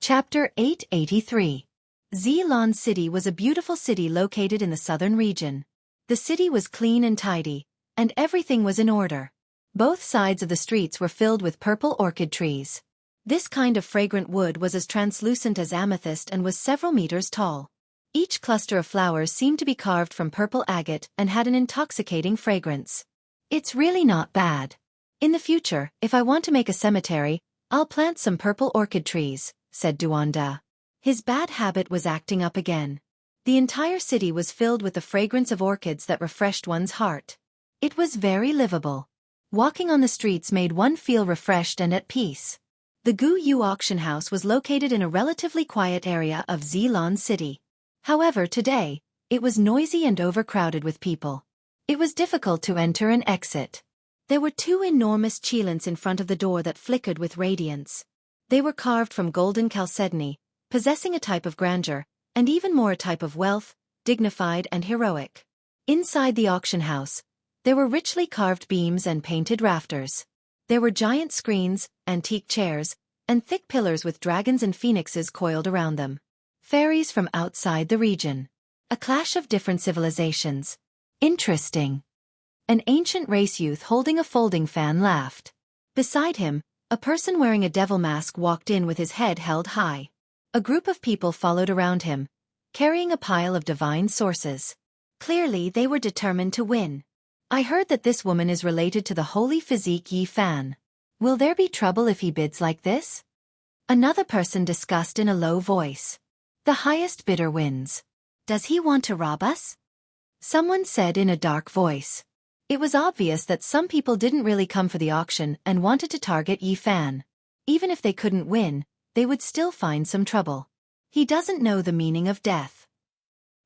Chapter 883. Zilan City was a beautiful city located in the southern region. The city was clean and tidy, and everything was in order. Both sides of the streets were filled with purple orchid trees. This kind of fragrant wood was as translucent as amethyst and was several meters tall. Each cluster of flowers seemed to be carved from purple agate and had an intoxicating fragrance. It's really not bad. In the future, if I want to make a cemetery, I'll plant some purple orchid trees, said Duanda. His bad habit was acting up again. The entire city was filled with the fragrance of orchids that refreshed one's heart. It was very livable. Walking on the streets made one feel refreshed and at peace. The Gu Yu auction house was located in a relatively quiet area of Zilan City. However, today, it was noisy and overcrowded with people. It was difficult to enter and exit. There were two enormous chalets in front of the door that flickered with radiance. They were carved from golden chalcedony, possessing a type of grandeur, and even more a type of wealth, dignified and heroic. Inside the auction house, there were richly carved beams and painted rafters. There were giant screens, antique chairs, and thick pillars with dragons and phoenixes coiled around them. Fairies from outside the region. A clash of different civilizations. Interesting. An ancient race youth holding a folding fan laughed. Beside him, a person wearing a devil mask walked in with his head held high. A group of people followed around him, carrying a pile of divine sources. Clearly they were determined to win. I heard that this woman is related to the holy physique Yi Fan. Will there be trouble if he bids like this? Another person discussed in a low voice. The highest bidder wins. Does he want to rob us? Someone said in a dark voice. It was obvious that some people didn't really come for the auction and wanted to target Yi Fan. Even if they couldn't win, they would still find some trouble. He doesn't know the meaning of death.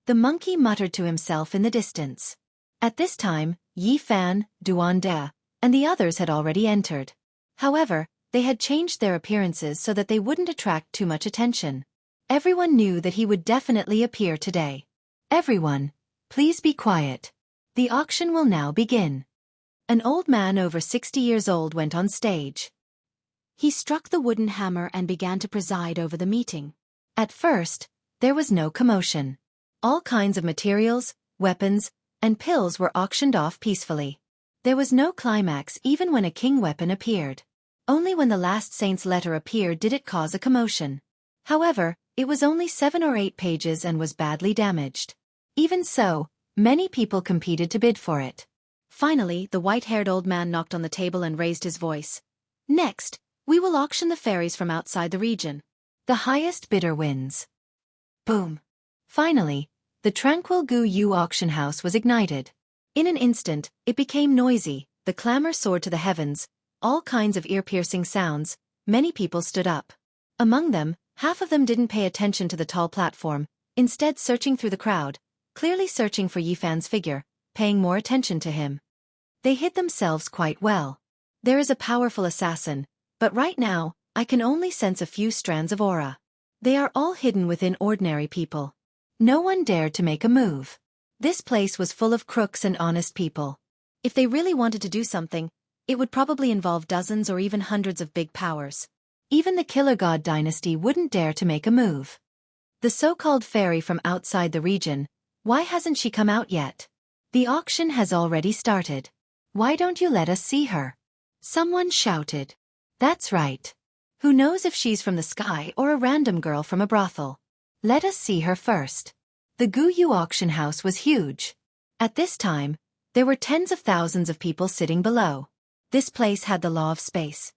The monkey muttered to himself in the distance. At this time, Yi Fan, Duanda, and the others had already entered. However, they had changed their appearances so that they wouldn't attract too much attention. Everyone knew that he would definitely appear today. Everyone, please be quiet. The auction will now begin. An old man over 60 years old went on stage. He struck the wooden hammer and began to preside over the meeting. At first, there was no commotion. All kinds of materials, weapons, and pills were auctioned off peacefully. There was no climax even when a king weapon appeared. Only when the last saint's letter appeared did it cause a commotion. However, it was only 7 or 8 pages and was badly damaged. Even so, many people competed to bid for it. Finally, the white-haired old man knocked on the table and raised his voice. Next, we will auction the fairies from outside the region. The highest bidder wins. Boom. Finally, the tranquil Gu Yu auction house was ignited. In an instant, it became noisy, the clamor soared to the heavens, all kinds of ear-piercing sounds, many people stood up. Among them, half of them didn't pay attention to the tall platform, instead searching through the crowd, clearly searching for Yi Fan's figure, paying more attention to him. They hid themselves quite well. There is a powerful assassin, but right now, I can only sense a few strands of aura. They are all hidden within ordinary people. No one dared to make a move. This place was full of crooks and honest people. If they really wanted to do something, it would probably involve dozens or even hundreds of big powers. Even the Killer God dynasty wouldn't dare to make a move. The so-called fairy from outside the region, why hasn't she come out yet? The auction has already started. Why don't you let us see her? Someone shouted. That's right. Who knows if she's from the sky or a random girl from a brothel? Let us see her first. The Gu Yu auction house was huge. At this time, there were tens of thousands of people sitting below. This place had the law of space.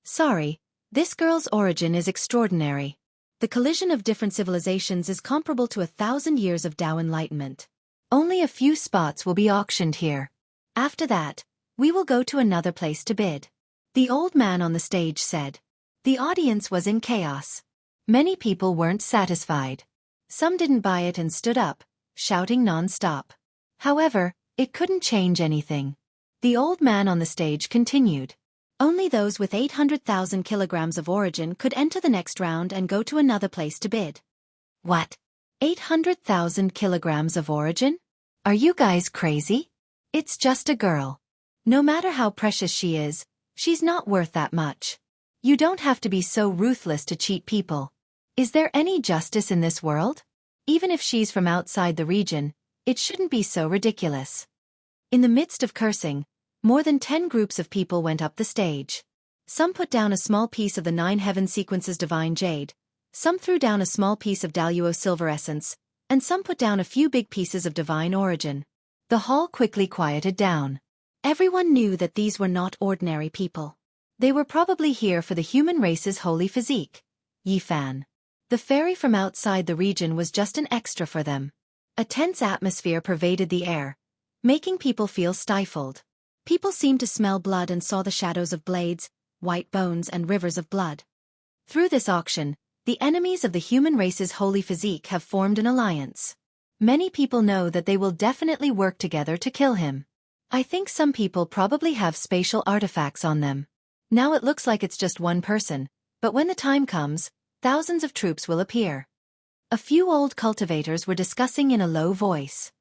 Sorry, this girl's origin is extraordinary. The collision of different civilizations is comparable to 1,000 years of Tao enlightenment. Only a few spots will be auctioned here. After that, we will go to another place to bid. The old man on the stage said. The audience was in chaos. Many people weren't satisfied. Some didn't buy it and stood up, shouting non-stop. However, it couldn't change anything. The old man on the stage continued. Only those with 800,000 kilograms of origin could enter the next round and go to another place to bid. What? 800,000 kilograms of origin? Are you guys crazy? It's just a girl. No matter how precious she is, she's not worth that much. You don't have to be so ruthless to cheat people. Is there any justice in this world? Even if she's from outside the region, it shouldn't be so ridiculous. In the midst of cursing, more than 10 groups of people went up the stage. Some put down a small piece of the 9 heaven sequences divine jade, some threw down a small piece of Daluo silver essence, and some put down a few big pieces of divine origin. The hall quickly quieted down. Everyone knew that these were not ordinary people. They were probably here for the human race's holy physique. Yifan. The fairy from outside the region was just an extra for them. A tense atmosphere pervaded the air, making people feel stifled. People seemed to smell blood and saw the shadows of blades, white bones and rivers of blood. Through this auction, the enemies of the human race's holy physique have formed an alliance. Many people know that they will definitely work together to kill him. I think some people probably have spatial artifacts on them. Now it looks like it's just one person, but when the time comes, thousands of troops will appear. A few old cultivators were discussing in a low voice.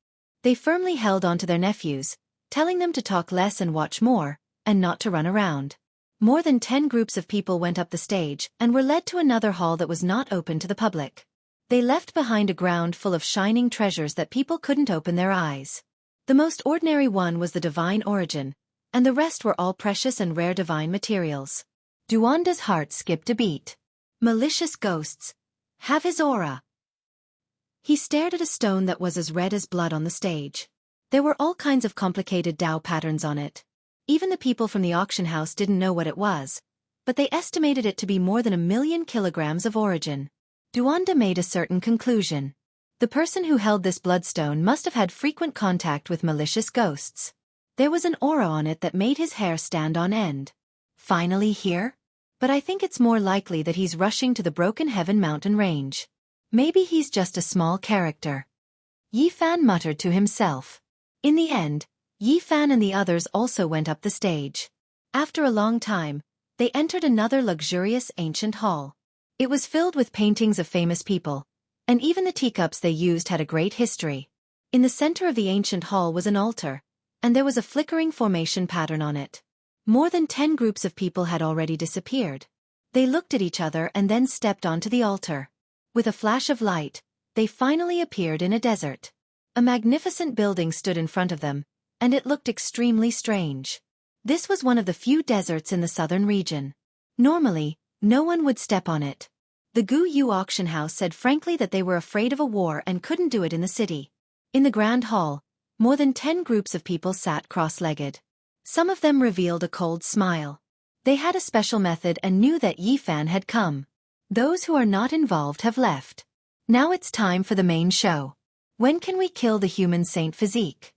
They firmly held on to their nephews, telling them to talk less and watch more, and not to run around. More than 10 groups of people went up the stage and were led to another hall that was not open to the public. They left behind a ground full of shining treasures that people couldn't open their eyes. The most ordinary one was the divine origin, and the rest were all precious and rare divine materials. Duanda's heart skipped a beat. Malicious ghosts. Have his aura. He stared at a stone that was as red as blood on the stage. There were all kinds of complicated Tao patterns on it. Even the people from the auction house didn't know what it was, but they estimated it to be more than 1,000,000 kilograms of origin. Duanda made a certain conclusion. The person who held this bloodstone must have had frequent contact with malicious ghosts. There was an aura on it that made his hair stand on end. Finally here? But I think it's more likely that he's rushing to the Broken Heaven mountain range. Maybe he's just a small character. Yifan muttered to himself. In the end, Yifan and the others also went up the stage. After a long time, they entered another luxurious ancient hall. It was filled with paintings of famous people, and even the teacups they used had a great history. In the center of the ancient hall was an altar, and there was a flickering formation pattern on it. More than 10 groups of people had already disappeared. They looked at each other and then stepped onto the altar. With a flash of light, they finally appeared in a desert. A magnificent building stood in front of them, and it looked extremely strange. This was one of the few deserts in the southern region. Normally, no one would step on it. The Gu Yu auction house said frankly that they were afraid of a war and couldn't do it in the city. In the grand hall, more than 10 groups of people sat cross-legged. Some of them revealed a cold smile. They had a special method and knew that Yifan had come. Those who are not involved have left. Now it's time for the main show. When can we kill the human saint physique?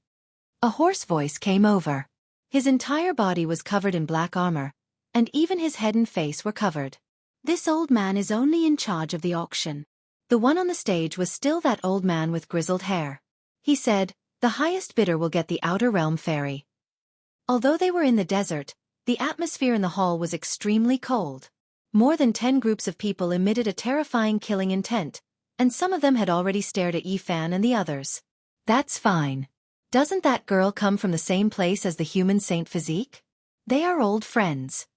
A hoarse voice came over. His entire body was covered in black armor, and even his head and face were covered. This old man is only in charge of the auction. The one on the stage was still that old man with grizzled hair. He said, the highest bidder will get the Outer Realm Fairy. Although they were in the desert, the atmosphere in the hall was extremely cold. More than 10 groups of people emitted a terrifying killing intent, and some of them had already stared at Yifan and the others. That's fine. Doesn't that girl come from the same place as the human saint physique? They are old friends.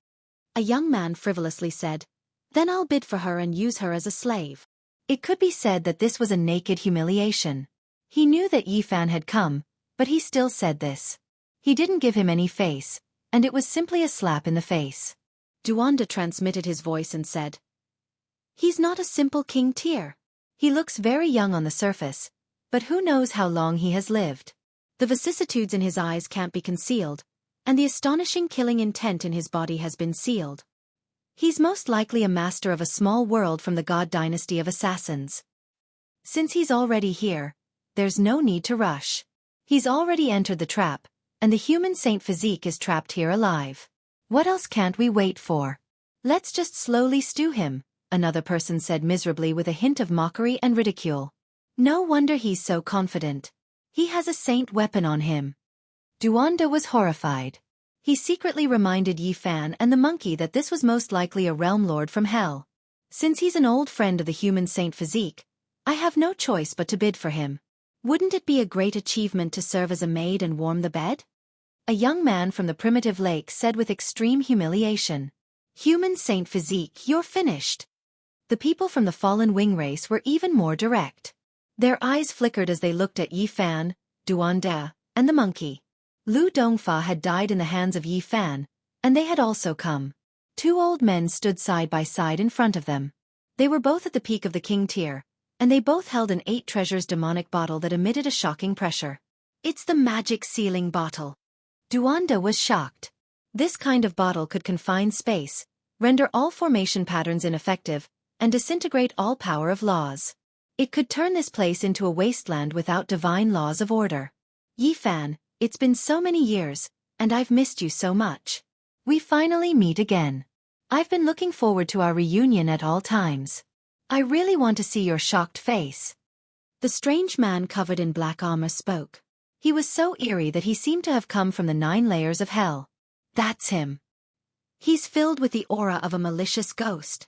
A young man frivolously said, then I'll bid for her and use her as a slave. It could be said that this was a naked humiliation. He knew that Yifan had come, but he still said this. He didn't give him any face, and it was simply a slap in the face. Duanda transmitted his voice and said, he's not a simple king tier. He looks very young on the surface, but who knows how long he has lived. The vicissitudes in his eyes can't be concealed, and the astonishing killing intent in his body has been sealed. He's most likely a master of a small world from the god dynasty of assassins. Since he's already here, there's no need to rush. He's already entered the trap, and the human saint physique is trapped here alive. What else can't we wait for? Let's just slowly stew him, another person said miserably with a hint of mockery and ridicule. No wonder he's so confident. He has a saint weapon on him. Duanda was horrified. He secretly reminded Yifan and the monkey that this was most likely a realm lord from hell. Since he's an old friend of the human saint physique, I have no choice but to bid for him. Wouldn't it be a great achievement to serve as a maid and warm the bed? A young man from the primitive lake said with extreme humiliation. Human saint physique, you're finished. The people from the fallen wing race were even more direct. Their eyes flickered as they looked at Yi Fan, Duanda, and the monkey. Lu Dongfa had died in the hands of Yi Fan, and they had also come. Two old men stood side by side in front of them. They were both at the peak of the king tier, and they both held an 8 treasures demonic bottle that emitted a shocking pressure. It's the magic sealing bottle. Duanda was shocked. This kind of bottle could confine space, render all formation patterns ineffective, and disintegrate all power of laws. It could turn this place into a wasteland without divine laws of order. Yi Fan, it's been so many years, and I've missed you so much. We finally meet again. I've been looking forward to our reunion at all times. I really want to see your shocked face. The strange man covered in black armor spoke. He was so eerie that he seemed to have come from the 9 layers of hell. That's him. He's filled with the aura of a malicious ghost.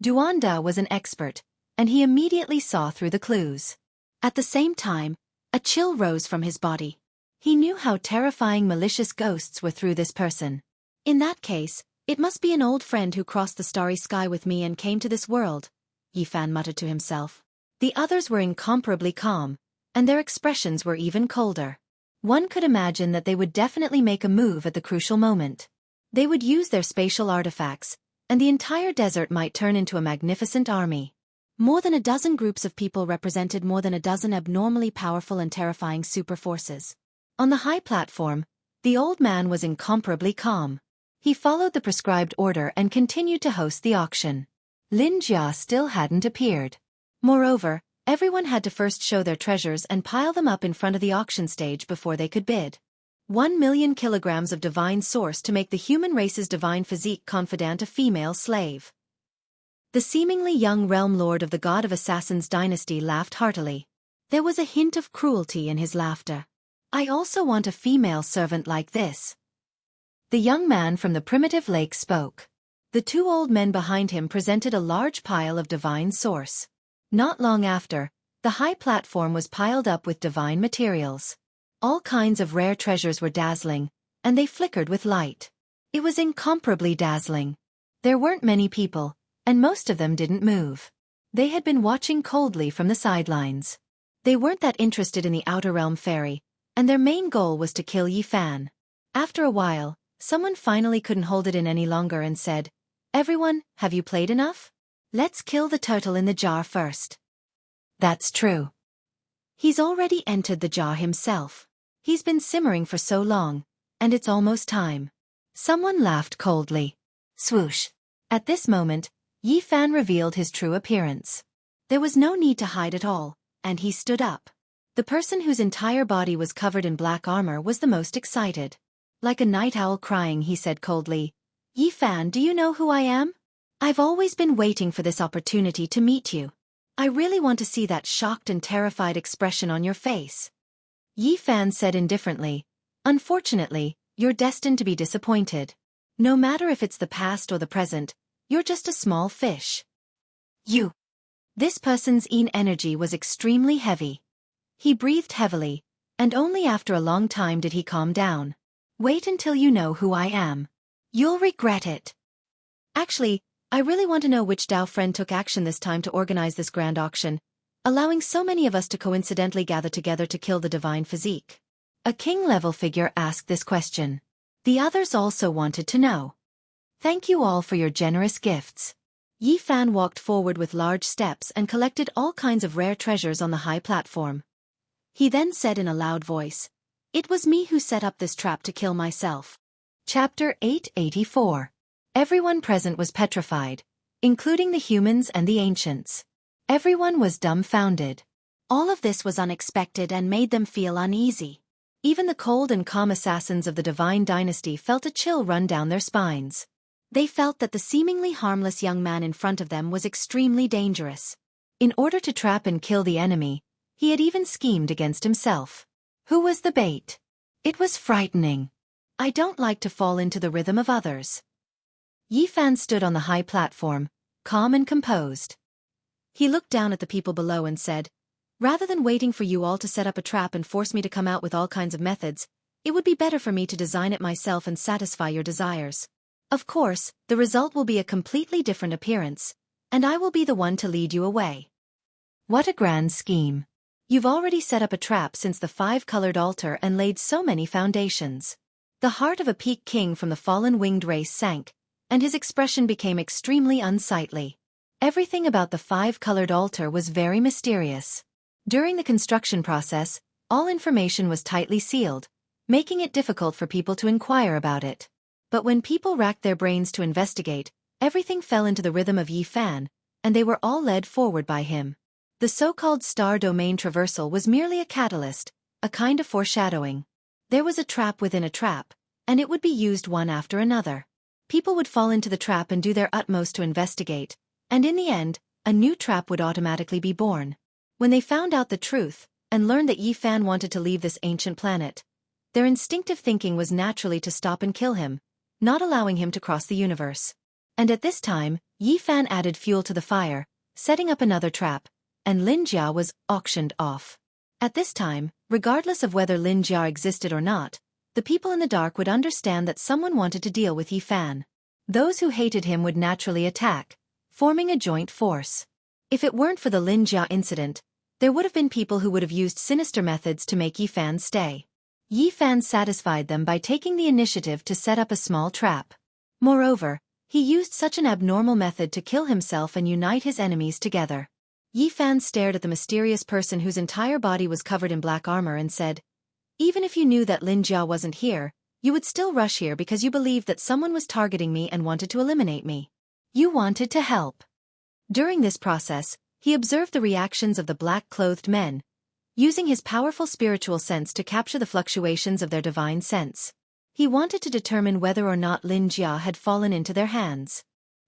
Duanda was an expert, and he immediately saw through the clues. At the same time, a chill rose from his body. He knew how terrifying malicious ghosts were through this person. In that case, it must be an old friend who crossed the starry sky with me and came to this world, Yi Fan muttered to himself. The others were incomparably calm, and their expressions were even colder. One could imagine that they would definitely make a move at the crucial moment. They would use their spatial artifacts, and the entire desert might turn into a magnificent army. More than a dozen groups of people represented more than a dozen abnormally powerful and terrifying super forces. On the high platform, the old man was incomparably calm. He followed the prescribed order and continued to host the auction. Lin Jia still hadn't appeared. Moreover, everyone had to first show their treasures and pile them up in front of the auction stage before they could bid. 1 million kilograms of divine source to make the human race's divine physique confidant a female slave. The seemingly young realm lord of the god of assassins dynasty laughed heartily. There was a hint of cruelty in his laughter. I also want a female servant like this. The young man from the primitive lake spoke. The 2 old men behind him presented a large pile of divine source. Not long after, the high platform was piled up with divine materials. All kinds of rare treasures were dazzling, and they flickered with light. It was incomparably dazzling. There weren't many people, and most of them didn't move. They had been watching coldly from the sidelines. They weren't that interested in the Outer Realm Fairy, and their main goal was to kill Yi Fan. After a while, someone finally couldn't hold it in any longer and said, "Everyone, have you played enough? Let's kill the turtle in the jar first." That's true. He's already entered the jar himself. He's been simmering for so long, and it's almost time. Someone laughed coldly. Swoosh. At this moment, Yi Fan revealed his true appearance. There was no need to hide at all, and he stood up. The person whose entire body was covered in black armor was the most excited. Like a night owl crying, he said coldly, "Yi Fan, do you know who I am? I've always been waiting for this opportunity to meet you. I really want to see that shocked and terrified expression on your face." Yi Fan said indifferently, "Unfortunately, you're destined to be disappointed. No matter if it's the past or the present, you're just a small fish." You. This person's energy was extremely heavy. He breathed heavily, and only after a long time did he calm down. "Wait until you know who I am. You'll regret it. Actually, I really want to know which Dao friend took action this time to organize this grand auction, allowing so many of us to coincidentally gather together to kill the divine physique." A king-level figure asked this question. The others also wanted to know. "Thank you all for your generous gifts." Yi Fan walked forward with large steps and collected all kinds of rare treasures on the high platform. He then said in a loud voice, "It was me who set up this trap to kill myself." Chapter 884. Everyone present was petrified, including the humans and the ancients. Everyone was dumbfounded. All of this was unexpected and made them feel uneasy. Even the cold and calm assassins of the divine dynasty felt a chill run down their spines. They felt that the seemingly harmless young man in front of them was extremely dangerous. In order to trap and kill the enemy, he had even schemed against himself. Who was the bait? It was frightening. I don't like to fall into the rhythm of others. Yi Fan stood on the high platform, calm and composed. He looked down at the people below and said, "Rather than waiting for you all to set up a trap and force me to come out with all kinds of methods, it would be better for me to design it myself and satisfy your desires. Of course, the result will be a completely different appearance, and I will be the one to lead you away. What a grand scheme. You've already set up a trap since the five-colored altar and laid so many foundations. The heart of a peak king from the fallen winged race sank, and his expression became extremely unsightly. Everything about the five-colored altar was very mysterious. During the construction process, all information was tightly sealed, making it difficult for people to inquire about it. But when people racked their brains to investigate, everything fell into the rhythm of Yi Fan, and they were all led forward by him. The so-called star domain traversal was merely a catalyst, a kind of foreshadowing. There was a trap within a trap, and it would be used one after another. People would fall into the trap and do their utmost to investigate, and in the end, a new trap would automatically be born. When they found out the truth, and learned that Yi Fan wanted to leave this ancient planet, their instinctive thinking was naturally to stop and kill him, not allowing him to cross the universe. And at this time, Yi Fan added fuel to the fire, setting up another trap, and Lin Jia was auctioned off. At this time, regardless of whether Lin Jia existed or not, the people in the dark would understand that someone wanted to deal with Yi Fan. Those who hated him would naturally attack, forming a joint force. If it weren't for the Lin Jia incident, there would have been people who would have used sinister methods to make Yi Fan stay. Yi Fan satisfied them by taking the initiative to set up a small trap. Moreover, he used such an abnormal method to kill himself and unite his enemies together. Yi Fan stared at the mysterious person whose entire body was covered in black armor and said, "Even if you knew that Lin Jia wasn't here, you would still rush here because you believed that someone was targeting me and wanted to eliminate me. You wanted to help." During this process, he observed the reactions of the black-clothed men, using his powerful spiritual sense to capture the fluctuations of their divine sense. He wanted to determine whether or not Lin Jia had fallen into their hands.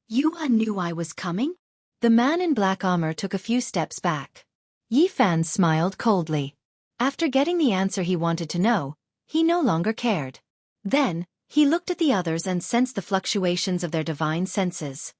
"You knew I was coming?" The man in black armor took a few steps back. Yi Fan smiled coldly. After getting the answer he wanted to know, he no longer cared. Then, he looked at the others and sensed the fluctuations of their divine senses.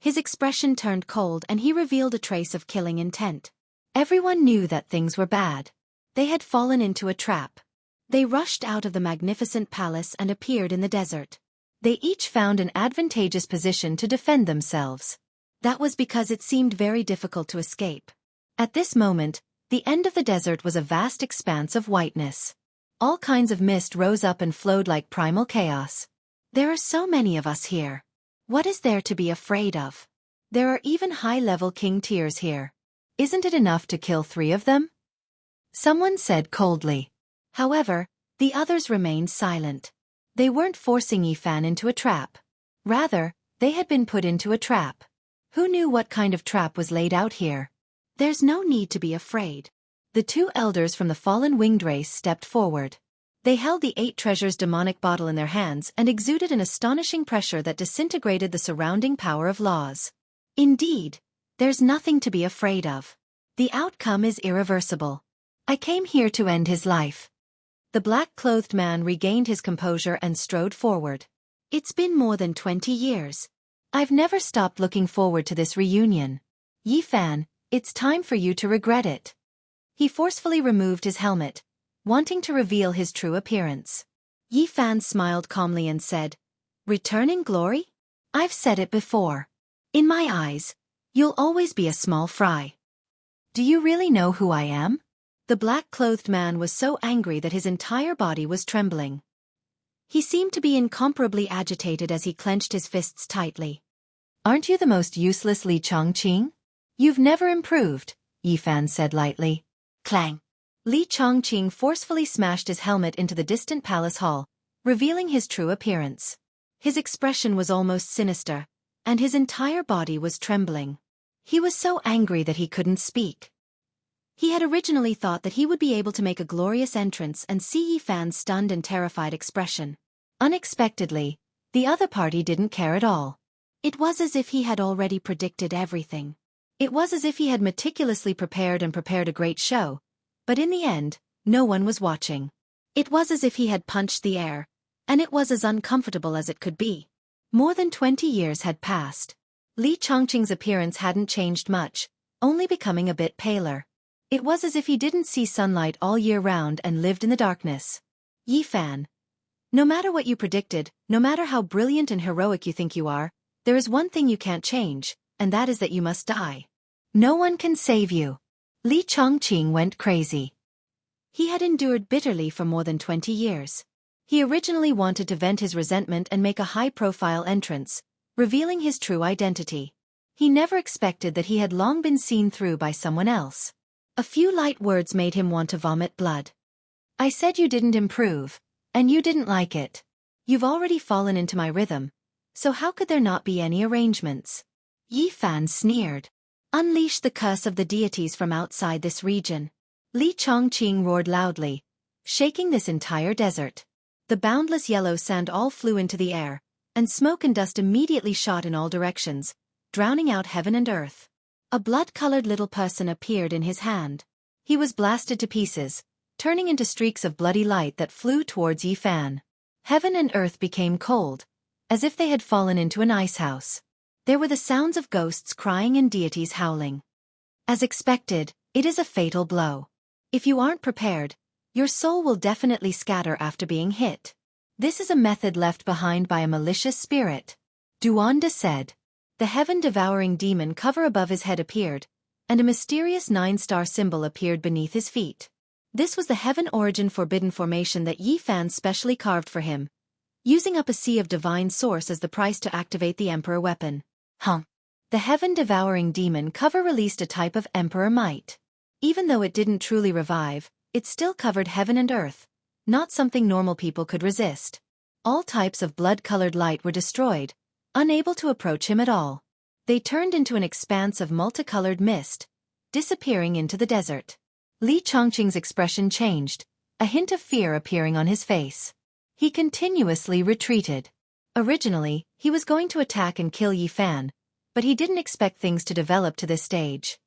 His expression turned cold and he revealed a trace of killing intent. Everyone knew that things were bad. They had fallen into a trap. They rushed out of the magnificent palace and appeared in the desert. They each found an advantageous position to defend themselves. That was because it seemed very difficult to escape. At this moment, the end of the desert was a vast expanse of whiteness. All kinds of mist rose up and flowed like primal chaos. "There are so many of us here. What is there to be afraid of? There are even high-level king tiers here. Isn't it enough to kill 3 of them?" Someone said coldly. However, the others remained silent. They weren't forcing Yi Fan into a trap. Rather, they had been put into a trap. Who knew what kind of trap was laid out here? "There's no need to be afraid." The 2 elders from the fallen winged race stepped forward. They held the 8 treasures demonic bottle in their hands and exuded an astonishing pressure that disintegrated the surrounding power of laws. "Indeed, there's nothing to be afraid of. The outcome is irreversible. I came here to end his life." The black-clothed man regained his composure and strode forward. "It's been more than 20 years. I've never stopped looking forward to this reunion. Yi Fan, it's time for you to regret it." He forcefully removed his helmet, wanting to reveal his true appearance. Yi Fan smiled calmly and said, "Return in glory? I've said it before. In my eyes, you'll always be a small fry." "Do you really know who I am?" The black-clothed man was so angry that his entire body was trembling. He seemed to be incomparably agitated as he clenched his fists tightly. "Aren't you the most useless Li Chongqing? You've never improved," Yi Fan said lightly. Clang! Li Chongqing forcefully smashed his helmet into the distant palace hall, revealing his true appearance. His expression was almost sinister, and his entire body was trembling. He was so angry that he couldn't speak. He had originally thought that he would be able to make a glorious entrance and see Yi Fan's stunned and terrified expression. Unexpectedly, the other party didn't care at all. It was as if he had already predicted everything. It was as if he had meticulously prepared a great show, but in the end, no one was watching. It was as if he had punched the air, and it was as uncomfortable as it could be. More than 20 years had passed. Li Chongqing's appearance hadn't changed much, only becoming a bit paler. It was as if he didn't see sunlight all year round and lived in the darkness. "Yi Fan, no matter what you predicted, no matter how brilliant and heroic you think you are, there is one thing you can't change. and that is that you must die. No one can save you. Li Chongqing went crazy. He had endured bitterly for more than 20 years. He originally wanted to vent his resentment and make a high-profile entrance, revealing his true identity. He never expected that he had long been seen through by someone else. A few light words made him want to vomit blood. I said you didn't improve, and you didn't like it. You've already fallen into my rhythm, so how could there not be any arrangements? Yi Fan sneered. Unleash the curse of the deities from outside this region. Li Chongqing roared loudly, shaking this entire desert. The boundless yellow sand all flew into the air, and smoke and dust immediately shot in all directions, drowning out heaven and earth. A blood-colored little person appeared in his hand. He was blasted to pieces, turning into streaks of bloody light that flew towards Yi Fan. Heaven and earth became cold, as if they had fallen into an icehouse. There were the sounds of ghosts crying and deities howling. As expected, it is a fatal blow. If you aren't prepared, your soul will definitely scatter after being hit. This is a method left behind by a malicious spirit. Duanda said. The heaven-devouring demon cover above his head appeared, and a mysterious 9-star symbol appeared beneath his feet. This was the heaven origin forbidden formation that Yi Fan specially carved for him, using up a sea of divine source as the price to activate the emperor weapon. The heaven-devouring demon cover released a type of emperor might. Even though it didn't truly revive, it still covered heaven and earth, not something normal people could resist. All types of blood-colored light were destroyed, unable to approach him at all. They turned into an expanse of multicolored mist, disappearing into the desert. Li Chongqing's expression changed, a hint of fear appearing on his face. He continuously retreated. Originally, he was going to attack and kill Yi Fan, but he didn't expect things to develop to this stage.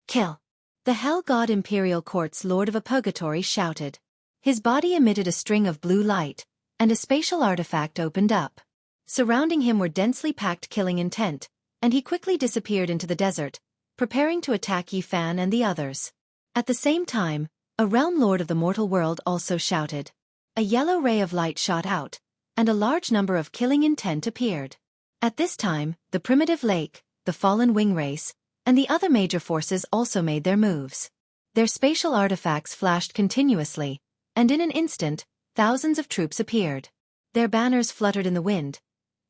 Kill! The Hell God Imperial Court's Lord of a Purgatory shouted. His body emitted a string of blue light, and a spatial artifact opened up. Surrounding him were densely packed killing intent, and he quickly disappeared into the desert, preparing to attack Yi Fan and the others. At the same time, a realm lord of the mortal world also shouted. A yellow ray of light shot out, and a large number of killing intent appeared. At this time, the primitive lake, the fallen wing race, and the other major forces also made their moves. Their spatial artifacts flashed continuously, and in an instant, thousands of troops appeared. Their banners fluttered in the wind,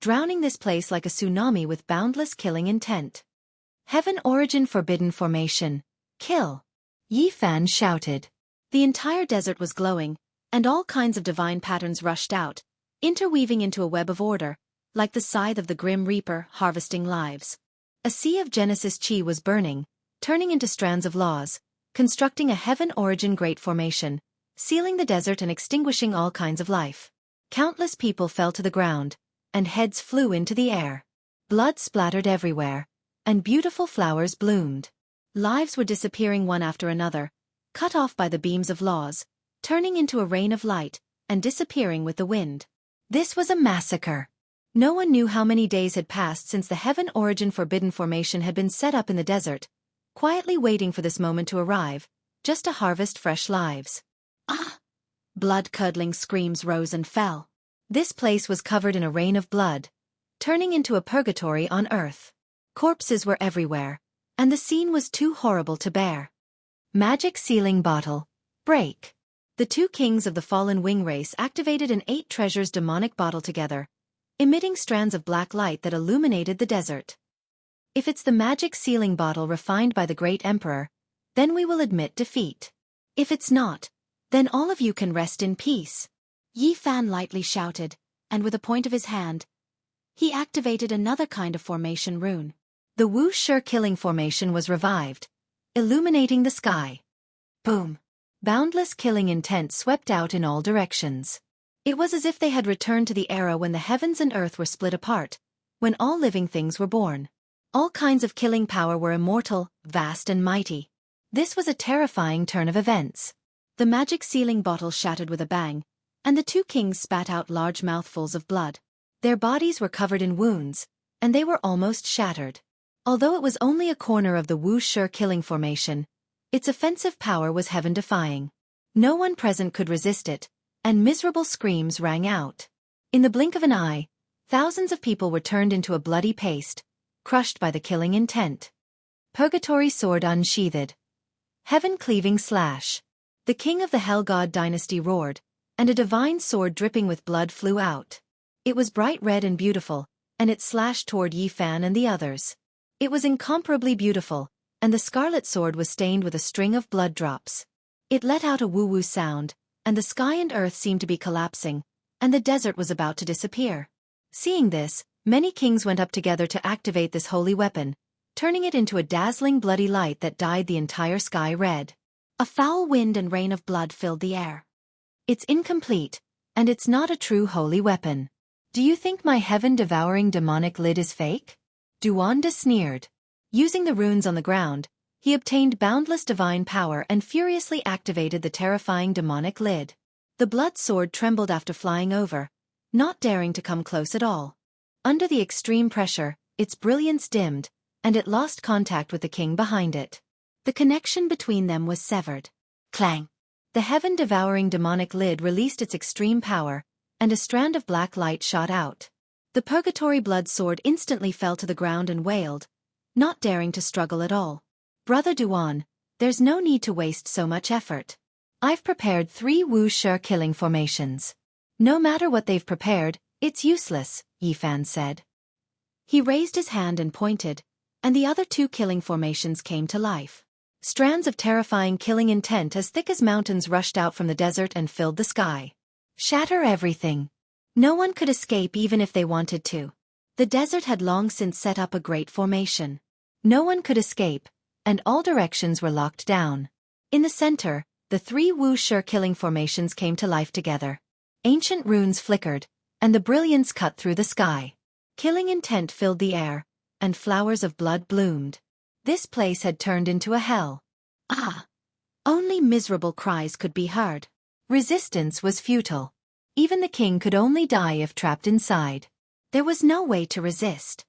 drowning this place like a tsunami with boundless killing intent. Heaven origin forbidden formation. Kill! Yi Fan shouted. The entire desert was glowing, and all kinds of divine patterns rushed out, interweaving into a web of order, like the scythe of the Grim Reaper harvesting lives. A sea of Genesis Chi was burning, turning into strands of laws, constructing a heaven origin great formation, sealing the desert and extinguishing all kinds of life. Countless people fell to the ground, and heads flew into the air. Blood splattered everywhere, and beautiful flowers bloomed. Lives were disappearing one after another, cut off by the beams of laws, turning into a rain of light, and disappearing with the wind. This was a massacre. No one knew how many days had passed since the heaven origin forbidden formation had been set up in the desert, quietly waiting for this moment to arrive, just to harvest fresh lives. Ah! Blood-curdling screams rose and fell. This place was covered in a rain of blood, turning into a purgatory on earth. Corpses were everywhere, and the scene was too horrible to bear. Magic sealing bottle. Break. The two kings of the fallen wing race activated an 8 treasures demonic bottle together, emitting strands of black light that illuminated the desert. If it's the magic sealing bottle refined by the great emperor, then we will admit defeat. If it's not, then all of you can rest in peace. Yi Fan lightly shouted, and with a point of his hand, he activated another kind of formation rune. The Wuxia killing formation was revived, illuminating the sky. Boom! Boundless killing intent swept out in all directions. It was as if they had returned to the era when the heavens and earth were split apart, when all living things were born. All kinds of killing power were immortal, vast and mighty. This was a terrifying turn of events. The magic sealing bottle shattered with a bang, and the two kings spat out large mouthfuls of blood. Their bodies were covered in wounds, and they were almost shattered. Although it was only a corner of the Wuxia killing formation, its offensive power was heaven-defying. No one present could resist it, and miserable screams rang out. In the blink of an eye, thousands of people were turned into a bloody paste, crushed by the killing intent. Purgatory sword unsheathed. Heaven-cleaving slash. The king of the Hell God dynasty roared, and a divine sword dripping with blood flew out. It was bright red and beautiful, and it slashed toward Yi Fan and the others. It was incomparably beautiful, and the scarlet sword was stained with a string of blood drops. It let out a woo-woo sound, and the sky and earth seemed to be collapsing, and the desert was about to disappear. Seeing this, many kings went up together to activate this holy weapon, turning it into a dazzling bloody light that dyed the entire sky red. A foul wind and rain of blood filled the air. It's incomplete, and it's not a true holy weapon. Do you think my heaven-devouring demonic lid is fake? Duanda sneered. Using the runes on the ground, he obtained boundless divine power and furiously activated the terrifying demonic lid. The blood sword trembled after flying over, not daring to come close at all. Under the extreme pressure, its brilliance dimmed, and it lost contact with the king behind it. The connection between them was severed. Clang! The heaven-devouring demonic lid released its extreme power, and a strand of black light shot out. The purgatory blood sword instantly fell to the ground and wailed, not daring to struggle at all. Brother Duan, there's no need to waste so much effort. I've prepared 3 Wuxia killing formations. No matter what they've prepared, it's useless, Yi Fan said. He raised his hand and pointed, and the other 2 killing formations came to life. Strands of terrifying killing intent as thick as mountains rushed out from the desert and filled the sky. Shatter everything. No one could escape even if they wanted to. The desert had long since set up a great formation. No one could escape, and all directions were locked down. In the center, the 3 Wuxia killing formations came to life together. Ancient runes flickered, and the brilliance cut through the sky. Killing intent filled the air, and flowers of blood bloomed. This place had turned into a hell. Ah! Only miserable cries could be heard. Resistance was futile. Even the king could only die if trapped inside. There was no way to resist.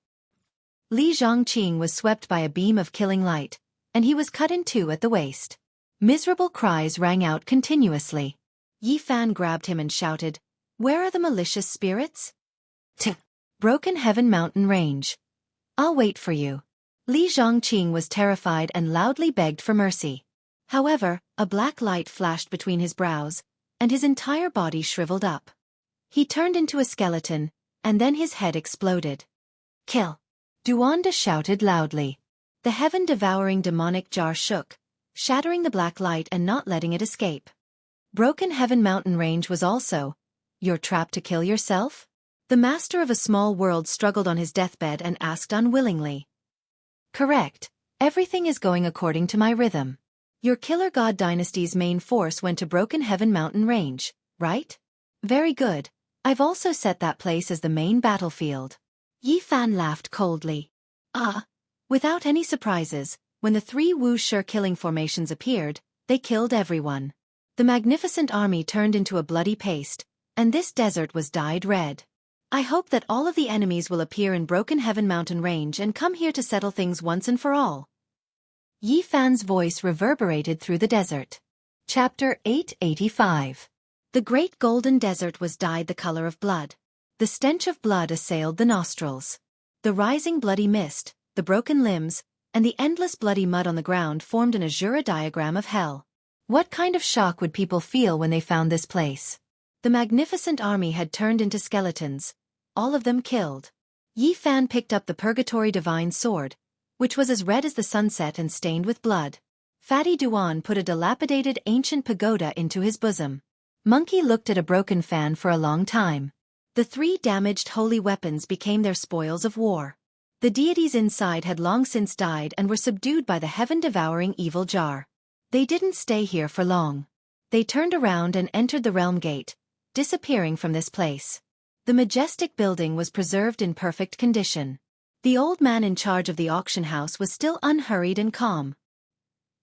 Li Zhongqing was swept by a beam of killing light, and he was cut in 2 at the waist. Miserable cries rang out continuously. Yi Fan grabbed him and shouted, "Where are the malicious spirits?" Broken Heaven Mountain Range. I'll wait for you. Li Zhongqing was terrified and loudly begged for mercy. However, a black light flashed between his brows, and his entire body shriveled up. He turned into a skeleton, and then his head exploded. Kill! Duanda shouted loudly. The heaven-devouring demonic jar shook, shattering the black light and not letting it escape. Broken Heaven Mountain Range was also, "You're trapped to kill yourself?" The master of a small world struggled on his deathbed and asked unwillingly. Correct, everything is going according to my rhythm. Your Killer God Dynasty's main force went to Broken Heaven Mountain Range, right? Very good, I've also set that place as the main battlefield. Yi Fan laughed coldly. Without any surprises, when the 3 Wuxia killing formations appeared, they killed everyone. The magnificent army turned into a bloody paste, and this desert was dyed red. I hope that all of the enemies will appear in Broken Heaven Mountain Range and come here to settle things once and for all. Yi Fan's voice reverberated through the desert. Chapter 885. The Great Golden Desert was dyed the color of blood. The stench of blood assailed the nostrils. The rising bloody mist, the broken limbs, and the endless bloody mud on the ground formed an azure diagram of hell. What kind of shock would people feel when they found this place? The magnificent army had turned into skeletons, all of them killed. Yi Fan picked up the Purgatory Divine Sword, which was as red as the sunset and stained with blood. Fatty Duan put a dilapidated ancient pagoda into his bosom. Monkey looked at a broken fan for a long time. The 3 damaged holy weapons became their spoils of war. The deities inside had long since died and were subdued by the heaven-devouring evil jar. They didn't stay here for long. They turned around and entered the realm gate, disappearing from this place. The majestic building was preserved in perfect condition. The old man in charge of the auction house was still unhurried and calm.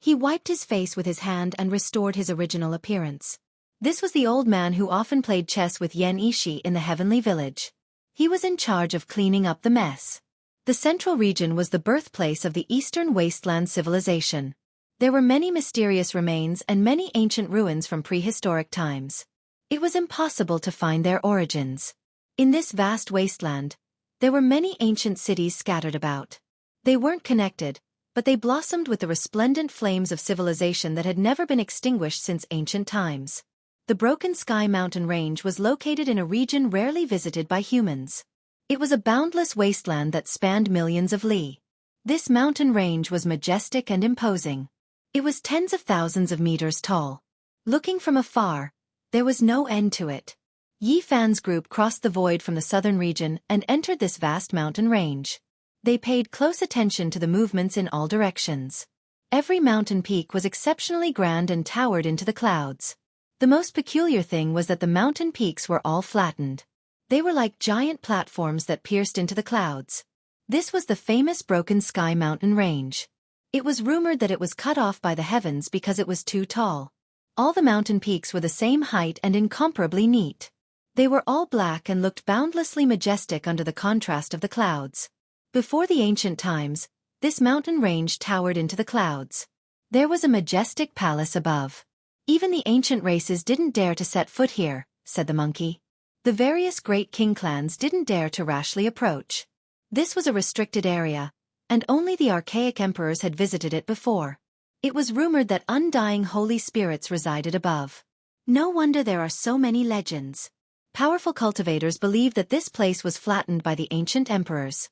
He wiped his face with his hand and restored his original appearance. This was the old man who often played chess with Yan Ishi in the heavenly village. He was in charge of cleaning up the mess. The central region was the birthplace of the Eastern Wasteland civilization. There were many mysterious remains and many ancient ruins from prehistoric times. It was impossible to find their origins. In this vast wasteland, There were many ancient cities scattered about. They weren't connected, but they blossomed with the resplendent flames of civilization that had never been extinguished since ancient times. The Broken Sky mountain range was located in a region rarely visited by humans. It was a boundless wasteland that spanned millions of li. This mountain range was majestic and imposing. It was tens of thousands of meters tall. Looking from afar, there was no end to it. Yi Fan's group crossed the void from the southern region and entered this vast mountain range. They paid close attention to the movements in all directions. Every mountain peak was exceptionally grand and towered into the clouds. The most peculiar thing was that the mountain peaks were all flattened. They were like giant platforms that pierced into the clouds. This was the famous Broken Sky mountain range. It was rumored that it was cut off by the heavens because it was too tall. All the mountain peaks were the same height and incomparably neat. They were all black and looked boundlessly majestic under the contrast of the clouds. Before the ancient times, this mountain range towered into the clouds. There was a majestic palace above. Even the ancient races didn't dare to set foot here, said the monkey. The various great king clans didn't dare to rashly approach. This was a restricted area, and only the archaic emperors had visited it before. It was rumored that undying holy spirits resided above. No wonder there are so many legends. Powerful cultivators believed that this place was flattened by the ancient emperors.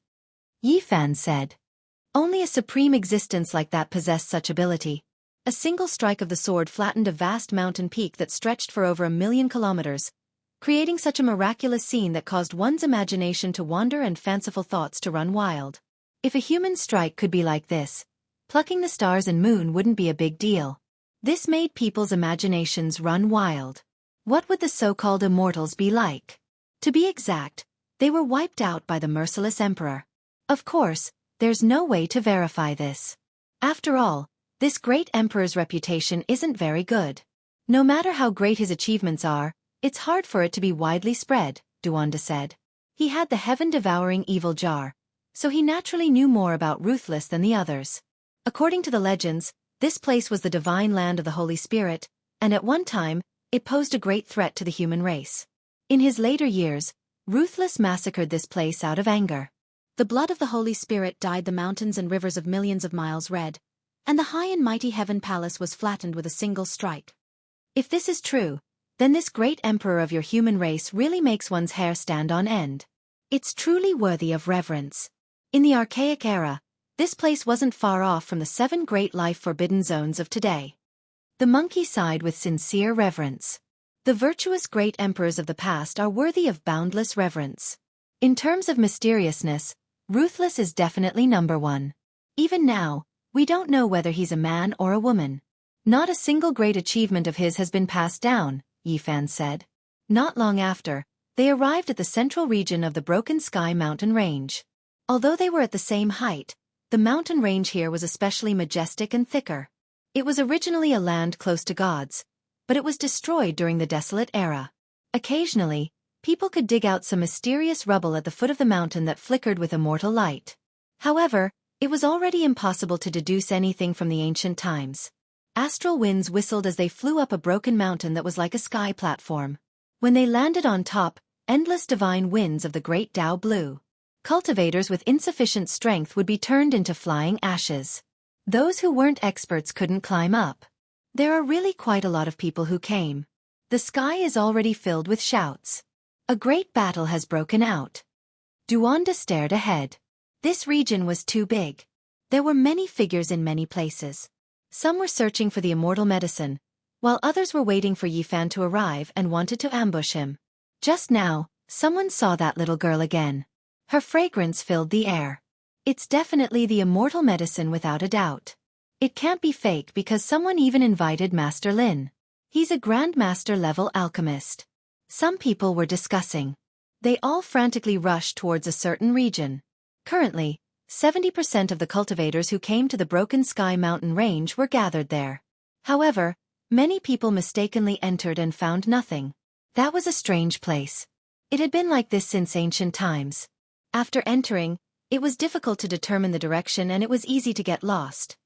Yi Fan said. Only a supreme existence like that possessed such ability. A single strike of the sword flattened a vast mountain peak that stretched for over 1,000,000 kilometers, creating such a miraculous scene that caused one's imagination to wander and fanciful thoughts to run wild. If a human strike could be like this, plucking the stars and moon wouldn't be a big deal. This made people's imaginations run wild. What would the so-called immortals be like? To be exact, they were wiped out by the merciless emperor. Of course, there's no way to verify this. After all, this great emperor's reputation isn't very good. No matter how great his achievements are, it's hard for it to be widely spread, Duanda said. He had the heaven-devouring evil jar, so he naturally knew more about Ruthless than the others. According to the legends, this place was the divine land of the Holy Spirit, and at one time, it posed a great threat to the human race. In his later years, Ruthless massacred this place out of anger. The blood of the Holy Spirit dyed the mountains and rivers of millions of miles red, and the high and mighty heaven palace was flattened with a single strike. If this is true, then this great emperor of your human race really makes one's hair stand on end. It's truly worthy of reverence. In the archaic era, this place wasn't far off from the 7 great life-forbidden zones of today. The monkey sighed with sincere reverence. The virtuous great emperors of the past are worthy of boundless reverence. In terms of mysteriousness, Ruthless is definitely number 1. Even now, we don't know whether he's a man or a woman. Not a single great achievement of his has been passed down, Yi Fan said. Not long after, they arrived at the central region of the Broken Sky mountain range. Although they were at the same height, the mountain range here was especially majestic and thicker. It was originally a land close to gods, but it was destroyed during the Desolate Era. Occasionally, people could dig out some mysterious rubble at the foot of the mountain that flickered with immortal light. However, it was already impossible to deduce anything from the ancient times. Astral winds whistled as they flew up a broken mountain that was like a sky platform. When they landed on top, endless divine winds of the great Tao blew. Cultivators with insufficient strength would be turned into flying ashes. Those who weren't experts couldn't climb up. There are really quite a lot of people who came. The sky is already filled with shouts. A great battle has broken out. Duanda stared ahead. This region was too big. There were many figures in many places. Some were searching for the immortal medicine, while others were waiting for Yi Fan to arrive and wanted to ambush him. Just now, someone saw that little girl again. Her fragrance filled the air. It's definitely the immortal medicine without a doubt. It can't be fake because someone even invited Master Lin. He's a Grandmaster level alchemist. Some people were discussing. They all frantically rushed towards a certain region. Currently, 70% of the cultivators who came to the Broken Sky mountain range were gathered there. However, many people mistakenly entered and found nothing. That was a strange place. It had been like this since ancient times. After entering, it was difficult to determine the direction and it was easy to get lost.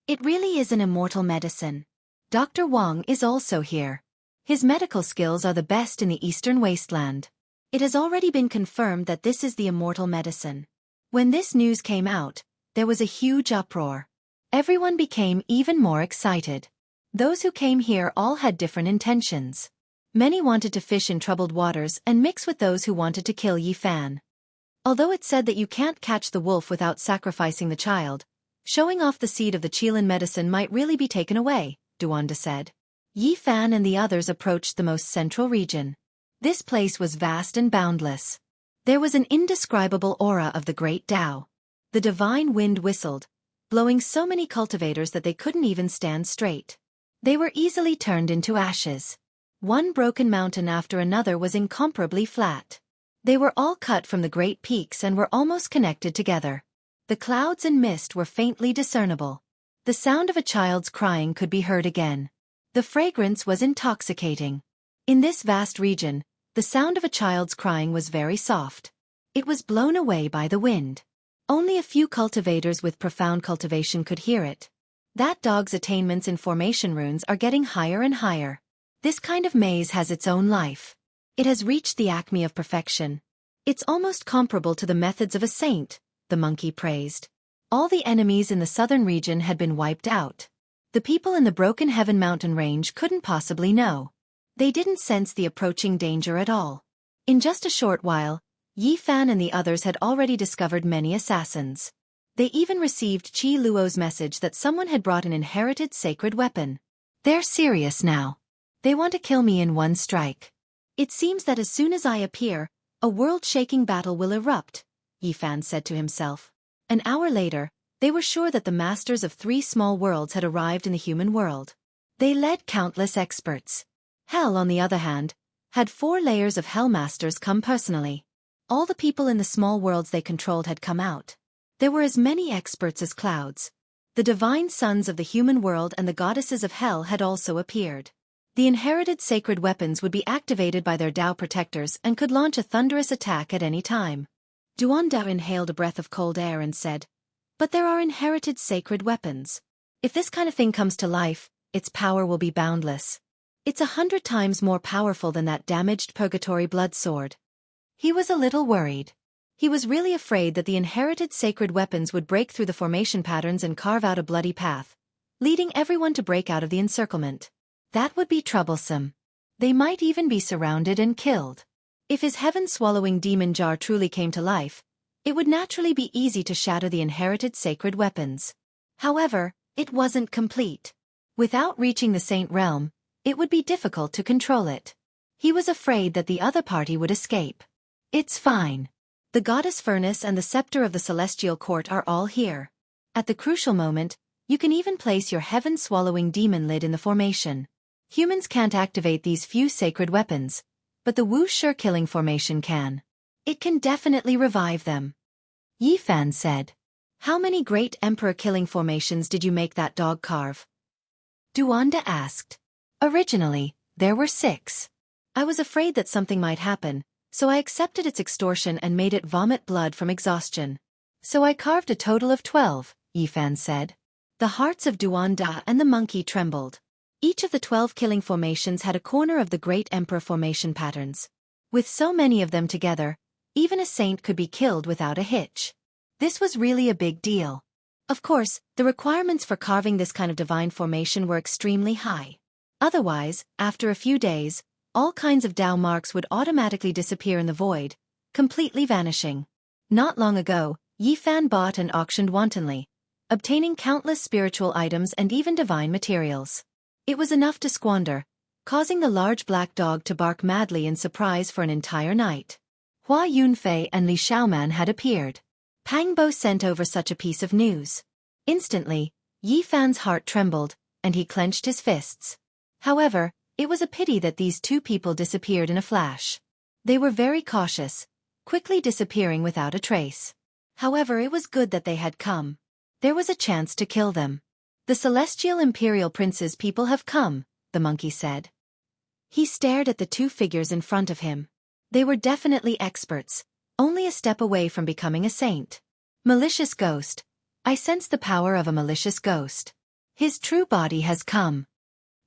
It really is an immortal medicine. Dr. Wang is also here. His medical skills are the best in the Eastern Wasteland. It has already been confirmed that this is the immortal medicine. When this news came out, there was a huge uproar. Everyone became even more excited. Those who came here all had different intentions. Many wanted to fish in troubled waters and mix with those who wanted to kill Yi Fan. Although it said that you can't catch the wolf without sacrificing the child, showing off the seed of the Qilin medicine might really be taken away, Duanda said. Yi Fan and the others approached the most central region. This place was vast and boundless. There was an indescribable aura of the great Tao. The divine wind whistled, blowing so many cultivators that they couldn't even stand straight. They were easily turned into ashes. One broken mountain after another was incomparably flat. They were all cut from the great peaks and were almost connected together. The clouds and mist were faintly discernible. The sound of a child's crying could be heard again. The fragrance was intoxicating. In this vast region, the sound of a child's crying was very soft. It was blown away by the wind. Only a few cultivators with profound cultivation could hear it. That dog's attainments in formation runes are getting higher and higher. This kind of maze has its own life. It has reached the acme of perfection. It's almost comparable to the methods of a saint, the monkey praised. All the enemies in the southern region had been wiped out. The people in the Broken Heaven mountain range couldn't possibly know. They didn't sense the approaching danger at all. In just a short while, Yi Fan and the others had already discovered many assassins. They even received Qi Luo's message that someone had brought an inherited sacred weapon. They're serious now. They want to kill me in one strike. It seems that as soon as I appear, a world-shaking battle will erupt, Yi Fan said to himself. An hour later, they were sure that the masters of 3 small worlds had arrived in the human world. They led countless experts. Hell, on the other hand, had 4 layers of hell masters come personally. All the people in the small worlds they controlled had come out. There were as many experts as clouds. The divine sons of the human world and the goddesses of hell had also appeared. The inherited sacred weapons would be activated by their Tao protectors and could launch a thunderous attack at any time. Duanda inhaled a breath of cold air and said, "But there are inherited sacred weapons. If this kind of thing comes to life, its power will be boundless. It's 100 times more powerful than that damaged purgatory blood sword." He was a little worried. He was really afraid that the inherited sacred weapons would break through the formation patterns and carve out a bloody path, leading everyone to break out of the encirclement. That would be troublesome. They might even be surrounded and killed. If his heaven-swallowing demon jar truly came to life, it would naturally be easy to shatter the inherited sacred weapons. However, it wasn't complete. Without reaching the saint realm, it would be difficult to control it. He was afraid that the other party would escape. It's fine. The goddess furnace and the scepter of the celestial court are all here. At the crucial moment, you can even place your heaven-swallowing demon lid in the formation. Humans can't activate these few sacred weapons, but the Wuxia killing formation can. It can definitely revive them. Yi Fan said. How many great emperor killing formations did you make that dog carve? Duanda asked. Originally, there were 6. I was afraid that something might happen, so I accepted its extortion and made it vomit blood from exhaustion. So I carved a total of 12, Yi Fan said. The hearts of Duanda and the monkey trembled. Each of the 12 killing formations had a corner of the great emperor formation patterns. With so many of them together, even a saint could be killed without a hitch. This was really a big deal. Of course, the requirements for carving this kind of divine formation were extremely high. Otherwise, after a few days, all kinds of Tao marks would automatically disappear in the void, completely vanishing. Not long ago, Yi Fan bought and auctioned wantonly, obtaining countless spiritual items and even divine materials. It was enough to squander, causing the large black dog to bark madly in surprise for an entire night. Hua Yunfei and Li Xiaoman had appeared. Pang Bo sent over such a piece of news. Instantly, Yi Fan's heart trembled, and he clenched his fists. However, it was a pity that these 2 people disappeared in a flash. They were very cautious, quickly disappearing without a trace. However, it was good that they had come. There was a chance to kill them. The celestial imperial prince's people have come, the monkey said. He stared at the 2 figures in front of him. They were definitely experts, only a step away from becoming a saint. Malicious ghost. I sense the power of a malicious ghost. His true body has come.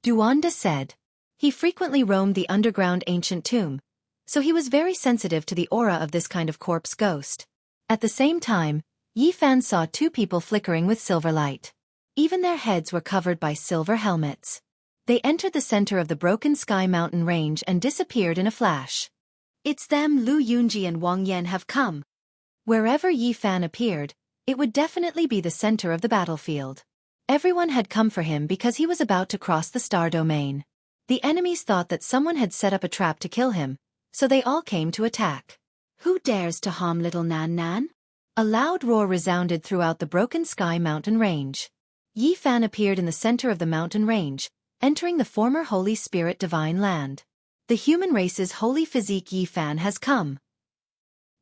Duanda said. He frequently roamed the underground ancient tomb, so he was very sensitive to the aura of this kind of corpse ghost. At the same time, Yi Fan saw two people flickering with silver light. Even their heads were covered by silver helmets. They entered the center of the Broken Sky mountain range and disappeared in a flash. It's them. Lu Yunji and Wang Yan have come. Wherever Yi Fan appeared, it would definitely be the center of the battlefield. Everyone had come for him because he was about to cross the star domain. The enemies thought that someone had set up a trap to kill him, so they all came to attack. Who dares to harm little Nan Nan? A loud roar resounded throughout the Broken Sky mountain range. Yi Fan appeared in the center of the mountain range, entering the former Holy Spirit divine land. The human race's holy physique. Yi Fan has come.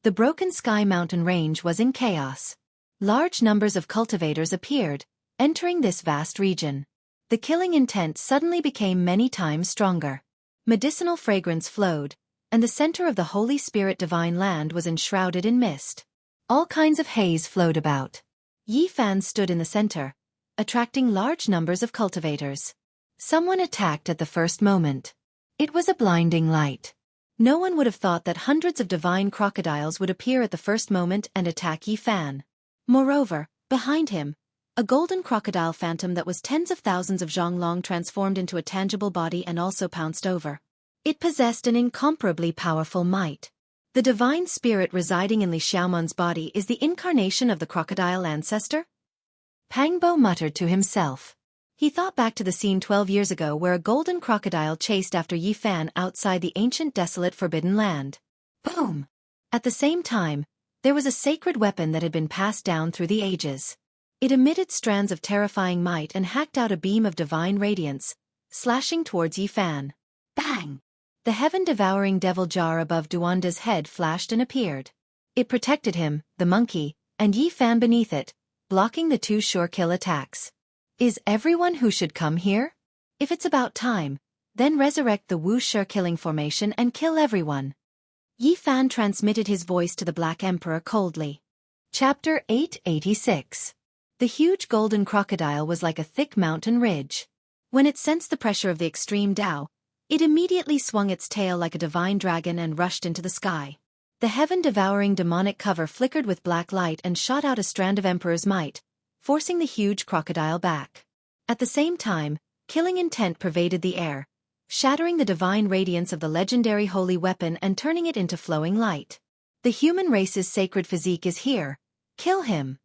The Broken Sky mountain range was in chaos. Large numbers of cultivators appeared, entering this vast region. The killing intent suddenly became many times stronger. Medicinal fragrance flowed, and the center of the Holy Spirit divine land was enshrouded in mist. All kinds of haze flowed about. Yi Fan stood in the center, attracting large numbers of cultivators. Someone attacked at the first moment. It was a blinding light. No one would have thought that hundreds of divine crocodiles would appear at the first moment and attack Yi Fan. Moreover, behind him, a golden crocodile phantom that was tens of thousands of zhonglong transformed into a tangible body and also pounced over. It possessed an incomparably powerful might. The divine spirit residing in Li Xiaomon's body is the incarnation of the crocodile ancestor? Pangbo muttered to himself. He thought back to the scene 12 years ago where a golden crocodile chased after Yi Fan outside the ancient desolate forbidden land. Boom! At the same time, there was a sacred weapon that had been passed down through the ages. It emitted strands of terrifying might and hacked out a beam of divine radiance, slashing towards Yi Fan. Bang! The heaven-devouring devil jar above Duanda's head flashed and appeared. It protected him, the monkey, and Yi Fan beneath it, blocking the two sure-kill attacks. Is everyone who should come here? If it's about time, then resurrect the Wu Shi killing formation and kill everyone. Yi Fan transmitted his voice to the Black Emperor coldly. Chapter 886. The huge golden crocodile was like a thick mountain ridge. When it sensed the pressure of the extreme Tao, it immediately swung its tail like a divine dragon and rushed into the sky. The heaven-devouring demonic cover flickered with black light and shot out a strand of Emperor's might, forcing the huge crocodile back. At the same time, killing intent pervaded the air, shattering the divine radiance of the legendary holy weapon and turning it into flowing light. The human race's sacred physique is here. Kill him!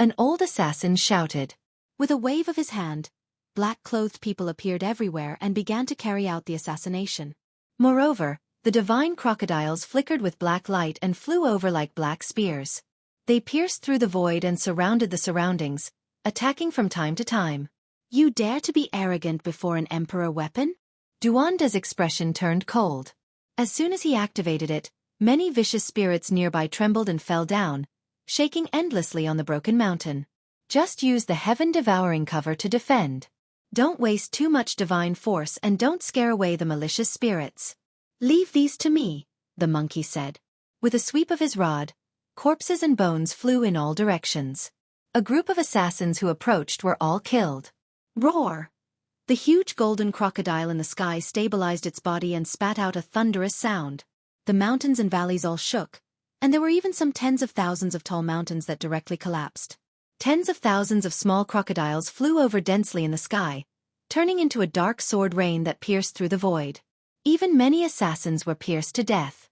An old assassin shouted. With a wave of his hand, black-clothed people appeared everywhere and began to carry out the assassination. Moreover, the divine crocodiles flickered with black light and flew over like black spears. They pierced through the void and surrounded the surroundings, attacking from time to time. You dare to be arrogant before an emperor weapon? Duanda's expression turned cold. As soon as he activated it, many vicious spirits nearby trembled and fell down, shaking endlessly on the broken mountain. Just use the heaven-devouring cover to defend. Don't waste too much divine force and don't scare away the malicious spirits. Leave these to me, the monkey said. With a sweep of his rod, corpses and bones flew in all directions. A group of assassins who approached were all killed. Roar! The huge golden crocodile in the sky stabilized its body and spat out a thunderous sound. The mountains and valleys all shook, and there were even some tens of thousands of tall mountains that directly collapsed. Tens of thousands of small crocodiles flew over densely in the sky, turning into a dark sword rain that pierced through the void. Even many assassins were pierced to death.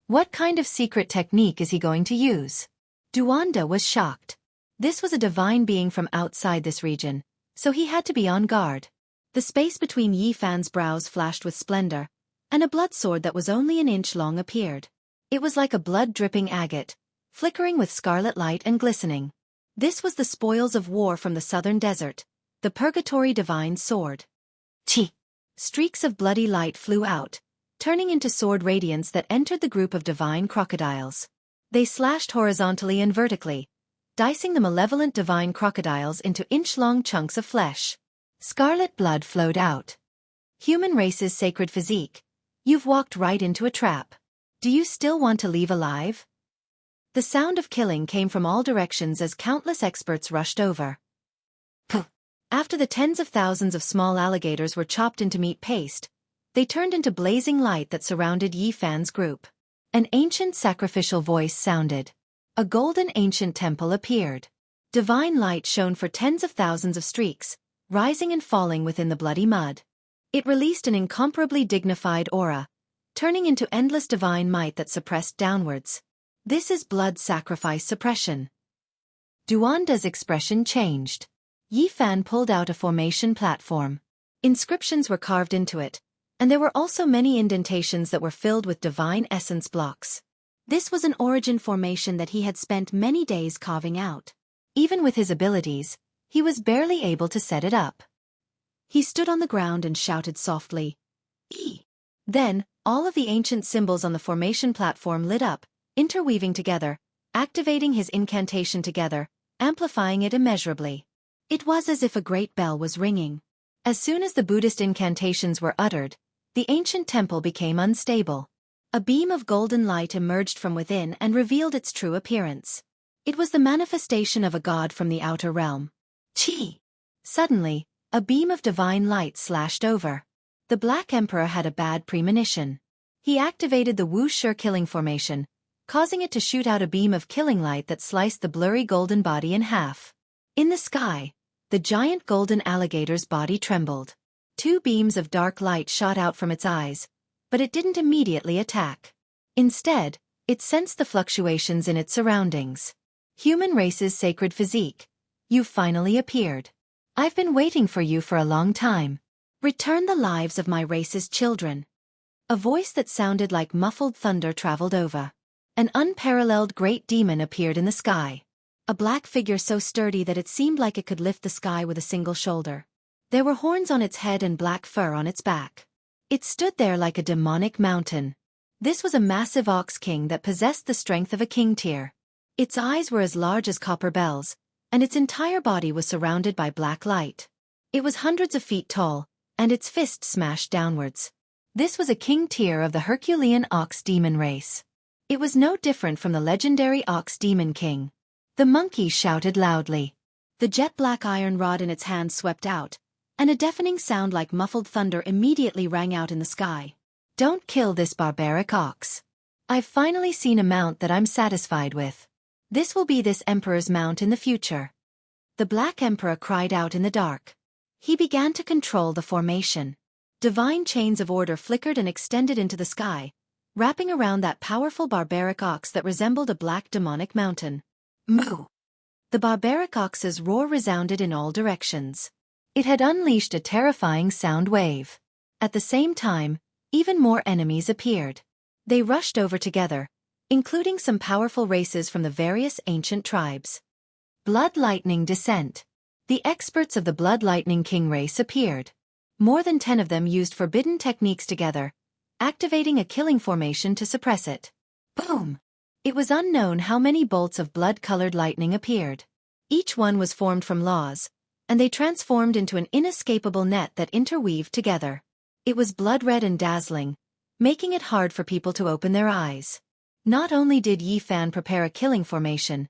What kind of secret technique is he going to use? Duanda was shocked. This was a divine being from outside this region, so he had to be on guard. The space between Yi Fan's brows flashed with splendor, and a blood sword that was only an inch long appeared. It was like a blood-dripping agate, flickering with scarlet light and glistening. This was the spoils of war from the southern desert, the Purgatory Divine Sword. Chi! Streaks of bloody light flew out, turning into sword radiance that entered the group of divine crocodiles. They slashed horizontally and vertically, dicing the malevolent divine crocodiles into inch-long chunks of flesh. Scarlet blood flowed out. Human race's sacred physique. You've walked right into a trap. Do you still want to leave alive? The sound of killing came from all directions as countless experts rushed over. Puh! After the tens of thousands of small alligators were chopped into meat paste, They turned into blazing light that surrounded Yi Fan's group. An ancient sacrificial voice sounded. A golden ancient temple appeared. Divine light shone for tens of thousands of streaks, rising and falling within the bloody mud. It released an incomparably dignified aura, turning into endless divine might that suppressed downwards. This is blood sacrifice suppression. Duanda's expression changed. Yi Fan pulled out a formation platform. Inscriptions were carved into it, and there were also many indentations that were filled with divine essence blocks. This was an origin formation that he had spent many days carving out. Even with his abilities, he was barely able to set it up. He stood on the ground and shouted softly, "E." Then, all of the ancient symbols on the formation platform lit up, interweaving together, activating his incantation together, amplifying it immeasurably. It was as if a great bell was ringing. As soon as the Buddhist incantations were uttered, the ancient temple became unstable. A beam of golden light emerged from within and revealed its true appearance. It was the manifestation of a god from the outer realm. Chi! Suddenly, a beam of divine light slashed over. The Black Emperor had a bad premonition. He activated the Wuxia killing formation, causing it to shoot out a beam of killing light that sliced the blurry golden body in half. In the sky, the giant golden alligator's body trembled. Two beams of dark light shot out from its eyes, but it didn't immediately attack. Instead, it sensed the fluctuations in its surroundings. Human race's sacred physique, you've finally appeared. I've been waiting for you for a long time. Return the lives of my race's children. A voice that sounded like muffled thunder traveled over. An unparalleled great demon appeared in the sky. A black figure so sturdy that it seemed like it could lift the sky with a single shoulder. There were horns on its head and black fur on its back. It stood there like a demonic mountain. This was a massive ox king that possessed the strength of a king tier. Its eyes were as large as copper bells, and its entire body was surrounded by black light. It was hundreds of feet tall, and its fist smashed downwards. This was a king tier of the Herculean ox demon race. It was no different from the legendary ox demon king. The monkey shouted loudly. The jet-black iron rod in its hand swept out, and a deafening sound like muffled thunder immediately rang out in the sky. Don't kill this barbaric ox. I've finally seen a mount that I'm satisfied with. This will be this emperor's mount in the future. The Black Emperor cried out in the dark. He began to control the formation. Divine chains of order flickered and extended into the sky, wrapping around that powerful barbaric ox that resembled a black demonic mountain. Moo! The barbaric ox's roar resounded in all directions. It had unleashed a terrifying sound wave. At the same time, even more enemies appeared. They rushed over together, including some powerful races from the various ancient tribes. Blood Lightning Descent. The experts of the Blood Lightning King race appeared. More than 10 of them used forbidden techniques together, activating a killing formation to suppress it. Boom! It was unknown how many bolts of blood-colored lightning appeared. Each one was formed from laws, and they transformed into an inescapable net that interweaved together. It was blood-red and dazzling, making it hard for people to open their eyes. Not only did Yi Fan prepare a killing formation,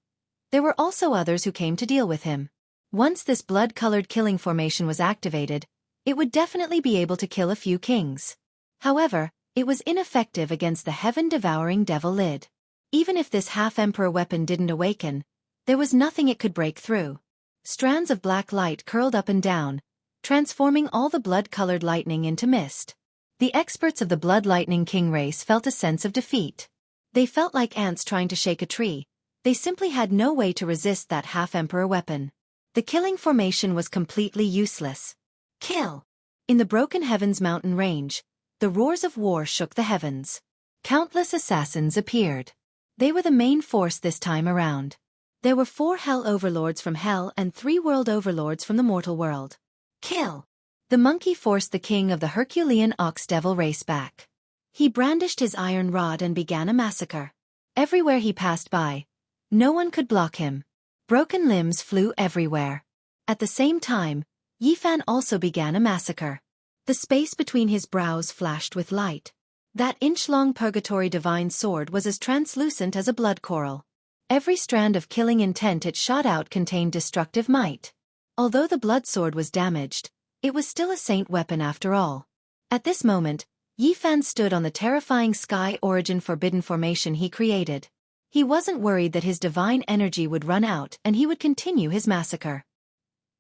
there were also others who came to deal with him. Once this blood-colored killing formation was activated, it would definitely be able to kill a few kings. However, it was ineffective against the heaven-devouring devil lid. Even if this half-emperor weapon didn't awaken, there was nothing it could break through. Strands of black light curled up and down, transforming all the blood-colored lightning into mist. The experts of the Blood Lightning King race felt a sense of defeat. They felt like ants trying to shake a tree. They simply had no way to resist that half-emperor weapon. The killing formation was completely useless. Kill! In the Broken Heavens mountain range, the roars of war shook the heavens. Countless assassins appeared. They were the main force this time around. There were 4 Hell Overlords from Hell and 3 World Overlords from the mortal world. Kill! The monkey forced the king of the Herculean Ox Devil race back. He brandished his iron rod and began a massacre. Everywhere he passed by, no one could block him. Broken limbs flew everywhere. At the same time, Yi Fan also began a massacre. The space between his brows flashed with light. That inch-long purgatory divine sword was as translucent as a blood coral. Every strand of killing intent it shot out contained destructive might. Although the blood sword was damaged, it was still a saint weapon after all. At this moment, Yi Fan stood on the terrifying sky origin forbidden formation he created. He wasn't worried that his divine energy would run out and he would continue his massacre.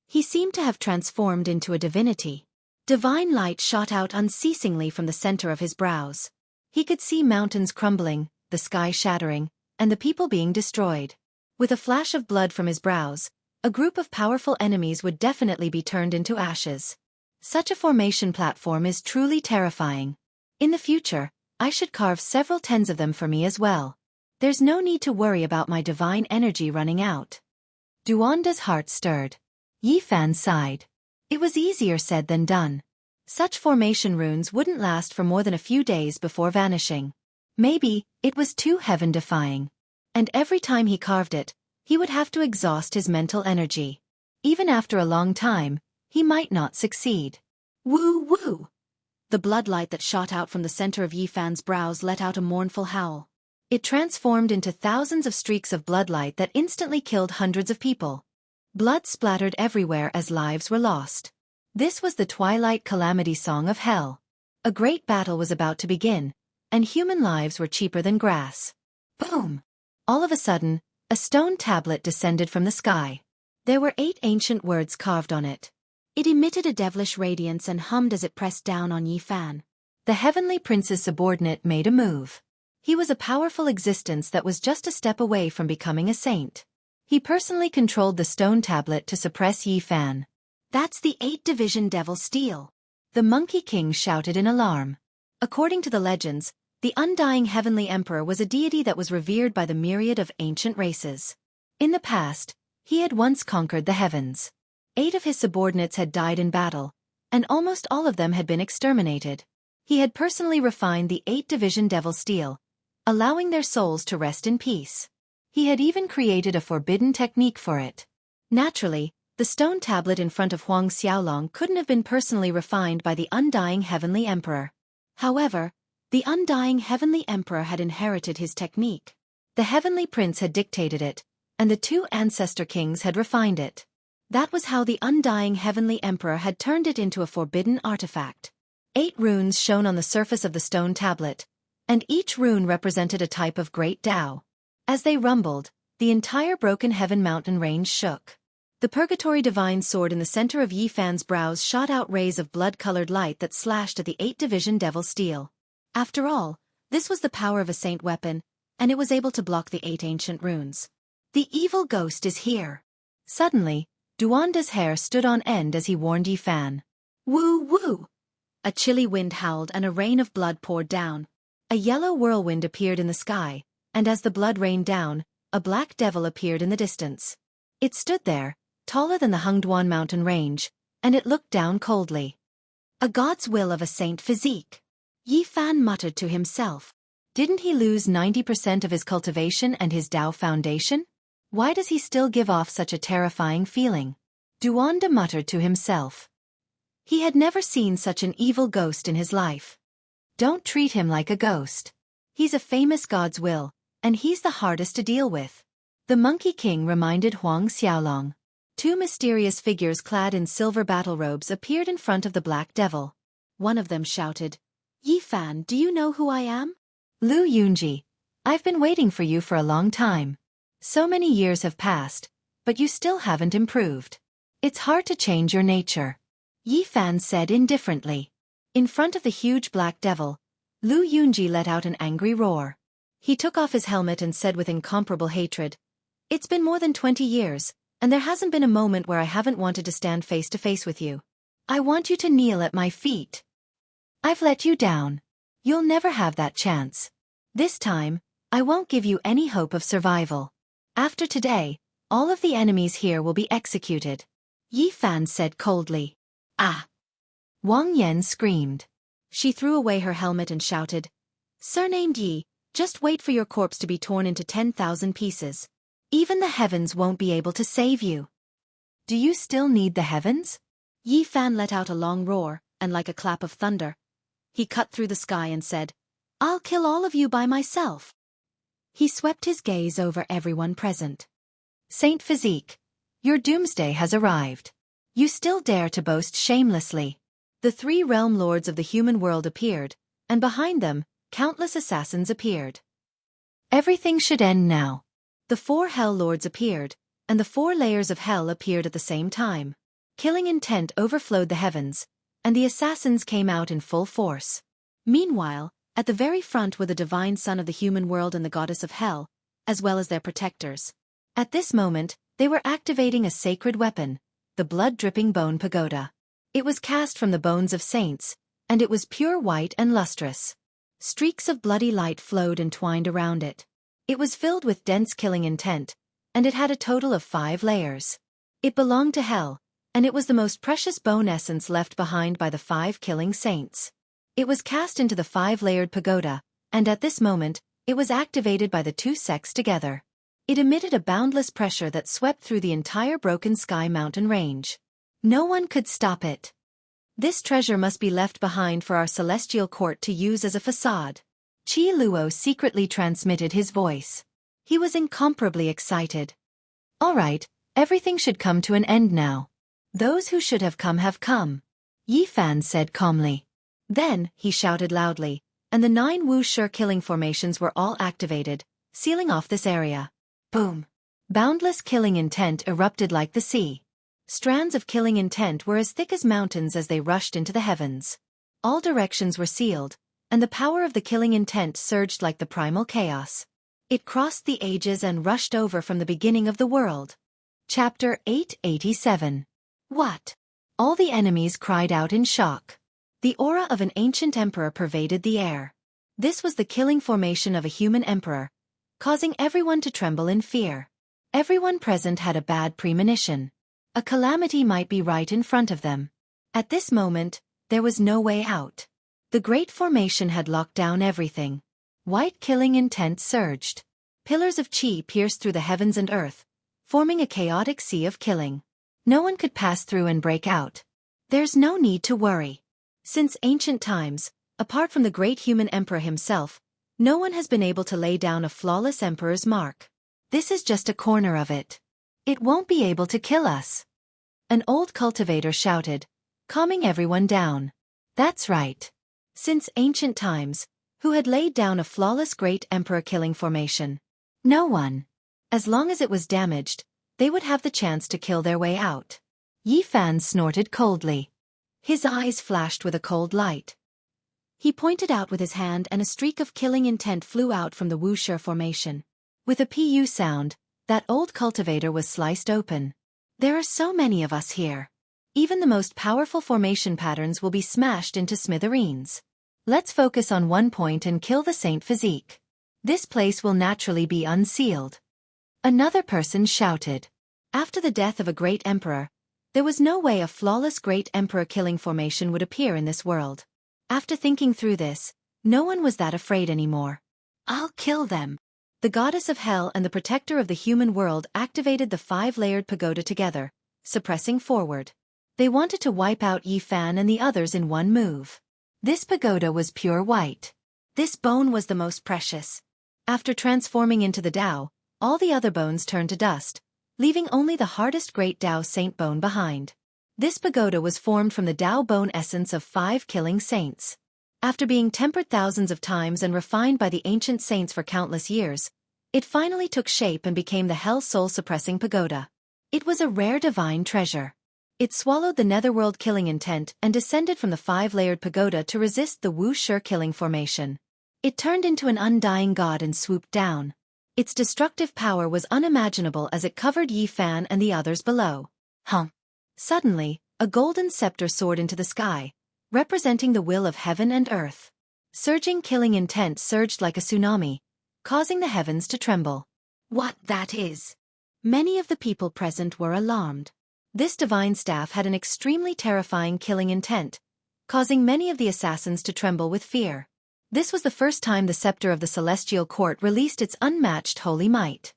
He seemed to have transformed into a divinity. Divine light shot out unceasingly from the center of his brows. He could see mountains crumbling, the sky shattering, and the people being destroyed. With a flash of blood from his brows, a group of powerful enemies would definitely be turned into ashes. Such a formation platform is truly terrifying. In the future, I should carve several tens of them for me as well. There's no need to worry about my divine energy running out. Duanda's heart stirred. Yi Fan sighed. It was easier said than done. Such formation runes wouldn't last for more than a few days before vanishing. Maybe it was too heaven-defying. And every time he carved it, he would have to exhaust his mental energy. Even after a long time, he might not succeed. Woo-woo! The bloodlight that shot out from the center of Yi Fan's brows let out a mournful howl. It transformed into thousands of streaks of bloodlight that instantly killed hundreds of people. Blood splattered everywhere as lives were lost. This was the twilight calamity song of hell. A great battle was about to begin, and human lives were cheaper than grass. Boom! All of a sudden, a stone tablet descended from the sky. There were 8 ancient words carved on it. It emitted a devilish radiance and hummed as it pressed down on Yi Fan. The heavenly prince's subordinate made a move. He was a powerful existence that was just a step away from becoming a saint. He personally controlled the stone tablet to suppress Yi Fan. That's the 8th-division devil steel. The Monkey King shouted in alarm. According to the legends, the undying heavenly emperor was a deity that was revered by the myriad of ancient races. In the past, he had once conquered the heavens. 8 of his subordinates had died in battle, and almost all of them had been exterminated. He had personally refined the 8th-division devil steel, allowing their souls to rest in peace. He had even created a forbidden technique for it. Naturally, the stone tablet in front of Huang Xiaolong couldn't have been personally refined by the undying heavenly emperor. However, the undying heavenly emperor had inherited his technique. The heavenly prince had dictated it, and the 2 ancestor kings had refined it. That was how the undying heavenly emperor had turned it into a forbidden artifact. 8 runes shone on the surface of the stone tablet, and each rune represented a type of great Tao. As they rumbled, the entire Broken Heaven mountain range shook. The Purgatory Divine Sword in the center of Yi Fan's brows shot out rays of blood-colored light that slashed at the 8th-division devil steel. After all, this was the power of a saint weapon, and it was able to block the 8 ancient runes. The evil ghost is here. Suddenly, Duanda's hair stood on end as he warned Yi Fan. Woo-woo! A chilly wind howled and a rain of blood poured down. A yellow whirlwind appeared in the sky, and as the blood rained down, a black devil appeared in the distance. It stood there, taller than the Hengduan mountain range, and it looked down coldly. A god's will of a saint physique. Yi Fan muttered to himself. Didn't he lose 90% of his cultivation and his Tao foundation? Why does he still give off such a terrifying feeling? Duanda muttered to himself. He had never seen such an evil ghost in his life. Don't treat him like a ghost. He's a famous god's will, and he's the hardest to deal with. The Monkey King reminded Huang Xiaolong. 2 mysterious figures clad in silver battle robes appeared in front of the Black Devil. One of them shouted, Yi Fan, do you know who I am? Lu Yunji, I've been waiting for you for a long time. So many years have passed, but you still haven't improved. It's hard to change your nature. Yi Fan said indifferently. In front of the huge Black Devil, Lu Yunji let out an angry roar. He took off his helmet and said with incomparable hatred, It's been more than 20 years, and there hasn't been a moment where I haven't wanted to stand face to face with you. I want you to kneel at my feet. I've let you down. You'll never have that chance. This time, I won't give you any hope of survival. After today, all of the enemies here will be executed. Yi Fan said coldly. Ah! Wang Yan screamed. She threw away her helmet and shouted, Surnamed Yi, just wait for your corpse to be torn into 10,000 pieces. Even the heavens won't be able to save you. Do you still need the heavens? Yi Fan let out a long roar, and like a clap of thunder, he cut through the sky and said, I'll kill all of you by myself. He swept his gaze over everyone present. Saint Physique, your doomsday has arrived. You still dare to boast shamelessly. The 3 realm lords of the human world appeared, and behind them, countless assassins appeared. Everything should end now. The 4 Hell Lords appeared, and the 4 layers of hell appeared at the same time. Killing intent overflowed the heavens, and the assassins came out in full force. Meanwhile, at the very front were the divine son of the human world and the goddess of hell, as well as their protectors. At this moment, they were activating a sacred weapon, the blood-dripping bone pagoda. It was cast from the bones of saints, and it was pure white and lustrous. Streaks of bloody light flowed and twined around it. It was filled with dense killing intent, and it had a total of 5 layers. It belonged to hell, and it was the most precious bone essence left behind by the 5 killing saints. It was cast into the 5-layered pagoda, and at this moment, it was activated by the 2 sects together. It emitted a boundless pressure that swept through the entire Broken Sky mountain range. No one could stop it. This treasure must be left behind for our celestial court to use as a facade. Qi Luo secretly transmitted his voice. He was incomparably excited. All right, everything should come to an end now. Those who should have come. Yi Fan said calmly. Then, he shouted loudly, and the 9 Wuxia killing formations were all activated, sealing off this area. Boom! Boundless killing intent erupted like the sea. Strands of killing intent were as thick as mountains as they rushed into the heavens. All directions were sealed, and the power of the killing intent surged like the primal chaos. It crossed the ages and rushed over from the beginning of the world. Chapter 887. What? All the enemies cried out in shock. The aura of an ancient emperor pervaded the air. This was the killing formation of a human emperor, causing everyone to tremble in fear. Everyone present had a bad premonition. A calamity might be right in front of them. At this moment, there was no way out. The great formation had locked down everything. White killing intent surged. Pillars of qi pierced through the heavens and earth, forming a chaotic sea of killing. No one could pass through and break out. There's no need to worry. Since ancient times, apart from the great human emperor himself, no one has been able to lay down a flawless emperor's mark. This is just a corner of it. It won't be able to kill us. An old cultivator shouted, calming everyone down. That's right. Since ancient times, who had laid down a flawless great emperor killing formation? No one. As long as it was damaged, they would have the chance to kill their way out. Yi Fan snorted coldly. His eyes flashed with a cold light. He pointed out with his hand and a streak of killing intent flew out from the Wuxia formation. With a pu sound, that old cultivator was sliced open. There are so many of us here. Even the most powerful formation patterns will be smashed into smithereens. Let's focus on one point and kill the saint physique. This place will naturally be unsealed. Another person shouted. After the death of a great emperor, there was no way a flawless great emperor killing formation would appear in this world. After thinking through this, no one was that afraid anymore. I'll kill them. The goddess of hell and the protector of the human world activated the 5-layered pagoda together, suppressing forward. They wanted to wipe out Yi Fan and the others in one move. This pagoda was pure white. This bone was the most precious. After transforming into the Tao, all the other bones turned to dust, leaving only the hardest great Tao saint bone behind. This pagoda was formed from the Tao bone essence of 5 killing saints. After being tempered thousands of times and refined by the ancient saints for countless years, it finally took shape and became the Hell Soul Suppressing Pagoda. It was a rare divine treasure. It swallowed the netherworld killing intent and descended from the 5-layered pagoda to resist the Wuxia killing formation. It turned into an undying god and swooped down. Its destructive power was unimaginable as it covered Yi Fan and the others below. Suddenly, a golden scepter soared into the sky, representing the will of heaven and earth. Surging killing intent surged like a tsunami, causing the heavens to tremble. What that is? Many of the people present were alarmed. This divine staff had an extremely terrifying killing intent, causing many of the assassins to tremble with fear. This was the first time the scepter of the celestial court released its unmatched holy might.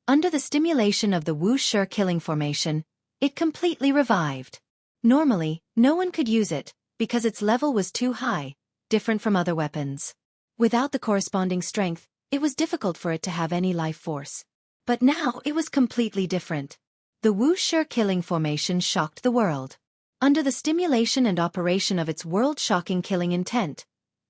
Under the stimulation of the Wuxia killing formation, it completely revived. Normally, no one could use it, because its level was too high, different from other weapons. Without the corresponding strength, it was difficult for it to have any life force. But now it was completely different. The Wuxia killing formation shocked the world. Under the stimulation and operation of its world-shocking killing intent,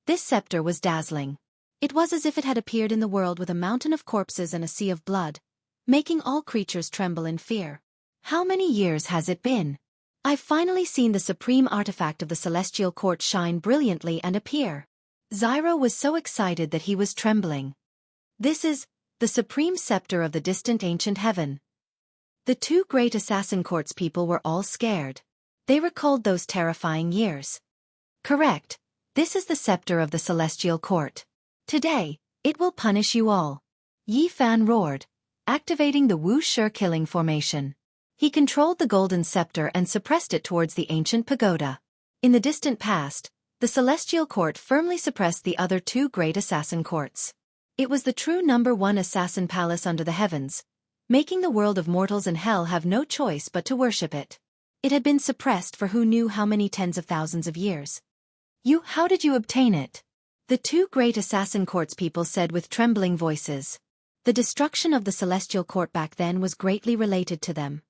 This scepter was dazzling. It was as if it had appeared in the world with a mountain of corpses and a sea of blood, making all creatures tremble in fear. How many years has it been? I've finally seen the supreme artifact of the celestial court shine brilliantly and appear. Zyro was so excited that he was trembling. This is the supreme scepter of the distant ancient heaven. The two great assassin courts people were all scared. They recalled those terrifying years. Correct. This is the scepter of the celestial court. Today, it will punish you all. Yi Fan roared, activating the Wuxia killing formation. He controlled the golden scepter and suppressed it towards the ancient pagoda. In the distant past, the celestial court firmly suppressed the other two great assassin courts. It was the true #1 assassin palace under the heavens, making the world of mortals and hell have no choice but to worship it. It had been suppressed for who knew how many tens of thousands of years. How did you obtain it? The two great assassin courts people said with trembling voices. The destruction of the celestial court back then was greatly related to them.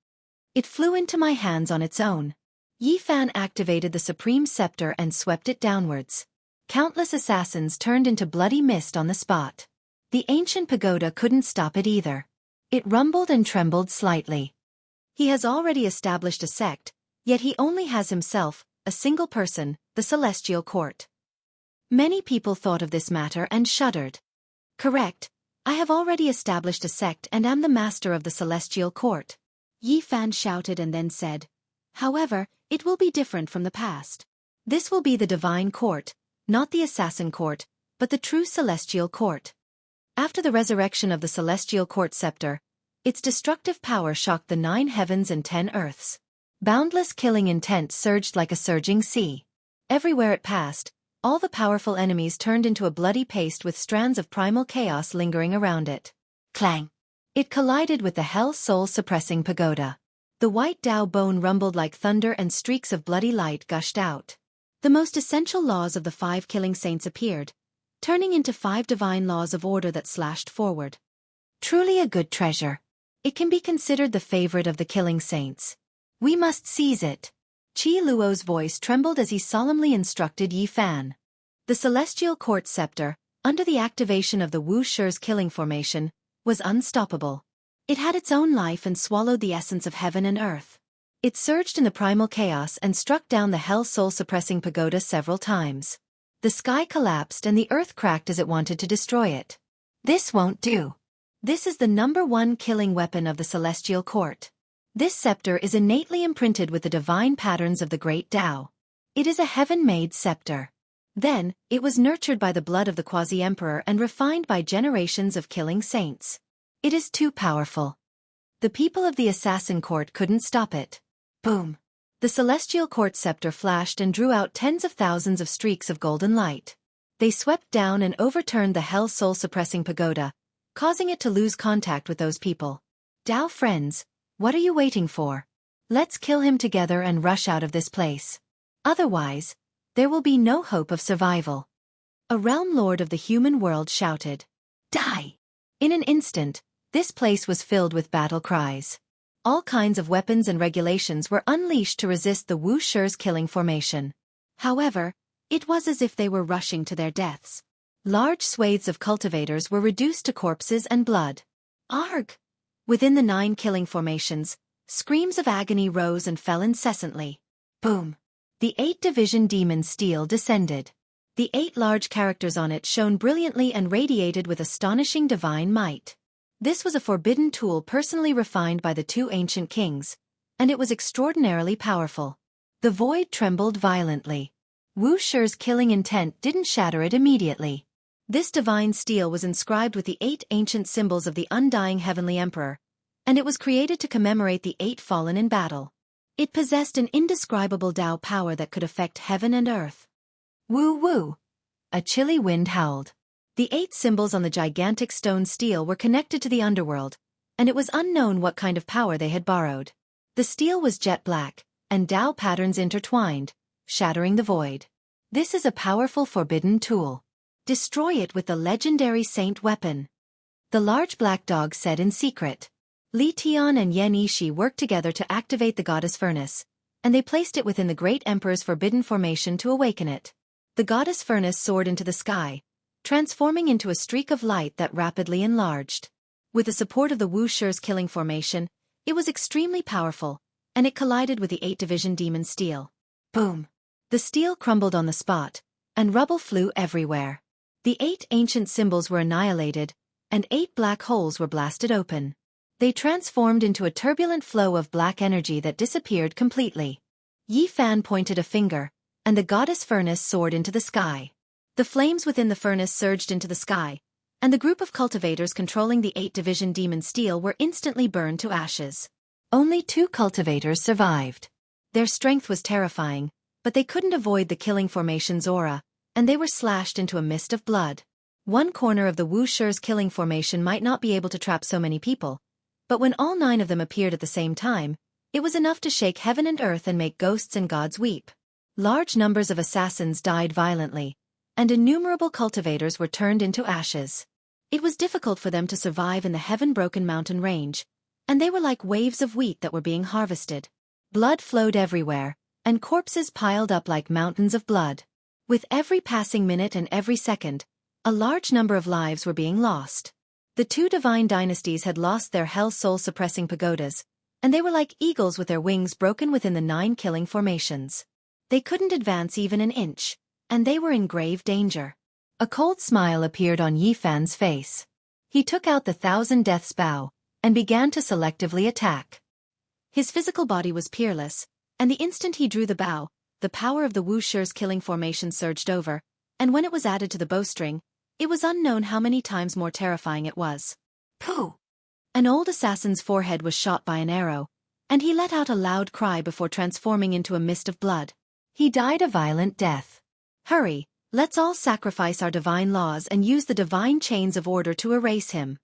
It flew into my hands on its own. Yi Fan activated the supreme scepter and swept it downwards. Countless assassins turned into bloody mist on the spot. The ancient pagoda couldn't stop it either. It rumbled and trembled slightly. He has already established a sect, yet he only has himself, a single person, the celestial court. Many people thought of this matter and shuddered. Correct, I have already established a sect and am the master of the celestial court. Yi Fan shouted and then said, however, it will be different from the past. This will be the divine court, not the assassin court, but the true celestial court. After the resurrection of the celestial court scepter, its destructive power shocked the 9 heavens and 10 earths. Boundless killing intent surged like a surging sea. Everywhere it passed, all the powerful enemies turned into a bloody paste with strands of primal chaos lingering around it. Clang! It collided with the hell soul-suppressing pagoda. The white Dao bone rumbled like thunder and streaks of bloody light gushed out. The most essential laws of the 5 killing saints appeared, turning into 5 divine laws of order that slashed forward. Truly a good treasure. It can be considered the favorite of the killing saints. We must seize it. Qi Luo's voice trembled as he solemnly instructed Yi Fan. The celestial court scepter, under the activation of the Wuxia's killing formation, was unstoppable. It had its own life and swallowed the essence of heaven and earth. It surged in the primal chaos and struck down the hell soul-suppressing pagoda several times. The sky collapsed and the earth cracked as it wanted to destroy it. This won't do. This is the #1 killing weapon of the celestial court. This scepter is innately imprinted with the divine patterns of the great Tao. It is a heaven-made scepter. Then, it was nurtured by the blood of the quasi-emperor and refined by generations of killing saints. It is too powerful. The people of the assassin court couldn't stop it. Boom! The celestial court scepter flashed and drew out tens of thousands of streaks of golden light. They swept down and overturned the hell soul-suppressing pagoda, causing it to lose contact with those people. Tao friends, what are you waiting for? Let's kill him together and rush out of this place. Otherwise, there will be no hope of survival. A realm lord of the human world shouted. Die! In an instant, this place was filled with battle cries. All kinds of weapons and regulations were unleashed to resist the Wuxia's killing formation. However, it was as if they were rushing to their deaths. Large swathes of cultivators were reduced to corpses and blood. Arg! Within the 9 killing formations, screams of agony rose and fell incessantly. Boom! The 8-division demon steel descended. The 8 large characters on it shone brilliantly and radiated with astonishing divine might. This was a forbidden tool personally refined by the 2 ancient kings, and it was extraordinarily powerful. The void trembled violently. Wuxia's killing intent didn't shatter it immediately. This divine steel was inscribed with the 8 ancient symbols of the undying heavenly emperor, and it was created to commemorate the 8 fallen in battle. It possessed an indescribable Tao power that could affect heaven and earth. Woo woo! A chilly wind howled. The 8 symbols on the gigantic stone steel were connected to the underworld, and it was unknown what kind of power they had borrowed. The steel was jet black, and Tao patterns intertwined, shattering the void. This is a powerful forbidden tool. Destroy it with the legendary saint weapon. The large black dog said in secret. Li Tian and Yan Yishi worked together to activate the goddess furnace, and they placed it within the great emperor's forbidden formation to awaken it. The goddess furnace soared into the sky, transforming into a streak of light that rapidly enlarged. With the support of the Wuxia's killing formation, it was extremely powerful, and it collided with the 8-division demon steel. Boom! The steel crumbled on the spot, and rubble flew everywhere. The 8 ancient symbols were annihilated, and 8 black holes were blasted open. They transformed into a turbulent flow of black energy that disappeared completely. Yi Fan pointed a finger, and the goddess furnace soared into the sky. The flames within the furnace surged into the sky, and the group of cultivators controlling the 8-division demon steel were instantly burned to ashes. Only 2 cultivators survived. Their strength was terrifying, but they couldn't avoid the killing formation's aura, and they were slashed into a mist of blood. One corner of the Wuxia's killing formation might not be able to trap so many people, but when all 9 of them appeared at the same time, it was enough to shake heaven and earth and make ghosts and gods weep. Large numbers of assassins died violently, and innumerable cultivators were turned into ashes. It was difficult for them to survive in the heaven-broken mountain range, and they were like waves of wheat that were being harvested. Blood flowed everywhere, and corpses piled up like mountains of blood. With every passing minute and every second, a large number of lives were being lost. The 2 divine dynasties had lost their hell soul-suppressing pagodas, and they were like eagles with their wings broken within the 9 killing formations. They couldn't advance even an inch, and they were in grave danger. A cold smile appeared on Yi Fan's face. He took out the 1,000 Deaths bow, and began to selectively attack. His physical body was peerless, and the instant he drew the bow, the power of the Wuxia's killing formation surged over, and when it was added to the bowstring, it was unknown how many times more terrifying it was. Pooh! An old assassin's forehead was shot by an arrow, and he let out a loud cry before transforming into a mist of blood. He died a violent death. Hurry, let's all sacrifice our divine laws and use the divine chains of order to erase him.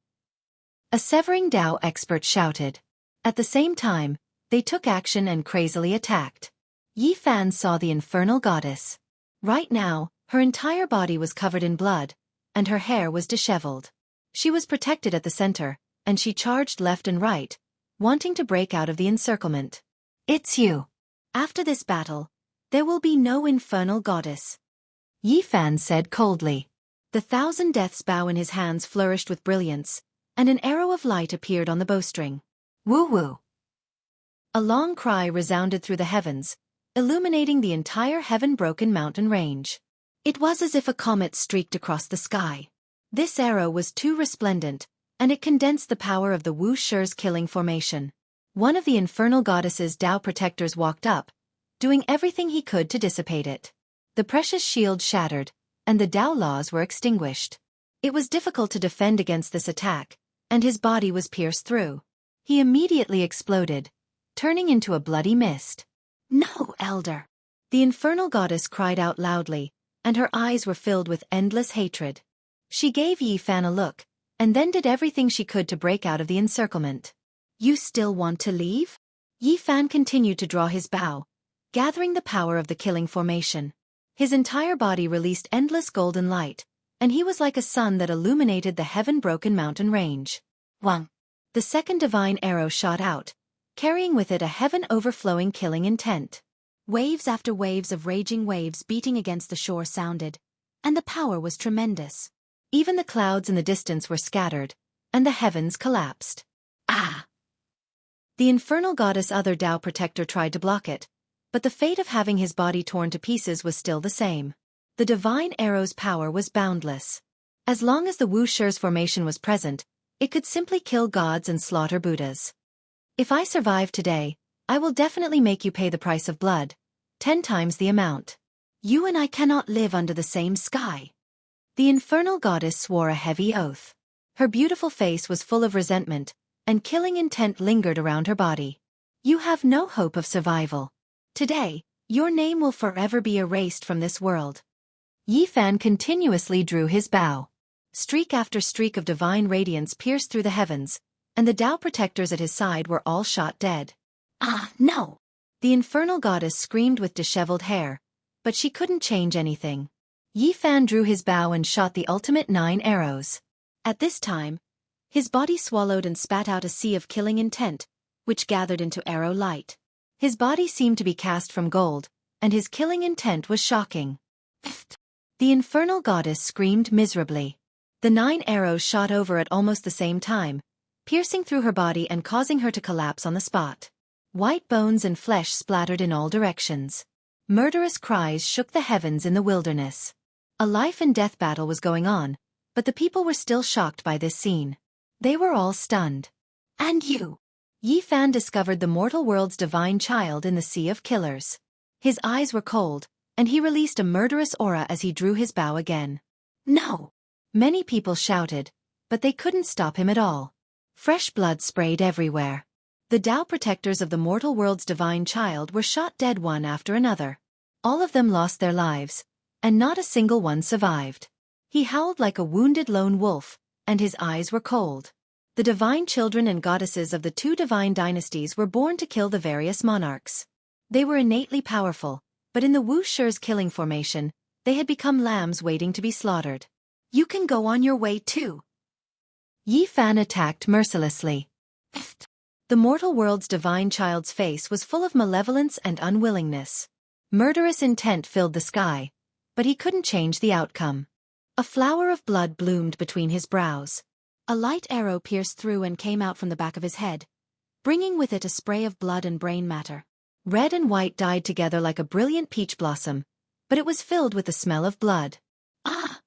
A severing Dao expert shouted. At the same time, they took action and crazily attacked. Yi Fan saw the infernal goddess. Right now, her entire body was covered in blood, and her hair was disheveled. She was protected at the center, and she charged left and right, wanting to break out of the encirclement. It's you. After this battle, there will be no infernal goddess. Yi Fan said coldly. The 1,000 Deaths bow in his hands flourished with brilliance, and an arrow of light appeared on the bowstring. Woo-woo! A long cry resounded through the heavens, illuminating the entire heaven-broken mountain range. It was as if a comet streaked across the sky. This arrow was too resplendent, and it condensed the power of the Wuxia's killing formation. One of the infernal goddess's Dao protectors walked up, doing everything he could to dissipate it. The precious shield shattered, and the Dao laws were extinguished. It was difficult to defend against this attack, and his body was pierced through. He immediately exploded, turning into a bloody mist. No, Elder! The infernal goddess cried out loudly, and her eyes were filled with endless hatred. She gave Yi Fan a look, and then did everything she could to break out of the encirclement. You still want to leave? Yi Fan continued to draw his bow, gathering the power of the killing formation. His entire body released endless golden light, and he was like a sun that illuminated the heaven-broken mountain range. Wang! The second divine arrow shot out, carrying with it a heaven-overflowing killing intent. Waves after waves of raging waves beating against the shore sounded, and the power was tremendous. Even the clouds in the distance were scattered, and the heavens collapsed. Ah! The infernal goddess' other Dao protector tried to block it, but the fate of having his body torn to pieces was still the same. The divine arrow's power was boundless. As long as the Wuxia's formation was present, it could simply kill gods and slaughter Buddhas. If I survive today, I will definitely make you pay the price of blood, 10 times the amount. You and I cannot live under the same sky. The infernal goddess swore a heavy oath. Her beautiful face was full of resentment, and killing intent lingered around her body. You have no hope of survival. Today, your name will forever be erased from this world. Yi Fan continuously drew his bow. Streak after streak of divine radiance pierced through the heavens, and the Dao protectors at his side were all shot dead. Ah, no! The infernal goddess screamed with disheveled hair, but she couldn't change anything. Yi Fan drew his bow and shot the ultimate 9 arrows. At this time, his body swallowed and spat out a sea of killing intent, which gathered into arrow light. His body seemed to be cast from gold, and his killing intent was shocking. The infernal goddess screamed miserably. The 9 arrows shot over at almost the same time, piercing through her body and causing her to collapse on the spot. White bones and flesh splattered in all directions. Murderous cries shook the heavens in the wilderness. A life-and-death battle was going on, but the people were still shocked by this scene. They were all stunned. And you? Yi Fan discovered the mortal world's divine child in the sea of killers. His eyes were cold, and he released a murderous aura as he drew his bow again. No! Many people shouted, but they couldn't stop him at all. Fresh blood sprayed everywhere. The Tao protectors of the mortal world's divine child were shot dead one after another. All of them lost their lives, and not a single one survived. He howled like a wounded lone wolf, and his eyes were cold. The divine children and goddesses of the 2 divine dynasties were born to kill the various monarchs. They were innately powerful, but in the Wuxia's killing formation, they had become lambs waiting to be slaughtered. You can go on your way too. Yi Fan attacked mercilessly. The mortal world's divine child's face was full of malevolence and unwillingness. Murderous intent filled the sky, but he couldn't change the outcome. A flower of blood bloomed between his brows. A light arrow pierced through and came out from the back of his head, bringing with it a spray of blood and brain matter. Red and white dyed together like a brilliant peach blossom, but it was filled with the smell of blood. Ah!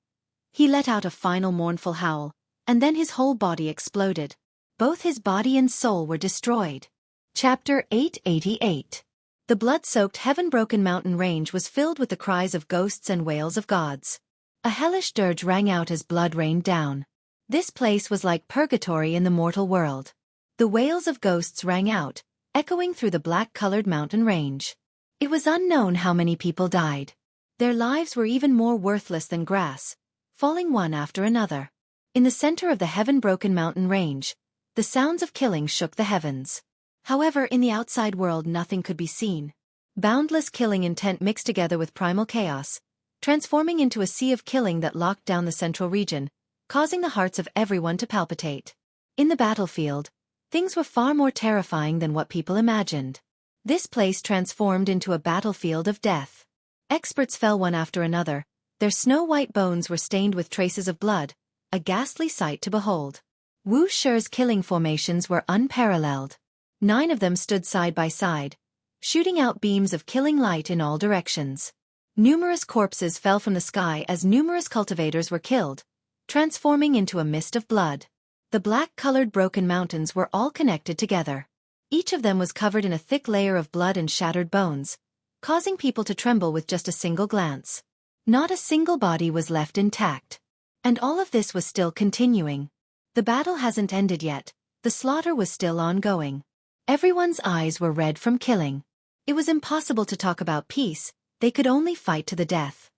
He let out a final mournful howl, and then his whole body exploded. Both his body and soul were destroyed. Chapter 888. The blood-soaked heaven-broken mountain range was filled with the cries of ghosts and wails of gods. A hellish dirge rang out as blood rained down. This place was like purgatory in the mortal world. The wails of ghosts rang out, echoing through the black-colored mountain range. It was unknown how many people died. Their lives were even more worthless than grass, falling one after another. In the center of the heaven-broken mountain range, the sounds of killing shook the heavens. However, in the outside world nothing could be seen. Boundless killing intent mixed together with primal chaos, transforming into a sea of killing that locked down the central region, causing the hearts of everyone to palpitate. In the battlefield, things were far more terrifying than what people imagined. This place transformed into a battlefield of death. Experts fell one after another, their snow-white bones were stained with traces of blood, a ghastly sight to behold. Wuxia's killing formations were unparalleled. 9 of them stood side by side, shooting out beams of killing light in all directions. Numerous corpses fell from the sky as numerous cultivators were killed, transforming into a mist of blood. The black-colored broken mountains were all connected together. Each of them was covered in a thick layer of blood and shattered bones, causing people to tremble with just a single glance. Not a single body was left intact. And all of this was still continuing. The battle hasn't ended yet, the slaughter was still ongoing. Everyone's eyes were red from killing. It was impossible to talk about peace, they could only fight to the death.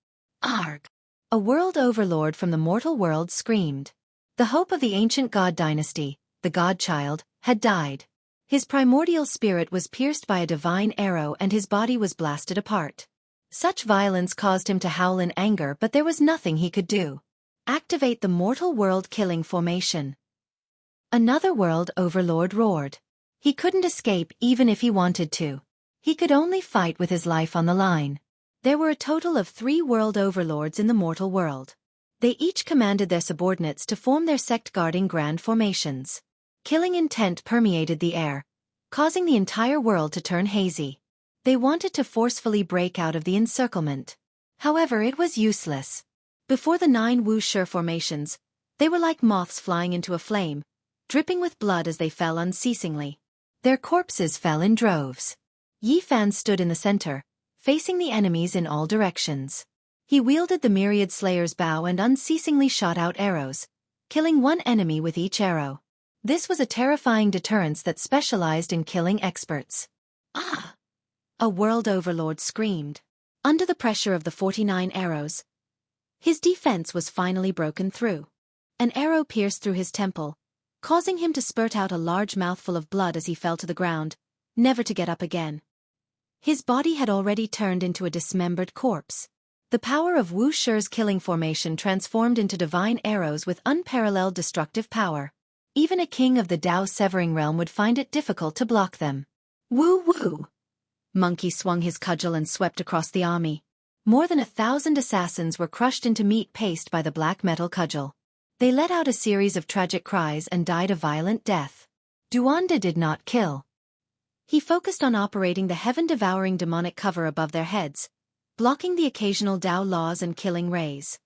Arg! A world overlord from the mortal world screamed. The hope of the ancient god dynasty, the godchild, had died. His primordial spirit was pierced by a divine arrow and his body was blasted apart. Such violence caused him to howl in anger, but there was nothing he could do. Activate the mortal world killing formation. Another world overlord roared. He couldn't escape even if he wanted to. He could only fight with his life on the line. There were a total of 3 world overlords in the mortal world. They each commanded their subordinates to form their sect-guarding grand formations. Killing intent permeated the air, causing the entire world to turn hazy. They wanted to forcefully break out of the encirclement. However, it was useless. Before the 9 Wuxia formations, they were like moths flying into a flame, dripping with blood as they fell unceasingly. Their corpses fell in droves. Yi Fan stood in the center, facing the enemies in all directions. He wielded the myriad slayer's bow and unceasingly shot out arrows, killing one enemy with each arrow. This was a terrifying deterrence that specialized in killing experts. Ah! A world overlord screamed. Under the pressure of the 49 arrows, his defense was finally broken through. An arrow pierced through his temple, causing him to spurt out a large mouthful of blood as he fell to the ground, never to get up again. His body had already turned into a dismembered corpse. The power of Wuxia's killing formation transformed into divine arrows with unparalleled destructive power. Even a king of the Tao Severing Realm would find it difficult to block them. Woo-woo! Monkey swung his cudgel and swept across the army. More than 1,000 assassins were crushed into meat paste by the black metal cudgel. They let out a series of tragic cries and died a violent death. Duanda did not kill. He focused on operating the heaven-devouring demonic cover above their heads, blocking the occasional Dao laws and killing rays.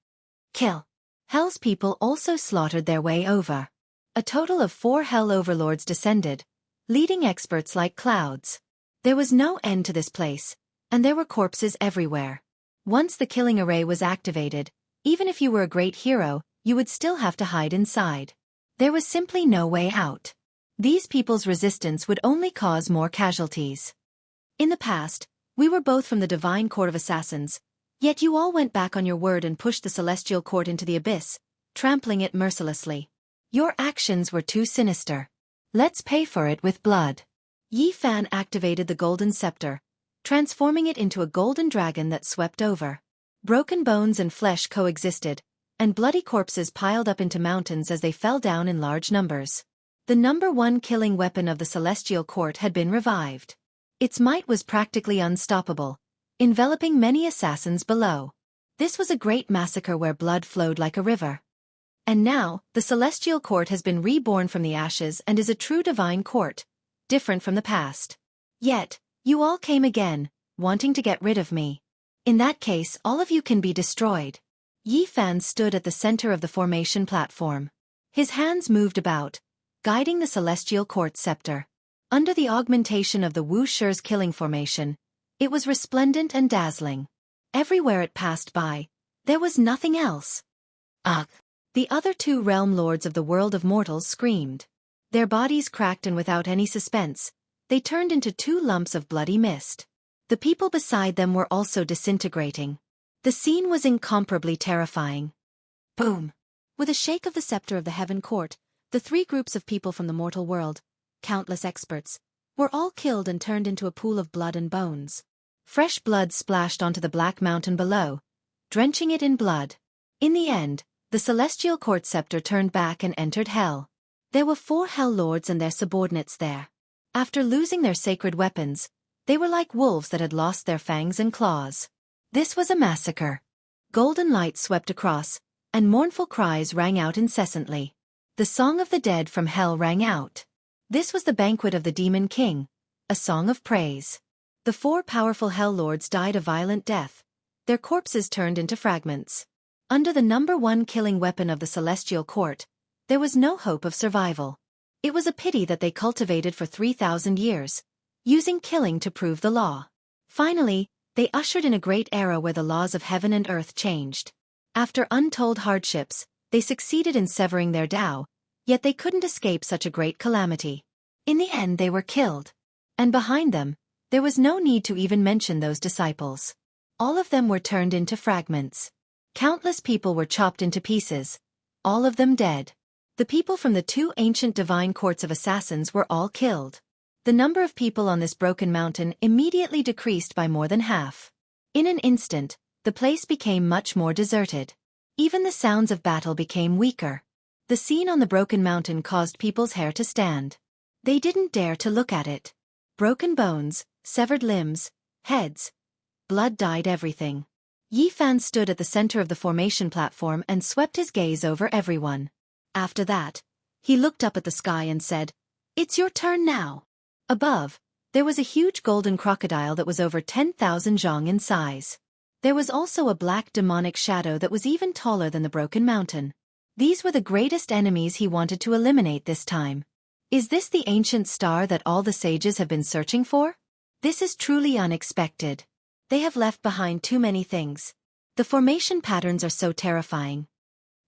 Kill. Hell's people also slaughtered their way over. A total of 4 Hell overlords descended, leading experts like clouds. There was no end to this place, and there were corpses everywhere. Once the killing array was activated, even if you were a great hero, you would still have to hide inside. There was simply no way out. These people's resistance would only cause more casualties. In the past, we were both from the Divine Court of Assassins, yet you all went back on your word and pushed the Celestial Court into the abyss, trampling it mercilessly. Your actions were too sinister. Let's pay for it with blood. Yi Fan activated the golden scepter, transforming it into a golden dragon that swept over. Broken bones and flesh coexisted, and bloody corpses piled up into mountains as they fell down in large numbers. The #1 killing weapon of the Celestial Court had been revived. Its might was practically unstoppable, enveloping many assassins below. This was a great massacre where blood flowed like a river. And now, the Celestial Court has been reborn from the ashes and is a true divine court, different from the past. Yet, you all came again, wanting to get rid of me. In that case, all of you can be destroyed. Yi Fan stood at the center of the formation platform. His hands moved about, guiding the Celestial Court scepter. Under the augmentation of the Wuxia's killing formation, it was resplendent and dazzling. Everywhere it passed by, there was nothing else. Ugh! The other 2 realm lords of the world of mortals screamed. Their bodies cracked, and without any suspense, they turned into 2 lumps of bloody mist. The people beside them were also disintegrating. The scene was incomparably terrifying. Boom! With a shake of the scepter of the Heaven Court, the 3 groups of people from the mortal world, countless experts, were all killed and turned into a pool of blood and bones. Fresh blood splashed onto the black mountain below, drenching it in blood. In the end, the Celestial Court scepter turned back and entered Hell. There were 4 Hell Lords and their subordinates there. After losing their sacred weapons, they were like wolves that had lost their fangs and claws. This was a massacre. Golden light swept across, and mournful cries rang out incessantly. The song of the dead from Hell rang out. This was the banquet of the Demon King, a song of praise. The 4 powerful Hell Lords died a violent death. Their corpses turned into fragments. Under the #1 killing weapon of the Celestial Court, there was no hope of survival. It was a pity that they cultivated for 3,000 years, using killing to prove the law. Finally, they ushered in a great era where the laws of heaven and earth changed. After untold hardships, they succeeded in severing their Tao, yet they couldn't escape such a great calamity. In the end they were killed. And behind them, there was no need to even mention those disciples. All of them were turned into fragments. Countless people were chopped into pieces, all of them dead. The people from the 2 ancient divine courts of assassins were all killed. The number of people on this broken mountain immediately decreased by more than half. In an instant, the place became much more deserted. Even the sounds of battle became weaker. The scene on the broken mountain caused people's hair to stand. They didn't dare to look at it. Broken bones, severed limbs, heads. Blood dyed everything. Yi Fan stood at the center of the formation platform and swept his gaze over everyone. After that, he looked up at the sky and said, "It's your turn now." Above, there was a huge golden crocodile that was over 10,000 zhang in size. There was also a black demonic shadow that was even taller than the broken mountain. These were the greatest enemies he wanted to eliminate this time. Is this the ancient star that all the sages have been searching for? This is truly unexpected. They have left behind too many things. The formation patterns are so terrifying.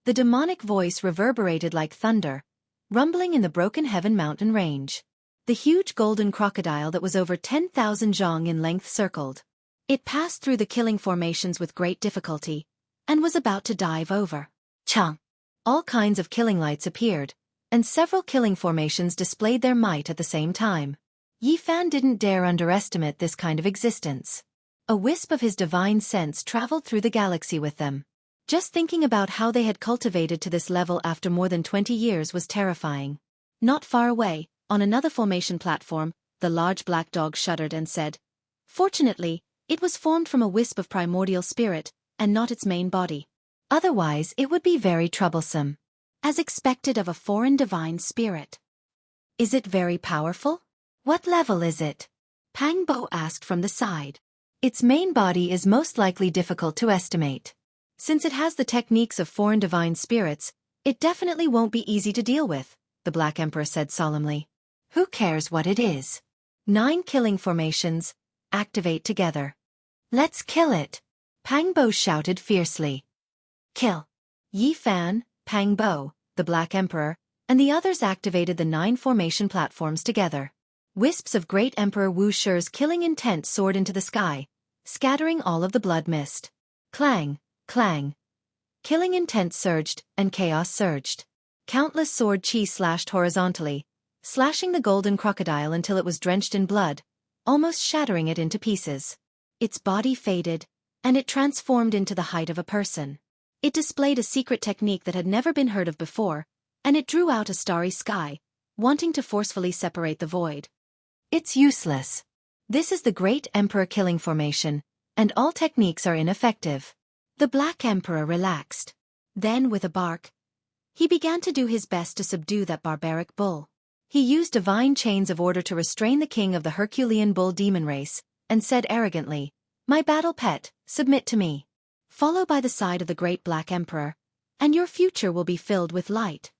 The demonic voice reverberated like thunder, rumbling in the broken heaven mountain range. The huge golden crocodile that was over 10,000 zhang in length circled. It passed through the killing formations with great difficulty, and was about to dive over. Chang! All kinds of killing lights appeared, and several killing formations displayed their might at the same time. Yi Fan didn't dare underestimate this kind of existence. A wisp of his divine sense traveled through the galaxy with them. Just thinking about how they had cultivated to this level after more than 20 years was terrifying. Not far away, on another formation platform, the large black dog shuddered and said, "Fortunately, It was formed from a wisp of primordial spirit, and not its main body. Otherwise, it would be very troublesome, as expected of a foreign divine spirit. Is it very powerful? What level is it? Pang Bo asked from the side. Its main body is most likely difficult to estimate. Since it has the techniques of foreign divine spirits, it definitely won't be easy to deal with, the Black Emperor said solemnly. Who cares what it is? 9 killing formations, activate together. Let's kill it! Pang Bo shouted fiercely. Kill! Yi Fan, Pang Bo, the Black Emperor, and the others activated the 9 formation platforms together. Wisps of Great Emperor Wuxia's killing intent soared into the sky, scattering all of the blood mist. Clang, clang. Killing intent surged, and chaos surged. Countless sword chi slashed horizontally, slashing the golden crocodile until it was drenched in blood, almost shattering it into pieces. Its body faded, and it transformed into the height of a person. It displayed a secret technique that had never been heard of before, and it drew out a starry sky, wanting to forcefully separate the void. It's useless. This is the Great Emperor killing formation, and all techniques are ineffective. The Black Emperor relaxed. Then, with a bark, he began to do his best to subdue that barbaric bull. He used divine chains of order to restrain the king of the Herculean bull demon race, and said arrogantly, "My battle pet, submit to me." Follow by the side of the Great Black Emperor, and your future will be filled with light.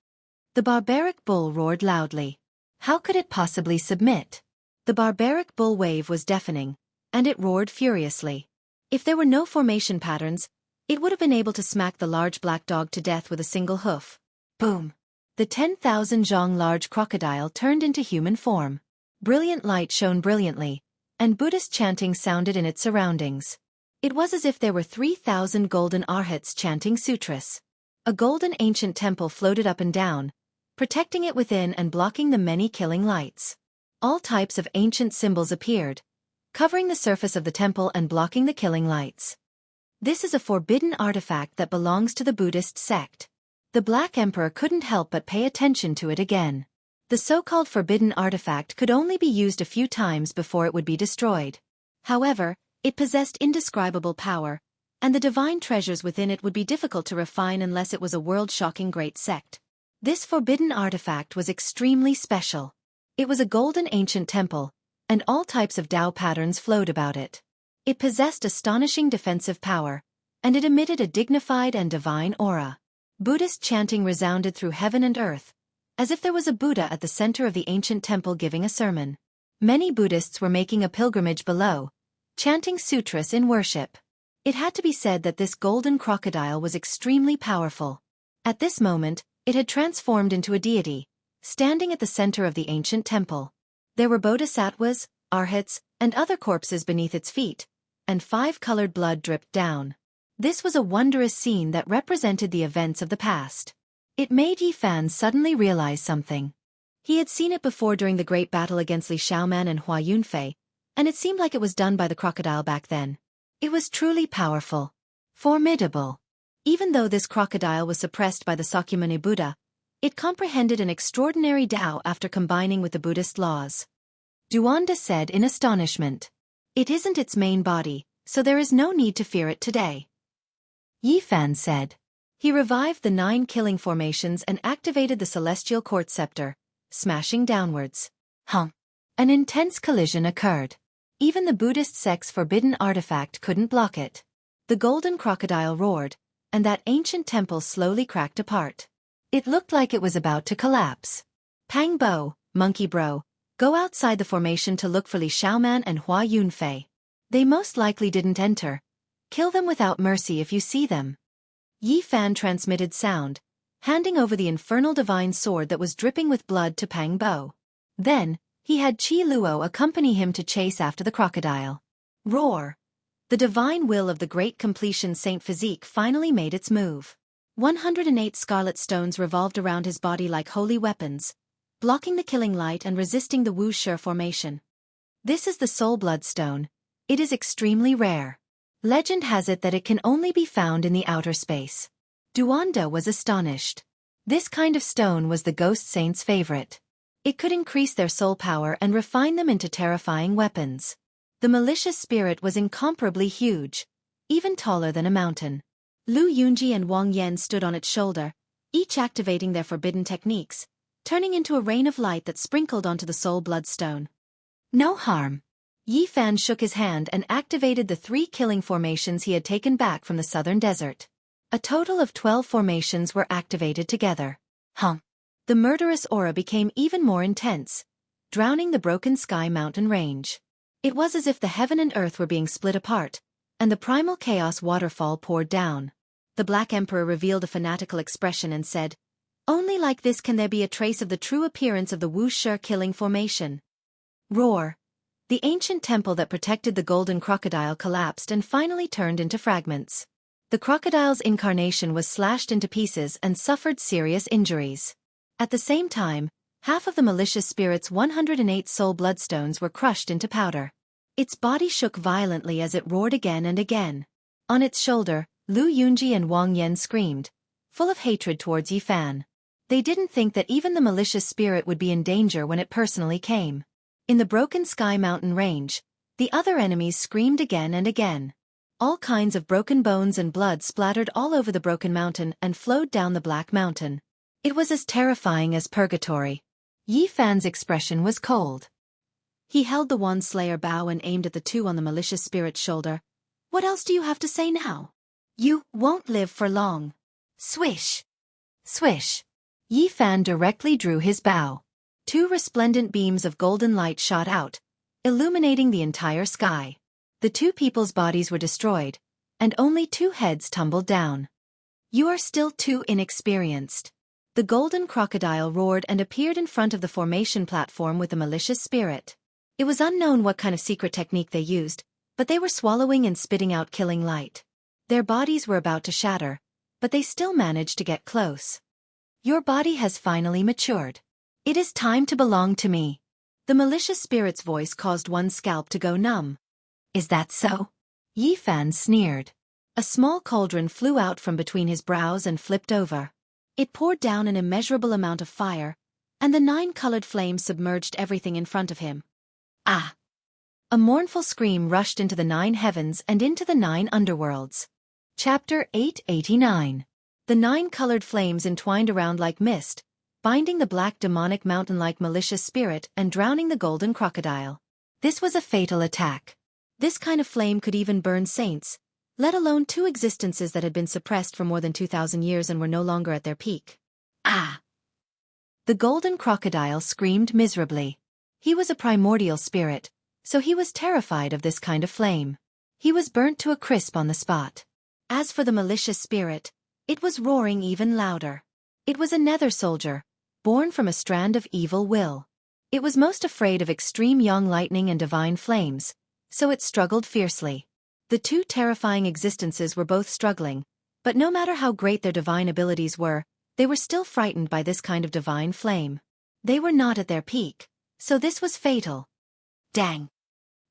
The barbaric bull roared loudly. How could it possibly submit? The barbaric bull wave was deafening, and it roared furiously. If there were no formation patterns, it would have been able to smack the large black dog to death with a single hoof. Boom! The 10,000 zhong large crocodile turned into human form. Brilliant light shone brilliantly, and Buddhist chanting sounded in its surroundings. It was as if there were 3,000 golden arhats chanting sutras. A golden ancient temple floated up and down, protecting it within and blocking the many killing lights. All types of ancient symbols appeared, covering the surface of the temple and blocking the killing lights. This is a forbidden artifact that belongs to the Buddhist sect. The Black Emperor couldn't help but pay attention to it again. The so-called forbidden artifact could only be used a few times before it would be destroyed. However, it possessed indescribable power, and the divine treasures within it would be difficult to refine unless it was a world-shocking great sect. This forbidden artifact was extremely special. It was a golden ancient temple, and all types of Tao patterns flowed about it. It possessed astonishing defensive power, and it emitted a dignified and divine aura. Buddhist chanting resounded through heaven and earth, as if there was a Buddha at the center of the ancient temple giving a sermon. Many Buddhists were making a pilgrimage below, chanting sutras in worship. It had to be said that this golden crocodile was extremely powerful. At this moment, it had transformed into a deity, standing at the center of the ancient temple. There were bodhisattvas, arhats, and other corpses beneath its feet, and 5-colored blood dripped down. This was a wondrous scene that represented the events of the past. It made Yi Fan suddenly realize something. He had seen it before during the great battle against Li Xiaoman and Hua Yunfei, and it seemed like it was done by the crocodile back then. It was truly powerful. Formidable. Even though this crocodile was suppressed by the Sakyamuni Buddha, it comprehended an extraordinary Tao after combining with the Buddhist laws. Duanda said in astonishment. It isn't its main body, so there is no need to fear it today. Yi Fan said. He revived the 9 killing formations and activated the celestial court scepter, smashing downwards. An intense collision occurred. Even the Buddhist sect's forbidden artifact couldn't block it. The golden crocodile roared, and that ancient temple slowly cracked apart. It looked like it was about to collapse. Pang Bo, Monkey Bro, go outside the formation to look for Li Xiaoman and Hua Yunfei. They most likely didn't enter. Kill them without mercy if you see them. Yi Fan transmitted sound, handing over the infernal divine sword that was dripping with blood to Pang Bo. Then, he had Qi Luo accompany him to chase after the crocodile. Roar! The divine will of the great completion Saint Physique finally made its move. 108 scarlet stones revolved around his body like holy weapons, blocking the killing light and resisting the Wuxia formation. This is the soul bloodstone. It is extremely rare. Legend has it that it can only be found in the outer space. Duanda was astonished. This kind of stone was the ghost saint's favorite. It could increase their soul power and refine them into terrifying weapons. The malicious spirit was incomparably huge, even taller than a mountain. Lu Yunji and Wang Yan stood on its shoulder, each activating their forbidden techniques, turning into a rain of light that sprinkled onto the soul bloodstone. No harm. Yi Fan shook his hand and activated the 3 killing formations he had taken back from the southern desert. A total of 12 formations were activated together. The murderous aura became even more intense, drowning the broken sky mountain range. It was as if the heaven and earth were being split apart, and the primal chaos waterfall poured down. The Black Emperor revealed a fanatical expression and said, "Only like this can there be a trace of the true appearance of the Wuxia killing formation." Roar! The ancient temple that protected the golden crocodile collapsed and finally turned into fragments. The crocodile's incarnation was slashed into pieces and suffered serious injuries. At the same time, half of the malicious spirit's 108 soul bloodstones were crushed into powder. Its body shook violently as it roared again and again. On its shoulder, Lu Yunji and Wang Yan screamed, full of hatred towards Yi Fan. They didn't think that even the malicious spirit would be in danger when it personally came. In the broken sky mountain range, the other enemies screamed again and again. All kinds of broken bones and blood splattered all over the broken mountain and flowed down the Black Mountain. It was as terrifying as purgatory. Yi Fan's expression was cold. He held the Wand Slayer bow and aimed at the 2 on the malicious spirit's shoulder. "What else do you have to say now? You won't live for long." Swish! Swish! Yi Fan directly drew his bow. 2 resplendent beams of golden light shot out, illuminating the entire sky. The 2 people's bodies were destroyed, and only 2 heads tumbled down. "You are still too inexperienced." The golden crocodile roared and appeared in front of the formation platform with the malicious spirit. It was unknown what kind of secret technique they used, but they were swallowing and spitting out killing light. Their bodies were about to shatter, but they still managed to get close. "Your body has finally matured. It is time to belong to me." The malicious spirit's voice caused one's scalp to go numb. "Is that so?" Yi Fan sneered. A small cauldron flew out from between his brows and flipped over. It poured down an immeasurable amount of fire, and the 9 colored flames submerged everything in front of him. Ah! A mournful scream rushed into the 9 heavens and into the 9 underworlds. Chapter 889. The 9 colored flames entwined around like mist, binding the black demonic mountain-like malicious spirit and drowning the golden crocodile. This was a fatal attack. This kind of flame could even burn saints, let alone 2 existences that had been suppressed for more than 2,000 years and were no longer at their peak. Ah! The golden crocodile screamed miserably. He was a primordial spirit, so he was terrified of this kind of flame. He was burnt to a crisp on the spot. As for the malicious spirit, it was roaring even louder. It was a nether soldier, born from a strand of evil will. It was most afraid of extreme yang lightning and divine flames, so it struggled fiercely. The 2 terrifying existences were both struggling, but no matter how great their divine abilities were, they were still frightened by this kind of divine flame. They were not at their peak, so this was fatal. Dang!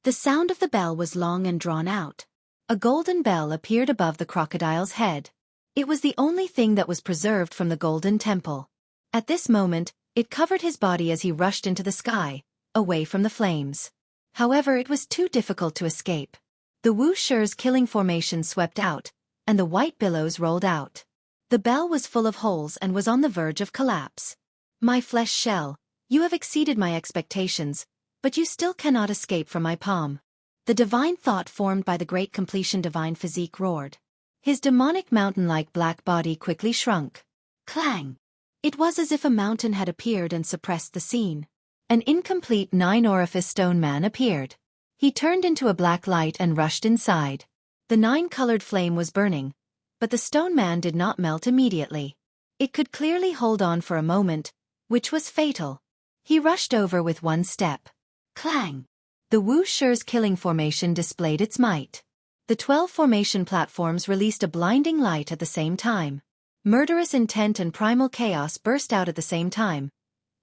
The sound of the bell was long and drawn out. A golden bell appeared above the crocodile's head. It was the only thing that was preserved from the golden temple. At this moment, it covered his body as he rushed into the sky, away from the flames. However, it was too difficult to escape. The Wuxia's killing formation swept out, and the white billows rolled out. The bell was full of holes and was on the verge of collapse. "My flesh shell, you have exceeded my expectations, but you still cannot escape from my palm." The divine thought formed by the great completion divine physique roared. His demonic mountain-like black body quickly shrunk. Clang! It was as if a mountain had appeared and suppressed the scene. An incomplete 9-orifice stone man appeared. He turned into a black light and rushed inside. The 9-colored flame was burning, but the stone man did not melt immediately. It could clearly hold on for a moment, which was fatal. He rushed over with 1 step. Clang! The Wuxia's killing formation displayed its might. The 12 formation platforms released a blinding light at the same time. Murderous intent and primal chaos burst out at the same time,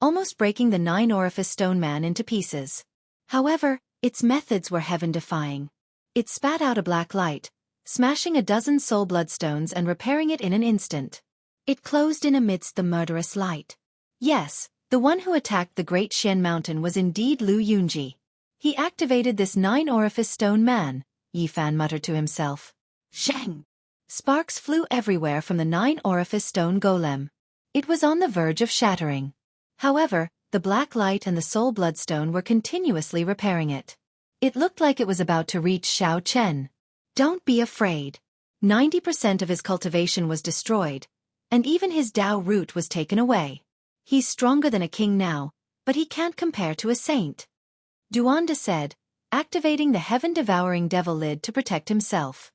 almost breaking the 9-orifice stone man into pieces. However, its methods were heaven-defying. It spat out a black light, smashing a dozen soul bloodstones and repairing it in an instant. It closed in amidst the murderous light. Yes, the one who attacked the Great Shen Mountain was indeed Lu Yunji. He activated this 9-orifice stone man, Yifan muttered to himself. Shang! Sparks flew everywhere from the 9-orifice stone golem. It was on the verge of shattering. However, the black light and the soul bloodstone were continuously repairing it. It looked like it was about to reach Xiao Chen. Don't be afraid. 90% of his cultivation was destroyed, and even his Dao root was taken away. He's stronger than a king now, but he can't compare to a saint. Duanda said, activating the heaven-devouring devil lid to protect himself.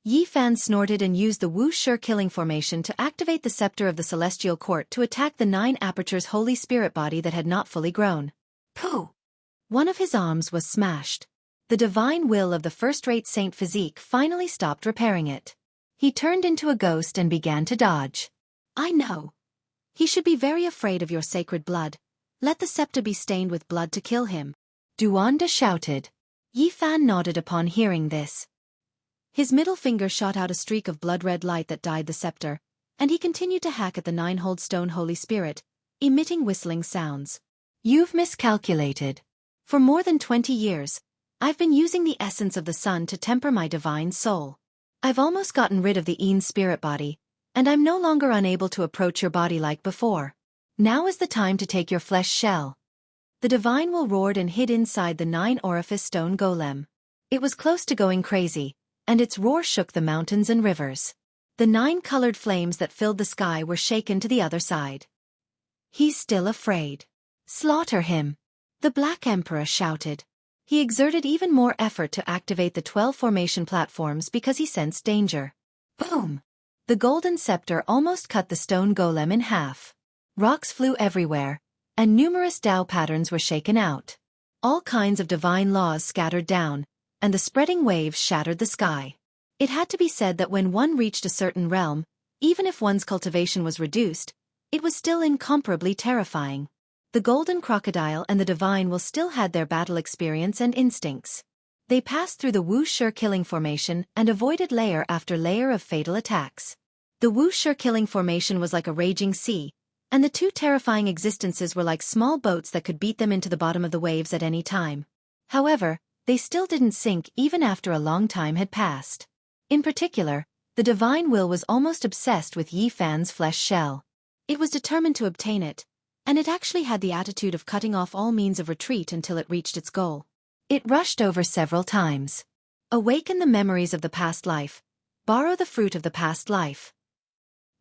Yifan snorted and used the Wuxia killing formation to activate the scepter of the celestial court to attack the 9 apertures holy spirit body that had not fully grown. Pooh! One of his arms was smashed. The divine will of the first-rate saint physique finally stopped repairing it. He turned into a ghost and began to dodge. I know. He should be very afraid of your sacred blood. Let the scepter be stained with blood to kill him. Duanda shouted. Yifan nodded upon hearing this. His middle finger shot out a streak of blood-red light that dyed the scepter, and he continued to hack at the 9-hold stone holy spirit, emitting whistling sounds. You've miscalculated. For more than 20 years, I've been using the essence of the sun to temper my divine soul. I've almost gotten rid of the Yin spirit body, and I'm no longer unable to approach your body like before. Now is the time to take your flesh shell. The divine will roared and hid inside the 9-orifice stone golem. It was close to going crazy, and its roar shook the mountains and rivers. The 9 colored flames that filled the sky were shaken to the other side. He's still afraid. Slaughter him! The Black Emperor shouted. He exerted even more effort to activate the 12 formation platforms because he sensed danger. Boom! The golden scepter almost cut the stone golem in half. Rocks flew everywhere, and numerous Dao patterns were shaken out. All kinds of divine laws scattered down, and the spreading waves shattered the sky. It had to be said that when one reached a certain realm, even if one's cultivation was reduced, it was still incomparably terrifying. The golden crocodile and the divine will still had their battle experience and instincts. They passed through the Wuxia killing formation and avoided layer after layer of fatal attacks. The Wuxia killing formation was like a raging sea, and the 2 terrifying existences were like small boats that could beat them into the bottom of the waves at any time. However, they still didn't sink even after a long time had passed. In particular, the divine will was almost obsessed with Yifan's flesh shell. It was determined to obtain it, and it actually had the attitude of cutting off all means of retreat until it reached its goal. It rushed over several times. Awaken the memories of the past life. Borrow the fruit of the past life.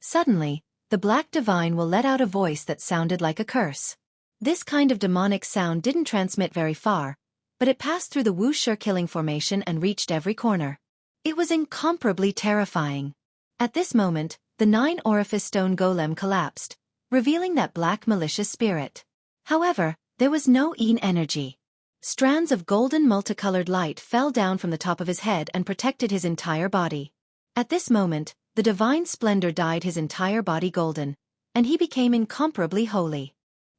Suddenly, the black divine will let out a voice that sounded like a curse. This kind of demonic sound didn't transmit very far, but it passed through the Wuxia killing formation and reached every corner. It was incomparably terrifying. At this moment, the 9-orifice stone golem collapsed, revealing that black malicious spirit. However, there was no Yin energy. Strands of golden multicolored light fell down from the top of his head and protected his entire body. At this moment, the divine splendor dyed his entire body golden, and he became incomparably holy.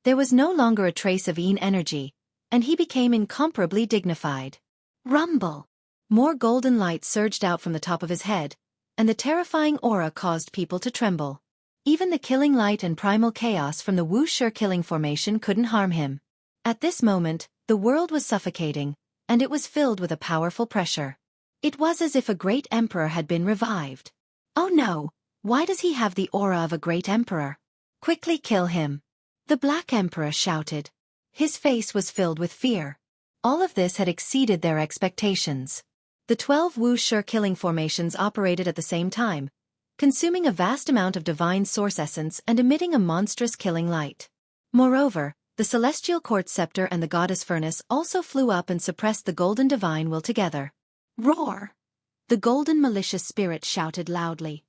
There was no longer a trace of Yin energy, and he became incomparably dignified. Rumble! More golden light surged out from the top of his head, and the terrifying aura caused people to tremble. Even the killing light and primal chaos from the Wuxia killing formation couldn't harm him. At this moment, the world was suffocating, and it was filled with a powerful pressure. It was as if a great emperor had been revived. Oh no, why does he have the aura of a great emperor? Quickly kill him! The Black Emperor shouted. His face was filled with fear. All of this had exceeded their expectations. The 12 Wuxia killing formations operated at the same time, consuming a vast amount of divine source essence and emitting a monstrous killing light. Moreover, the celestial court scepter and the goddess furnace also flew up and suppressed the golden divine will together. Roar! The golden malicious spirit shouted loudly.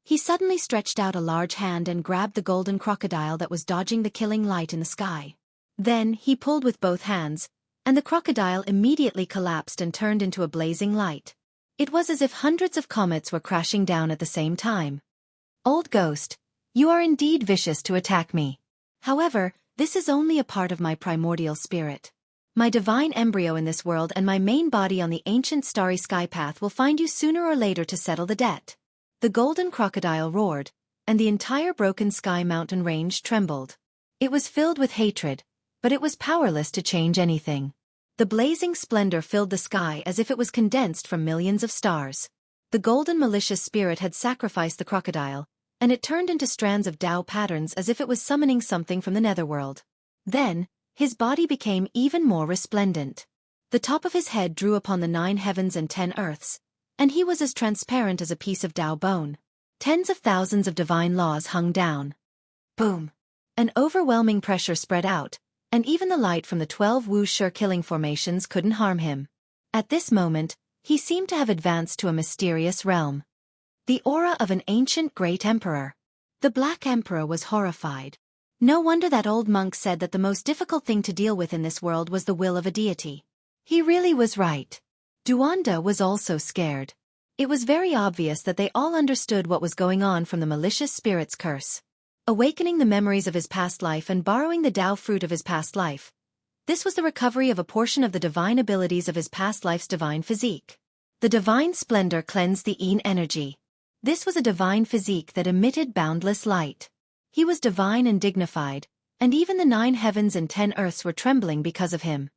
He suddenly stretched out a large hand and grabbed the golden crocodile that was dodging the killing light in the sky. Then he pulled with both hands, and the crocodile immediately collapsed and turned into a blazing light. It was as if hundreds of comets were crashing down at the same time. Old ghost, you are indeed vicious to attack me. However, this is only a part of my primordial spirit. My divine embryo in this world and my main body on the ancient starry sky path will find you sooner or later to settle the debt. The golden crocodile roared, and the entire broken sky mountain range trembled. It was filled with hatred, but it was powerless to change anything. The blazing splendor filled the sky as if it was condensed from millions of stars. The golden malicious spirit had sacrificed the crocodile, and it turned into strands of Tao patterns as if it was summoning something from the netherworld. Then, his body became even more resplendent. The top of his head drew upon the 9 heavens and 10 earths, and he was as transparent as a piece of Tao bone. Tens of thousands of divine laws hung down. Boom! An overwhelming pressure spread out, and even the light from the 12 Wuxia killing formations couldn't harm him. At this moment, he seemed to have advanced to a mysterious realm. The aura of an ancient great emperor. The Black Emperor was horrified. No wonder that old monk said that the most difficult thing to deal with in this world was the will of a deity. He really was right. Duanda was also scared. It was very obvious that they all understood what was going on from the malicious spirit's curse. Awakening the memories of his past life and borrowing the Tao fruit of his past life. This was the recovery of a portion of the divine abilities of his past life's divine physique. The divine splendor cleansed the Yin energy. This was a divine physique that emitted boundless light. He was divine and dignified, and even the 9 heavens and 10 earths were trembling because of him.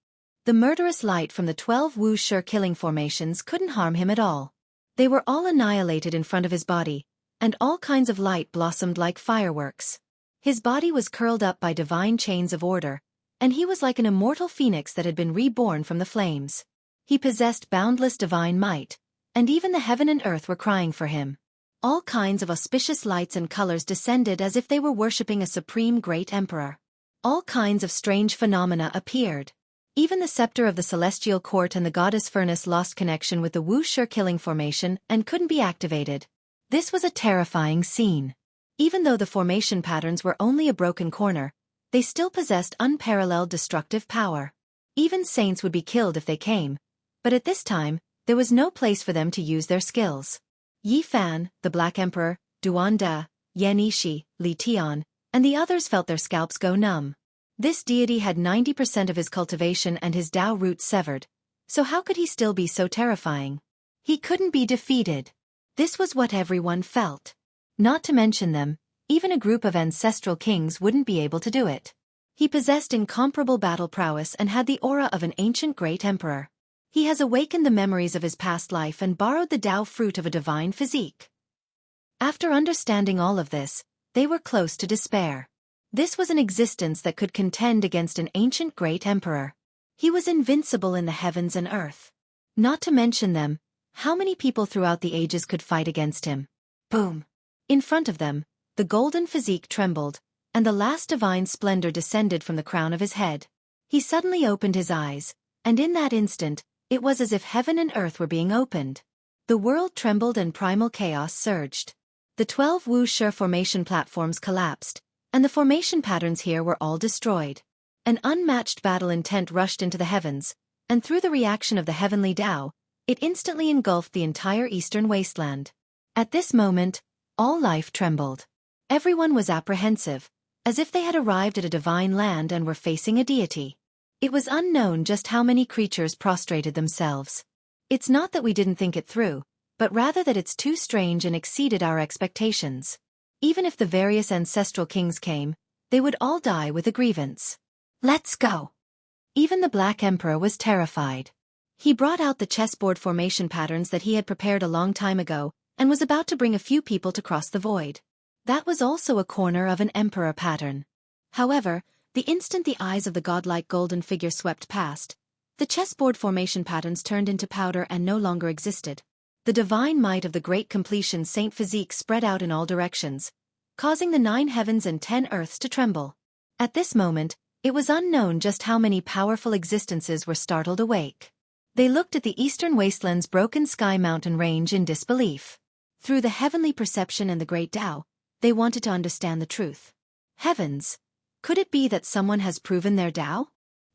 The murderous light from the 12 Wuxia killing formations couldn't harm him at all. They were all annihilated in front of his body, and all kinds of light blossomed like fireworks. His body was curled up by divine chains of order, and he was like an immortal phoenix that had been reborn from the flames. He possessed boundless divine might, and even the heaven and earth were crying for him. All kinds of auspicious lights and colors descended as if they were worshipping a supreme great emperor. All kinds of strange phenomena appeared. Even the scepter of the celestial court and the goddess furnace lost connection with the Wuxia killing formation and couldn't be activated. This was a terrifying scene. Even though the formation patterns were only a broken corner, they still possessed unparalleled destructive power. Even saints would be killed if they came, but at this time, there was no place for them to use their skills. Yi Fan, the Black Emperor, Duanda, Xianxia, Li Tian, and the others felt their scalps go numb. This deity had 90% of his cultivation and his Tao roots severed, so how could he still be so terrifying? He couldn't be defeated. This was what everyone felt. Not to mention them, even a group of ancestral kings wouldn't be able to do it. He possessed incomparable battle prowess and had the aura of an ancient great emperor. He has awakened the memories of his past life and borrowed the Tao fruit of a divine physique. After understanding all of this, they were close to despair. This was an existence that could contend against an ancient great emperor. He was invincible in the heavens and earth. Not to mention them, how many people throughout the ages could fight against him? Boom! In front of them, the golden physique trembled, and the last divine splendor descended from the crown of his head. He suddenly opened his eyes, and in that instant, it was as if heaven and earth were being opened. The world trembled and primal chaos surged. The 12 Wuxia formation platforms collapsed, and the formation patterns here were all destroyed. An unmatched battle intent rushed into the heavens, and through the reaction of the heavenly Tao, it instantly engulfed the entire eastern wasteland. At this moment, all life trembled. Everyone was apprehensive, as if they had arrived at a divine land and were facing a deity. It was unknown just how many creatures prostrated themselves. It's not that we didn't think it through, but rather that it's too strange and exceeded our expectations. Even if the various ancestral kings came, they would all die with a grievance. Let's go! Even the Black Emperor was terrified. He brought out the chessboard formation patterns that he had prepared a long time ago, and was about to bring a few people to cross the void. That was also a corner of an emperor pattern. However, the instant the eyes of the godlike golden figure swept past, the chessboard formation patterns turned into powder and no longer existed. The divine might of the great completion saint physique spread out in all directions, causing the 9 heavens and 10 earths to tremble. At this moment, it was unknown just how many powerful existences were startled awake. They looked at the eastern wasteland's broken sky mountain range in disbelief. Through the heavenly perception and the great Tao, they wanted to understand the truth. Heavens! Could it be that someone has proven their Tao?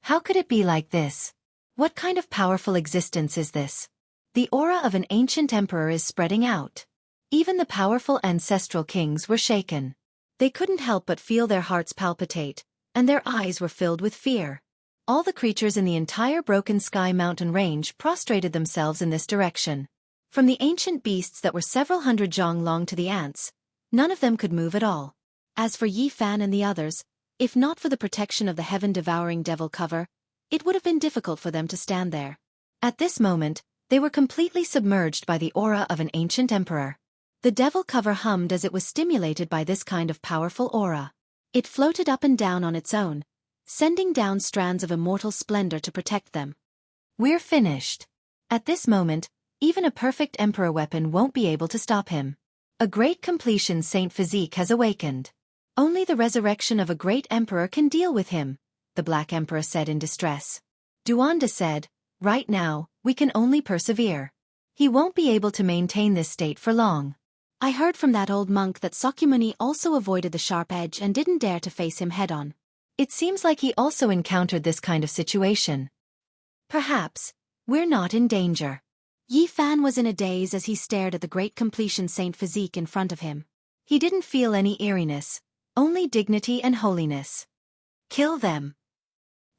How could it be like this? What kind of powerful existence is this? The aura of an ancient emperor is spreading out. Even the powerful ancestral kings were shaken. They couldn't help but feel their hearts palpitate, and their eyes were filled with fear. All the creatures in the entire broken sky mountain range prostrated themselves in this direction. From the ancient beasts that were several hundred zhang long to the ants, none of them could move at all. As for Yi Fan and the others, if not for the protection of the heaven-devouring devil cover, It would have been difficult for them to stand there. At this moment, they were completely submerged by the aura of an ancient emperor. The devil cover hummed as it was stimulated by this kind of powerful aura. It floated up and down on its own, sending down strands of immortal splendor to protect them. We're finished. At this moment, even a perfect emperor weapon won't be able to stop him. A great completion Saint Physique has awakened. Only the resurrection of a great emperor can deal with him, the Black Emperor said in distress. Duanda said, right now, we can only persevere. He won't be able to maintain this state for long. I heard from that old monk that Sakyamuni also avoided the sharp edge and didn't dare to face him head-on. It seems like he also encountered this kind of situation. Perhaps, we're not in danger. Yi Fan was in a daze as he stared at the great completion Saint Physique in front of him. He didn't feel any eeriness, only dignity and holiness. Kill them.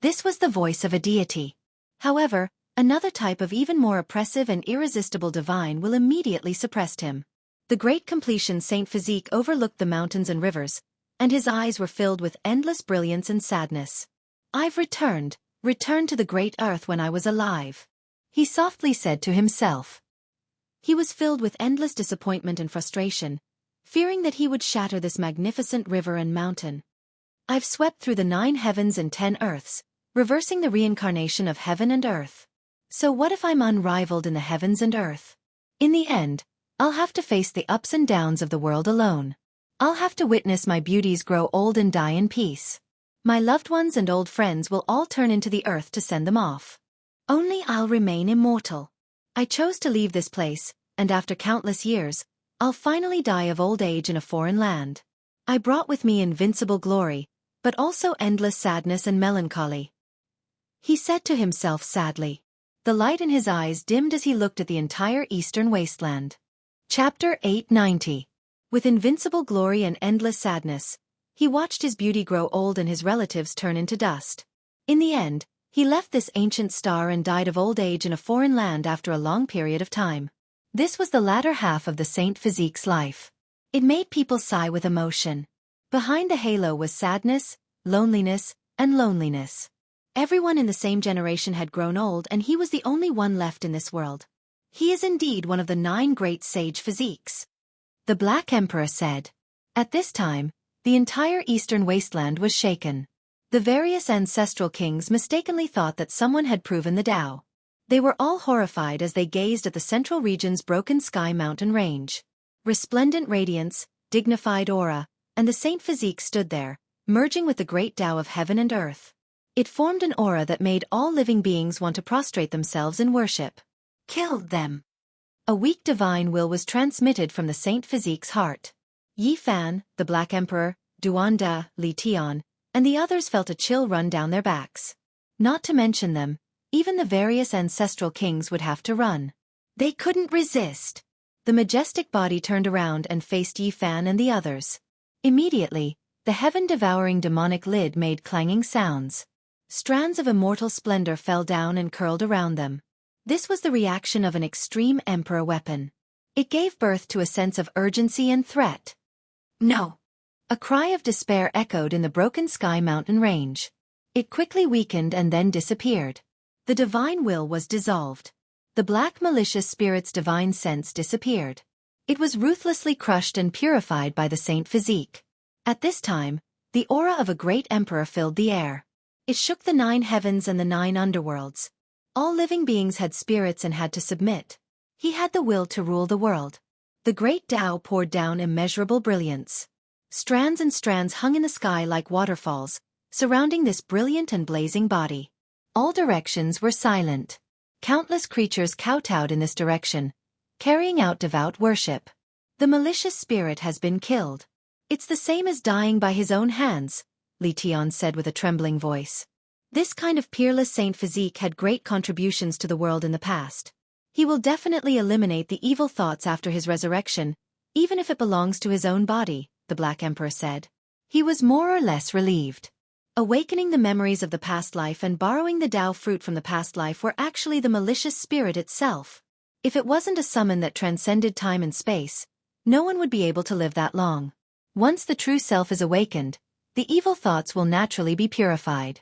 This was the voice of a deity. However, another type of even more oppressive and irresistible divine will immediately suppress him. The great completion Saint Physique overlooked the mountains and rivers, and his eyes were filled with endless brilliance and sadness. I've returned to the great earth when I was alive, he softly said to himself. He was filled with endless disappointment and frustration, fearing that he would shatter this magnificent river and mountain. I've swept through the 9 heavens and 10 earths, reversing the reincarnation of heaven and earth. So what if I'm unrivaled in the heavens and earth? In the end, I'll have to face the ups and downs of the world alone. I'll have to witness my beauties grow old and die in peace. My loved ones and old friends will all turn into the earth to send them off. Only I'll remain immortal. I chose to leave this place, and after countless years, I'll finally die of old age in a foreign land. I brought with me invincible glory, but also endless sadness and melancholy, he said to himself sadly. The light in his eyes dimmed as he looked at the entire eastern wasteland. Chapter 890. With invincible glory and endless sadness, he watched his beauty grow old and his relatives turn into dust. In the end, he left this ancient star and died of old age in a foreign land after a long period of time. This was the latter half of the Saint Physique's life. It made people sigh with emotion. Behind the halo was sadness, loneliness, and loneliness. Everyone in the same generation had grown old and he was the only one left in this world. He is indeed one of the 9 great sage physiques, the Black Emperor said. At this time, the entire eastern wasteland was shaken. The various ancestral kings mistakenly thought that someone had proven the Tao. They were all horrified as they gazed at the central region's broken sky mountain range. Resplendent radiance, dignified aura, and the Saint Physique stood there, merging with the great Tao of heaven and earth. It formed an aura that made all living beings want to prostrate themselves in worship. Killed them. A weak divine will was transmitted from the Saint Physique's heart. Yi Fan, the Black Emperor, Duanda, Li Tian, and the others felt a chill run down their backs. Not to mention them, even the various ancestral kings would have to run. They couldn't resist. The majestic body turned around and faced Yi Fan and the others. Immediately, the heaven-devouring demonic lid made clanging sounds. Strands of immortal splendor fell down and curled around them. This was the reaction of an extreme emperor weapon. It gave birth to a sense of urgency and threat. No! A cry of despair echoed in the broken sky mountain range. It quickly weakened and then disappeared. The divine will was dissolved. The black malicious spirit's divine sense disappeared. It was ruthlessly crushed and purified by the Saint Physique. At this time, the aura of a great emperor filled the air. It shook the 9 heavens and the 9 underworlds. All living beings had spirits and had to submit. He had the will to rule the world. The great Tao poured down immeasurable brilliance. Strands and strands hung in the sky like waterfalls, surrounding this brilliant and blazing body. All directions were silent. Countless creatures kowtowed in this direction, carrying out devout worship. The malicious spirit has been killed. It's the same as dying by his own hands, Li Tian said with a trembling voice. This kind of peerless Saint Physique had great contributions to the world in the past. He will definitely eliminate the evil thoughts after his resurrection, even if it belongs to his own body, the Black Emperor said. He was more or less relieved. Awakening the memories of the past life and borrowing the Tao fruit from the past life were actually the malicious spirit itself. If it wasn't a summon that transcended time and space, no one would be able to live that long. Once the true self is awakened, the evil thoughts will naturally be purified.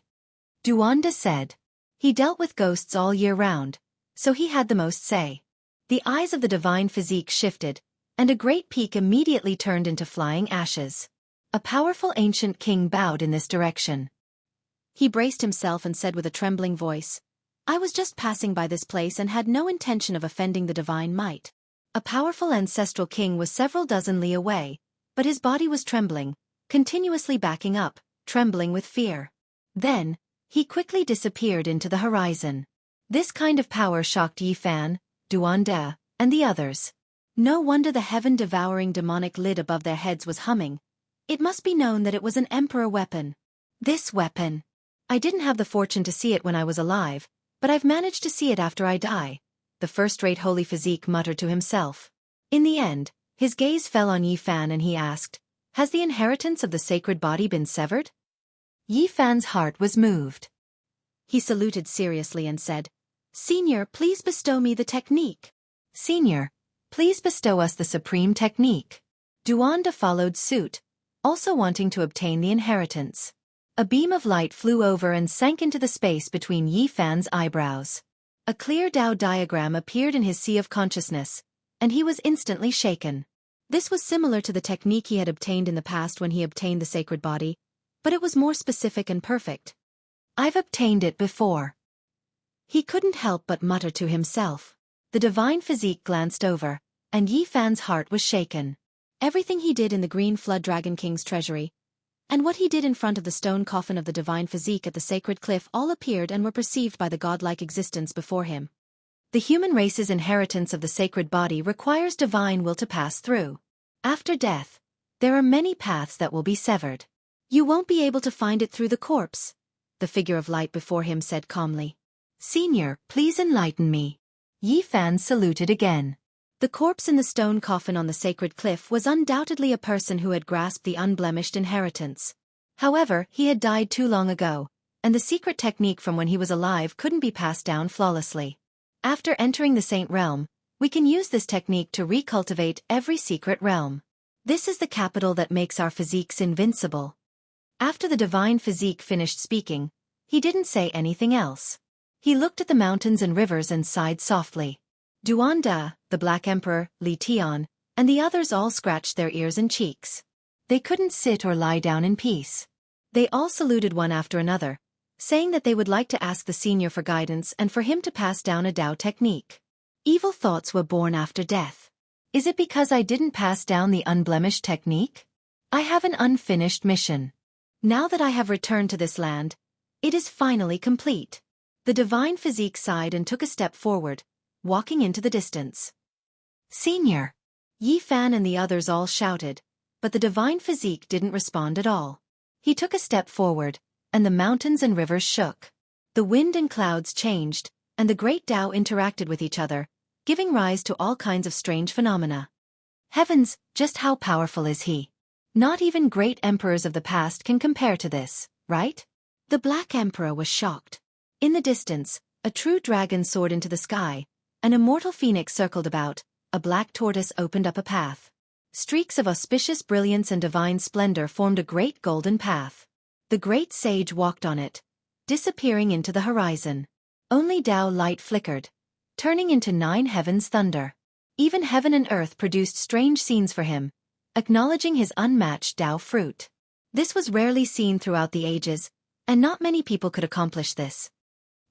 Duanda said. He dealt with ghosts all year round, so he had the most say. The eyes of the divine physique shifted, and a great peak immediately turned into flying ashes. A powerful ancient king bowed in this direction. He braced himself and said with a trembling voice, "I was just passing by this place and had no intention of offending the divine might." A powerful ancestral king was several dozen li away, but his body was trembling, continuously backing up, trembling with fear. Then, he quickly disappeared into the horizon. This kind of power shocked Yi Fan, Duanda, and the others. No wonder the heaven-devouring demonic lid above their heads was humming. It must be known that it was an emperor weapon. This weapon. I didn't have the fortune to see it when I was alive, but I've managed to see it after I die, the first-rate holy physique muttered to himself. In the end, his gaze fell on Yi Fan and he asked, "Has the inheritance of the sacred body been severed?" Yi Fan's heart was moved. He saluted seriously and said, "Senior, please bestow me the technique." "Senior, please bestow us the supreme technique." Duanda followed suit, also wanting to obtain the inheritance. A beam of light flew over and sank into the space between Yi Fan's eyebrows. A clear Tao diagram appeared in his sea of consciousness, and he was instantly shaken. This was similar to the technique he had obtained in the past when he obtained the sacred body, but it was more specific and perfect. "I've obtained it before." He couldn't help but mutter to himself. The divine physique glanced over, and Yi Fan's heart was shaken. Everything he did in the Green Flood Dragon King's treasury, and what he did in front of the stone coffin of the divine physique at the sacred cliff all appeared and were perceived by the godlike existence before him. The human race's inheritance of the sacred body requires divine will to pass through. After death, there are many paths that will be severed. You won't be able to find it through the corpse, the figure of light before him said calmly. "Senior, please enlighten me." Yi Fan saluted again. The corpse in the stone coffin on the sacred cliff was undoubtedly a person who had grasped the unblemished inheritance. However, he had died too long ago, and the secret technique from when he was alive couldn't be passed down flawlessly. After entering the Saint Realm, we can use this technique to recultivate every secret realm. This is the capital that makes our physiques invincible. After the divine physique finished speaking, he didn't say anything else. He looked at the mountains and rivers and sighed softly. Duanda, the Black Emperor, Li Tian, and the others all scratched their ears and cheeks. They couldn't sit or lie down in peace. They all saluted one after another, saying that they would like to ask the senior for guidance and for him to pass down a Tao technique. Evil thoughts were born after death. Is it because I didn't pass down the unblemished technique? I have an unfinished mission. Now that I have returned to this land, it is finally complete. The divine physique sighed and took a step forward, walking into the distance. "Senior!" Yi Fan and the others all shouted, but the divine physique didn't respond at all. He took a step forward, and the mountains and rivers shook. The wind and clouds changed, and the great Tao interacted with each other, giving rise to all kinds of strange phenomena. Heavens, just how powerful is he? Not even great emperors of the past can compare to this, right? The Black Emperor was shocked. In the distance, a true dragon soared into the sky. An immortal phoenix circled about, a black tortoise opened up a path. Streaks of auspicious brilliance and divine splendor formed a great golden path. The great sage walked on it, disappearing into the horizon. Only Tao light flickered, turning into 9 heavens thunder. Even heaven and earth produced strange scenes for him, acknowledging his unmatched Tao fruit. This was rarely seen throughout the ages, and not many people could accomplish this.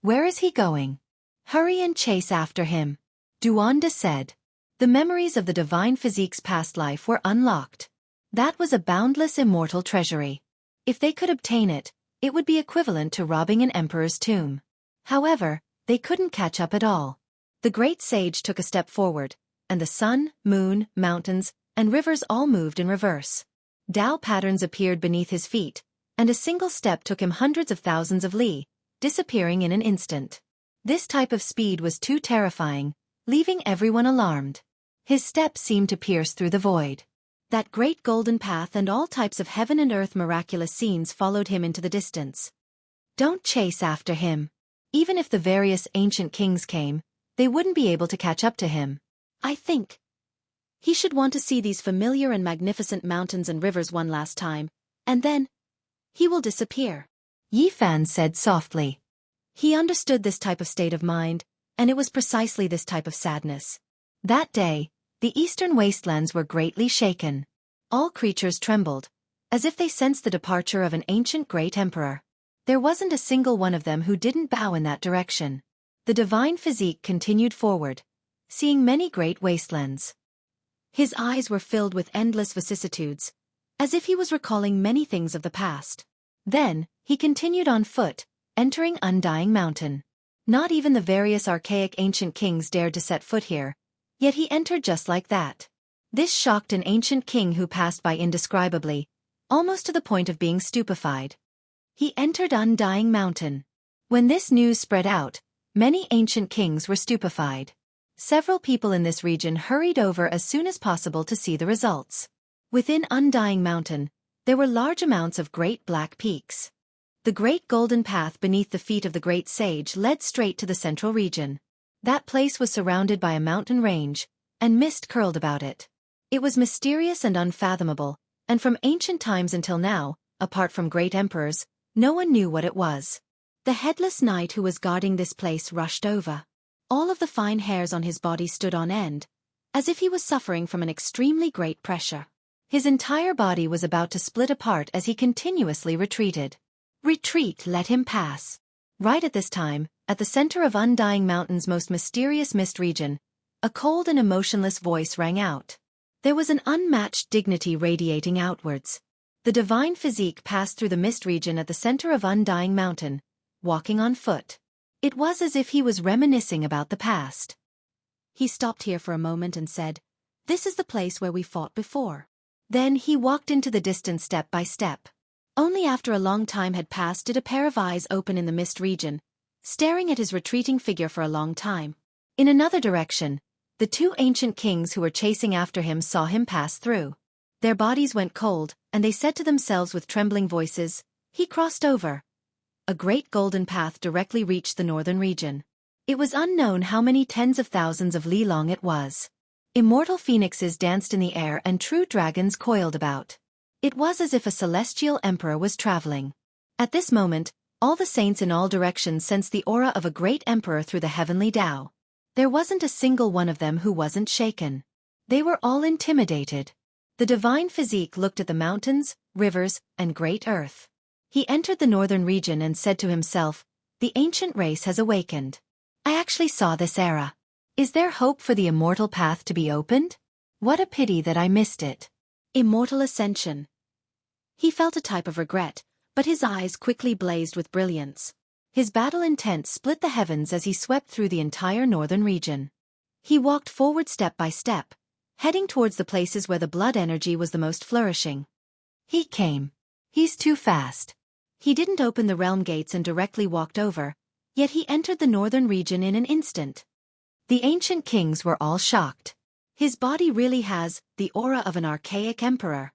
"Where is he going? Hurry and chase after him," Duanda said. The memories of the divine physique's past life were unlocked. That was a boundless immortal treasury. If they could obtain it, it would be equivalent to robbing an emperor's tomb. However, they couldn't catch up at all. The great sage took a step forward, and the sun, moon, mountains, and rivers all moved in reverse. Tao patterns appeared beneath his feet, and a single step took him hundreds of thousands of li, disappearing in an instant. This type of speed was too terrifying, leaving everyone alarmed. His steps seemed to pierce through the void. That great golden path and all types of heaven and earth miraculous scenes followed him into the distance. Don't chase after him. Even if the various ancient kings came, they wouldn't be able to catch up to him. I think he should want to see these familiar and magnificent mountains and rivers one last time, and then he will disappear. Yi Fan said softly. He understood this type of state of mind, and it was precisely this type of sadness. That day, the eastern wastelands were greatly shaken. All creatures trembled, as if they sensed the departure of an ancient great emperor. There wasn't a single one of them who didn't bow in that direction. The divine physique continued forward, seeing many great wastelands. His eyes were filled with endless vicissitudes, as if he was recalling many things of the past. Then, he continued on foot, entering Undying Mountain. Not even the various archaic ancient kings dared to set foot here, yet he entered just like that. This shocked an ancient king who passed by indescribably, almost to the point of being stupefied. He entered Undying Mountain. When this news spread out, many ancient kings were stupefied. Several people in this region hurried over as soon as possible to see the results. Within Undying Mountain, there were large amounts of great black peaks. The great golden path beneath the feet of the great sage led straight to the central region. That place was surrounded by a mountain range, and mist curled about it. It was mysterious and unfathomable, and from ancient times until now, apart from great emperors, no one knew what it was. The headless knight who was guarding this place rushed over. All of the fine hairs on his body stood on end, as if he was suffering from an extremely great pressure. His entire body was about to split apart as he continuously retreated. Retreat, let him pass. Right at this time, at the center of Undying Mountain's most mysterious mist region, a cold and emotionless voice rang out. There was an unmatched dignity radiating outwards. The divine physique passed through the mist region at the center of Undying Mountain, walking on foot. It was as if he was reminiscing about the past. He stopped here for a moment and said, "This is the place where we fought before." Then he walked into the distance step by step. Only after a long time had passed did a pair of eyes open in the mist region, staring at his retreating figure for a long time. In another direction, the two ancient kings who were chasing after him saw him pass through. Their bodies went cold, and they said to themselves with trembling voices, "He crossed over." A great golden path directly reached the northern region. It was unknown how many tens of thousands of li long it was. Immortal phoenixes danced in the air and true dragons coiled about. It was as if a celestial emperor was traveling. At this moment, all the saints in all directions sensed the aura of a great emperor through the heavenly Tao. There wasn't a single one of them who wasn't shaken. They were all intimidated. The divine physique looked at the mountains, rivers, and great earth. He entered the northern region and said to himself, "The ancient race has awakened. I actually saw this era. Is there hope for the immortal path to be opened? What a pity that I missed it." Immortal ascension. He felt a type of regret, but his eyes quickly blazed with brilliance. His battle intent split the heavens as he swept through the entire northern region. He walked forward step by step, heading towards the places where the blood energy was the most flourishing. He came. He's too fast. He didn't open the realm gates and directly walked over, yet he entered the northern region in an instant. The ancient kings were all shocked. His body really has the aura of an archaic emperor.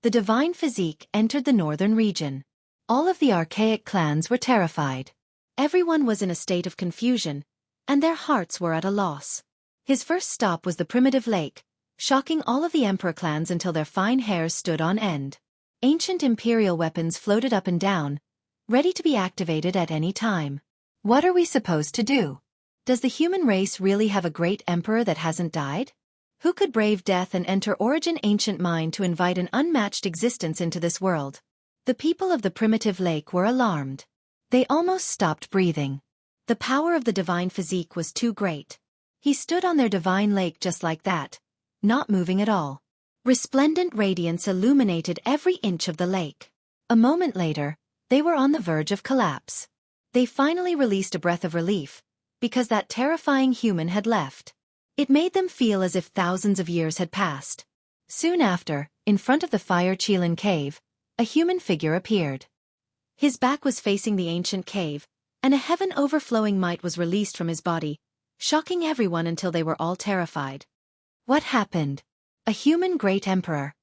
The divine physique entered the northern region. All of the archaic clans were terrified. Everyone was in a state of confusion, and their hearts were at a loss. His first stop was the primitive lake, shocking all of the emperor clans until their fine hairs stood on end. Ancient imperial weapons floated up and down, ready to be activated at any time. What are we supposed to do? Does the human race really have a great emperor that hasn't died? Who could brave death and enter Origin Ancient Mind to invite an unmatched existence into this world? The people of the primitive lake were alarmed. They almost stopped breathing. The power of the divine physique was too great. He stood on their divine lake just like that, not moving at all. Resplendent radiance illuminated every inch of the lake. A moment later, they were on the verge of collapse. They finally released a breath of relief, because that terrifying human had left. It made them feel as if thousands of years had passed. Soon after, in front of the Fire Qilin cave, a human figure appeared. His back was facing the ancient cave, and a heaven-overflowing might was released from his body, shocking everyone until they were all terrified. What happened? A human great emperor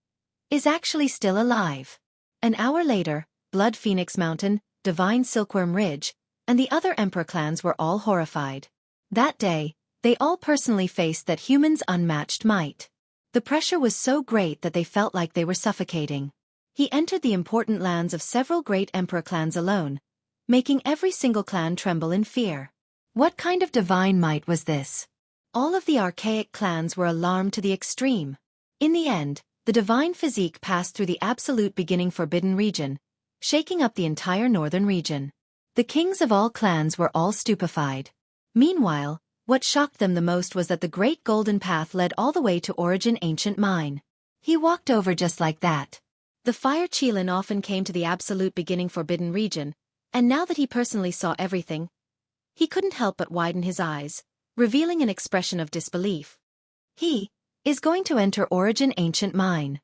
is actually still alive. An hour later, Blood Phoenix Mountain, Divine Silkworm Ridge, and the other emperor clans were all horrified. That day, they all personally faced that human's unmatched might. The pressure was so great that they felt like they were suffocating. He entered the important lands of several great emperor clans alone, making every single clan tremble in fear. What kind of divine might was this? All of the archaic clans were alarmed to the extreme. In the end, the divine physique passed through the absolute beginning forbidden region, shaking up the entire northern region. The kings of all clans were all stupefied. Meanwhile, what shocked them the most was that the great golden path led all the way to Origin Ancient Mine. He walked over just like that. The fire Qilin often came to the absolute beginning forbidden region, and now that he personally saw everything, he couldn't help but widen his eyes, revealing an expression of disbelief. He is going to enter Origin Ancient Mine.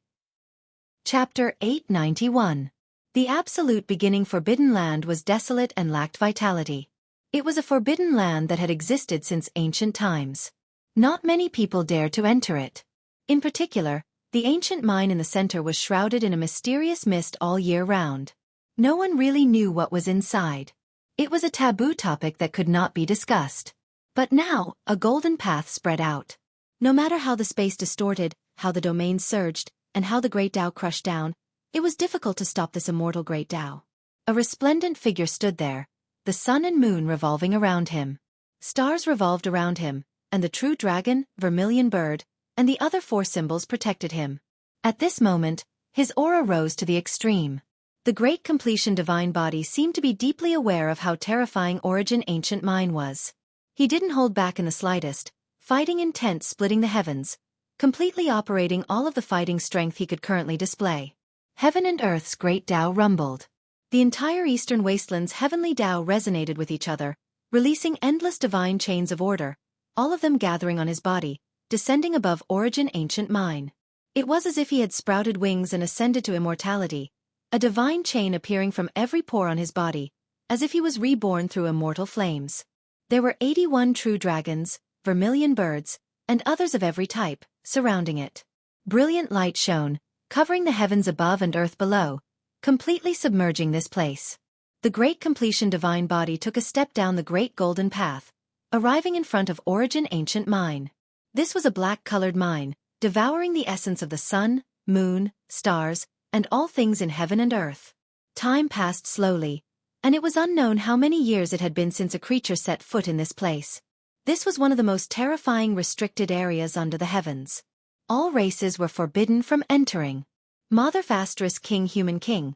Chapter 891. The absolute beginning forbidden land was desolate and lacked vitality. It was a forbidden land that had existed since ancient times. Not many people dared to enter it. In particular, the ancient mine in the center was shrouded in a mysterious mist all year round. No one really knew what was inside. It was a taboo topic that could not be discussed. But now, a golden path spread out. No matter how the space distorted, how the domains surged, and how the Great Tao crushed down, it was difficult to stop this immortal Great Tao. A resplendent figure stood there, the sun and moon revolving around him. Stars revolved around him, and the true dragon, vermilion bird, and the other four symbols protected him. At this moment, his aura rose to the extreme. The great completion divine body seemed to be deeply aware of how terrifying Origin Ancient Mine was. He didn't hold back in the slightest, fighting intent splitting the heavens, completely operating all of the fighting strength he could currently display. Heaven and earth's great Tao rumbled. The entire eastern wasteland's heavenly Tao resonated with each other, releasing endless divine chains of order, all of them gathering on his body, descending above Origin Ancient Mine. It was as if he had sprouted wings and ascended to immortality, a divine chain appearing from every pore on his body, as if he was reborn through immortal flames. There were 81 true dragons, vermilion birds, and others of every type, surrounding it. Brilliant light shone, covering the heavens above and earth below, completely submerging this place. The great completion divine body took a step down the great golden path, arriving in front of Origin Ancient Mine. This was a black-colored mine, devouring the essence of the sun, moon, stars, and all things in heaven and earth. Time passed slowly, and it was unknown how many years it had been since a creature set foot in this place. This was one of the most terrifying restricted areas under the heavens. All races were forbidden from entering. Motherfastris King Human King,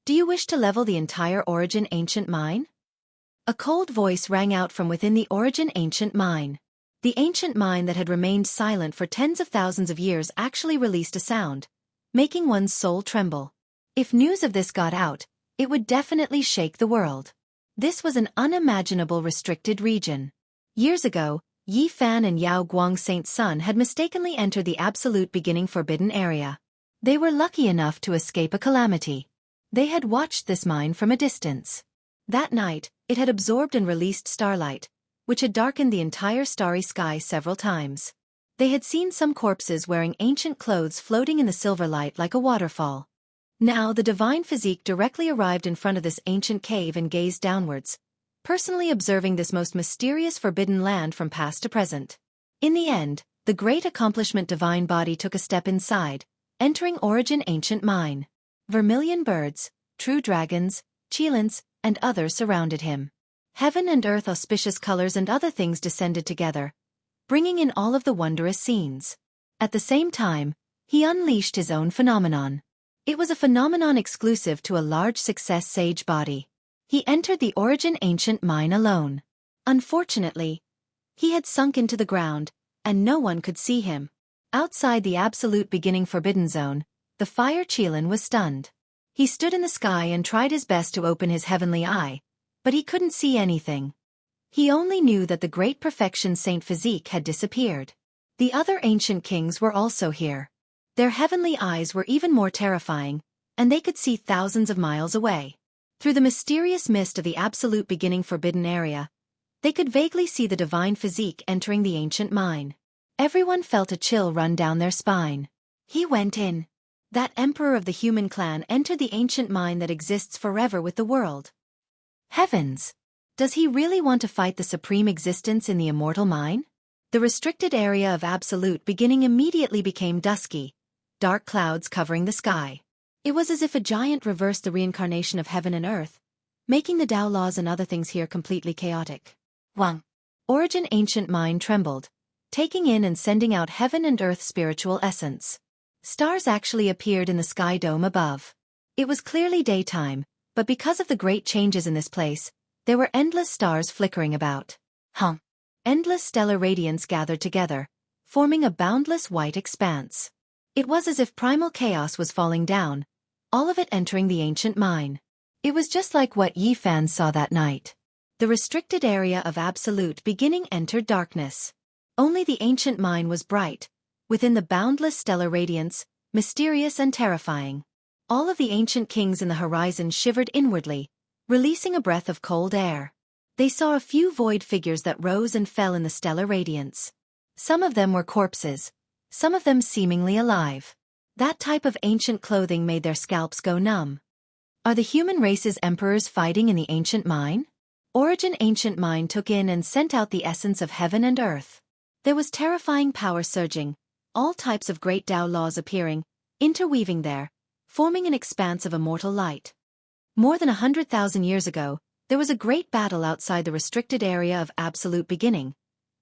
do you wish to level the entire Origin Ancient Mine? A cold voice rang out from within the Origin Ancient Mine. The ancient mine that had remained silent for tens of thousands of years actually released a sound, making one's soul tremble. If news of this got out, it would definitely shake the world. This was an unimaginable restricted region. Years ago, Yi Fan and Yao Guang Saint's son had mistakenly entered the absolute beginning forbidden area. They were lucky enough to escape a calamity. They had watched this mine from a distance. That night, it had absorbed and released starlight, which had darkened the entire starry sky several times. They had seen some corpses wearing ancient clothes floating in the silver light like a waterfall. Now the divine physique directly arrived in front of this ancient cave and gazed downwards, personally observing this most mysterious forbidden land from past to present. In the end, the great accomplishment divine body took a step inside, entering Origin Ancient Mine. Vermilion birds, true dragons, Qilins, and others surrounded him. Heaven and earth auspicious colors and other things descended together, bringing in all of the wondrous scenes. At the same time, he unleashed his own phenomenon. It was a phenomenon exclusive to a large success sage body. He entered the Origin Ancient Mine alone. Unfortunately, he had sunk into the ground, and no one could see him. Outside the absolute beginning forbidden zone, the fire Qilin was stunned. He stood in the sky and tried his best to open his heavenly eye, but he couldn't see anything. He only knew that the great perfection saint physique had disappeared. The other ancient kings were also here. Their heavenly eyes were even more terrifying, and they could see thousands of miles away. Through the mysterious mist of the absolute beginning forbidden area, they could vaguely see the divine physique entering the ancient mine. Everyone felt a chill run down their spine. He went in. That emperor of the human clan entered the ancient mine that exists forever with the world. Heavens! Does he really want to fight the supreme existence in the immortal mine? The restricted area of absolute beginning immediately became dusky, dark clouds covering the sky. It was as if a giant reversed the reincarnation of heaven and earth, making the Tao laws and other things here completely chaotic. Wang. Origin ancient mind trembled, taking in and sending out heaven and earth spiritual essence. Stars actually appeared in the sky dome above. It was clearly daytime, but because of the great changes in this place, there were endless stars flickering about. Endless stellar radiance gathered together, forming a boundless white expanse. It was as if primal chaos was falling down, all of it entering the ancient mine. It was just like what Yi Fan saw that night. The restricted area of absolute beginning entered darkness. Only the ancient mine was bright, within the boundless stellar radiance, mysterious and terrifying. All of the ancient kings in the horizon shivered inwardly, releasing a breath of cold air. They saw a few void figures that rose and fell in the stellar radiance. Some of them were corpses, some of them seemingly alive. That type of ancient clothing made their scalps go numb. Are the human race's emperors fighting in the ancient mine? Origin ancient mine took in and sent out the essence of heaven and earth. There was terrifying power surging, all types of great Tao laws appearing, interweaving there, forming an expanse of immortal light. More than 100,000 years ago, there was a great battle outside the restricted area of absolute beginning,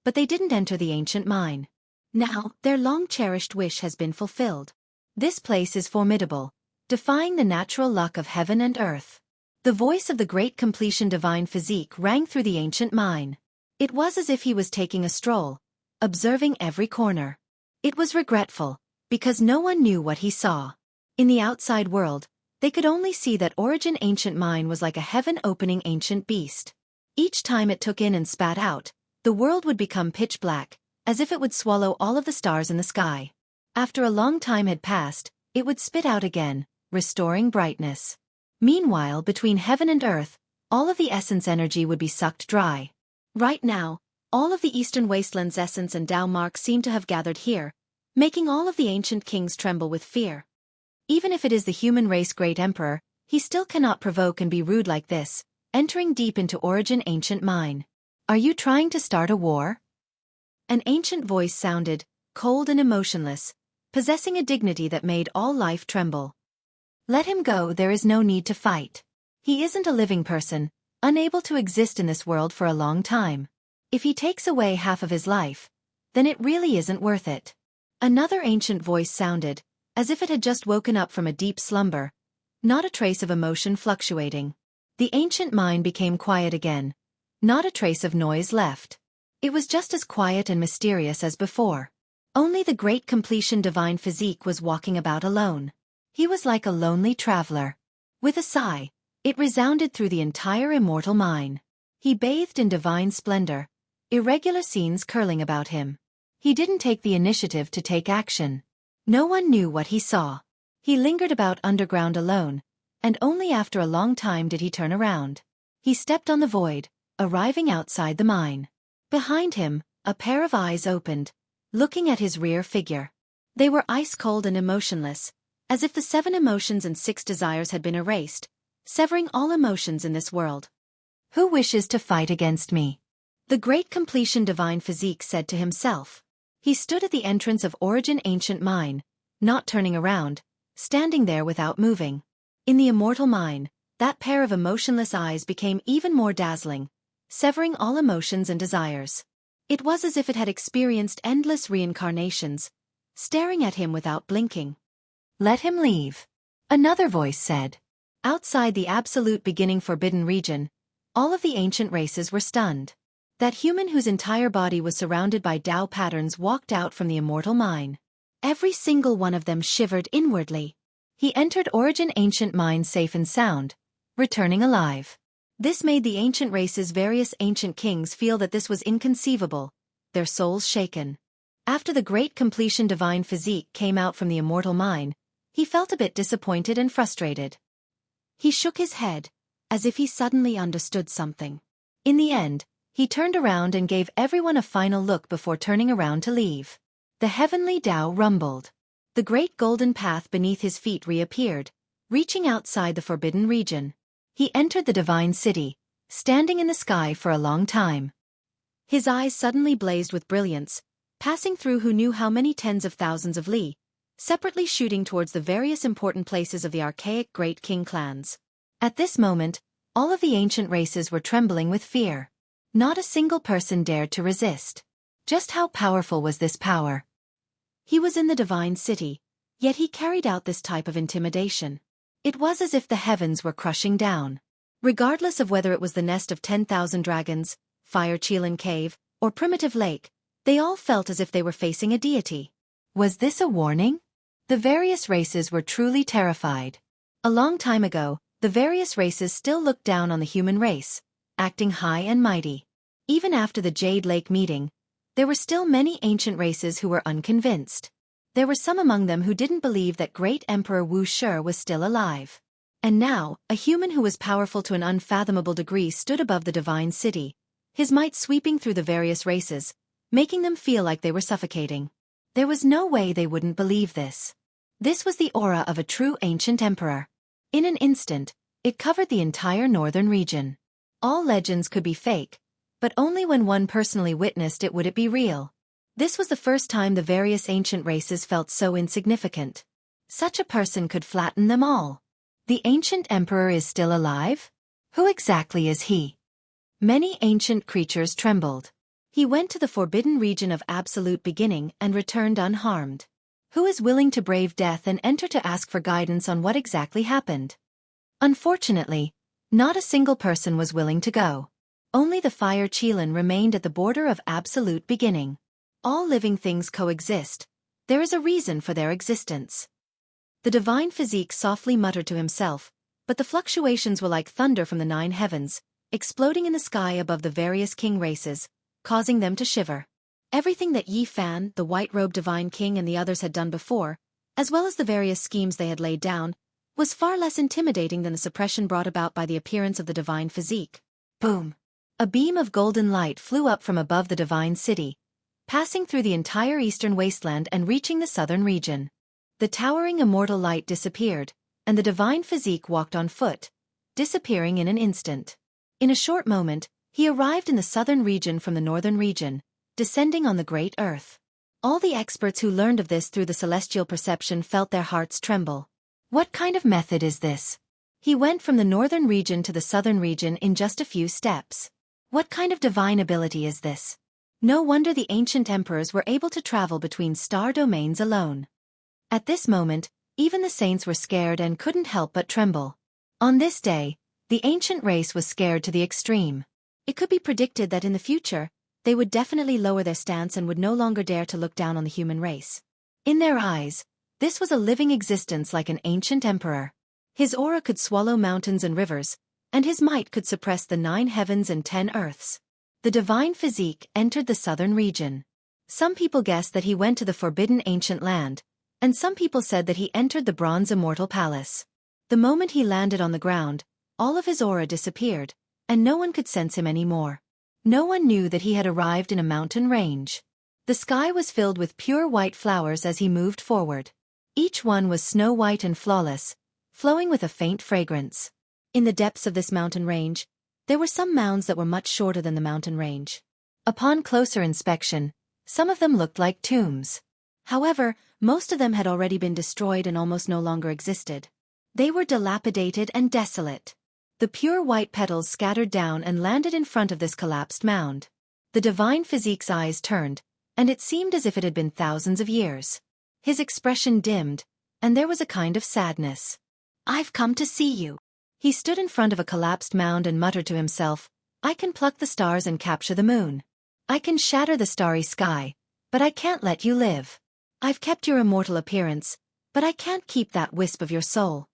but they didn't enter the ancient mine. Now, their long-cherished wish has been fulfilled. This place is formidable, defying the natural luck of heaven and earth. The voice of the great completion divine physique rang through the ancient mine. It was as if he was taking a stroll, observing every corner. It was regretful, because no one knew what he saw. In the outside world, they could only see that Origin ancient mine was like a heaven-opening ancient beast. Each time it took in and spat out, the world would become pitch black, as if it would swallow all of the stars in the sky. After a long time had passed, it would spit out again, restoring brightness. Meanwhile, between heaven and earth, all of the essence energy would be sucked dry. Right now, all of the eastern wasteland's essence and Tao mark seem to have gathered here, making all of the ancient kings tremble with fear. Even if it is the human race great emperor, he still cannot provoke and be rude like this, entering deep into Origin ancient mine. Are you trying to start a war? An ancient voice sounded, cold and emotionless, possessing a dignity that made all life tremble. Let him go, there is no need to fight. He isn't a living person, unable to exist in this world for a long time. If he takes away half of his life, then it really isn't worth it. Another ancient voice sounded, as if it had just woken up from a deep slumber, not a trace of emotion fluctuating. The ancient mine became quiet again, not a trace of noise left. It was just as quiet and mysterious as before. Only the great completion divine physique was walking about alone. He was like a lonely traveler. With a sigh, it resounded through the entire immortal mine. He bathed in divine splendor, irregular scenes curling about him. He didn't take the initiative to take action. No one knew what he saw. He lingered about underground alone, and only after a long time did he turn around. He stepped on the void, arriving outside the mine. Behind him, a pair of eyes opened, looking at his rear figure. They were ice-cold and emotionless, as if the 7 emotions and 6 desires had been erased, severing all emotions in this world. Who wishes to fight against me? The great completion divine physique said to himself. He stood at the entrance of Origin ancient mine, not turning around, standing there without moving. In the immortal mine, that pair of emotionless eyes became even more dazzling, severing all emotions and desires. It was as if it had experienced endless reincarnations, staring at him without blinking. Let him leave. Another voice said. Outside the absolute beginning forbidden region, all of the ancient races were stunned. That human whose entire body was surrounded by Tao patterns walked out from the immortal mine. Every single one of them shivered inwardly. He entered Origin ancient mine safe and sound, returning alive. This made the ancient race's various ancient kings feel that this was inconceivable, their souls shaken. After the great completion divine physique came out from the immortal mine, he felt a bit disappointed and frustrated. He shook his head, as if he suddenly understood something. In the end, he turned around and gave everyone a final look before turning around to leave. The heavenly Tao rumbled. The great golden path beneath his feet reappeared, reaching outside the forbidden region. He entered the divine city, standing in the sky for a long time. His eyes suddenly blazed with brilliance, passing through who knew how many tens of thousands of li, separately shooting towards the various important places of the archaic Great King clans. At this moment, All of the ancient races were trembling with fear. Not a single person dared to resist. Just how powerful was this power? He was in the divine city, yet he carried out this type of intimidation. It was as if the heavens were crushing down. Regardless of whether it was the nest of 10,000 dragons, Fire Chelan Cave, or primitive lake, they all felt as if they were facing a deity. Was this a warning? The various races were truly terrified. A long time ago, the various races still looked down on the human race, acting high and mighty. Even after the Jade Lake meeting, there were still many ancient races who were unconvinced. There were some among them who didn't believe that great Emperor Wuxia was still alive. And now, a human who was powerful to an unfathomable degree stood above the divine city, his might sweeping through the various races, making them feel like they were suffocating. There was no way they wouldn't believe this. This was the aura of a true ancient emperor. In an instant, it covered the entire northern region. All legends could be fake, but only when one personally witnessed it would it be real. This was the first time the various ancient races felt so insignificant. Such a person could flatten them all. The ancient emperor is still alive? Who exactly is he? Many ancient creatures trembled. He went to the forbidden region of absolute beginning and returned unharmed. Who is willing to brave death and enter to ask for guidance on what exactly happened? Unfortunately, not a single person was willing to go. Only the Fire Chelan remained at the border of absolute beginning. All living things coexist. There is a reason for their existence. The divine physique softly muttered to himself, but the fluctuations were like thunder from the 9 heavens, exploding in the sky above the various king races, causing them to shiver. Everything that Yi Fan, the white-robed divine king, and the others had done before, as well as the various schemes they had laid down, was far less intimidating than the suppression brought about by the appearance of the divine physique. Boom! A beam of golden light flew up from above the divine city, passing through the entire eastern wasteland and reaching the southern region. The towering immortal light disappeared, and the divine physique walked on foot, disappearing in an instant. In a short moment, he arrived in the southern region from the northern region, descending on the great earth. All the experts who learned of this through the celestial perception felt their hearts tremble. What kind of method is this? He went from the northern region to the southern region in just a few steps. What kind of divine ability is this? No wonder the ancient emperors were able to travel between star domains alone. At this moment, even the saints were scared and couldn't help but tremble. On this day, the ancient race was scared to the extreme. It could be predicted that in the future, they would definitely lower their stance and would no longer dare to look down on the human race. In their eyes, this was a living existence like an ancient emperor. His aura could swallow mountains and rivers, and his might could suppress the 9 heavens and 10 earths. The divine physique entered the southern region. Some people guessed that he went to the forbidden ancient land, and some people said that he entered the bronze immortal palace. The moment he landed on the ground, all of his aura disappeared, and no one could sense him anymore. No one knew that he had arrived in a mountain range. The sky was filled with pure white flowers as he moved forward. Each one was snow white and flawless, flowing with a faint fragrance. In the depths of this mountain range, there were some mounds that were much shorter than the mountain range. Upon closer inspection, some of them looked like tombs. However, most of them had already been destroyed and almost no longer existed. They were dilapidated and desolate. The pure white petals scattered down and landed in front of this collapsed mound. The divine physique's eyes turned, and it seemed as if it had been thousands of years. His expression dimmed, and there was a kind of sadness. "I've come to see you." He stood in front of a collapsed mound and muttered to himself, "I can pluck the stars and capture the moon. I can shatter the starry sky, but I can't let you live. I've kept your immortal appearance, but I can't keep that wisp of your soul."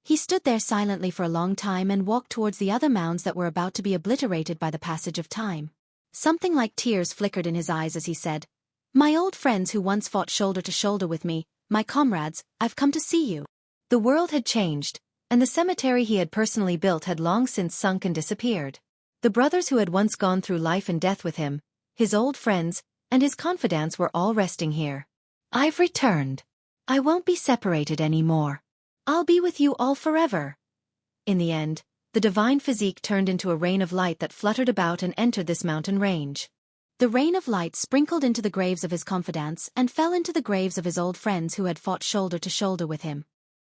He stood there silently for a long time and walked towards the other mounds that were about to be obliterated by the passage of time. Something like tears flickered in his eyes as he said, "My old friends who once fought shoulder to shoulder with me, my comrades, I've come to see you." The world had changed, and the cemetery he had personally built had long since sunk and disappeared. The brothers who had once gone through life and death with him, his old friends, and his confidants were all resting here. "I've returned. I won't be separated anymore. I'll be with you all forever." In the end, the divine physique turned into a rain of light that fluttered about and entered this mountain range. The rain of light sprinkled into the graves of his confidants and fell into the graves of his old friends who had fought shoulder to shoulder with him.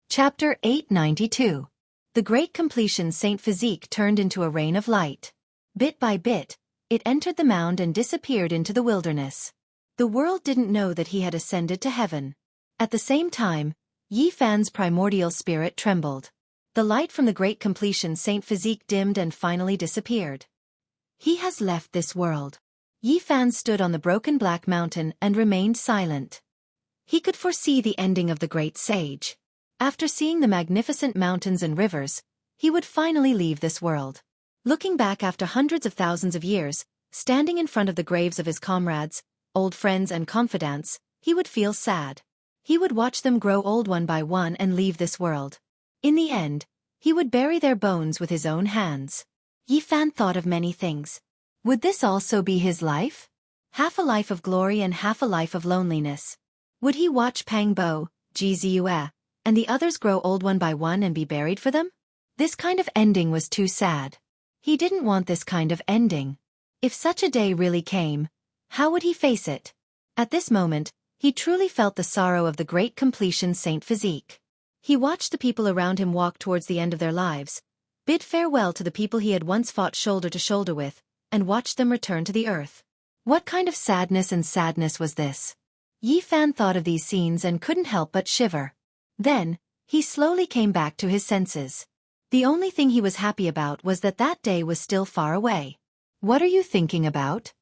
Chapter 892. The great completion Saint Physique turned into a rain of light. Bit by bit, it entered the mound and disappeared into the wilderness. The world didn't know that he had ascended to heaven. At the same time, Yi Fan's primordial spirit trembled. The light from the great completion Saint Physique dimmed and finally disappeared. He has left this world. Yi Fan stood on the broken black mountain and remained silent. He could foresee the ending of the great sage. After seeing the magnificent mountains and rivers, he would finally leave this world. Looking back after hundreds of thousands of years, standing in front of the graves of his comrades, old friends and confidants, he would feel sad. He would watch them grow old one by one and leave this world. In the end, he would bury their bones with his own hands. Yi Fan thought of many things. Would this also be his life? Half a life of glory and half a life of loneliness. Would he watch Pang Bo, Ji Ziyue, and the others grow old one by one and be buried for them? This kind of ending was too sad. He didn't want this kind of ending. If such a day really came, how would he face it? At this moment, he truly felt the sorrow of the great completion Saint Physique. He watched the people around him walk towards the end of their lives, bid farewell to the people he had once fought shoulder to shoulder with, and watched them return to the earth. What kind of sadness was this? Yi Fan thought of these scenes and couldn't help but shiver. Then, he slowly came back to his senses. The only thing he was happy about was that that day was still far away. What are you thinking about?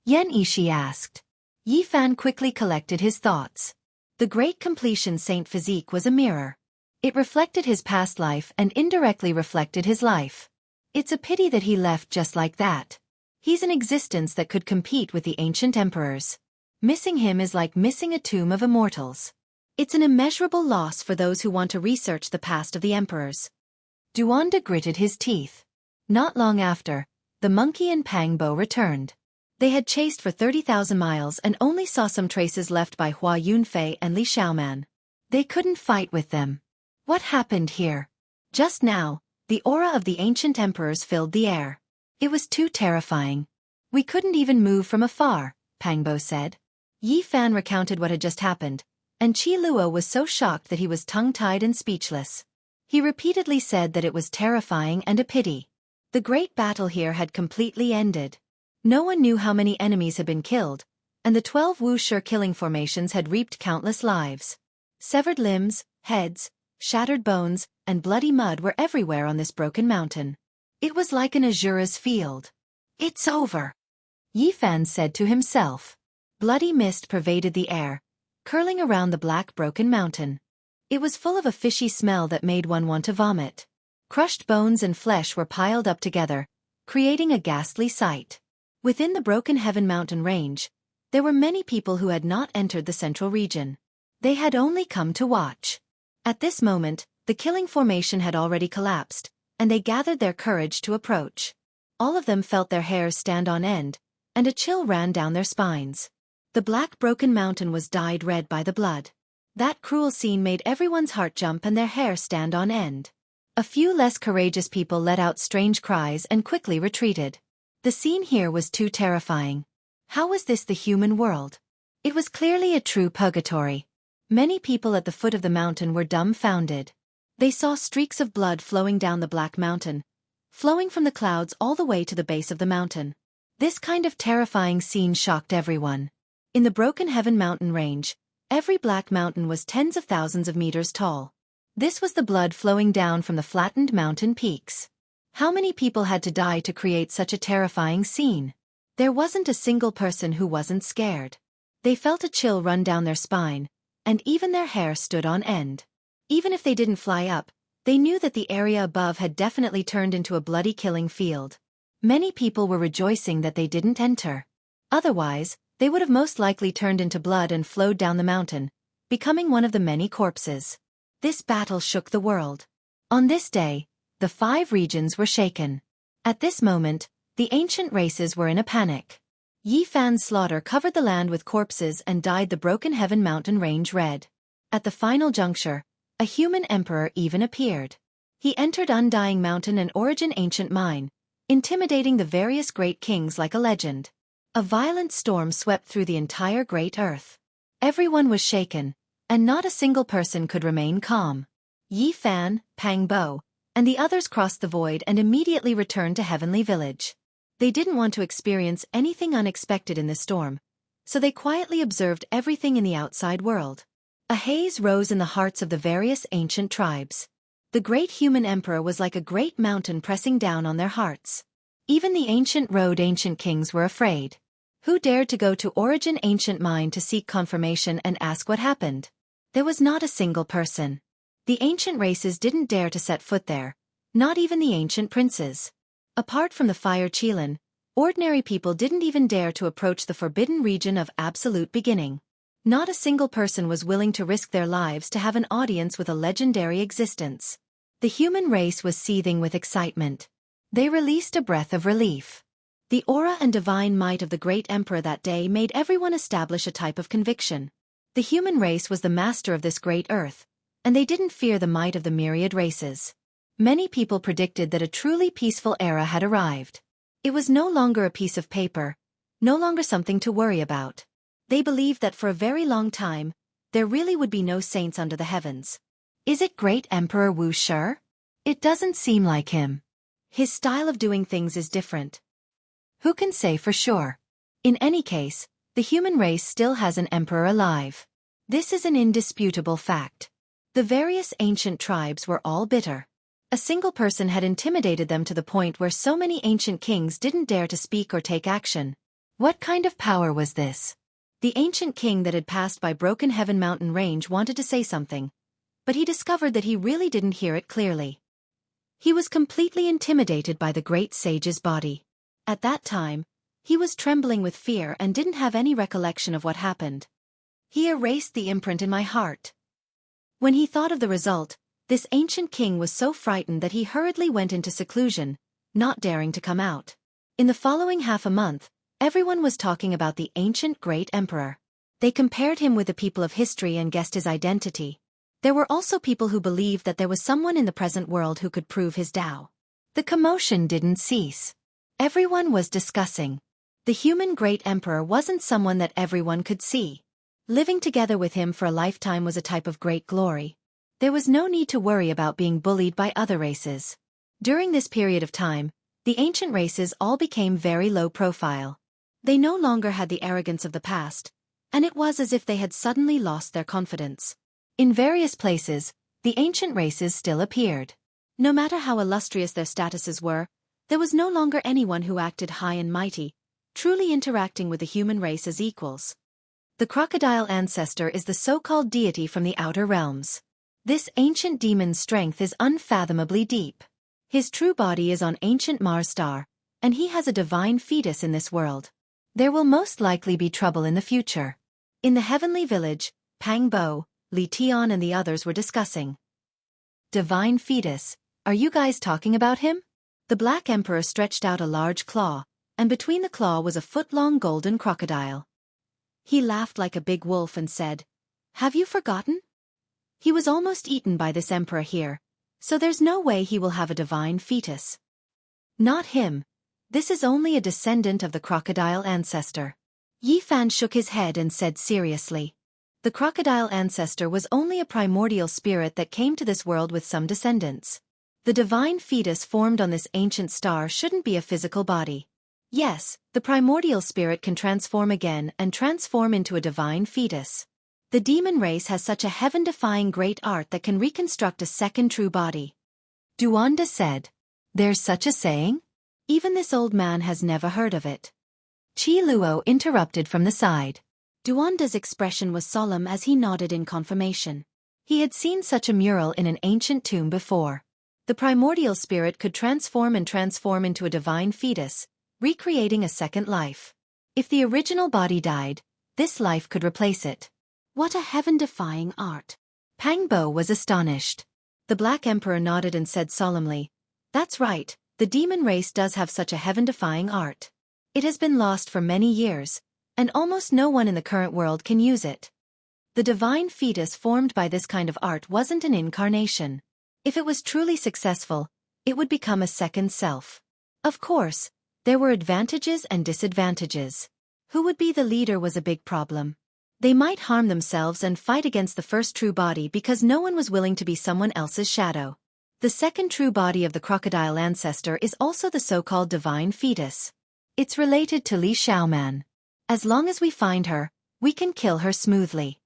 Yan Yishi asked. Yi Fan quickly collected his thoughts. The great completion Saint Physique was a mirror. It reflected his past life and indirectly reflected his life. It's a pity that he left just like that. He's an existence that could compete with the ancient emperors. Missing him is like missing a tomb of immortals. It's an immeasurable loss for those who want to research the past of the emperors. Duanda gritted his teeth. Not long after, the monkey and Pang Bo returned. They had chased for 30,000 miles and only saw some traces left by Hua Yunfei and Li Xiaoman. They couldn't fight with them. What happened here? Just now, the aura of the ancient emperors filled the air. It was too terrifying. We couldn't even move from afar, Pang Bo said. Yi Fan recounted what had just happened, and Qi Luo was so shocked that he was tongue-tied and speechless. He repeatedly said that it was terrifying and a pity. The great battle here had completely ended. No one knew how many enemies had been killed, and the 12 Wuxia killing formations had reaped countless lives. Severed limbs, heads, shattered bones, and bloody mud were everywhere on this broken mountain. It was like an Azura's field. It's over, Yi Fan said to himself. Bloody mist pervaded the air, curling around the black broken mountain. It was full of a fishy smell that made one want to vomit. Crushed bones and flesh were piled up together, creating a ghastly sight. Within the broken Heaven Mountain range, there were many people who had not entered the central region. They had only come to watch. At this moment, the killing formation had already collapsed, and they gathered their courage to approach. All of them felt their hairs stand on end, and a chill ran down their spines. The black broken mountain was dyed red by the blood. That cruel scene made everyone's heart jump and their hair stand on end. A few less courageous people let out strange cries and quickly retreated. The scene here was too terrifying. How was this the human world? It was clearly a true purgatory. Many people at the foot of the mountain were dumbfounded. They saw streaks of blood flowing down the black mountain, flowing from the clouds all the way to the base of the mountain. This kind of terrifying scene shocked everyone. In the broken Heaven Mountain range, every black mountain was tens of thousands of meters tall. This was the blood flowing down from the flattened mountain peaks. How many people had to die to create such a terrifying scene? There wasn't a single person who wasn't scared. They felt a chill run down their spine, and even their hair stood on end. Even if they didn't fly up, they knew that the area above had definitely turned into a bloody killing field. Many people were rejoicing that they didn't enter. Otherwise, they would have most likely turned into blood and flowed down the mountain, becoming one of the many corpses. This battle shook the world. On this day, the 5 regions were shaken. At this moment, the ancient races were in a panic. Yi Fan's slaughter covered the land with corpses and dyed the broken Heaven Mountain range red. At the final juncture, a human emperor even appeared. He entered Undying Mountain and Origin Ancient Mine, intimidating the various great kings like a legend. A violent storm swept through the entire great earth. Everyone was shaken, and not a single person could remain calm. Yi Fan, Pang Bo, and the others crossed the void and immediately returned to Heavenly Village. They didn't want to experience anything unexpected in this storm, so they quietly observed everything in the outside world. A haze rose in the hearts of the various ancient tribes. The great human emperor was like a great mountain pressing down on their hearts. Even the ancient kings were afraid. Who dared to go to Origin Ancient Mine to seek confirmation and ask what happened? There was not a single person. The ancient races didn't dare to set foot there, not even the ancient princes. Apart from the Fire Qilin, ordinary people didn't even dare to approach the forbidden region of absolute beginning. Not a single person was willing to risk their lives to have an audience with a legendary existence. The human race was seething with excitement. They released a breath of relief. The aura and divine might of the great emperor that day made everyone establish a type of conviction. The human race was the master of this great earth, and they didn't fear the might of the myriad races. Many people predicted that a truly peaceful era had arrived. It was no longer a piece of paper, no longer something to worry about. They believed that for a very long time, there really would be no saints under the heavens. Is it Great Emperor Wuxia? It doesn't seem like him. His style of doing things is different. Who can say for sure? In any case, the human race still has an emperor alive. This is an indisputable fact. The various ancient tribes were all bitter. A single person had intimidated them to the point where so many ancient kings didn't dare to speak or take action. What kind of power was this? The ancient king that had passed by Broken Heaven Mountain Range wanted to say something, but he discovered that he really didn't hear it clearly. He was completely intimidated by the great sage's body. At that time, he was trembling with fear and didn't have any recollection of what happened. He erased the imprint in my heart. When he thought of the result, this ancient king was so frightened that he hurriedly went into seclusion, not daring to come out. In the following half a month, everyone was talking about the ancient great emperor. They compared him with the people of history and guessed his identity. There were also people who believed that there was someone in the present world who could prove his Tao. The commotion didn't cease. Everyone was discussing. The human great emperor wasn't someone that everyone could see. Living together with him for a lifetime was a type of great glory. There was no need to worry about being bullied by other races. During this period of time, the ancient races all became very low profile. They no longer had the arrogance of the past, and it was as if they had suddenly lost their confidence. In various places, the ancient races still appeared. No matter how illustrious their statuses were, there was no longer anyone who acted high and mighty, truly interacting with the human race as equals. The crocodile ancestor is the so-called deity from the outer realms. This ancient demon's strength is unfathomably deep. His true body is on ancient Mars star, and he has a divine fetus in this world. There will most likely be trouble in the future. In the heavenly village, Pang Bo, Li Tian and the others were discussing. Divine fetus, are you guys talking about him? The Black Emperor stretched out a large claw, and between the claw was a foot-long golden crocodile. He laughed like a big wolf and said, "Have you forgotten? He was almost eaten by this emperor here, so there's no way he will have a divine fetus." Not him. This is only a descendant of the crocodile ancestor. Yi Fan shook his head and said seriously. The crocodile ancestor was only a primordial spirit that came to this world with some descendants. The divine fetus formed on this ancient star shouldn't be a physical body. Yes, the primordial spirit can transform again and transform into a divine fetus. The demon race has such a heaven-defying great art that can reconstruct a second true body. Duanda said. There's such a saying? Even this old man has never heard of it. Qi Luo interrupted from the side. Duanda's expression was solemn as he nodded in confirmation. He had seen such a mural in an ancient tomb before. The primordial spirit could transform into a divine fetus, recreating a second life. If the original body died, this life could replace it. What a heaven-defying art! Pang Bo was astonished. The Black Emperor nodded and said solemnly, "That's right, the demon race does have such a heaven-defying art. It has been lost for many years, and almost no one in the current world can use it. The divine fetus formed by this kind of art wasn't an incarnation. If it was truly successful, it would become a second self. Of course, there were advantages and disadvantages. Who would be the leader was a big problem. They might harm themselves and fight against the first true body because no one was willing to be someone else's shadow. The second true body of the crocodile ancestor is also the so-called divine fetus. It's related to Li Xiaoman. As long as we find her, we can kill her smoothly.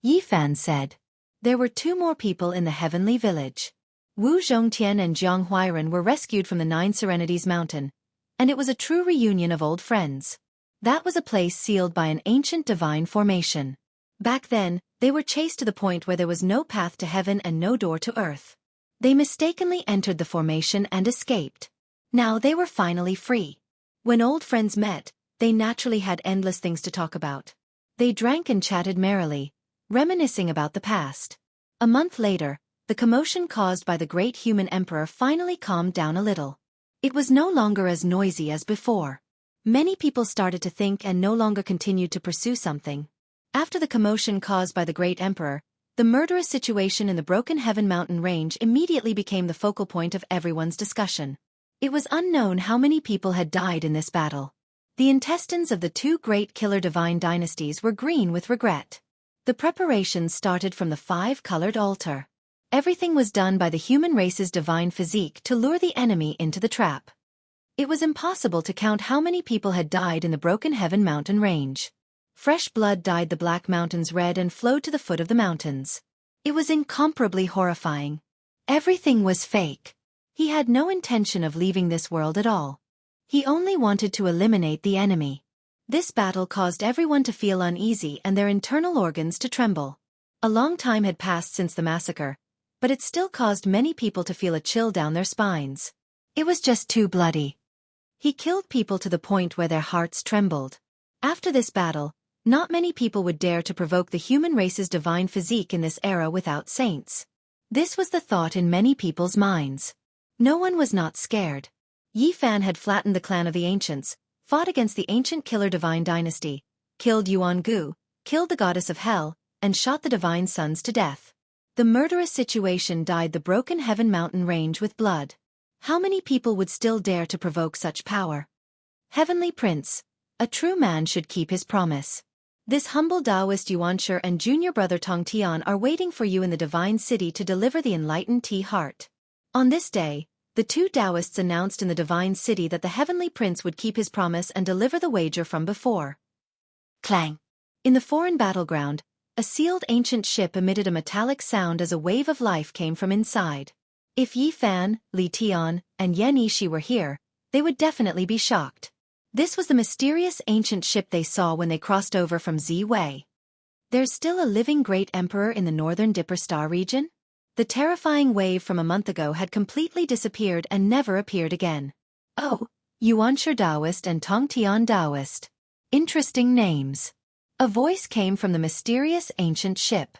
Yi Fan said. There were 2 more people in the heavenly village. Wu Zhongtian and Jiang Huairan were rescued from the 9 Serenities Mountain, and it was a true reunion of old friends. That was a place sealed by an ancient divine formation. Back then, they were chased to the point where there was no path to heaven and no door to earth. They mistakenly entered the formation and escaped. Now they were finally free. When old friends met, they naturally had endless things to talk about. They drank and chatted merrily, reminiscing about the past. A month later, the commotion caused by the great human emperor finally calmed down a little. It was no longer as noisy as before. Many people started to think and no longer continued to pursue something. After the commotion caused by the great emperor, the murderous situation in the Broken Heaven mountain range immediately became the focal point of everyone's discussion. It was unknown how many people had died in this battle. The intestines of the 2 great killer divine dynasties were green with regret. The preparations started from the 5-colored altar. Everything was done by the human race's divine physique to lure the enemy into the trap. It was impossible to count how many people had died in the Broken Heaven mountain range. Fresh blood dyed the Black Mountains red and flowed to the foot of the mountains. It was incomparably horrifying. Everything was fake. He had no intention of leaving this world at all. He only wanted to eliminate the enemy. This battle caused everyone to feel uneasy and their internal organs to tremble. A long time had passed since the massacre, but it still caused many people to feel a chill down their spines. It was just too bloody. He killed people to the point where their hearts trembled. After this battle, not many people would dare to provoke the human race's divine physique in this era without saints. This was the thought in many people's minds. No one was not scared. Yi Fan had flattened the clan of the ancients, fought against the ancient killer divine dynasty, killed Yuan Gu, killed the goddess of hell, and shot the divine sons to death. The murderous situation dyed the Broken Heaven mountain range with blood. How many people would still dare to provoke such power? Heavenly Prince, a true man should keep his promise. This humble Taoist Xianxia and junior brother Tong Tian are waiting for you in the divine city to deliver the enlightened tea heart. On this day, the 2 Taoists announced in the divine city that the heavenly prince would keep his promise and deliver the wager from before. Clang! In the foreign battleground, a sealed ancient ship emitted a metallic sound as a wave of life came from inside. If Yi Fan, Li Tian, and Yan Yishi were here, they would definitely be shocked. This was the mysterious ancient ship they saw when they crossed over from Ziwei. There's still a living great emperor in the northern Dipper Star region? The terrifying wave from a month ago had completely disappeared and never appeared again. Oh, Yuanxia Taoist and Tong Tian Taoist. Interesting names. A voice came from the mysterious ancient ship.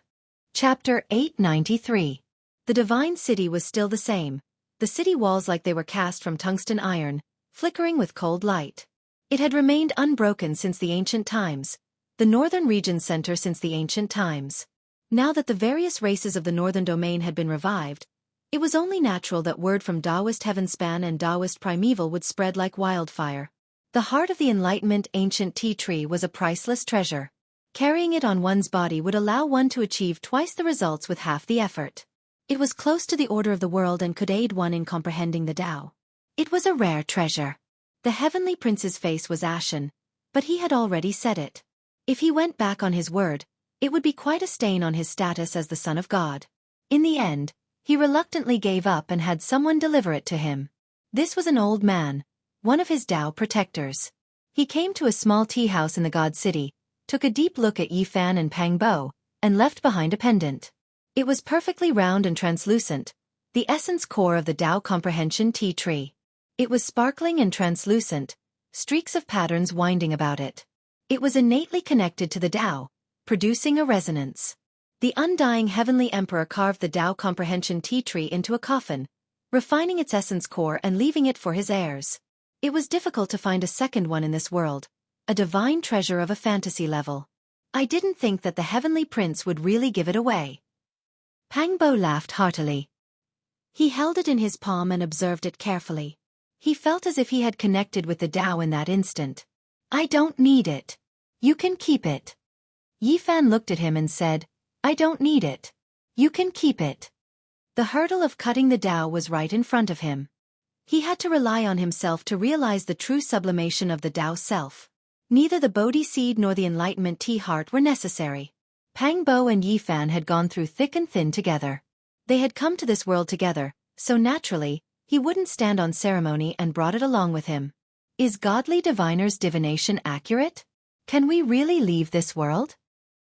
Chapter 893. The divine city was still the same, the city walls like they were cast from tungsten iron, flickering with cold light. It had remained unbroken since the ancient times, the northern region's center since the ancient times. Now that the various races of the northern domain had been revived, it was only natural that word from Taoist Heavenspan and Taoist Primeval would spread like wildfire. The heart of the Enlightenment ancient tea tree was a priceless treasure. Carrying it on one's body would allow one to achieve twice the results with half the effort. It was close to the order of the world and could aid one in comprehending the Tao. It was a rare treasure. The heavenly prince's face was ashen, but he had already said it. If he went back on his word, it would be quite a stain on his status as the son of God. In the end, he reluctantly gave up and had someone deliver it to him. This was an old man, one of his Tao protectors. He came to a small tea house in the God City, took a deep look at Yi Fan and Pang Bo, and left behind a pendant. It was perfectly round and translucent, the essence core of the Tao comprehension tea tree. It was sparkling and translucent, streaks of patterns winding about it. It was innately connected to the Tao, producing a resonance. The undying heavenly emperor carved the Tao comprehension tea tree into a coffin, refining its essence core and leaving it for his heirs. It was difficult to find a second one in this world, a divine treasure of a fantasy level. I didn't think that the heavenly prince would really give it away. Pang Bo laughed heartily. He held it in his palm and observed it carefully. He felt as if he had connected with the Tao in that instant. I don't need it. You can keep it. Yi Fan looked at him and said, I don't need it. You can keep it. The hurdle of cutting the Tao was right in front of him. He had to rely on himself to realize the true sublimation of the Tao self. Neither the Bodhi seed nor the enlightenment tea heart were necessary. Pang Bo and Yi Fan had gone through thick and thin together. They had come to this world together, so naturally, he wouldn't stand on ceremony and brought it along with him. Is godly diviner's divination accurate? Can we really leave this world?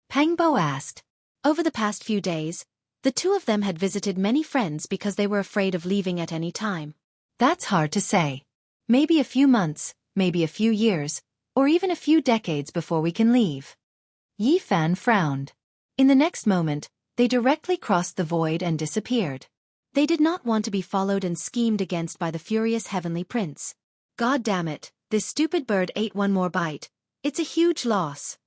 Pang Bo asked. Over the past few days, the two of them had visited many friends because they were afraid of leaving at any time. That's hard to say. Maybe a few months, maybe a few years, or even a few decades before we can leave. Yi Fan frowned. In the next moment, they directly crossed the void and disappeared. They did not want to be followed and schemed against by the furious heavenly prince. God damn it, this stupid bird ate one more bite. It's a huge loss.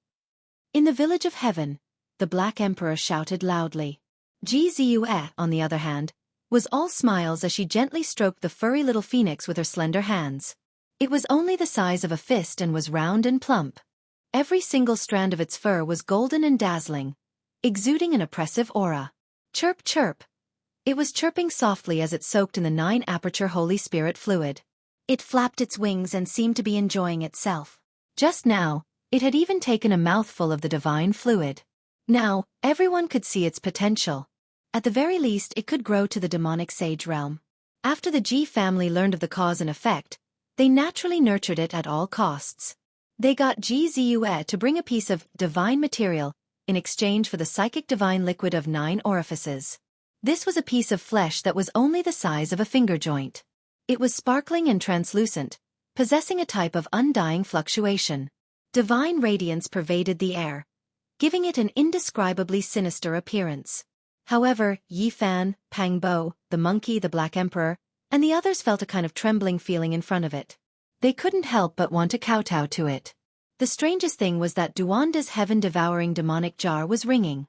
In the village of heaven, the Black Emperor shouted loudly. Jizue, on the other hand, was all smiles as she gently stroked the furry little phoenix with her slender hands. It was only the size of a fist and was round and plump. Every single strand of its fur was golden and dazzling, exuding an oppressive aura. Chirp, chirp. It was chirping softly as it soaked in the 9-aperture Holy Spirit fluid. It flapped its wings and seemed to be enjoying itself. Just now, it had even taken a mouthful of the divine fluid. Now, everyone could see its potential. At the very least, it could grow to the demonic sage realm. After the Ji family learned of the cause and effect, they naturally nurtured it at all costs. They got Ji Ziyue to bring a piece of divine material in exchange for the psychic divine liquid of 9 orifices. This was a piece of flesh that was only the size of a finger joint. It was sparkling and translucent, possessing a type of undying fluctuation. Divine radiance pervaded the air, giving it an indescribably sinister appearance. However, Yi Fan, Pang Bo, the monkey, the Black Emperor, and the others felt a kind of trembling feeling in front of it. They couldn't help but want to kowtow to it. The strangest thing was that Duanda's heaven-devouring demonic jar was ringing.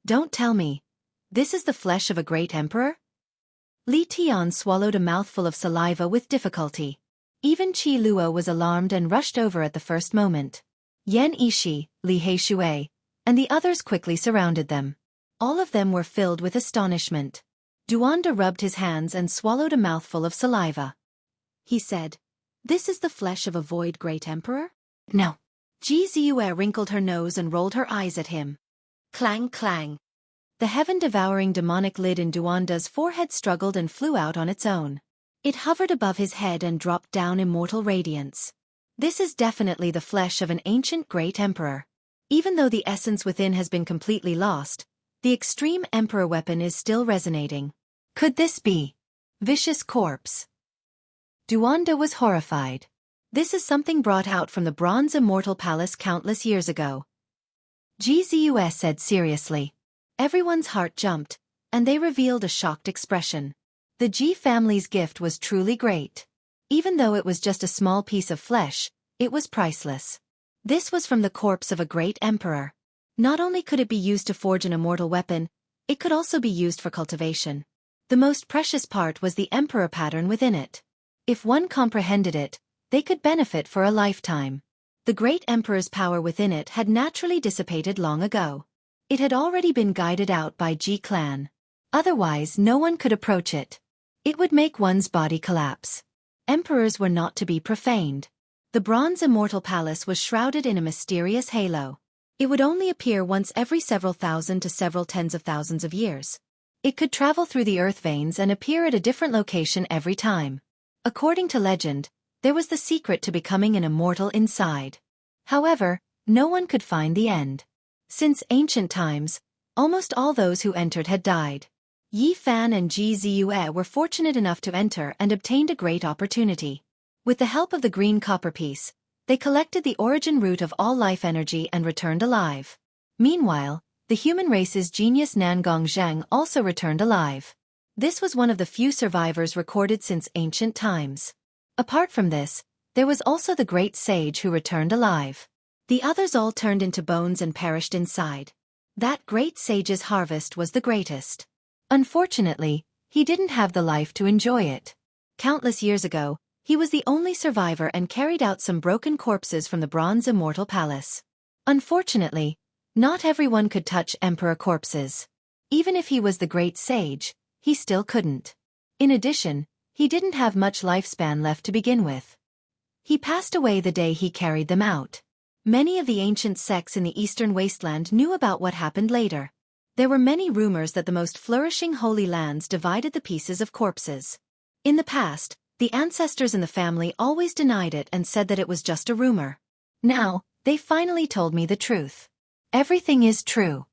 Don't tell me. This is the flesh of a great emperor? Li Tian swallowed a mouthful of saliva with difficulty. Even Qi Luo was alarmed and rushed over at the first moment. Yan Yishi, Li Heishui, and the others quickly surrounded them. All of them were filled with astonishment. Duanda rubbed his hands and swallowed a mouthful of saliva. He said, "This is the flesh of a void great emperor?" "No." Ji Ziyue wrinkled her nose and rolled her eyes at him. Clang clang. The heaven-devouring demonic lid in Duanda's forehead struggled and flew out on its own. It hovered above his head and dropped down immortal radiance. This is definitely the flesh of an ancient great emperor. Even though the essence within has been completely lost, the extreme emperor weapon is still resonating. Could this be vicious corpse? Duanda was horrified. This is something brought out from the Bronze Immortal Palace countless years ago. Ji Ziyue said seriously. Everyone's heart jumped, and they revealed a shocked expression. The Ji family's gift was truly great. Even though it was just a small piece of flesh, it was priceless. This was from the corpse of a great emperor. Not only could it be used to forge an immortal weapon, it could also be used for cultivation. The most precious part was the emperor pattern within it. If one comprehended it, they could benefit for a lifetime. The great emperor's power within it had naturally dissipated long ago. It had already been guided out by Ji clan. Otherwise, no one could approach it. It would make one's body collapse. Emperors were not to be profaned. The Bronze Immortal Palace was shrouded in a mysterious halo. It would only appear once every several thousand to several tens of thousands of years. It could travel through the earth veins and appear at a different location every time. According to legend, there was the secret to becoming an immortal inside. However, no one could find the end. Since ancient times, almost all those who entered had died. Yi Fan and Ji Ziyue were fortunate enough to enter and obtained a great opportunity. With the help of the green copper piece, they collected the origin root of all life energy and returned alive. Meanwhile, the human race's genius Nangong Zhang also returned alive. This was one of the few survivors recorded since ancient times. Apart from this, there was also the great sage who returned alive. The others all turned into bones and perished inside. That great sage's harvest was the greatest. Unfortunately, he didn't have the life to enjoy it. Countless years ago, he was the only survivor and carried out some broken corpses from the Bronze Immortal Palace. Unfortunately, not everyone could touch emperor corpses. Even if he was the great sage, he still couldn't. In addition, he didn't have much lifespan left to begin with. He passed away the day he carried them out. Many of the ancient sects in the eastern wasteland knew about what happened later. There were many rumors that the most flourishing holy lands divided the pieces of corpses. In the past, the ancestors in the family always denied it and said that it was just a rumor. Now, they finally told me the truth. Everything is true.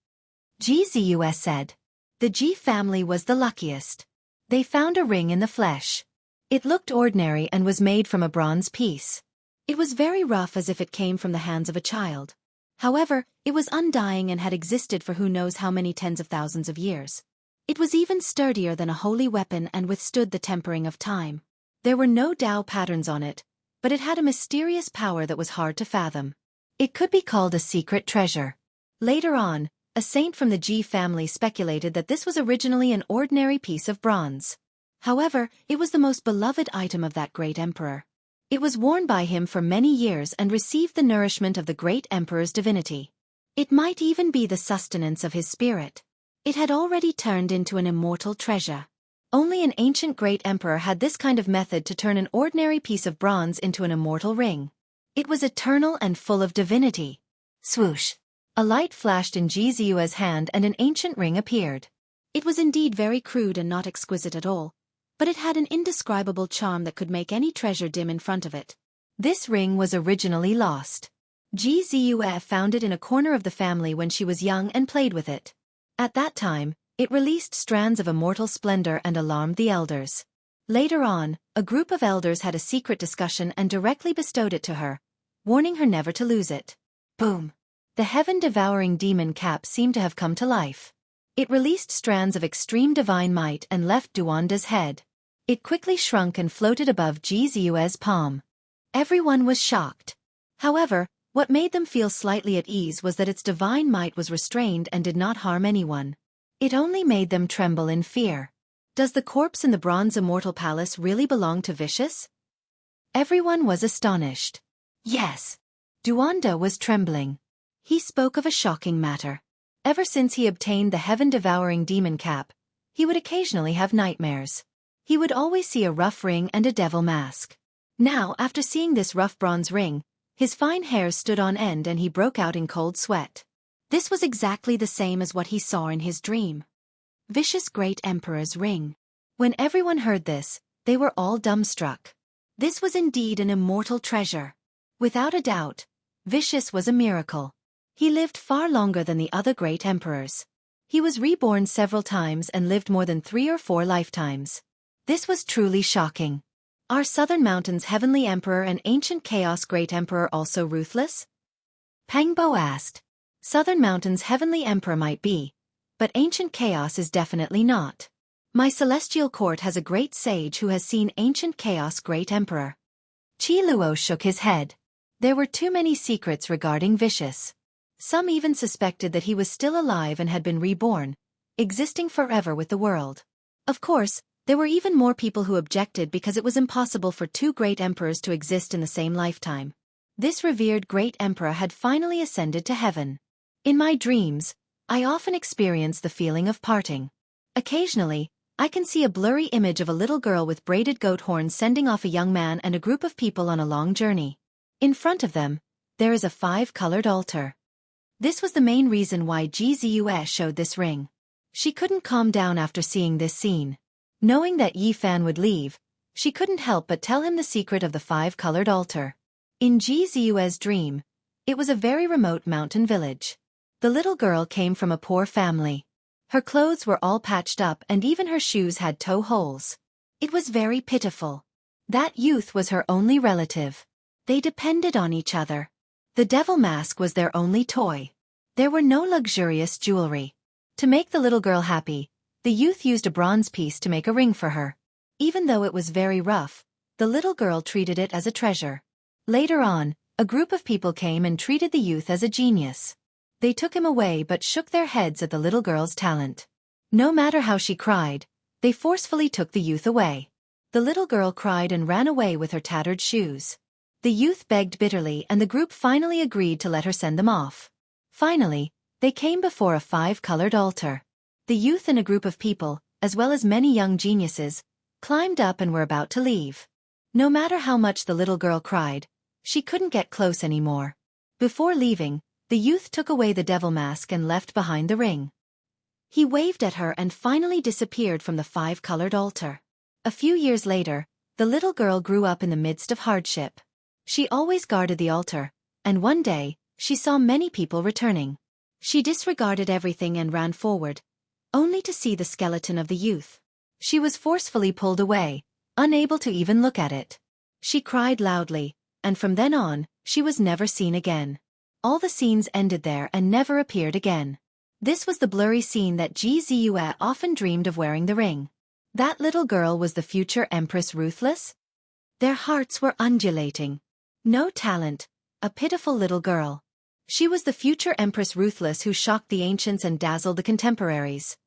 Jianghu said. The Ji family was the luckiest. They found a ring in the flesh. It looked ordinary and was made from a bronze piece. It was very rough, as if it came from the hands of a child. However, it was undying and had existed for who knows how many tens of thousands of years. It was even sturdier than a holy weapon and withstood the tempering of time. There were no Tao patterns on it, but it had a mysterious power that was hard to fathom. It could be called a secret treasure. Later on, a saint from the Ji family speculated that this was originally an ordinary piece of bronze. However, it was the most beloved item of that great emperor. It was worn by him for many years and received the nourishment of the great emperor's divinity. It might even be the sustenance of his spirit. It had already turned into an immortal treasure. Only an ancient great emperor had this kind of method to turn an ordinary piece of bronze into an immortal ring. It was eternal and full of divinity. Swoosh! A light flashed in Jianghu's hand and an ancient ring appeared. It was indeed very crude and not exquisite at all, but it had an indescribable charm that could make any treasure dim in front of it. This ring was originally lost. Jianghu found it in a corner of the family when she was young and played with it. At that time, it released strands of immortal splendor and alarmed the elders. Later on, a group of elders had a secret discussion and directly bestowed it to her, warning her never to lose it. Boom! The heaven-devouring demon cap seemed to have come to life. It released strands of extreme divine might and left Duanda's head. It quickly shrunk and floated above Jianghu's palm. Everyone was shocked. However, what made them feel slightly at ease was that its divine might was restrained and did not harm anyone. It only made them tremble in fear. Does the corpse in the bronze immortal palace really belong to Vicious? Everyone was astonished. Yes. Duanda was trembling. He spoke of a shocking matter. Ever since he obtained the heaven-devouring demon cap, he would occasionally have nightmares. He would always see a rough ring and a devil mask. Now, after seeing this rough bronze ring, his fine hairs stood on end and he broke out in cold sweat. This was exactly the same as what he saw in his dream. Vicious Great Emperor's ring. When everyone heard this, they were all dumbstruck. This was indeed an immortal treasure. Without a doubt, Vicious was a miracle. He lived far longer than the other great emperors. He was reborn several times and lived more than 3 or 4 lifetimes. This was truly shocking. Are Southern Mountain's Heavenly Emperor and Ancient Chaos Great Emperor also ruthless? Pangbo asked. Southern Mountain's Heavenly Emperor might be, but Ancient Chaos is definitely not. My celestial court has a great sage who has seen Ancient Chaos Great Emperor. Qi Luo shook his head. There were too many secrets regarding Vicious. Some even suspected that he was still alive and had been reborn, existing forever with the world. Of course, there were even more people who objected because it was impossible for 2 great emperors to exist in the same lifetime. This revered great emperor had finally ascended to heaven. In my dreams, I often experience the feeling of parting. Occasionally, I can see a blurry image of a little girl with braided goat horns sending off a young man and a group of people on a long journey. In front of them, there is a 5-colored altar. This was the main reason why Jianghu showed this ring. She couldn't calm down after seeing this scene. Knowing that Yi Fan would leave, she couldn't help but tell him the secret of the 5-colored altar. In Jianghu's dream, it was a very remote mountain village. The little girl came from a poor family. Her clothes were all patched up and even her shoes had toe holes. It was very pitiful. That youth was her only relative. They depended on each other. The devil mask was their only toy. There were no luxurious jewelry. To make the little girl happy, the youth used a bronze piece to make a ring for her. Even though it was very rough, the little girl treated it as a treasure. Later on, a group of people came and treated the youth as a genius. They took him away but shook their heads at the little girl's talent. No matter how she cried, they forcefully took the youth away. The little girl cried and ran away with her tattered shoes. The youth begged bitterly and the group finally agreed to let her send them off. Finally, they came before a 5-colored altar. The youth and a group of people, as well as many young geniuses, climbed up and were about to leave. No matter how much the little girl cried, she couldn't get close anymore. Before leaving, the youth took away the devil mask and left behind the ring. He waved at her and finally disappeared from the five-colored altar. A few years later, the little girl grew up in the midst of hardship. She always guarded the altar, and one day, she saw many people returning. She disregarded everything and ran forward, only to see the skeleton of the youth. She was forcefully pulled away, unable to even look at it. She cried loudly, and from then on, she was never seen again. All the scenes ended there and never appeared again. This was the blurry scene that Jianghu often dreamed of wearing the ring. That little girl was the future Empress Ruthless? Their hearts were undulating. No talent, a pitiful little girl. She was the future Empress Ruthless who shocked the ancients and dazzled the contemporaries.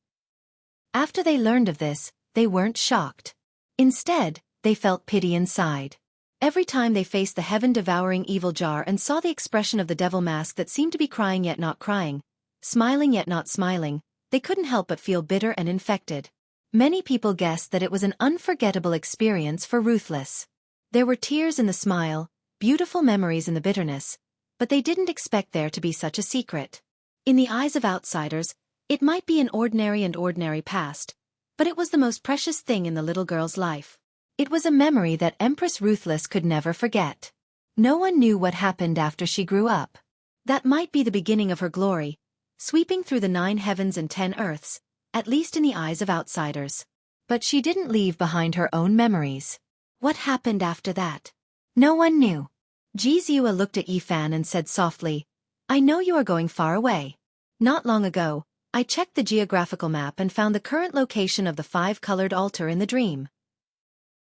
After they learned of this, they weren't shocked. Instead, they felt pity inside. Every time they faced the heaven-devouring evil jar and saw the expression of the devil mask that seemed to be crying yet not crying, smiling yet not smiling, they couldn't help but feel bitter and infected. Many people guessed that it was an unforgettable experience for Ruthless. There were tears in the smile, beautiful memories in the bitterness, but they didn't expect there to be such a secret. In the eyes of outsiders, it might be an ordinary past, but it was the most precious thing in the little girl's life. It was a memory that Empress Ruthless could never forget. No one knew what happened after she grew up. That might be the beginning of her glory, sweeping through the 9 heavens and 10 earths, at least in the eyes of outsiders. But she didn't leave behind her own memories. What happened after that? No one knew. Jianghu looked at Yifan and said softly, "I know you are going far away. Not long ago, I checked the geographical map and found the current location of the 5-colored altar in the dream."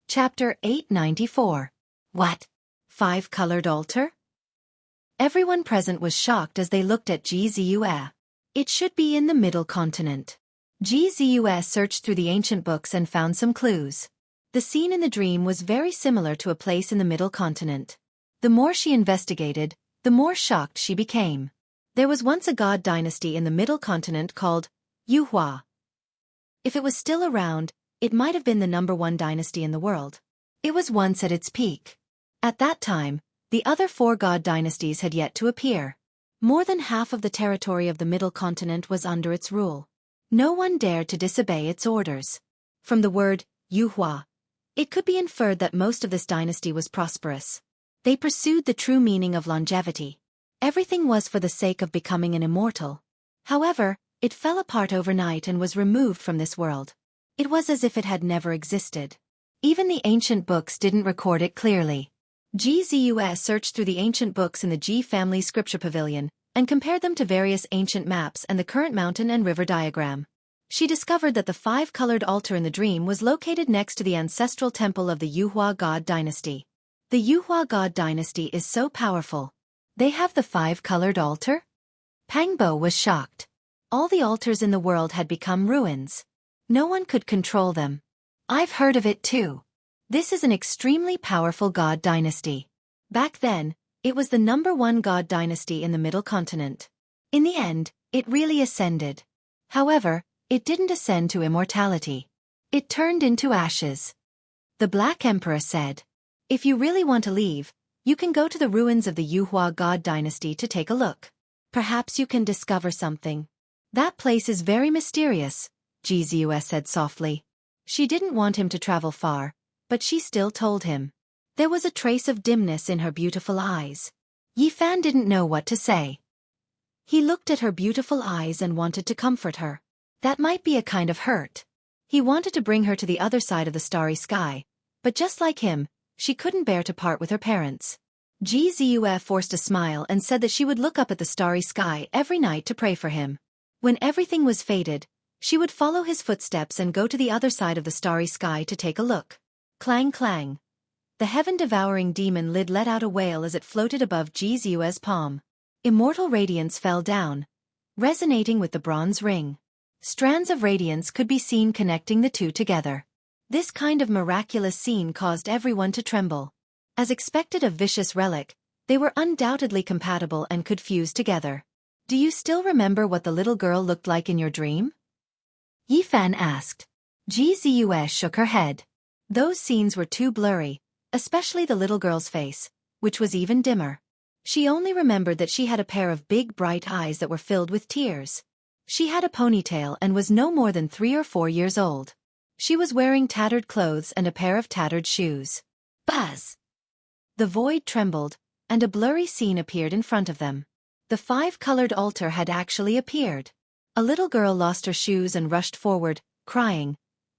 Chapter 894. What? 5-colored altar? Everyone present was shocked as they looked at Jianghu. It should be in the middle continent. Jianghu searched through the ancient books and found some clues. The scene in the dream was very similar to a place in the middle continent. The more she investigated, the more shocked she became. There was once a god dynasty in the middle continent called Yuhua. If it was still around, it might have been the #1 dynasty in the world. It was once at its peak. At that time, the other 4 god dynasties had yet to appear. More than half of the territory of the middle continent was under its rule. No one dared to disobey its orders. From the word Yuhua, it could be inferred that most of this dynasty was prosperous. They pursued the true meaning of longevity. Everything was for the sake of becoming an immortal. However, it fell apart overnight and was removed from this world. It was as if it had never existed. Even the ancient books didn't record it clearly. Jianghu searched through the ancient books in the Ji family scripture pavilion, and compared them to various ancient maps and the current mountain and river diagram. She discovered that the 5-colored altar in the dream was located next to the ancestral temple of the Yuhua god dynasty. The Yuhua god dynasty is so powerful. They have the 5-colored altar? Pangbo was shocked. All the altars in the world had become ruins. No one could control them. I've heard of it too. This is an extremely powerful god dynasty. Back then, it was the #1 god dynasty in the middle continent. In the end, it really ascended. However, it didn't ascend to immortality. It turned into ashes. The Black Emperor said, "If you really want to leave, you can go to the ruins of the Yuhua god dynasty to take a look. Perhaps you can discover something." "That place is very mysterious," Jianghu said softly. She didn't want him to travel far, but she still told him. There was a trace of dimness in her beautiful eyes. Yifan didn't know what to say. He looked at her beautiful eyes and wanted to comfort her. That might be a kind of hurt. He wanted to bring her to the other side of the starry sky, but just like him, she couldn't bear to part with her parents. Jianghu forced a smile and said that she would look up at the starry sky every night to pray for him. When everything was faded, she would follow his footsteps and go to the other side of the starry sky to take a look. Clang clang. The heaven-devouring demon lid let out a wail as it floated above Jianghu's palm. Immortal radiance fell down, resonating with the bronze ring. Strands of radiance could be seen connecting the two together. This kind of miraculous scene caused everyone to tremble. As expected of vicious relic, they were undoubtedly compatible and could fuse together. "Do you still remember what the little girl looked like in your dream?" Yifan asked. Gzue shook her head. Those scenes were too blurry, especially the little girl's face, which was even dimmer. She only remembered that she had a pair of big bright eyes that were filled with tears. She had a ponytail and was no more than 3 or 4 years old. She was wearing tattered clothes and a pair of tattered shoes. Buzz! The void trembled, and a blurry scene appeared in front of them. The 5-colored altar had actually appeared. A little girl lost her shoes and rushed forward, crying,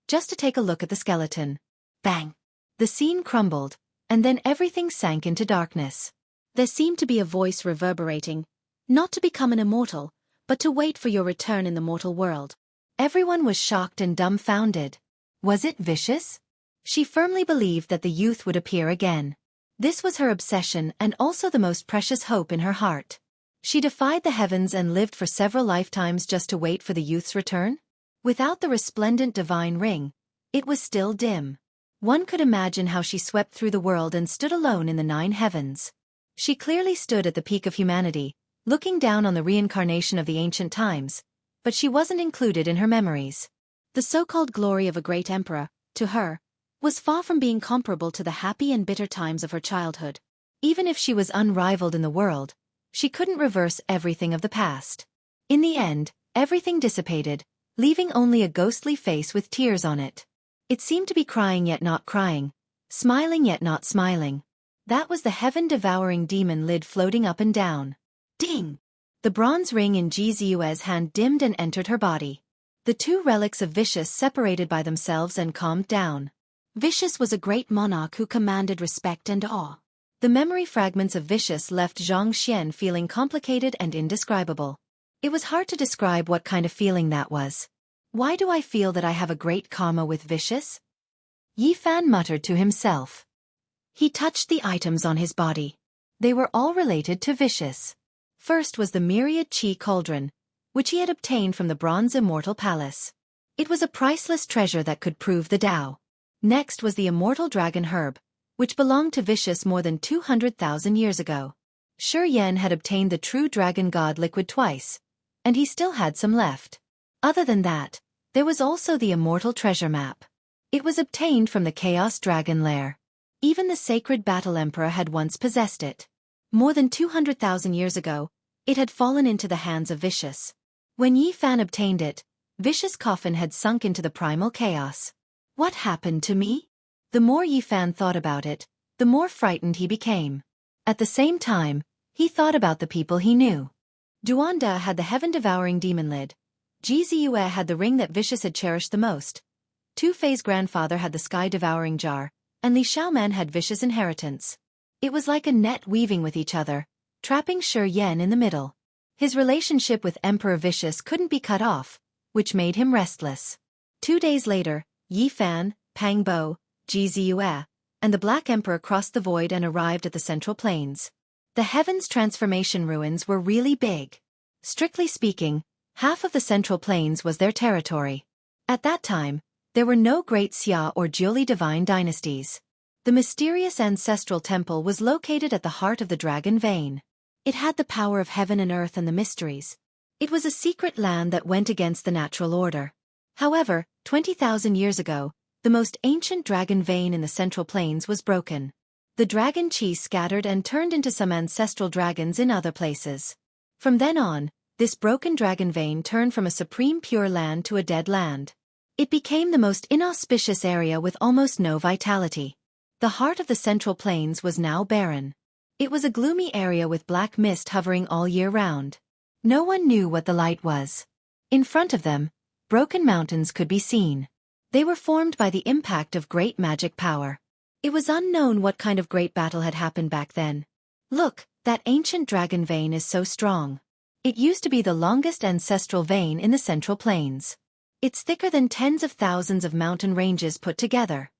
just to take a look at the skeleton. Bang! The scene crumbled, and then everything sank into darkness. There seemed to be a voice reverberating, not to become an immortal, but to wait for your return in the mortal world. Everyone was shocked and dumbfounded. Was it vicious? She firmly believed that the youth would appear again. This was her obsession and also the most precious hope in her heart. She defied the heavens and lived for several lifetimes just to wait for the youth's return. Without the resplendent divine ring, it was still dim. One could imagine how she swept through the world and stood alone in the 9 heavens. She clearly stood at the peak of humanity, looking down on the reincarnation of the ancient times, but she wasn't included in her memories. The so-called glory of a great emperor, to her, was far from being comparable to the happy and bitter times of her childhood. Even if she was unrivaled in the world, she couldn't reverse everything of the past. In the end, everything dissipated, leaving only a ghostly face with tears on it. It seemed to be crying yet not crying, smiling yet not smiling. That was the heaven-devouring demon lid floating up and down. Ding! The bronze ring in Gzue's hand dimmed and entered her body. The 2 relics of Vicious separated by themselves and calmed down. Vicious was a great monarch who commanded respect and awe. The memory fragments of Vicious left Xianxia feeling complicated and indescribable. It was hard to describe what kind of feeling that was. Why do I feel that I have a great karma with Vicious? Yifan muttered to himself. He touched the items on his body. They were all related to Vicious. First was the myriad chi cauldron, which he had obtained from the Bronze Immortal Palace. It was a priceless treasure that could prove the Tao. Next was the immortal dragon herb, which belonged to Vicious more than 200,000 years ago. Shi Yan had obtained the true dragon god liquid twice, and he still had some left. Other than that, there was also the immortal treasure map. It was obtained from the Chaos Dragon Lair. Even the sacred Battle Emperor had once possessed it. More than 200,000 years ago, it had fallen into the hands of Vicious. When Yifan obtained it, Vicious' coffin had sunk into the primal chaos. What happened to me? The more Yifan thought about it, the more frightened he became. At the same time, he thought about the people he knew. Duanda had the heaven-devouring demon lid. Gzue had the ring that Vicious had cherished the most. Tu Fei's grandfather had the sky-devouring jar, and Li Xiaoman had Vicious' inheritance. It was like a net weaving with each other, trapping Shi Yan in the middle. His relationship with Emperor Vicious couldn't be cut off, which made him restless. 2 days later, Yifan, Pang Bo, Gzue, and the Black Emperor crossed the void and arrived at the Central Plains. The Heavens Transformation ruins were really big. Strictly speaking, half of the Central Plains was their territory. At that time, there were no great Xia or Jiuli divine dynasties. The mysterious ancestral temple was located at the heart of the Dragon Vein. It had the power of heaven and earth and the mysteries. It was a secret land that went against the natural order. However, 20,000 years ago, the most ancient Dragon Vein in the Central Plains was broken. The dragon chi scattered and turned into some ancestral dragons in other places. From then on, this broken Dragon Vein turned from a supreme pure land to a dead land. It became the most inauspicious area with almost no vitality. The heart of the Central Plains was now barren. It was a gloomy area with black mist hovering all year round. No one knew what the light was. In front of them, broken mountains could be seen. They were formed by the impact of great magic power. It was unknown what kind of great battle had happened back then. Look, that ancient dragon vein is so strong. It used to be the longest ancestral vein in the Central Plains. It's thicker than tens of thousands of mountain ranges put together.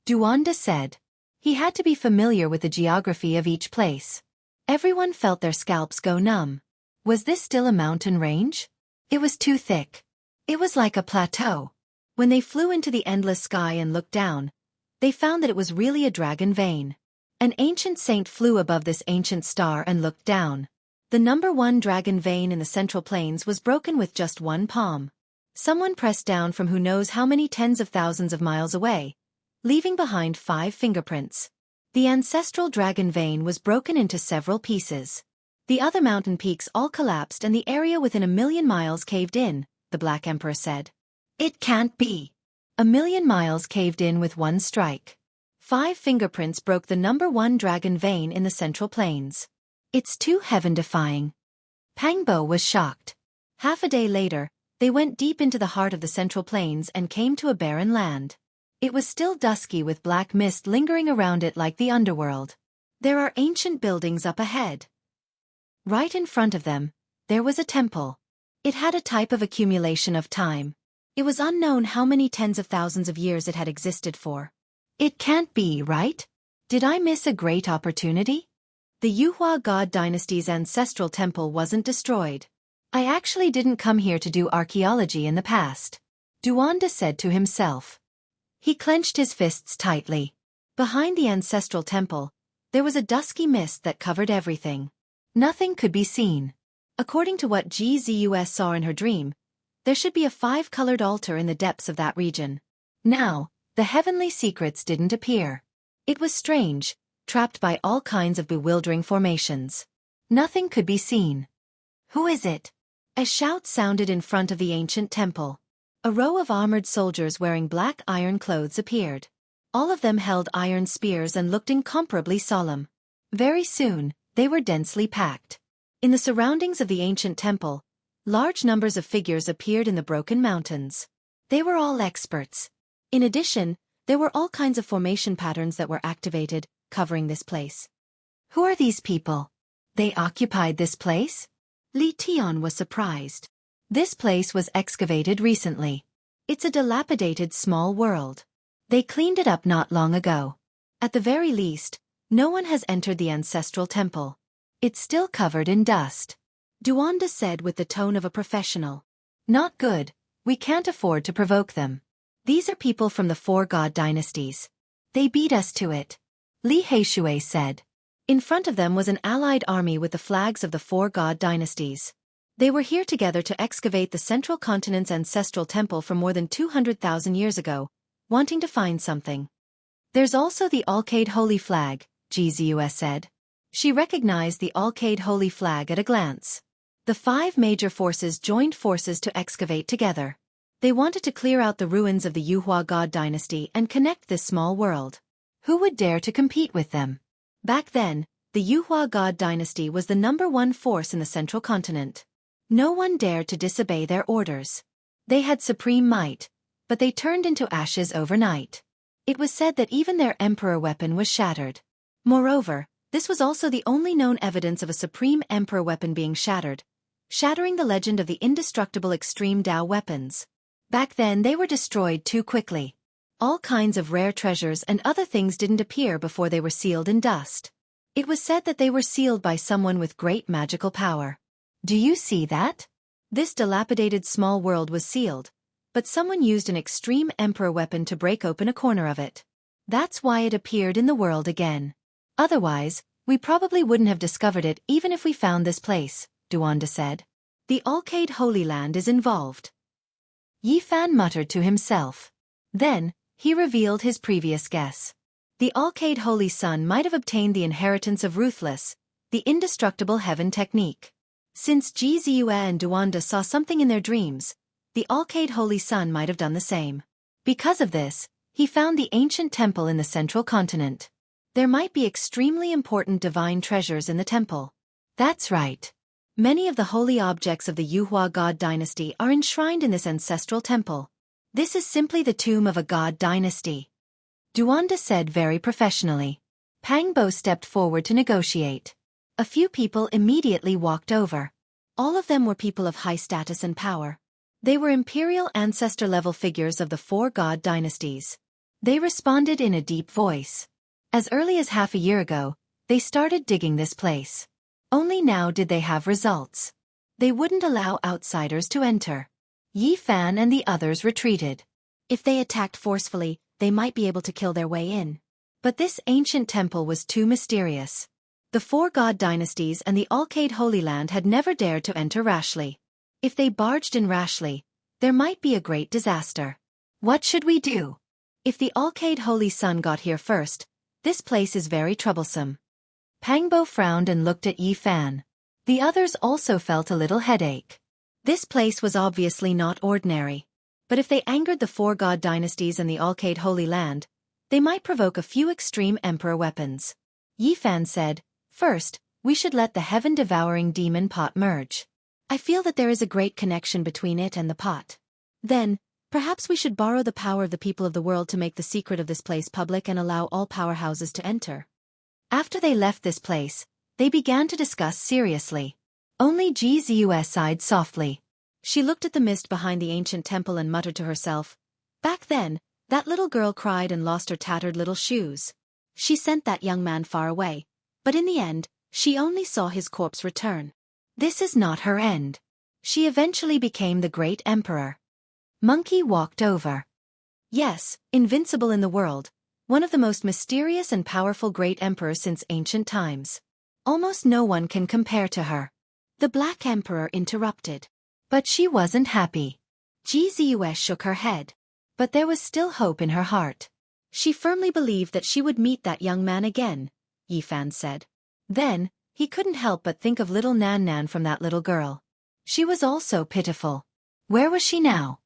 Duanda said. He had to be familiar with the geography of each place. Everyone felt their scalps go numb. Was this still a mountain range? It was too thick. It was like a plateau. When they flew into the endless sky and looked down, they found that it was really a dragon vein. An ancient saint flew above this ancient star and looked down. The #1 dragon vein in the Central Plains was broken with just one palm. Someone pressed down from who knows how many tens of thousands of miles away, leaving behind 5 fingerprints. The ancestral dragon vein was broken into several pieces. The other mountain peaks all collapsed and the area within 1,000,000 miles caved in, the Black Emperor said. It can't be. 1,000,000 miles caved in with one strike. 5 fingerprints broke the #1 dragon vein in the Central Plains. It's too heaven-defying. Pangbo was shocked. Half a day later, they went deep into the heart of the Central Plains and came to a barren land. It was still dusky with black mist lingering around it like the underworld. There are ancient buildings up ahead. Right in front of them, there was a temple. It had a type of accumulation of time. It was unknown how many tens of thousands of years it had existed for. It can't be, right? Did I miss a great opportunity? The Yuhua God dynasty's ancestral temple wasn't destroyed. I actually didn't come here to do archaeology in the past, Duanda said to himself. He clenched his fists tightly. Behind the ancestral temple, there was a dusky mist that covered everything. Nothing could be seen. According to what Gzus saw in her dream, there should be a 5-colored altar in the depths of that region. Now, the heavenly secrets didn't appear. It was strange, trapped by all kinds of bewildering formations. Nothing could be seen. Who is it? A shout sounded in front of the ancient temple. A row of armored soldiers wearing black iron clothes appeared. All of them held iron spears and looked incomparably solemn. Very soon, they were densely packed. In the surroundings of the ancient temple, large numbers of figures appeared in the broken mountains. They were all experts. In addition, there were all kinds of formation patterns that were activated, covering this place. Who are these people? They occupied this place? Li Tian was surprised. This place was excavated recently. It's a dilapidated small world. They cleaned it up not long ago. At the very least, no one has entered the ancestral temple. It's still covered in dust. Duanda said with the tone of a professional. Not good, we can't afford to provoke them. These are people from the 4 god dynasties. They beat us to it. Li Heishui said. In front of them was an allied army with the flags of the 4 god dynasties. They were here together to excavate the central continent's ancestral temple from more than 200,000 years ago, wanting to find something. There's also the Alcade Holy Flag, Gzus said. She recognized the Alcade Holy Flag at a glance. The 5 major forces joined forces to excavate together. They wanted to clear out the ruins of the Yuhua God dynasty and connect this small world. Who would dare to compete with them? Back then, the Yuhua God dynasty was the #1 force in the central continent. No one dared to disobey their orders. They had supreme might, but they turned into ashes overnight. It was said that even their emperor weapon was shattered. Moreover, this was also the only known evidence of a supreme emperor weapon being shattered, shattering the legend of the indestructible extreme Dao weapons. Back then they were destroyed too quickly. All kinds of rare treasures and other things didn't appear before they were sealed in dust. It was said that they were sealed by someone with great magical power. Do you see that? This dilapidated small world was sealed, but someone used an extreme emperor weapon to break open a corner of it. That's why it appeared in the world again. Otherwise, we probably wouldn't have discovered it even if we found this place, Duanda said. The Alcade Holy Land is involved. Yifan muttered to himself. Then, he revealed his previous guess. The Alcade Holy Sun might have obtained the inheritance of Ruthless, the indestructible heaven technique. Since Gzue and Duanda saw something in their dreams, the Alcade Holy Sun might have done the same. Because of this, he found the ancient temple in the central continent. There might be extremely important divine treasures in the temple. That's right. Many of the holy objects of the Yuhua God dynasty are enshrined in this ancestral temple. This is simply the tomb of a god dynasty. Duanda said very professionally. Pangbo stepped forward to negotiate. A few people immediately walked over. All of them were people of high status and power. They were imperial ancestor-level figures of the 4 god dynasties. They responded in a deep voice. As early as half a year ago, they started digging this place. Only now did they have results. They wouldn't allow outsiders to enter. Yifan and the others retreated. If they attacked forcefully, they might be able to kill their way in. But this ancient temple was too mysterious. The 4 god dynasties and the Alcade Holy Land had never dared to enter rashly. If they barged in rashly, There might be a great disaster. What should we do? If the Alcade Holy Sun got here first, this place is very troublesome. Pangbo frowned and looked at Yi Fan. The others also felt a little headache. This place was obviously not ordinary. But if they angered the four god dynasties and the Alcade Holy Land, they might provoke a few extreme emperor weapons. Yi Fan said, "First, we should let the heaven-devouring demon pot merge. I feel that there is a great connection between it and the pot. Then, perhaps we should borrow the power of the people of the world to make the secret of this place public and allow all powerhouses to enter." After they left this place, they began to discuss seriously. Only Ji Ziyu sighed softly. She looked at the mist behind the ancient temple and muttered to herself, "Back then, that little girl cried and lost her tattered little shoes. She sent that young man far away, but in the end, she only saw his corpse return. This is not her end. She eventually became the great emperor." Monkey walked over. "Yes, invincible in the world, one of the most mysterious and powerful great emperors since ancient times. Almost no one can compare to her." The Black Emperor interrupted. But she wasn't happy. Ji Ziyu shook her head. But there was still hope in her heart. She firmly believed that she would meet that young man again, Yi Fan said. Then, he couldn't help but think of little Nan Nan from that little girl. She was also pitiful. Where was she now?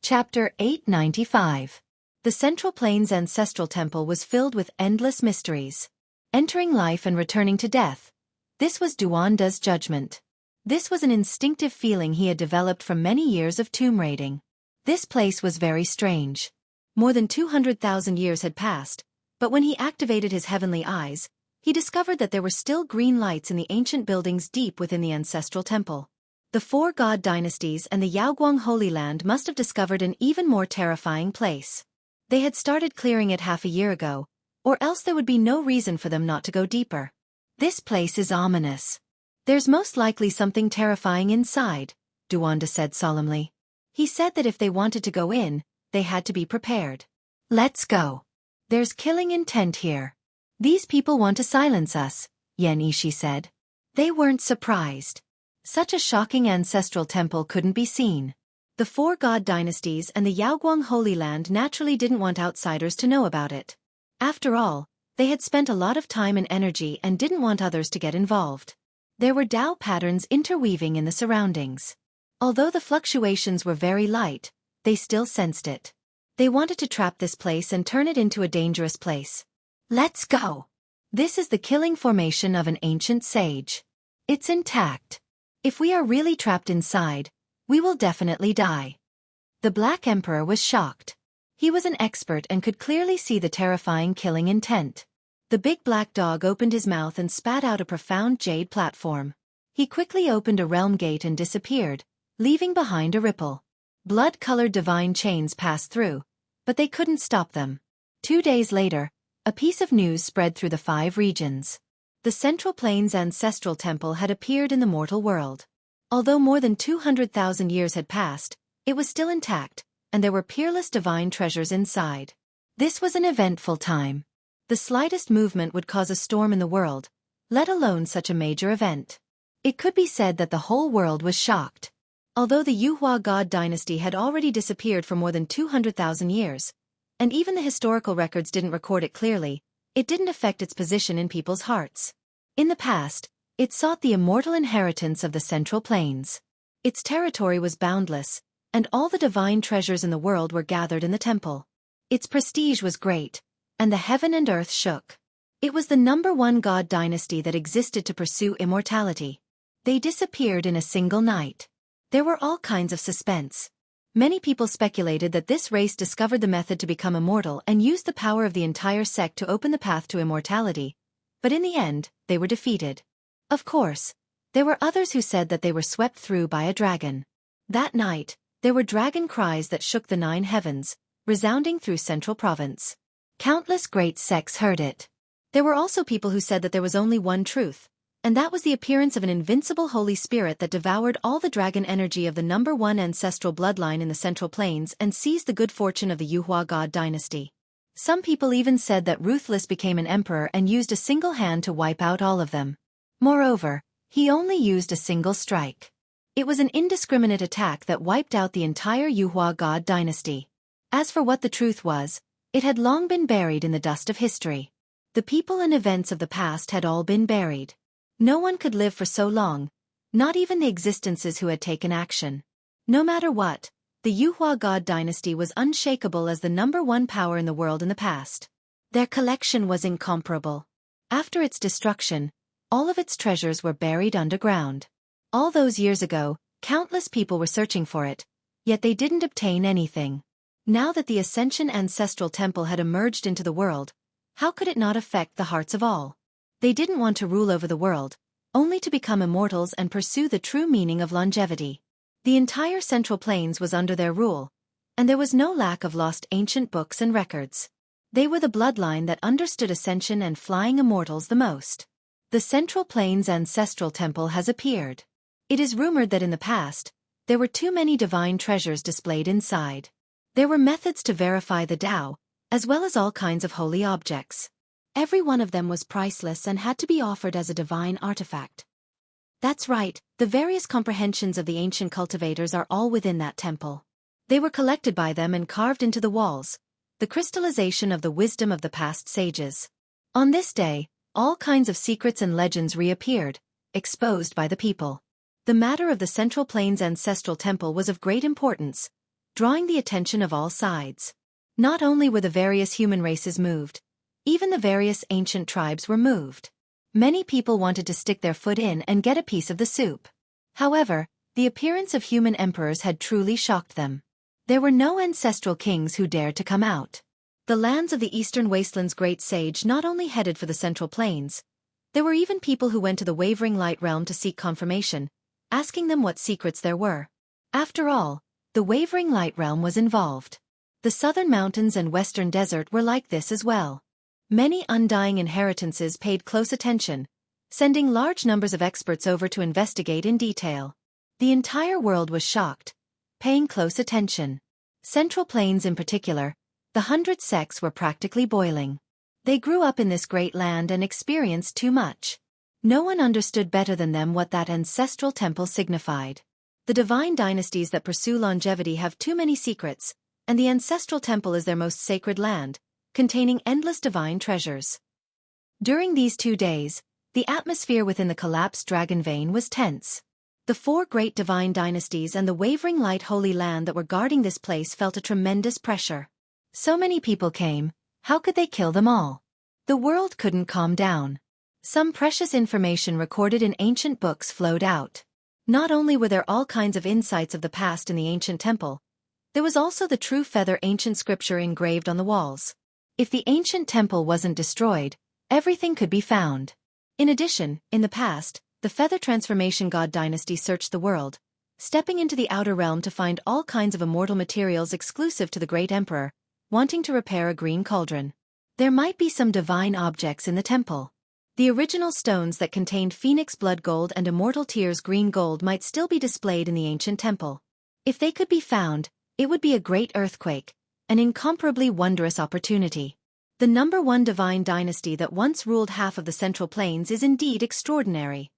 Chapter 895. The Central Plains Ancestral Temple was filled with endless mysteries. Entering life and returning to death. This was Duanda's judgment. This was an instinctive feeling he had developed from many years of tomb raiding. This place was very strange. More than 200,000 years had passed, but when he activated his heavenly eyes, he discovered that there were still green lights in the ancient buildings deep within the ancestral temple. The four god dynasties and the Yaoguang Holy Land must have discovered an even more terrifying place. They had started clearing it half a year ago, or else there would be no reason for them not to go deeper. This place is ominous. There's most likely something terrifying inside, Duanda said solemnly. He said that if they wanted to go in, they had to be prepared. Let's go. There's killing intent here. These people want to silence us, Yan Ishi said. They weren't surprised. Such a shocking ancestral temple couldn't be seen. The four god dynasties and the Yaoguang Holy Land naturally didn't want outsiders to know about it. After all, they had spent a lot of time and energy and didn't want others to get involved. There were Tao patterns interweaving in the surroundings. Although the fluctuations were very light, they still sensed it. They wanted to trap this place and turn it into a dangerous place. Let's go. This is the killing formation of an ancient sage. It's intact. If we are really trapped inside, we will definitely die. The Black Emperor was shocked. He was an expert and could clearly see the terrifying killing intent. The big black dog opened his mouth and spat out a profound jade platform. He quickly opened a realm gate and disappeared, leaving behind a ripple. Blood-colored divine chains passed through, but they couldn't stop them. 2 days later, a piece of news spread through the 5 regions. The Central Plains Ancestral Temple had appeared in the mortal world. Although more than 200,000 years had passed, it was still intact, and there were peerless divine treasures inside. This was an eventful time. The slightest movement would cause a storm in the world, let alone such a major event. It could be said that the whole world was shocked. Although the Yuhua God dynasty had already disappeared for more than 200,000 years, and even the historical records didn't record it clearly, it didn't affect its position in people's hearts. In the past, it sought the immortal inheritance of the Central Plains. Its territory was boundless, and all the divine treasures in the world were gathered in the temple. Its prestige was great, and the heaven and earth shook. It was the #1 god dynasty that existed to pursue immortality. They disappeared in a single night. There were all kinds of suspense. Many people speculated that this race discovered the method to become immortal and used the power of the entire sect to open the path to immortality, but in the end, they were defeated. Of course, there were others who said that they were swept through by a dragon. That night, there were dragon cries that shook the 9 heavens, resounding through Central Province. Countless great sects heard it. There were also people who said that there was only one truth, and that was the appearance of an invincible Holy Spirit that devoured all the dragon energy of the #1 ancestral bloodline in the Central Plains and seized the good fortune of the Yuhua God dynasty. Some people even said that Ruthless became an emperor and used a single hand to wipe out all of them. Moreover, he only used a single strike. It was an indiscriminate attack that wiped out the entire Yuhua god dynasty. As for what the truth was, it had long been buried in the dust of history. The people and events of the past had all been buried. No one could live for so long, not even the existences who had taken action. No matter what, the Yuhua god dynasty was unshakable as the #1 power in the world in the past. Their collection was incomparable. After its destruction, all of its treasures were buried underground. All those years ago, countless people were searching for it, yet they didn't obtain anything. Now that the Ascension Ancestral Temple had emerged into the world, how could it not affect the hearts of all? They didn't want to rule over the world, only to become immortals and pursue the true meaning of longevity. The entire Central Plains was under their rule, and there was no lack of lost ancient books and records. They were the bloodline that understood ascension and flying immortals the most. The Central Plains Ancestral Temple has appeared. It is rumored that in the past, there were too many divine treasures displayed inside. There were methods to verify the Tao, as well as all kinds of holy objects. Every one of them was priceless and had to be offered as a divine artifact. That's right, the various comprehensions of the ancient cultivators are all within that temple. They were collected by them and carved into the walls, the crystallization of the wisdom of the past sages. On this day, all kinds of secrets and legends reappeared, exposed by the people. The matter of the Central Plains Ancestral Temple was of great importance, drawing the attention of all sides. Not only were the various human races moved, even the various ancient tribes were moved. Many people wanted to stick their foot in and get a piece of the soup. However, the appearance of human emperors had truly shocked them. There were no ancestral kings who dared to come out. The lands of the Eastern Wasteland's great sage not only headed for the Central Plains, there were even people who went to the Wavering Light Realm to seek confirmation, asking them what secrets there were. After all, the Wavering Light Realm was involved. The southern mountains and western desert were like this as well. Many undying inheritances paid close attention, sending large numbers of experts over to investigate in detail. The entire world was shocked, paying close attention. Central Plains in particular, the 100 sects were practically boiling. They grew up in this great land and experienced too much. No one understood better than them what that ancestral temple signified. The divine dynasties that pursue longevity have too many secrets, and the ancestral temple is their most sacred land, containing endless divine treasures. During these 2 days, the atmosphere within the collapsed dragon vein was tense. The 4 great divine dynasties and the Wavering Light Holy Land that were guarding this place felt a tremendous pressure. So many people came, how could they kill them all? The world couldn't calm down. Some precious information recorded in ancient books flowed out. Not only were there all kinds of insights of the past in the ancient temple, there was also the true feather ancient scripture engraved on the walls. If the ancient temple wasn't destroyed, everything could be found. In addition, in the past, the Feather Transformation God dynasty searched the world, stepping into the outer realm to find all kinds of immortal materials exclusive to the great emperor, wanting to repair a green cauldron. There might be some divine objects in the temple. The original stones that contained Phoenix blood gold and Immortal Tears green gold might still be displayed in the ancient temple. If they could be found, it would be a great earthquake, an incomparably wondrous opportunity. The #1 divine dynasty that once ruled half of the Central Plains is indeed extraordinary.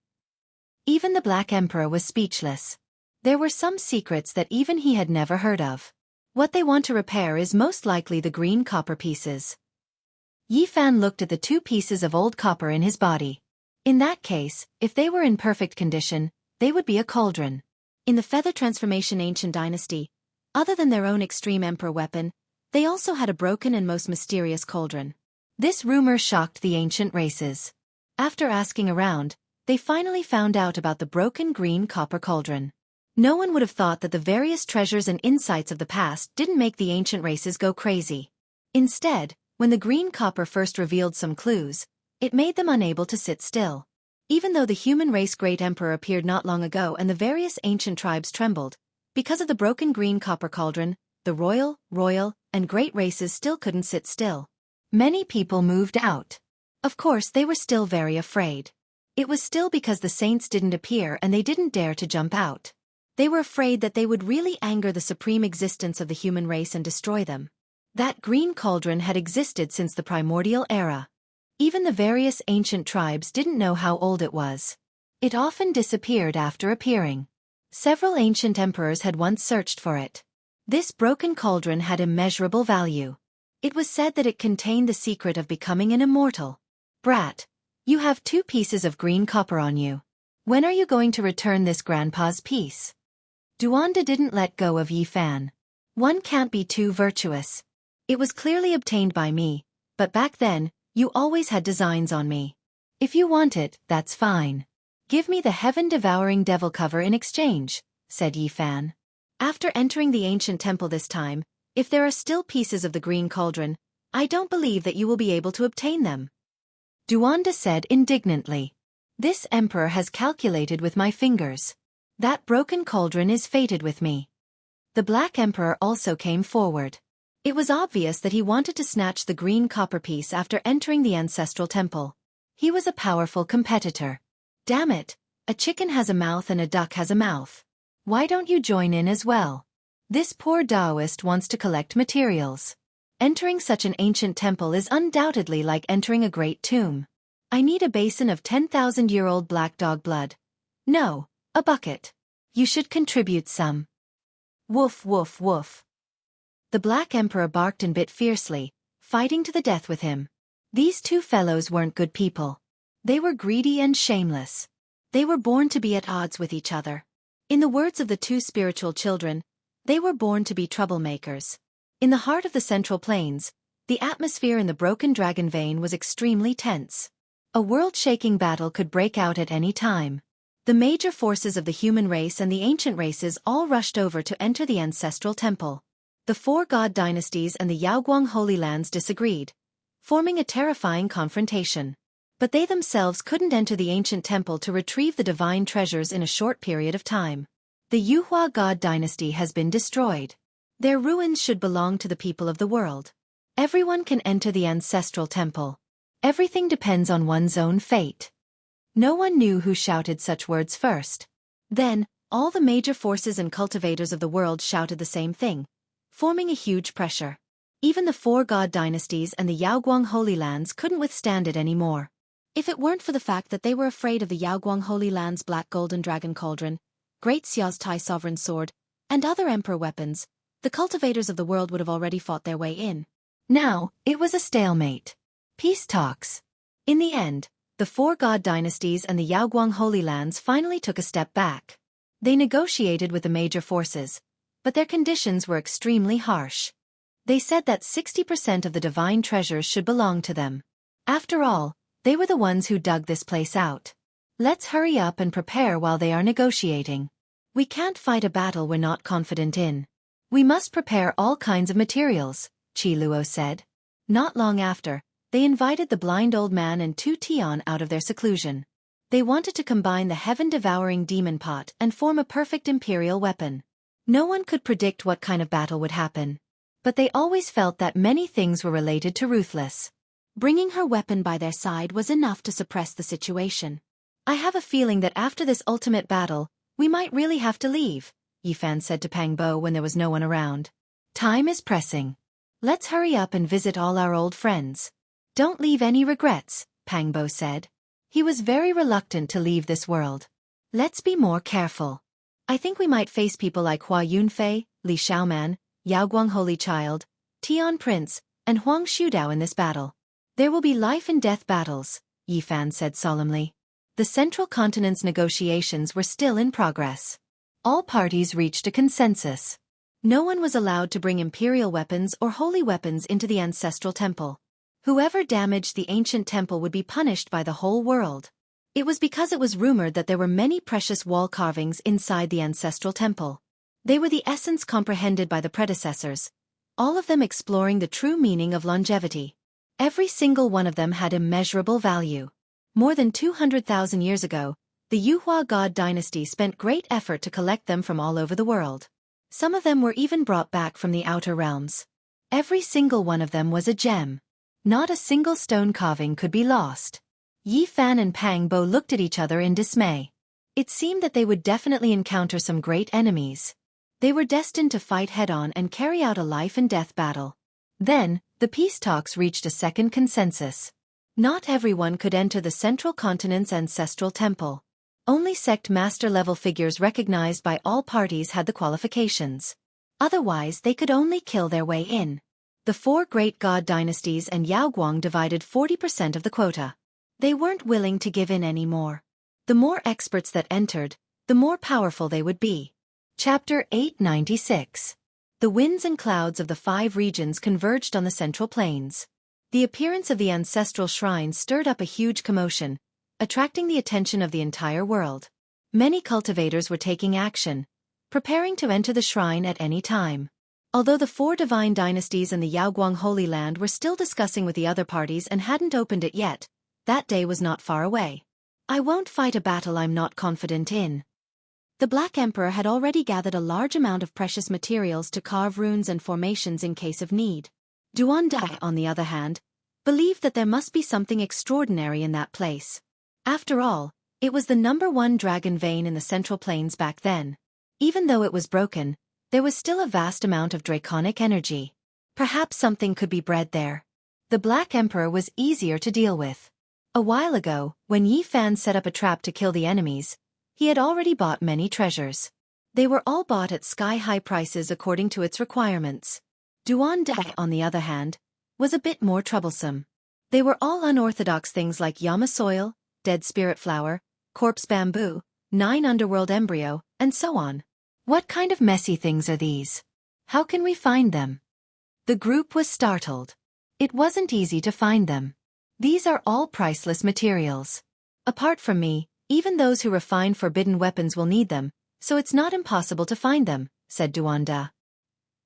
Even the Black Emperor was speechless. There were some secrets that even he had never heard of. What they want to repair is most likely the green copper pieces. Yi Fan looked at the 2 pieces of old copper in his body. In that case, if they were in perfect condition, they would be a cauldron. In the Feather Transformation Ancient Dynasty, other than their own extreme emperor weapon, they also had a broken and most mysterious cauldron. This rumor shocked the ancient races. After asking around, they finally found out about the broken green copper cauldron. No one would have thought that the various treasures and insights of the past didn't make the ancient races go crazy. Instead, when the green copper first revealed some clues, it made them unable to sit still. Even though the human race great emperor appeared not long ago and the various ancient tribes trembled, because of the broken green copper cauldron, the royal, and great races still couldn't sit still. Many people moved out. Of course they were still very afraid. It was still because the saints didn't appear and they didn't dare to jump out. They were afraid that they would really anger the supreme existence of the human race and destroy them. That green cauldron had existed since the primordial era. Even the various ancient tribes didn't know how old it was. It often disappeared after appearing. Several ancient emperors had once searched for it. This broken cauldron had immeasurable value. It was said that it contained the secret of becoming an immortal. Brat, you have 2 pieces of green copper on you. When are you going to return this grandpa's piece? Duanda didn't let go of Yi Fan. One can't be too virtuous. It was clearly obtained by me, but back then, you always had designs on me. If you want it, that's fine. Give me the heaven-devouring devil cover in exchange, said Yi Fan. After entering the ancient temple this time, if there are still pieces of the green cauldron, I don't believe that you will be able to obtain them. Duanda said indignantly. This emperor has calculated with my fingers. That broken cauldron is fated with me. The Black Emperor also came forward. It was obvious that he wanted to snatch the green copper piece after entering the ancestral temple. He was a powerful competitor. Damn it, a chicken has a mouth and a duck has a mouth. Why don't you join in as well? This poor Taoist wants to collect materials. Entering such an ancient temple is undoubtedly like entering a great tomb. I need a basin of 10,000-year-old black dog blood. No, a bucket. You should contribute some. Woof woof woof. The Black Emperor barked and bit fiercely, fighting to the death with him. These 2 fellows weren't good people. They were greedy and shameless. They were born to be at odds with each other. In the words of the 2 spiritual children, they were born to be troublemakers. In the heart of the Central Plains, the atmosphere in the Broken Dragon Vein was extremely tense. A world-shaking battle could break out at any time. The major forces of the human race and the ancient races all rushed over to enter the ancestral temple. The 4 god dynasties and the Yaoguang Holy Lands disagreed, forming a terrifying confrontation. But they themselves couldn't enter the ancient temple to retrieve the divine treasures in a short period of time. The Yuhua god dynasty has been destroyed. Their ruins should belong to the people of the world. Everyone can enter the ancestral temple. Everything depends on one's own fate. No one knew who shouted such words first. Then, all the major forces and cultivators of the world shouted the same thing, forming a huge pressure. Even the 4 god dynasties and the Yaoguang Holy Lands couldn't withstand it anymore. If it weren't for the fact that they were afraid of the Yaoguang Holy Land's black golden dragon cauldron, great Xia's Tai sovereign sword, and other emperor weapons, the cultivators of the world would have already fought their way in. Now, it was a stalemate. Peace talks. In the end, the 4 god dynasties and the Yaoguang Holy Lands finally took a step back. They negotiated with the major forces, but their conditions were extremely harsh. They said that 60% of the divine treasures should belong to them. After all, they were the ones who dug this place out. Let's hurry up and prepare while they are negotiating. We can't fight a battle we're not confident in. We must prepare all kinds of materials, Qi Luo said. Not long after, they invited the blind old man and 2 Tian out of their seclusion. They wanted to combine the heaven-devouring demon pot and form a perfect imperial weapon. No one could predict what kind of battle would happen. But they always felt that many things were related to Ruthless. Bringing her weapon by their side was enough to suppress the situation. I have a feeling that after this ultimate battle, we might really have to leave, Yi Fan said to Pang Bo when there was no one around. Time is pressing. Let's hurry up and visit all our old friends. Don't leave any regrets, Pang Bo said. He was very reluctant to leave this world. Let's be more careful. I think we might face people like Hua Yunfei, Li Xiaoman, Yaoguang Holy Child, Tian Prince, and Huang Shudao in this battle. There will be life-and-death battles, Yi Fan said solemnly. The Central Continent's negotiations were still in progress. All parties reached a consensus. No one was allowed to bring imperial weapons or holy weapons into the ancestral temple. Whoever damaged the ancient temple would be punished by the whole world. It was because it was rumored that there were many precious wall carvings inside the ancestral temple. They were the essence comprehended by the predecessors, all of them exploring the true meaning of longevity. Every single one of them had immeasurable value. More than 200,000 years ago, the Yuhua god dynasty spent great effort to collect them from all over the world. Some of them were even brought back from the outer realms. Every single one of them was a gem. Not a single stone carving could be lost. Yi Fan and Pang Bo looked at each other in dismay. It seemed that they would definitely encounter some great enemies. They were destined to fight head-on and carry out a life-and-death battle. Then, the peace talks reached a second consensus. Not everyone could enter the Central Continent's ancestral temple. Only sect master-level figures recognized by all parties had the qualifications. Otherwise they could only kill their way in. The four great god dynasties and Yaoguang divided 40% of the quota. They weren't willing to give in anymore. The more experts that entered, the more powerful they would be. Chapter 896. The winds and clouds of the 5 regions converged on the central plains. The appearance of the ancestral shrines stirred up a huge commotion, attracting the attention of the entire world. Many cultivators were taking action, preparing to enter the shrine at any time. Although the 4 divine dynasties and the Yaoguang Holy Land were still discussing with the other parties and hadn't opened it yet, that day was not far away. I won't fight a battle I'm not confident in. The Black Emperor had already gathered a large amount of precious materials to carve runes and formations in case of need. Duanda, on the other hand, believed that there must be something extraordinary in that place. After all, it was the #1 dragon vein in the Central Plains back then. Even though it was broken, there was still a vast amount of draconic energy. Perhaps something could be bred there. The Black Emperor was easier to deal with. A while ago, when Yi Fan set up a trap to kill the enemies, he had already bought many treasures. They were all bought at sky-high prices according to its requirements. Duanda, on the other hand, was a bit more troublesome. They were all unorthodox things like Yama soil, dead spirit flower, corpse bamboo, 9 underworld embryo, and so on. What kind of messy things are these? How can we find them? The group was startled. It wasn't easy to find them. These are all priceless materials. Apart from me, even those who refine forbidden weapons will need them, so it's not impossible to find them, said Duanda.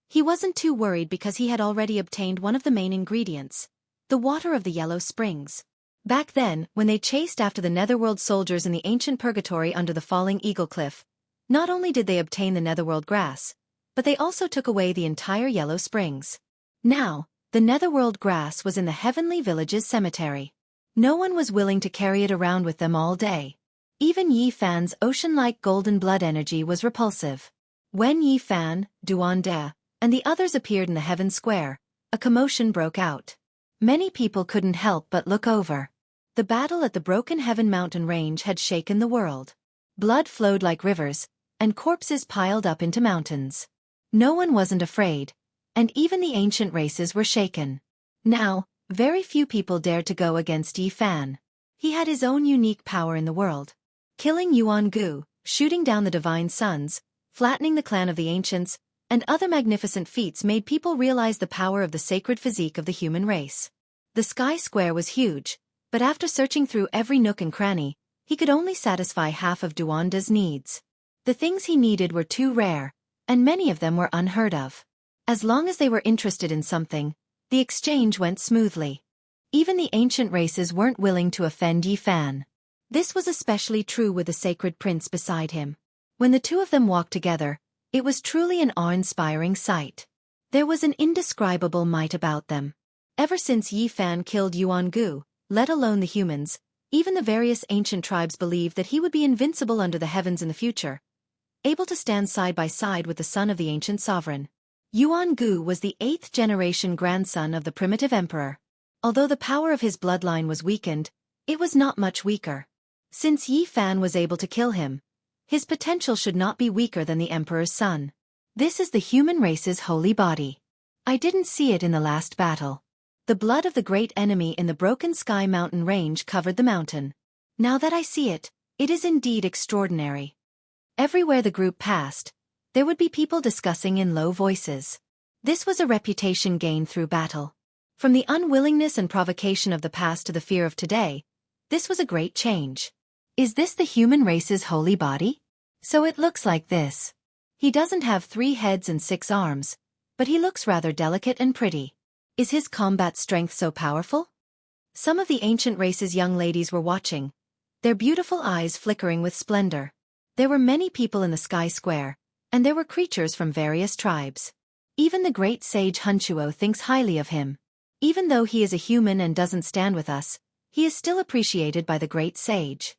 He wasn't too worried because he had already obtained one of the main ingredients, the water of the Yellow Springs. Back then, when they chased after the Netherworld soldiers in the ancient purgatory under the falling Eagle Cliff, not only did they obtain the Netherworld grass, but they also took away the entire Yellow Springs. Now, the Netherworld grass was in the Heavenly Village's cemetery. No one was willing to carry it around with them all day. Even Yi Fan's ocean-like golden blood energy was repulsive. When Yi Fan, Duanda, and the others appeared in the Heaven Square, a commotion broke out. Many people couldn't help but look over. The battle at the Broken Heaven mountain range had shaken the world. Blood flowed like rivers, and corpses piled up into mountains. No one wasn't afraid, and even the ancient races were shaken. Now, very few people dared to go against Yi Fan. He had his own unique power in the world. Killing Yuan Gu, shooting down the divine suns, flattening the clan of the ancients, and other magnificent feats made people realize the power of the sacred physique of the human race. The Sky Square was huge, but after searching through every nook and cranny, he could only satisfy half of Duanda's needs. The things he needed were too rare, and many of them were unheard of. As long as they were interested in something, the exchange went smoothly. Even the ancient races weren't willing to offend Yi Fan. This was especially true with the sacred prince beside him. When the two of them walked together, it was truly an awe-inspiring sight. There was an indescribable might about them. Ever since Yi Fan killed Yuan Gu, let alone the humans, even the various ancient tribes believed that he would be invincible under the heavens in the future, able to stand side by side with the son of the ancient sovereign. Yuan Gu was the 8th-generation grandson of the primitive emperor. Although the power of his bloodline was weakened, it was not much weaker. Since Yi Fan was able to kill him, his potential should not be weaker than the emperor's son. This is the human race's holy body. I didn't see it in the last battle. The blood of the great enemy in the Broken Sky mountain range covered the mountain. Now that I see it, it is indeed extraordinary. Everywhere the group passed, there would be people discussing in low voices. This was a reputation gained through battle. From the unwillingness and provocation of the past to the fear of today, this was a great change. Is this the human race's holy body? So it looks like this. He doesn't have 3 heads and 6 arms, but he looks rather delicate and pretty. Is his combat strength so powerful? Some of the ancient race's young ladies were watching, their beautiful eyes flickering with splendor. There were many people in the Sky Square, and there were creatures from various tribes. Even the great sage Hunchuo thinks highly of him. Even though he is a human and doesn't stand with us, he is still appreciated by the great sage.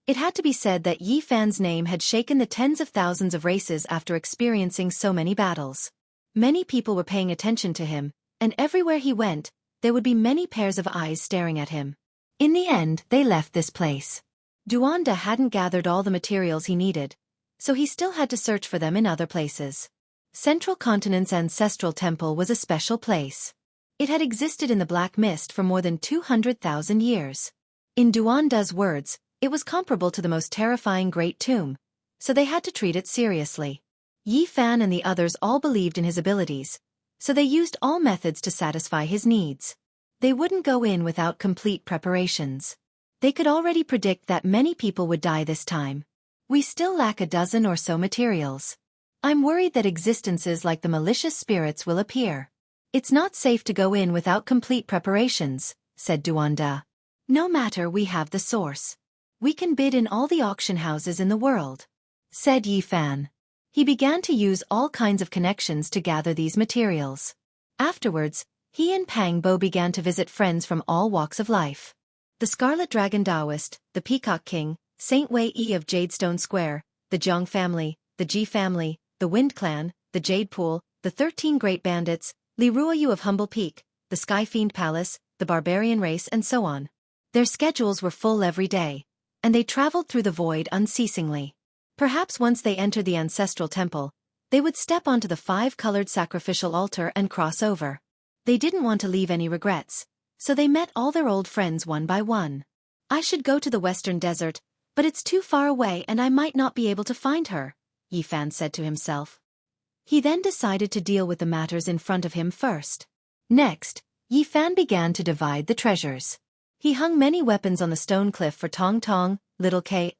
It had to be said that Yi Fan's name had shaken the tens of thousands of races after experiencing so many battles. Many people were paying attention to him, and everywhere he went, there would be many pairs of eyes staring at him. In the end, they left this place. Duanda hadn't gathered all the materials he needed, so he still had to search for them in other places. Central Continent's ancestral temple was a special place. It had existed in the black mist for more than 200,000 years. In Duanda's words, it was comparable to the most terrifying great tomb, so they had to treat it seriously. Yi Fan and the others all believed in his abilities, so they used all methods to satisfy his needs. They wouldn't go in without complete preparations. They could already predict that many people would die this time. We still lack a dozen or so materials. I'm worried that existences like the malicious spirits will appear. It's not safe to go in without complete preparations, said Duanda. No matter, we have the source. We can bid in all the auction houses in the world, said Yi Fan. He began to use all kinds of connections to gather these materials. Afterwards, he and Pang Bo began to visit friends from all walks of life. The Scarlet Dragon Taoist, the Peacock King, Saint Wei Yi of Jadestone Square, the Jiang family, the Ji family, the Wind Clan, the Jade Pool, the 13 Great Bandits, Li Ruoyu of Humble Peak, the Sky Fiend Palace, the Barbarian Race, and so on. Their schedules were full every day, and they traveled through the void unceasingly. Perhaps once they entered the ancestral temple, they would step onto the 5-colored sacrificial altar and cross over. They didn't want to leave any regrets, so they met all their old friends one by one. I should go to the Western Desert, but it's too far away and I might not be able to find her, Yi Fan said to himself. He then decided to deal with the matters in front of him first. Next, Yi Fan began to divide the treasures. He hung many weapons on the stone cliff for Tong Tong, Little K,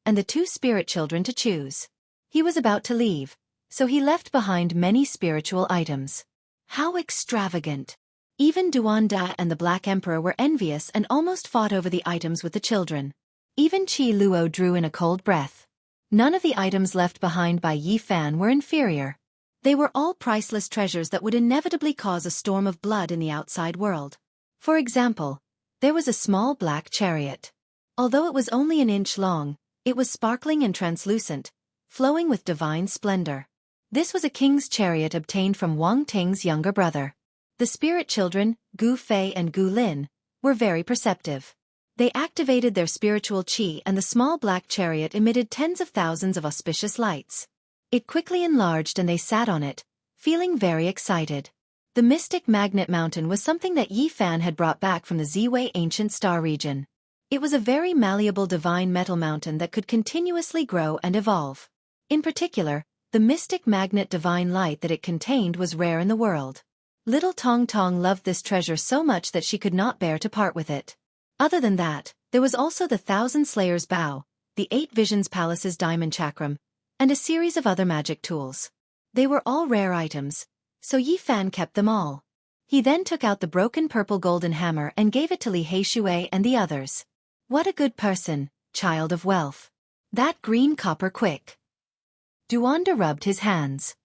and the 2 spirit children to choose. He was about to leave, so he left behind many spiritual items. How extravagant! Even Duanda and the Black Emperor were envious and almost fought over the items with the children. Even Qi Luo drew in a cold breath. None of the items left behind by Yi Fan were inferior. They were all priceless treasures that would inevitably cause a storm of blood in the outside world. For example, there was a small black chariot. Although it was only an inch long, it was sparkling and translucent, flowing with divine splendor. This was a king's chariot obtained from Wang Ting's younger brother. The spirit children, Gu Fei and Gu Lin, were very perceptive. They activated their spiritual qi and the small black chariot emitted tens of thousands of auspicious lights. It quickly enlarged and they sat on it, feeling very excited. The mystic magnet mountain was something that Yi Fan had brought back from the Ziwei ancient star region. It was a very malleable divine metal mountain that could continuously grow and evolve. In particular, the mystic magnet divine light that it contained was rare in the world. Little Tong Tong loved this treasure so much that she could not bear to part with it. Other than that, there was also the 1,000 Slayers' Bow, the 8 Visions Palace's Diamond Chakram, and a series of other magic tools. They were all rare items, so Yi Fan kept them all. He then took out the broken purple golden hammer and gave it to Li Heishui and the others. What a good person, child of wealth. That green copper quick. Duanda rubbed his hands.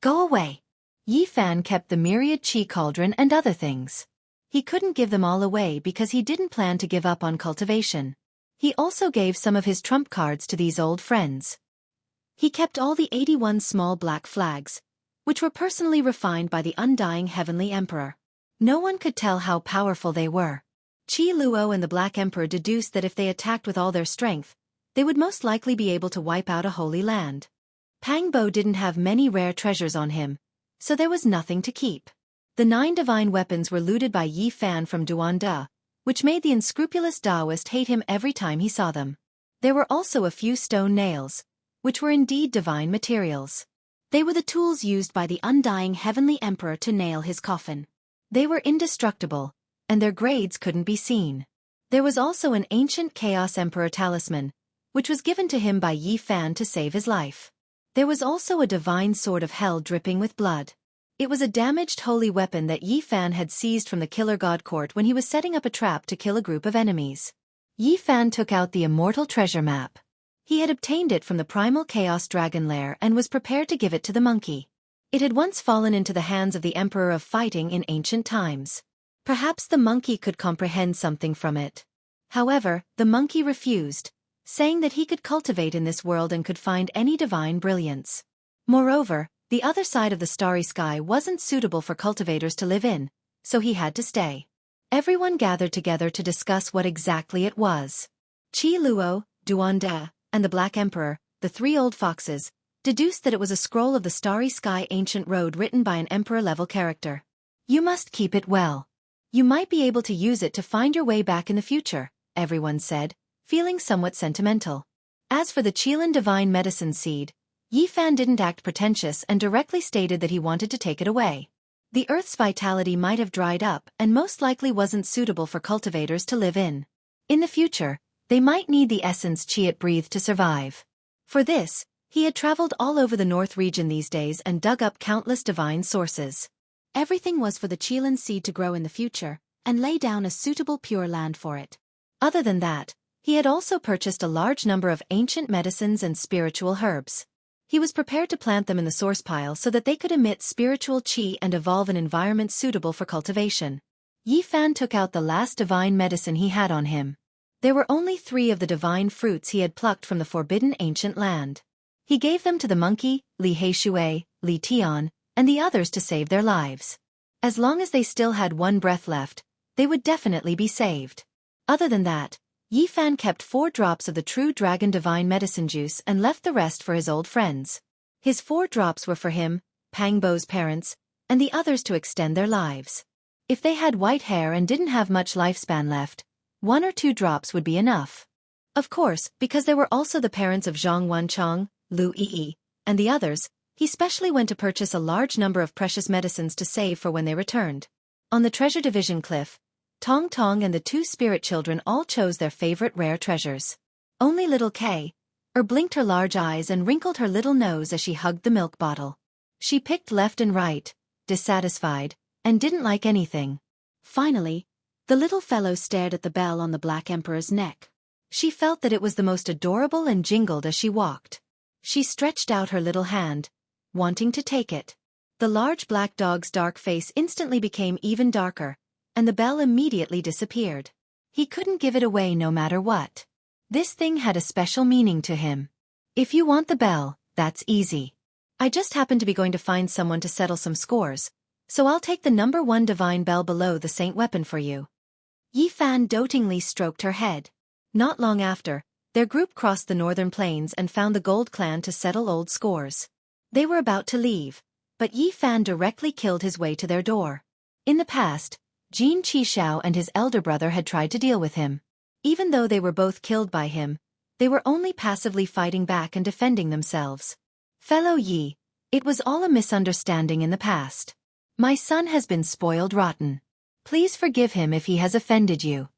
Go away. Yi Fan kept the myriad chi cauldron and other things. He couldn't give them all away because he didn't plan to give up on cultivation. He also gave some of his trump cards to these old friends. He kept all the 81 small black flags, which were personally refined by the undying Heavenly Emperor. No one could tell how powerful they were. Qi Luo and the Black Emperor deduced that if they attacked with all their strength, they would most likely be able to wipe out a holy land. Pang Bo didn't have many rare treasures on him, so there was nothing to keep. The 9 divine weapons were looted by Yi Fan from Duanda, which made the unscrupulous Taoist hate him every time he saw them. There were also a few stone nails, which were indeed divine materials. They were the tools used by the undying Heavenly Emperor to nail his coffin. They were indestructible, and their grades couldn't be seen. There was also an ancient Chaos Emperor talisman, which was given to him by Yi Fan to save his life. There was also a divine sword of hell dripping with blood. It was a damaged holy weapon that Yi Fan had seized from the Killer God Court when he was setting up a trap to kill a group of enemies. Yi Fan took out the immortal treasure map. He had obtained it from the primal Chaos Dragon Lair and was prepared to give it to the monkey. It had once fallen into the hands of the Emperor of Fighting in ancient times. Perhaps the monkey could comprehend something from it. However, the monkey refused, saying that he could cultivate in this world and could find any divine brilliance. Moreover, the other side of the starry sky wasn't suitable for cultivators to live in, so he had to stay. Everyone gathered together to discuss what exactly it was. Qi Luo, Duan Da, and the Black Emperor, the three old foxes, deduced that it was a scroll of the Starry Sky ancient road written by an emperor-level character. You must keep it well. You might be able to use it to find your way back in the future, everyone said, feeling somewhat sentimental. As for the Qilin divine medicine seed, Yi Fan didn't act pretentious and directly stated that he wanted to take it away. The Earth's vitality might have dried up and most likely wasn't suitable for cultivators to live in. In the future, they might need the essence Qi it breathed to survive. For this, he had traveled all over the North region these days and dug up countless divine sources. Everything was for the Qilin seed to grow in the future, and lay down a suitable pure land for it. Other than that, he had also purchased a large number of ancient medicines and spiritual herbs. He was prepared to plant them in the source pile so that they could emit spiritual qi and evolve an environment suitable for cultivation. Yi Fan took out the last divine medicine he had on him. There were only 3 of the divine fruits he had plucked from the forbidden ancient land. He gave them to the monkey, Li Heishui, Li Tian, and the others to save their lives. As long as they still had 1 breath left, they would definitely be saved. Other than that, Yi Fan kept 4 drops of the true dragon divine medicine juice and left the rest for his old friends. His 4 drops were for him, Pang Bo's parents, and the others to extend their lives. If they had white hair and didn't have much lifespan left, 1 or 2 drops would be enough. Of course, because there were also the parents of Zhang Wanchong, Lu Yi, and the others, he specially went to purchase a large number of precious medicines to save for when they returned. On the treasure division cliff, Tong Tong and the 2 spirit children all chose their favorite rare treasures. Only little Kay blinked her large eyes and wrinkled her little nose as she hugged the milk bottle. She picked left and right, dissatisfied, and didn't like anything. Finally, the little fellow stared at the bell on the Black Emperor's neck. She felt that it was the most adorable and jingled as she walked. She stretched out her little hand, wanting to take it. The large black dog's dark face instantly became even darker, and the bell immediately disappeared. He couldn't give it away no matter what. This thing had a special meaning to him. If you want the bell, that's easy. I just happen to be going to find someone to settle some scores, so I'll take the number 1 divine bell below the saint weapon for you. Yi Fan dotingly stroked her head. Not long after, their group crossed the northern plains and found the Gold Clan to settle old scores. They were about to leave, but Yi Fan directly killed his way to their door. In the past, Jin Qishao and his elder brother had tried to deal with him. Even though they were both killed by him, they were only passively fighting back and defending themselves. Fellow Yi, it was all a misunderstanding in the past. My son has been spoiled rotten. Please forgive him if he has offended you.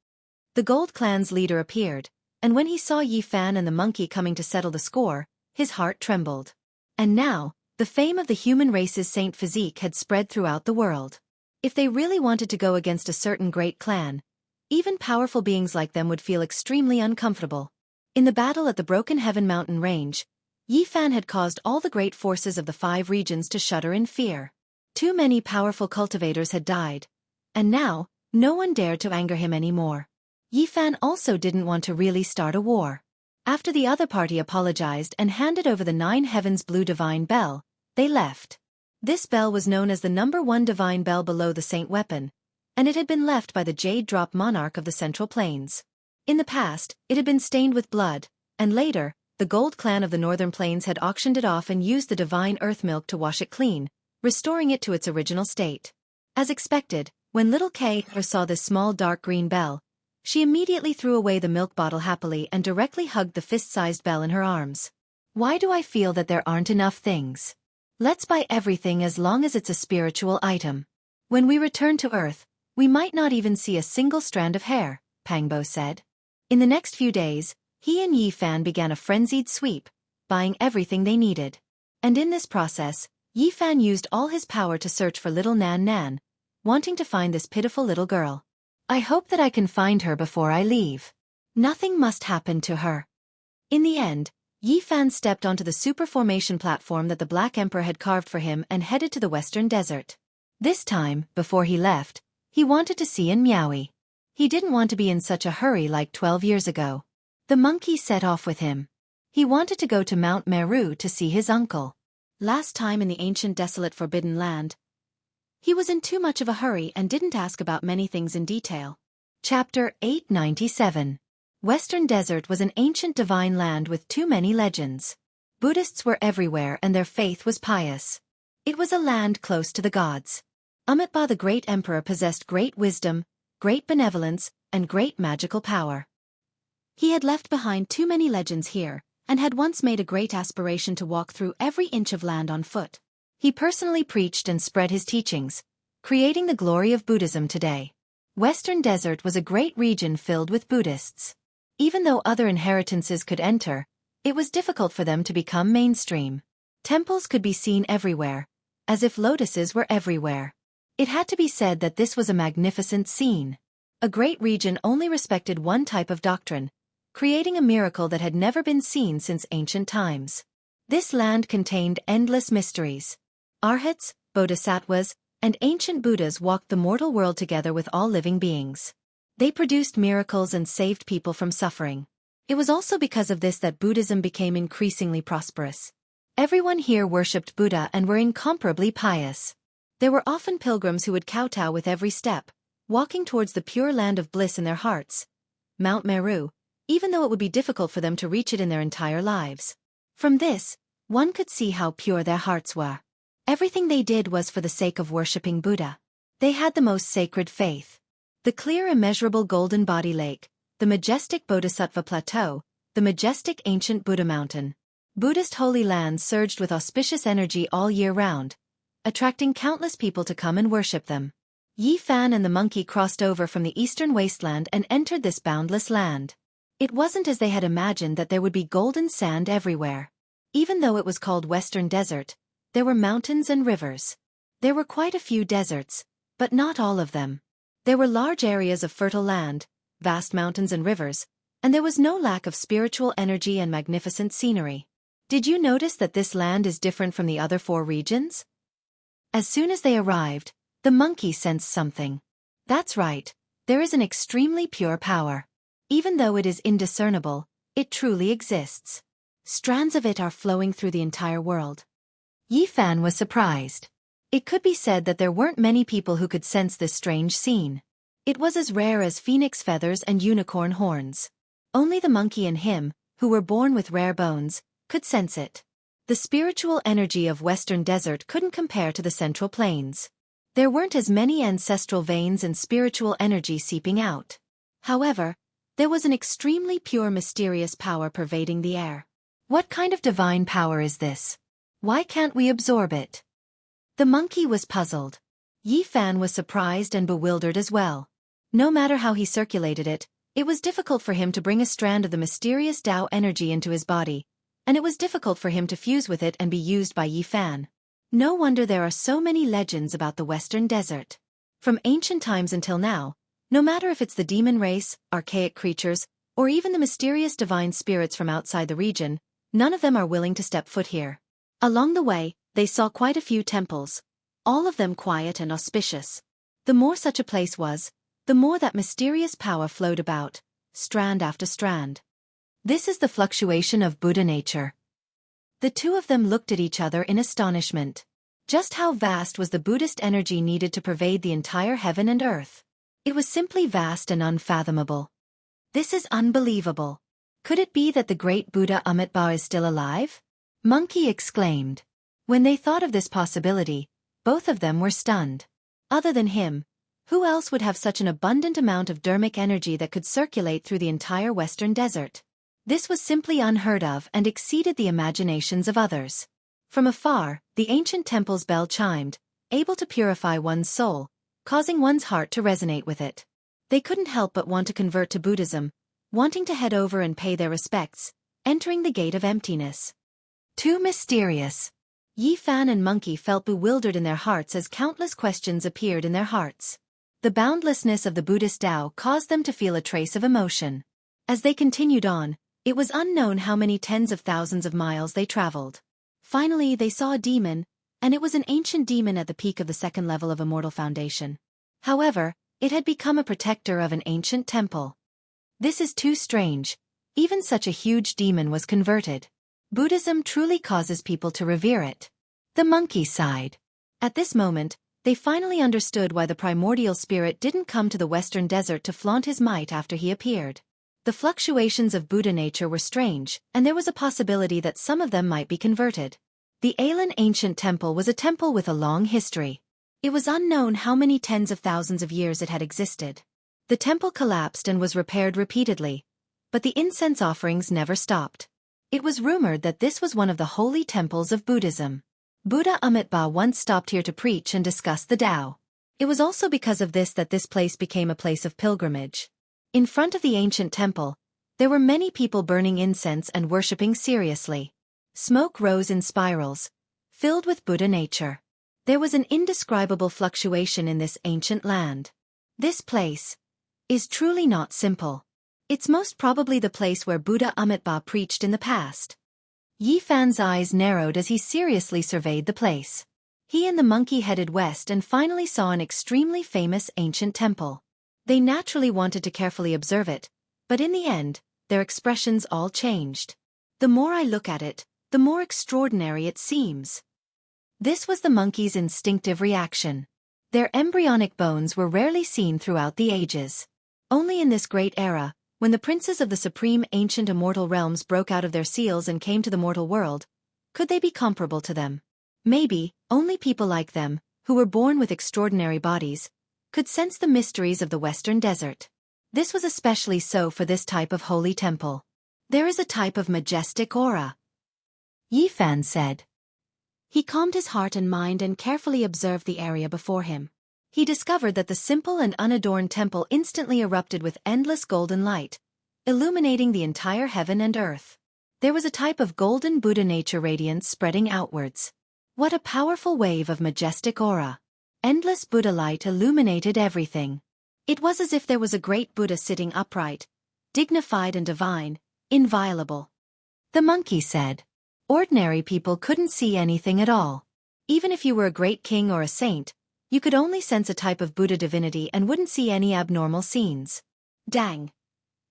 The Gold Clan's leader appeared, and when he saw Yi Fan and the monkey coming to settle the score, his heart trembled. And now, the fame of the human race's saint physique had spread throughout the world. If they really wanted to go against a certain great clan, even powerful beings like them would feel extremely uncomfortable. In the battle at the Broken Heaven mountain range, Yi Fan had caused all the great forces of the 5 regions to shudder in fear. Too many powerful cultivators had died, and now, no one dared to anger him anymore. Yi Fan also didn't want to really start a war. After the other party apologized and handed over the 9 Heavens Blue Divine Bell, they left. This bell was known as the number 1 divine bell below the saint weapon, and it had been left by the Jade Drop monarch of the Central Plains. In the past, it had been stained with blood, and later, the Gold Clan of the Northern Plains had auctioned it off and used the divine earth milk to wash it clean, restoring it to its original state. As expected, when little Kay saw this small dark green bell, she immediately threw away the milk bottle happily and directly hugged the fist-sized bell in her arms. Why do I feel that there aren't enough things? Let's buy everything as long as it's a spiritual item. When we return to Earth, we might not even see a single strand of hair, Pangbo said. In the next few days, he and Yi Fan began a frenzied sweep, buying everything they needed. And in this process, Yi Fan used all his power to search for little Nan Nan, wanting to find this pitiful little girl. I hope that I can find her before I leave. Nothing must happen to her. In the end, Yi Fan stepped onto the super formation platform that the Black Emperor had carved for him and headed to the western desert. This time, before he left, he wanted to see Miaowie. He didn't want to be in such a hurry like 12 years ago. The monkey set off with him. He wanted to go to Mount Meru to see his uncle. Last time in the ancient desolate forbidden land, he was in too much of a hurry and didn't ask about many things in detail. Chapter 897. Western Desert was an ancient divine land with too many legends. Buddhists were everywhere and their faith was pious. It was a land close to the gods. Amitabha the great emperor possessed great wisdom, great benevolence, and great magical power. He had left behind too many legends here, and had once made a great aspiration to walk through every inch of land on foot. He personally preached and spread his teachings, creating the glory of Buddhism today. Western Desert was a great region filled with Buddhists. Even though other inheritances could enter, it was difficult for them to become mainstream. Temples could be seen everywhere, as if lotuses were everywhere. It had to be said that this was a magnificent scene. A great region only respected one type of doctrine, creating a miracle that had never been seen since ancient times. This land contained endless mysteries. Arhats, bodhisattvas, and ancient Buddhas walked the mortal world together with all living beings. They produced miracles and saved people from suffering. It was also because of this that Buddhism became increasingly prosperous. Everyone here worshipped Buddha and were incomparably pious. There were often pilgrims who would kowtow with every step, walking towards the pure land of bliss in their hearts, Mount Meru, even though it would be difficult for them to reach it in their entire lives. From this, one could see how pure their hearts were. Everything they did was for the sake of worshipping Buddha. They had the most sacred faith. The clear immeasurable golden body lake, the majestic Bodhisattva plateau, the majestic ancient Buddha mountain. Buddhist holy lands surged with auspicious energy all year round, attracting countless people to come and worship them. Yi Fan and the monkey crossed over from the eastern wasteland and entered this boundless land. It wasn't as they had imagined that there would be golden sand everywhere. Even though it was called Western Desert, there were mountains and rivers. There were quite a few deserts, but not all of them. There were large areas of fertile land, vast mountains and rivers, and there was no lack of spiritual energy and magnificent scenery. Did you notice that this land is different from the other 4 regions? As soon as they arrived, the monkey sensed something. That's right, there is an extremely pure power. Even though it is indiscernible, it truly exists. Strands of it are flowing through the entire world. Yi Fan was surprised. It could be said that there weren't many people who could sense this strange scene. It was as rare as phoenix feathers and unicorn horns. Only the monkey and him, who were born with rare bones, could sense it. The spiritual energy of Western Desert couldn't compare to the Central Plains. There weren't as many ancestral veins and spiritual energy seeping out. However, there was an extremely pure mysterious power pervading the air. What kind of divine power is this? Why can't we absorb it? The monkey was puzzled. Yi Fan was surprised and bewildered as well. No matter how he circulated it, it was difficult for him to bring a strand of the mysterious Tao energy into his body, and it was difficult for him to fuse with it and be used by Yi Fan. No wonder there are so many legends about the Western Desert. From ancient times until now, no matter if it's the demon race, archaic creatures, or even the mysterious divine spirits from outside the region, none of them are willing to step foot here. Along the way, they saw quite a few temples, all of them quiet and auspicious. The more such a place was, the more that mysterious power flowed about, strand after strand. This is the fluctuation of Buddha nature. The two of them looked at each other in astonishment. Just how vast was the Buddhist energy needed to pervade the entire heaven and earth? It was simply vast and unfathomable. This is unbelievable. Could it be that the great Buddha Amitabha is still alive? Monkey exclaimed. When they thought of this possibility, both of them were stunned. Other than him, who else would have such an abundant amount of dharmic energy that could circulate through the entire Western Desert? This was simply unheard of and exceeded the imaginations of others. From afar, the ancient temple's bell chimed, able to purify one's soul, causing one's heart to resonate with it. They couldn't help but want to convert to Buddhism, wanting to head over and pay their respects, entering the gate of emptiness. Too mysterious. Yi Fan and Monkey felt bewildered in their hearts as countless questions appeared in their hearts. The boundlessness of the Buddhist Tao caused them to feel a trace of emotion. As they continued on, it was unknown how many tens of thousands of miles they traveled. Finally, they saw a demon, and it was an ancient demon at the peak of the 2nd level of Immortal Foundation. However, it had become a protector of an ancient temple. This is too strange. Even such a huge demon was converted. Buddhism truly causes people to revere it. The monkey sighed. At this moment, they finally understood why the primordial spirit didn't come to the Western Desert to flaunt his might after he appeared. The fluctuations of Buddha nature were strange, and there was a possibility that some of them might be converted. The Alan ancient temple was a temple with a long history. It was unknown how many tens of thousands of years it had existed. The temple collapsed and was repaired repeatedly, but the incense offerings never stopped. It was rumored that this was one of the holy temples of Buddhism. Buddha Amitabha once stopped here to preach and discuss the Tao. It was also because of this that this place became a place of pilgrimage. In front of the ancient temple, there were many people burning incense and worshipping seriously. Smoke rose in spirals, filled with Buddha nature. There was an indescribable fluctuation in this ancient land. This place is truly not simple. It's most probably the place where Buddha Amitabha preached in the past. Yi Fan's eyes narrowed as he seriously surveyed the place. He and the monkey headed west and finally saw an extremely famous ancient temple. They naturally wanted to carefully observe it, but in the end, their expressions all changed. The more I look at it, the more extraordinary it seems. This was the monkey's instinctive reaction. Their embryonic bones were rarely seen throughout the ages. Only in this great era, when the princes of the supreme ancient immortal realms broke out of their seals and came to the mortal world, could they be comparable to them? Maybe, only people like them, who were born with extraordinary bodies, could sense the mysteries of the Western Desert. This was especially so for this type of holy temple. There is a type of majestic aura, Yi Fan said. He calmed his heart and mind and carefully observed the area before him. He discovered that the simple and unadorned temple instantly erupted with endless golden light, illuminating the entire heaven and earth. There was a type of golden Buddha nature radiance spreading outwards. What a powerful wave of majestic aura! Endless Buddha light illuminated everything. It was as if there was a great Buddha sitting upright, dignified and divine, inviolable. The monkey said. Ordinary people couldn't see anything at all. Even if you were a great king or a saint, you could only sense a type of Buddha divinity and wouldn't see any abnormal scenes. Dang!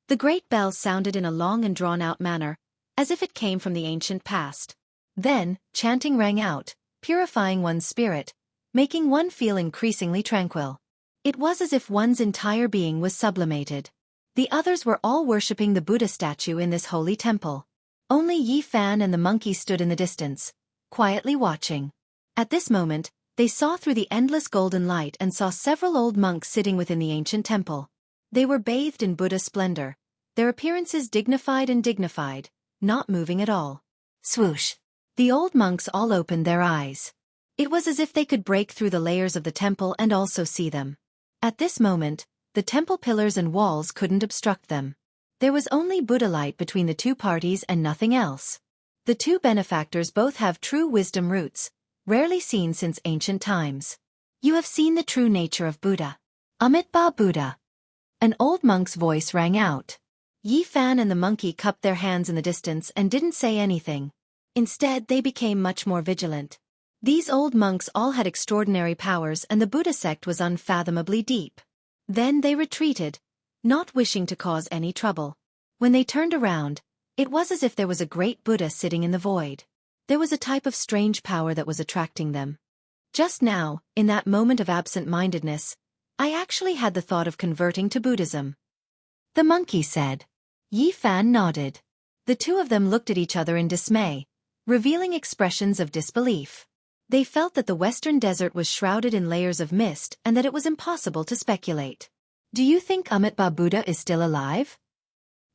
The great bell sounded in a long and drawn-out manner, as if it came from the ancient past. Then, chanting rang out, purifying one's spirit, making one feel increasingly tranquil. It was as if one's entire being was sublimated. The others were all worshipping the Buddha statue in this holy temple. Only Yi Fan and the monkey stood in the distance, quietly watching. At this moment, they saw through the endless golden light and saw several old monks sitting within the ancient temple. They were bathed in Buddha splendor, their appearances dignified, not moving at all. Swoosh! The old monks all opened their eyes. It was as if they could break through the layers of the temple and also see them. At this moment, the temple pillars and walls couldn't obstruct them. There was only Buddha light between the two parties and nothing else. The two benefactors both have true wisdom roots, rarely seen since ancient times. You have seen the true nature of Buddha. Amitabha Buddha. An old monk's voice rang out. Yi Fan and the monkey cupped their hands in the distance and didn't say anything. Instead, they became much more vigilant. These old monks all had extraordinary powers and the Buddha sect was unfathomably deep. Then they retreated, not wishing to cause any trouble. When they turned around, it was as if there was a great Buddha sitting in the void. There was a type of strange power that was attracting them. Just now, in that moment of absent-mindedness, I actually had the thought of converting to Buddhism. The monkey said. Yi Fan nodded. The two of them looked at each other in dismay, revealing expressions of disbelief. They felt that the Western Desert was shrouded in layers of mist and that it was impossible to speculate. Do you think Amitabha Buddha is still alive?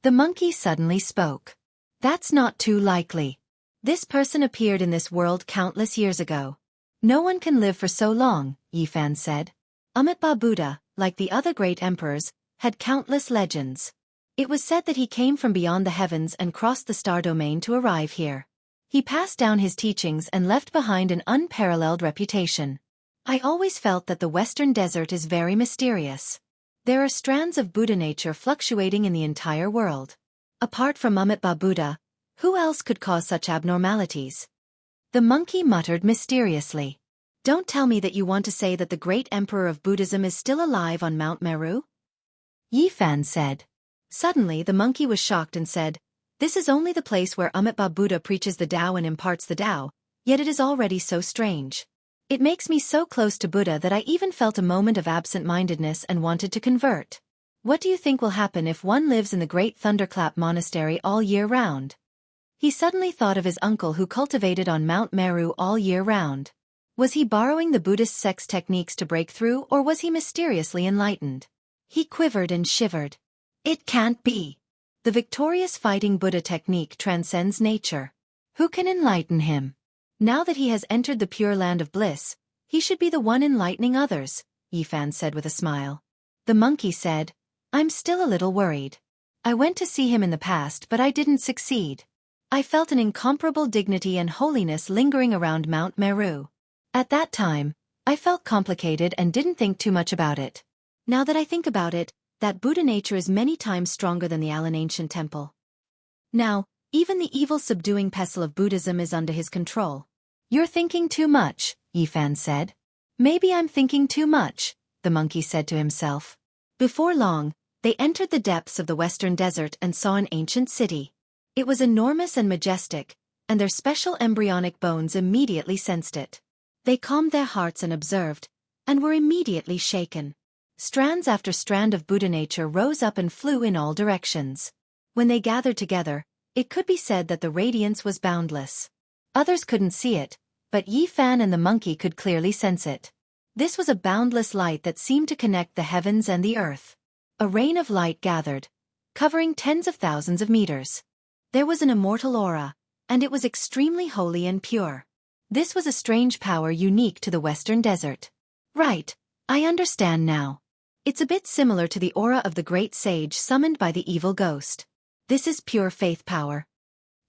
The monkey suddenly spoke. That's not too likely. This person appeared in this world countless years ago. No one can live for so long, Yi Fan said. Amitabha Buddha, like the other great emperors, had countless legends. It was said that he came from beyond the heavens and crossed the star domain to arrive here. He passed down his teachings and left behind an unparalleled reputation. I always felt that the Western Desert is very mysterious. There are strands of Buddha nature fluctuating in the entire world. Apart from Amitabha Buddha, who else could cause such abnormalities? The monkey muttered mysteriously. Don't tell me that you want to say that the great emperor of Buddhism is still alive on Mount Meru? Yi Fan said. Suddenly the monkey was shocked and said, This is only the place where Amitabha Buddha preaches the Tao and imparts the Tao, yet it is already so strange. It makes me so close to Buddha that I even felt a moment of absent-mindedness and wanted to convert. What do you think will happen if one lives in the Great Thunderclap Monastery all year round? He suddenly thought of his uncle who cultivated on Mount Meru all year round. Was he borrowing the Buddhist sex techniques to break through, or was he mysteriously enlightened? He quivered and shivered. It can't be. The victorious fighting Buddha technique transcends nature. Who can enlighten him? Now that he has entered the pure land of bliss, he should be the one enlightening others, Yifan said with a smile. The monkey said, I'm still a little worried. I went to see him in the past, but I didn't succeed. I felt an incomparable dignity and holiness lingering around Mount Meru. At that time, I felt complicated and didn't think too much about it. Now that I think about it, that Buddha nature is many times stronger than the Alan ancient temple. Now, even the evil subduing pestle of Buddhism is under his control. You're thinking too much, Yifan said. Maybe I'm thinking too much, the monkey said to himself. Before long, they entered the depths of the western desert and saw an ancient city. It was enormous and majestic, and their special embryonic bones immediately sensed it. They calmed their hearts and observed, and were immediately shaken. Strands after strand of Buddha nature rose up and flew in all directions. When they gathered together, it could be said that the radiance was boundless. Others couldn't see it, but Yifan and the monkey could clearly sense it. This was a boundless light that seemed to connect the heavens and the earth. A rain of light gathered, covering tens of thousands of meters. There was an immortal aura, and it was extremely holy and pure. This was a strange power unique to the Western Desert. Right, I understand now. It's a bit similar to the aura of the great sage summoned by the evil ghost. This is pure faith power.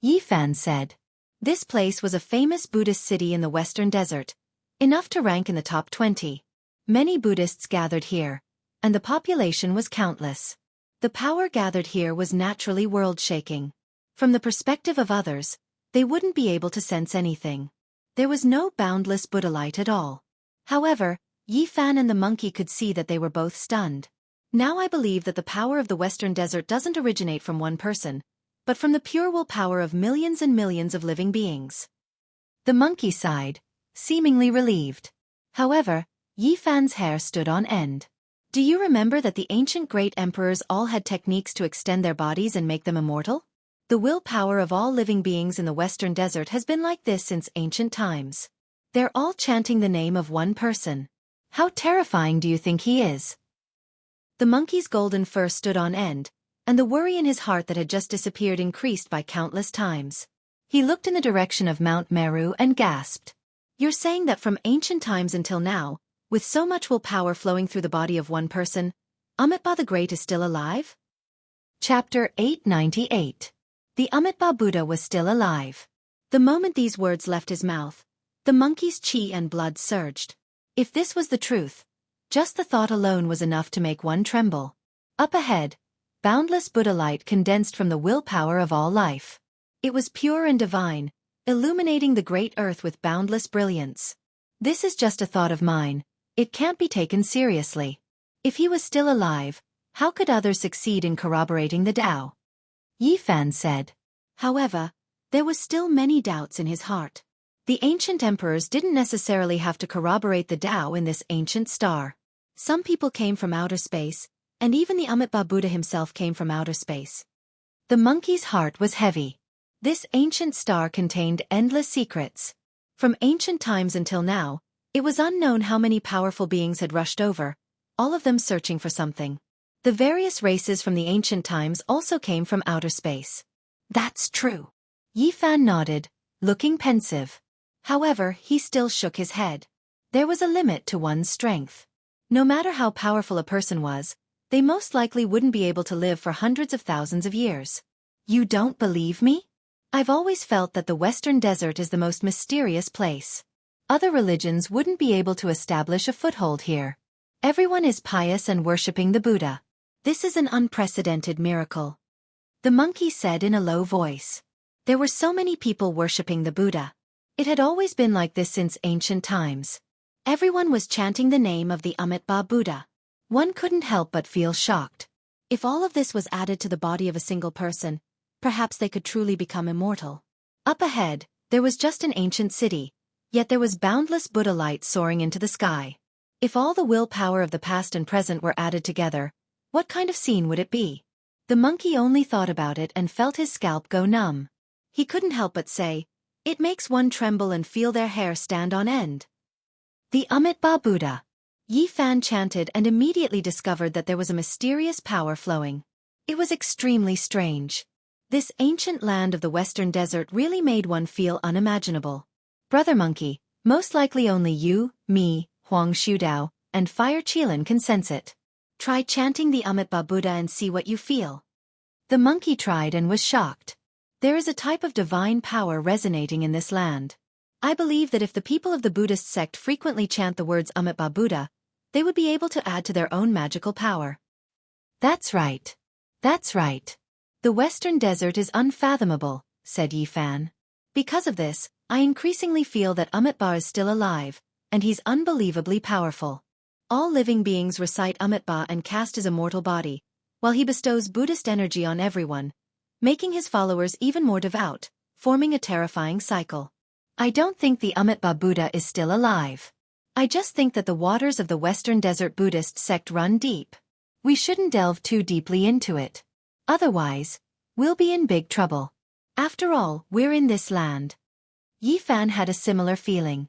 Yifan said. This place was a famous Buddhist city in the Western Desert, enough to rank in the top 20. Many Buddhists gathered here, and the population was countless. The power gathered here was naturally world-shaking. From the perspective of others, they wouldn't be able to sense anything. There was no boundless Buddha light at all. However, Yifan and the monkey could see that they were both stunned. Now I believe that the power of the Western Desert doesn't originate from one person, but from the pure will power of millions and millions of living beings. The monkey sighed, seemingly relieved. However, Yifan's hair stood on end. Do you remember that the ancient great emperors all had techniques to extend their bodies and make them immortal? The willpower of all living beings in the Western Desert has been like this since ancient times. They're all chanting the name of one person. How terrifying do you think he is? The monkey's golden fur stood on end, and the worry in his heart that had just disappeared increased by countless times. He looked in the direction of Mount Meru and gasped. You're saying that from ancient times until now, with so much willpower flowing through the body of one person, Amitabha the Great is still alive? Chapter 898. The Amitabha Buddha was still alive. The moment these words left his mouth, the monkey's chi and blood surged. If this was the truth, just the thought alone was enough to make one tremble. Up ahead, boundless Buddha light condensed from the willpower of all life. It was pure and divine, illuminating the great earth with boundless brilliance. This is just a thought of mine. It can't be taken seriously. If he was still alive, how could others succeed in corroborating the Tao? Yifan said. However, there was still many doubts in his heart. The ancient emperors didn't necessarily have to corroborate the Tao in this ancient star. Some people came from outer space, and even the Amitabha Buddha himself came from outer space. The monkey's heart was heavy. This ancient star contained endless secrets. From ancient times until now, it was unknown how many powerful beings had rushed over, all of them searching for something. The various races from the ancient times also came from outer space. That's true. Yifan nodded, looking pensive. However, he still shook his head. There was a limit to one's strength. No matter how powerful a person was, they most likely wouldn't be able to live for hundreds of thousands of years. You don't believe me? I've always felt that the Western Desert is the most mysterious place. Other religions wouldn't be able to establish a foothold here. Everyone is pious and worshipping the Buddha. This is an unprecedented miracle. The monkey said in a low voice. There were so many people worshipping the Buddha. It had always been like this since ancient times. Everyone was chanting the name of the Amitabha Buddha. One couldn't help but feel shocked. If all of this was added to the body of a single person, perhaps they could truly become immortal. Up ahead, there was just an ancient city, yet there was boundless Buddha light soaring into the sky. If all the willpower of the past and present were added together, What kind of scene would it be? The monkey only thought about it and felt his scalp go numb. He couldn't help but say, "It makes one tremble and feel their hair stand on end." The Amitabha Buddha. Yi Fan chanted and immediately discovered that there was a mysterious power flowing. It was extremely strange. This ancient land of the western desert really made one feel unimaginable. Brother Monkey, most likely only you, me, Huang Shudao, and Fire Qilin can sense it. Try chanting the Amitabha Buddha and see what you feel. The monkey tried and was shocked. There is a type of divine power resonating in this land. I believe that if the people of the Buddhist sect frequently chant the words Amitabha Buddha, they would be able to add to their own magical power. That's right. That's right. The western desert is unfathomable, said Yi Fan. Because of this, I increasingly feel that Amitabha is still alive, and he's unbelievably powerful. All living beings recite Amitabha and cast his immortal body, while he bestows Buddhist energy on everyone, making his followers even more devout, forming a terrifying cycle. I don't think the Amitabha Buddha is still alive. I just think that the waters of the Western Desert Buddhist sect run deep. We shouldn't delve too deeply into it. Otherwise, we'll be in big trouble. After all, we're in this land. Yi Fan had a similar feeling.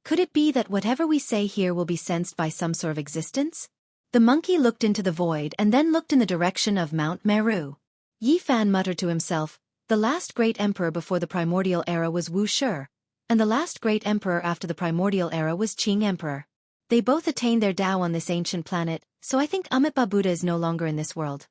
Could it be that whatever we say here will be sensed by some sort of existence? The monkey looked into the void and then looked in the direction of Mount Meru. Yi Fan muttered to himself, the last great emperor before the primordial era was Wuxia, and the last great emperor after the primordial era was Qing Emperor. They both attained their Tao on this ancient planet, so I think Amitabha Buddha is no longer in this world.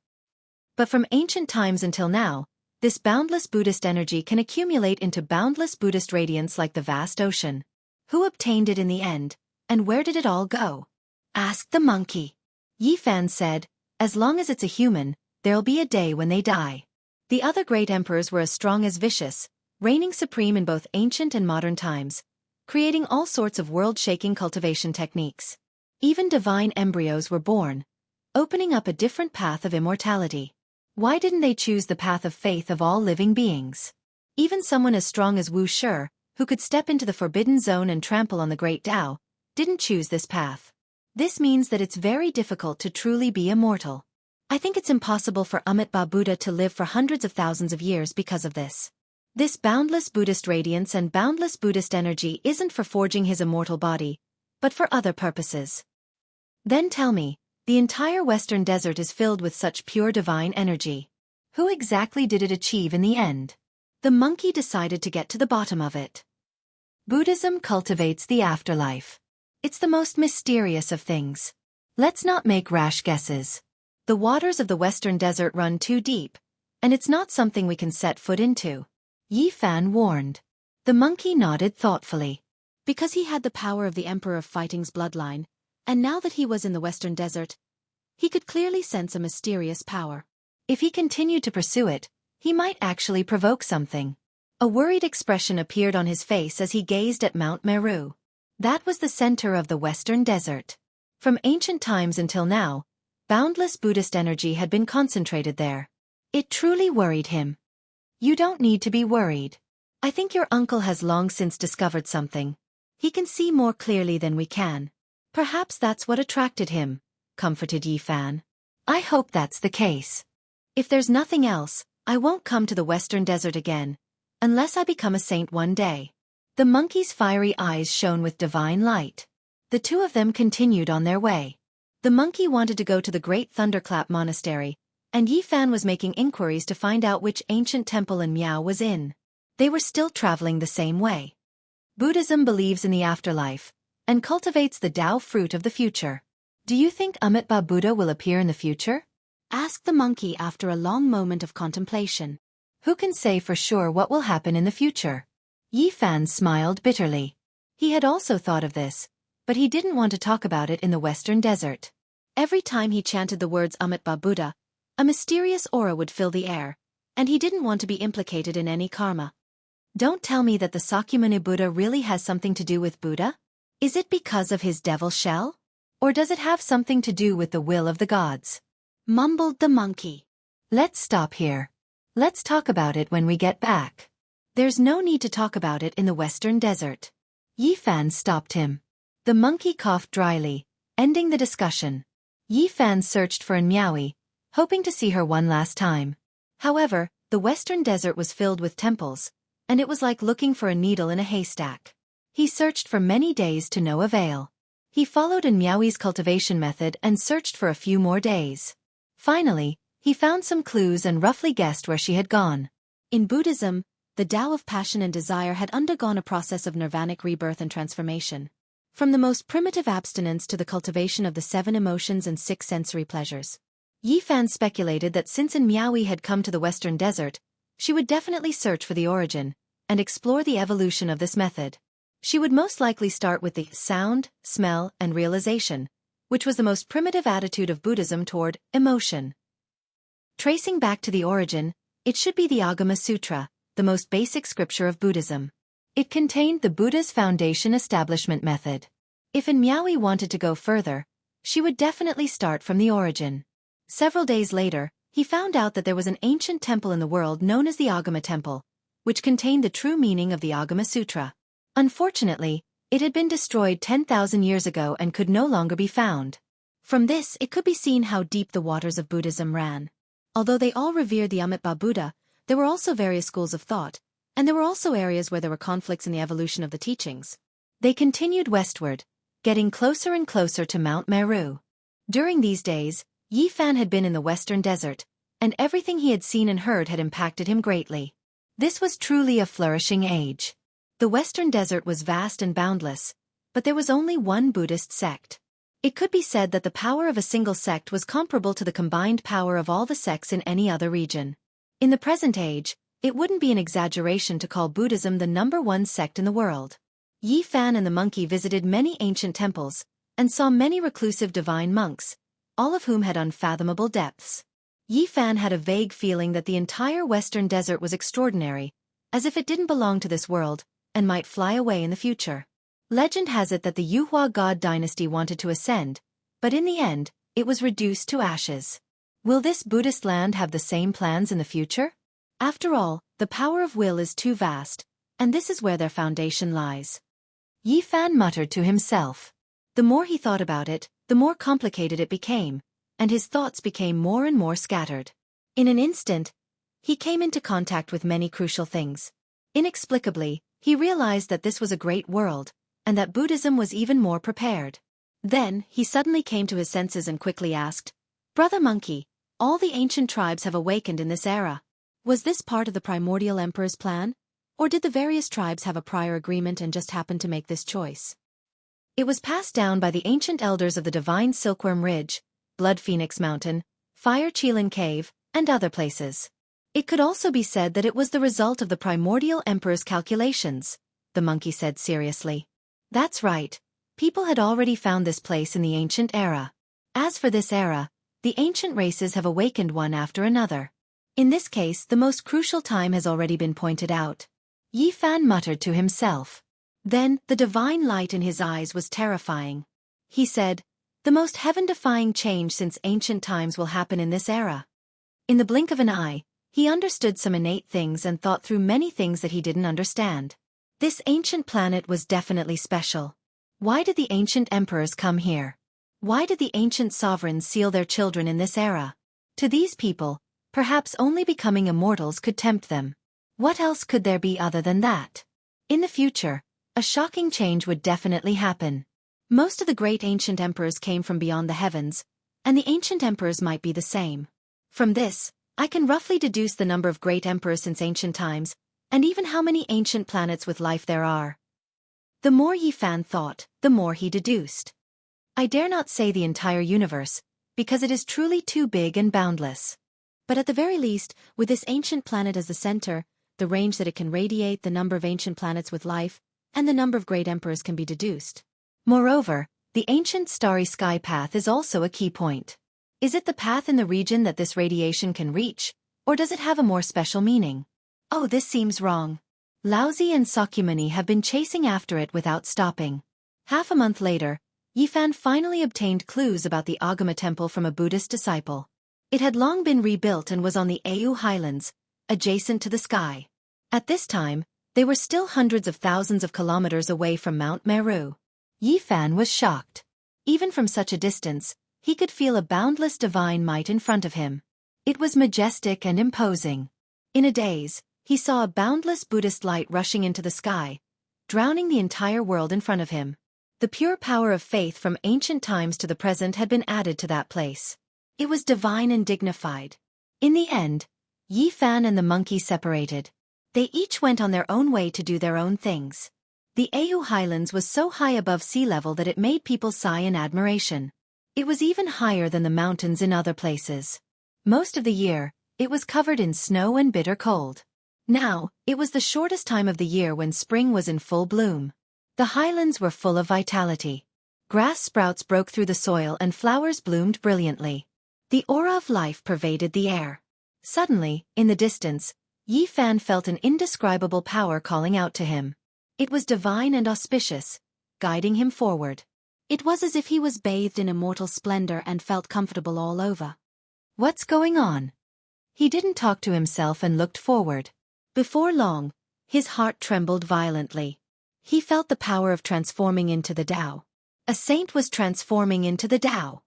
But from ancient times until now, this boundless Buddhist energy can accumulate into boundless Buddhist radiance like the vast ocean. Who obtained it in the end, and where did it all go? Asked the monkey. Yi Fan said, as long as it's a human, there'll be a day when they die. The other great emperors were as strong as vicious, reigning supreme in both ancient and modern times, creating all sorts of world-shaking cultivation techniques. Even divine embryos were born, opening up a different path of immortality. Why didn't they choose the path of faith of all living beings? Even someone as strong as Wuxia, who could step into the forbidden zone and trample on the great Tao, didn't choose this path. This means that it's very difficult to truly be immortal. I think it's impossible for Amitabha Buddha to live for hundreds of thousands of years because of this. This boundless Buddhist radiance and boundless Buddhist energy isn't for forging his immortal body, but for other purposes. Then tell me, the entire Western Desert is filled with such pure divine energy. Who exactly did it achieve in the end? The monkey decided to get to the bottom of it. Buddhism cultivates the afterlife. It's the most mysterious of things. Let's not make rash guesses. The waters of the Western Desert run too deep, and it's not something we can set foot into. Yi Fan warned. The monkey nodded thoughtfully. Because he had the power of the Emperor of Fighting's bloodline, and now that he was in the Western Desert, he could clearly sense a mysterious power. If he continued to pursue it, he might actually provoke something. A worried expression appeared on his face as he gazed at Mount Meru. That was the center of the Western Desert. From ancient times until now, boundless Buddhist energy had been concentrated there. It truly worried him. You don't need to be worried. I think your uncle has long since discovered something. He can see more clearly than we can. Perhaps that's what attracted him, comforted Yi Fan. I hope that's the case. If there's nothing else, I won't come to the Western Desert again, unless I become a saint one day. The monkey's fiery eyes shone with divine light. The two of them continued on their way. The monkey wanted to go to the Great Thunderclap Monastery, and Yi Fan was making inquiries to find out which ancient temple in Miao was in. They were still traveling the same way. Buddhism believes in the afterlife, and cultivates the Tao fruit of the future. Do you think Amitabha Buddha will appear in the future? Asked the monkey after a long moment of contemplation. Who can say for sure what will happen in the future? Yi Fan smiled bitterly. He had also thought of this, but he didn't want to talk about it in the Western Desert. Every time he chanted the words Amitabha Buddha, a mysterious aura would fill the air, and he didn't want to be implicated in any karma. Don't tell me that the Sakyamuni Buddha really has something to do with Buddha? Is it because of his devil shell? Or does it have something to do with the will of the gods? Mumbled the monkey. Let's stop here. Let's talk about it when we get back. There's no need to talk about it in the Western Desert. Yi Fan stopped him. The monkey coughed dryly, ending the discussion. Yi Fan searched for Miaoi, hoping to see her one last time. However, the western desert was filled with temples, and it was like looking for a needle in a haystack. He searched for many days to no avail. He followed Miaoi's cultivation method and searched for a few more days. Finally, he found some clues and roughly guessed where she had gone. In Buddhism, the Tao of passion and desire had undergone a process of nirvanic rebirth and transformation. From the most primitive abstinence to the cultivation of the 7 emotions and 6 sensory pleasures. Yi Fan speculated that since Miaoi had come to the western desert, she would definitely search for the origin and explore the evolution of this method. She would most likely start with the sound, smell, and realization, which was the most primitive attitude of Buddhism toward emotion. Tracing back to the origin, it should be the Agama Sutra, the most basic scripture of Buddhism. It contained the Buddha's foundation establishment method. If Miaoi wanted to go further, she would definitely start from the origin. Several days later, he found out that there was an ancient temple in the world known as the Agama Temple, which contained the true meaning of the Agama Sutra. Unfortunately, it had been destroyed 10,000 years ago and could no longer be found. From this, it could be seen how deep the waters of Buddhism ran. Although they all revered the Amitabha Buddha, there were also various schools of thought, and there were also areas where there were conflicts in the evolution of the teachings. They continued westward, getting closer and closer to Mount Meru. During these days, Yi Fan had been in the western desert, and everything he had seen and heard had impacted him greatly. This was truly a flourishing age. The western desert was vast and boundless, but there was only one Buddhist sect. It could be said that the power of a single sect was comparable to the combined power of all the sects in any other region. In the present age, it wouldn't be an exaggeration to call Buddhism the #1 sect in the world. Yi Fan and the monkey visited many ancient temples, and saw many reclusive divine monks, all of whom had unfathomable depths. Yi Fan had a vague feeling that the entire western desert was extraordinary, as if it didn't belong to this world, and might fly away in the future. Legend has it that the Yuhua God dynasty wanted to ascend, but in the end, it was reduced to ashes. Will this Buddhist land have the same plans in the future? After all, the power of will is too vast, and this is where their foundation lies. Yi Fan muttered to himself. The more he thought about it, the more complicated it became, and his thoughts became more and more scattered. In an instant, he came into contact with many crucial things. Inexplicably, he realized that this was a great world, and that Buddhism was even more prepared. Then, he suddenly came to his senses and quickly asked, "Brother Monkey, all the ancient tribes have awakened in this era. Was this part of the primordial emperor's plan? Or did the various tribes have a prior agreement and just happen to make this choice?" It was passed down by the ancient elders of the Divine Silkworm Ridge, Blood Phoenix Mountain, Fire Qilin Cave, and other places. It could also be said that it was the result of the primordial emperor's calculations, the monkey said seriously. That's right. People had already found this place in the ancient era. As for this era, the ancient races have awakened one after another. In this case, the most crucial time has already been pointed out. Yi Fan muttered to himself. Then, the divine light in his eyes was terrifying. He said, "The most heaven-defying change since ancient times will happen in this era." In the blink of an eye, he understood some innate things and thought through many things that he didn't understand. This ancient planet was definitely special. Why did the ancient emperors come here? Why did the ancient sovereigns seal their children in this era? To these people, perhaps only becoming immortals could tempt them. What else could there be other than that? In the future, a shocking change would definitely happen. Most of the great ancient emperors came from beyond the heavens, and the ancient emperors might be the same. From this, I can roughly deduce the number of great emperors since ancient times, and even how many ancient planets with life there are. The more Yi Fan thought, the more he deduced. I dare not say the entire universe, because it is truly too big and boundless. But at the very least, with this ancient planet as the center, the range that it can radiate, the number of ancient planets with life, and the number of great emperors can be deduced. Moreover, the ancient starry sky path is also a key point. Is it the path in the region that this radiation can reach, or does it have a more special meaning? Oh, this seems wrong. Laozi and Sakyamuni have been chasing after it without stopping. Half a month later, Yi Fan finally obtained clues about the Agama temple from a Buddhist disciple. It had long been rebuilt and was on the Au Highlands, adjacent to the sky. At this time, they were still hundreds of thousands of kilometers away from Mount Meru. Yi Fan was shocked. Even from such a distance, He could feel a boundless divine might in front of him. It was majestic and imposing. In a daze, he saw a boundless Buddhist light rushing into the sky, drowning the entire world in front of him. The pure power of faith from ancient times to the present had been added to that place. It was divine and dignified. In the end, Yi Fan and the monkey separated. They each went on their own way to do their own things. The Ahu Highlands was so high above sea level that it made people sigh in admiration. It was even higher than the mountains in other places. Most of the year, it was covered in snow and bitter cold. Now, it was the shortest time of the year when spring was in full bloom. The highlands were full of vitality. Grass sprouts broke through the soil and flowers bloomed brilliantly. The aura of life pervaded the air. Suddenly, in the distance, Yi Fan felt an indescribable power calling out to him. It was divine and auspicious, guiding him forward. It was as if he was bathed in immortal splendor and felt comfortable all over. What's going on? He didn't talk to himself and looked forward. Before long, his heart trembled violently. He felt the power of transforming into the Tao. A saint was transforming into the Tao.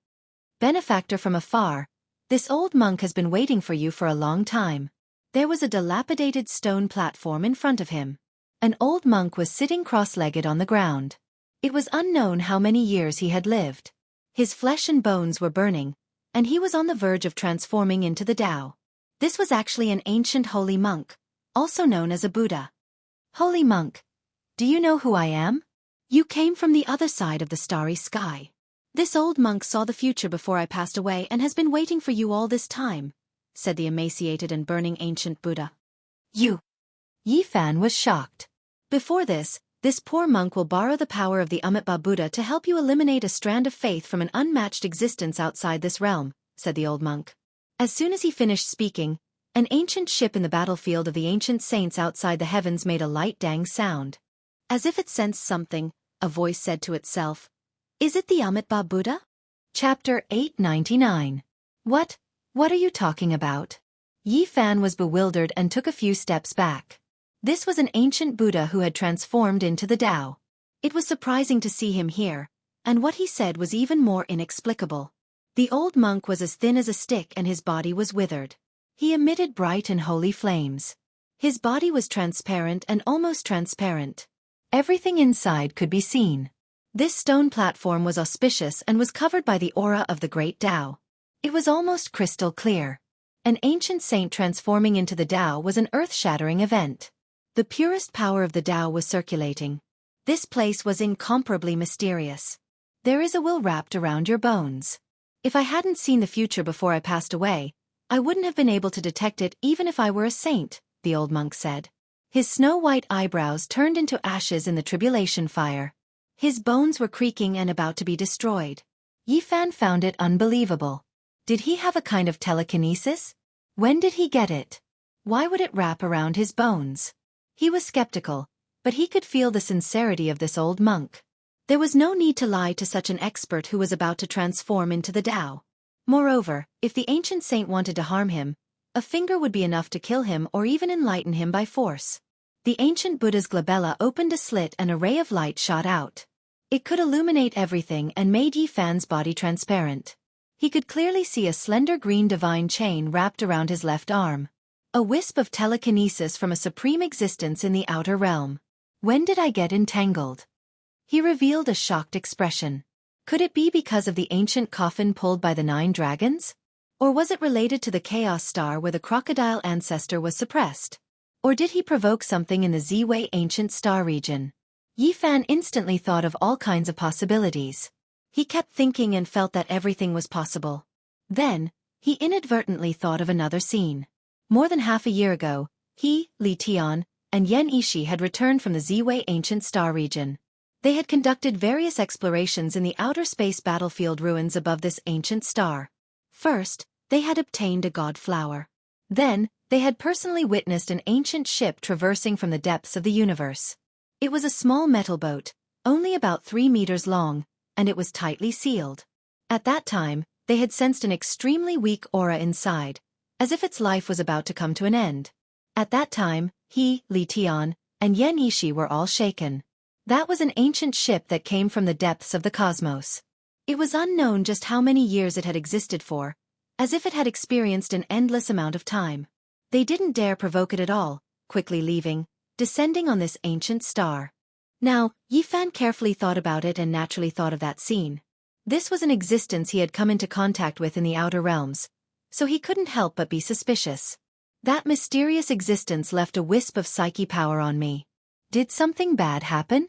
Benefactor from afar, this old monk has been waiting for you for a long time. There was a dilapidated stone platform in front of him. An old monk was sitting cross-legged on the ground. It was unknown how many years he had lived. His flesh and bones were burning, and he was on the verge of transforming into the Tao. This was actually an ancient holy monk, also known as a Buddha. Holy monk, do you know who I am? You came from the other side of the starry sky. This old monk saw the future before I passed away and has been waiting for you all this time, said the emaciated and burning ancient Buddha. You! Yi Fan was shocked. Before this poor monk will borrow the power of the Amitabha Buddha to help you eliminate a strand of faith from an unmatched existence outside this realm, said the old monk. As soon as he finished speaking, an ancient ship in the battlefield of the ancient saints outside the heavens made a light dang sound. As if it sensed something, a voice said to itself, "Is it the Amitabha Buddha?" Chapter 899. What are you talking about? Yi Fan was bewildered and took a few steps back. This was an ancient Buddha who had transformed into the Tao. It was surprising to see him here, and what he said was even more inexplicable. The old monk was as thin as a stick and his body was withered. He emitted bright and holy flames. His body was transparent and almost transparent. Everything inside could be seen. This stone platform was auspicious and was covered by the aura of the great Tao. It was almost crystal clear. An ancient saint transforming into the Tao was an earth-shattering event. The purest power of the Tao was circulating. This place was incomparably mysterious. There is a will wrapped around your bones. If I hadn't seen the future before I passed away, I wouldn't have been able to detect it even if I were a saint, the old monk said. His snow-white eyebrows turned into ashes in the tribulation fire. His bones were creaking and about to be destroyed. Yi Fan found it unbelievable. Did he have a kind of telekinesis? When did he get it? Why would it wrap around his bones? He was skeptical, but he could feel the sincerity of this old monk. There was no need to lie to such an expert who was about to transform into the Tao. Moreover, if the ancient saint wanted to harm him, a finger would be enough to kill him or even enlighten him by force. The ancient Buddha's glabella opened a slit and a ray of light shot out. It could illuminate everything and made Yi Fan's body transparent. He could clearly see a slender green divine chain wrapped around his left arm. A wisp of telekinesis from a supreme existence in the outer realm. When did I get entangled? He revealed a shocked expression. Could it be because of the ancient coffin pulled by the 9 dragons? Or was it related to the chaos star where the crocodile ancestor was suppressed? Or did he provoke something in the Ziwei ancient star region? Yi Fan instantly thought of all kinds of possibilities. He kept thinking and felt that everything was possible. Then, he inadvertently thought of another scene. More than half a year ago, he, Li Tian, and Yan Ishi had returned from the Ziwei ancient star region. They had conducted various explorations in the outer space battlefield ruins above this ancient star. First, they had obtained a god flower. Then, they had personally witnessed an ancient ship traversing from the depths of the universe. It was a small metal boat, only about 3 meters long, and it was tightly sealed. At that time, they had sensed an extremely weak aura inside, as if its life was about to come to an end. At that time, he, Li Tian, and Yan Ishi were all shaken. That was an ancient ship that came from the depths of the cosmos. It was unknown just how many years it had existed for, as if it had experienced an endless amount of time. They didn't dare provoke it at all, quickly leaving, descending on this ancient star. Now, Yi Fan carefully thought about it and naturally thought of that scene. This was an existence he had come into contact with in the outer realms, so he couldn't help but be suspicious. That mysterious existence left a wisp of psyche power on me. Did something bad happen?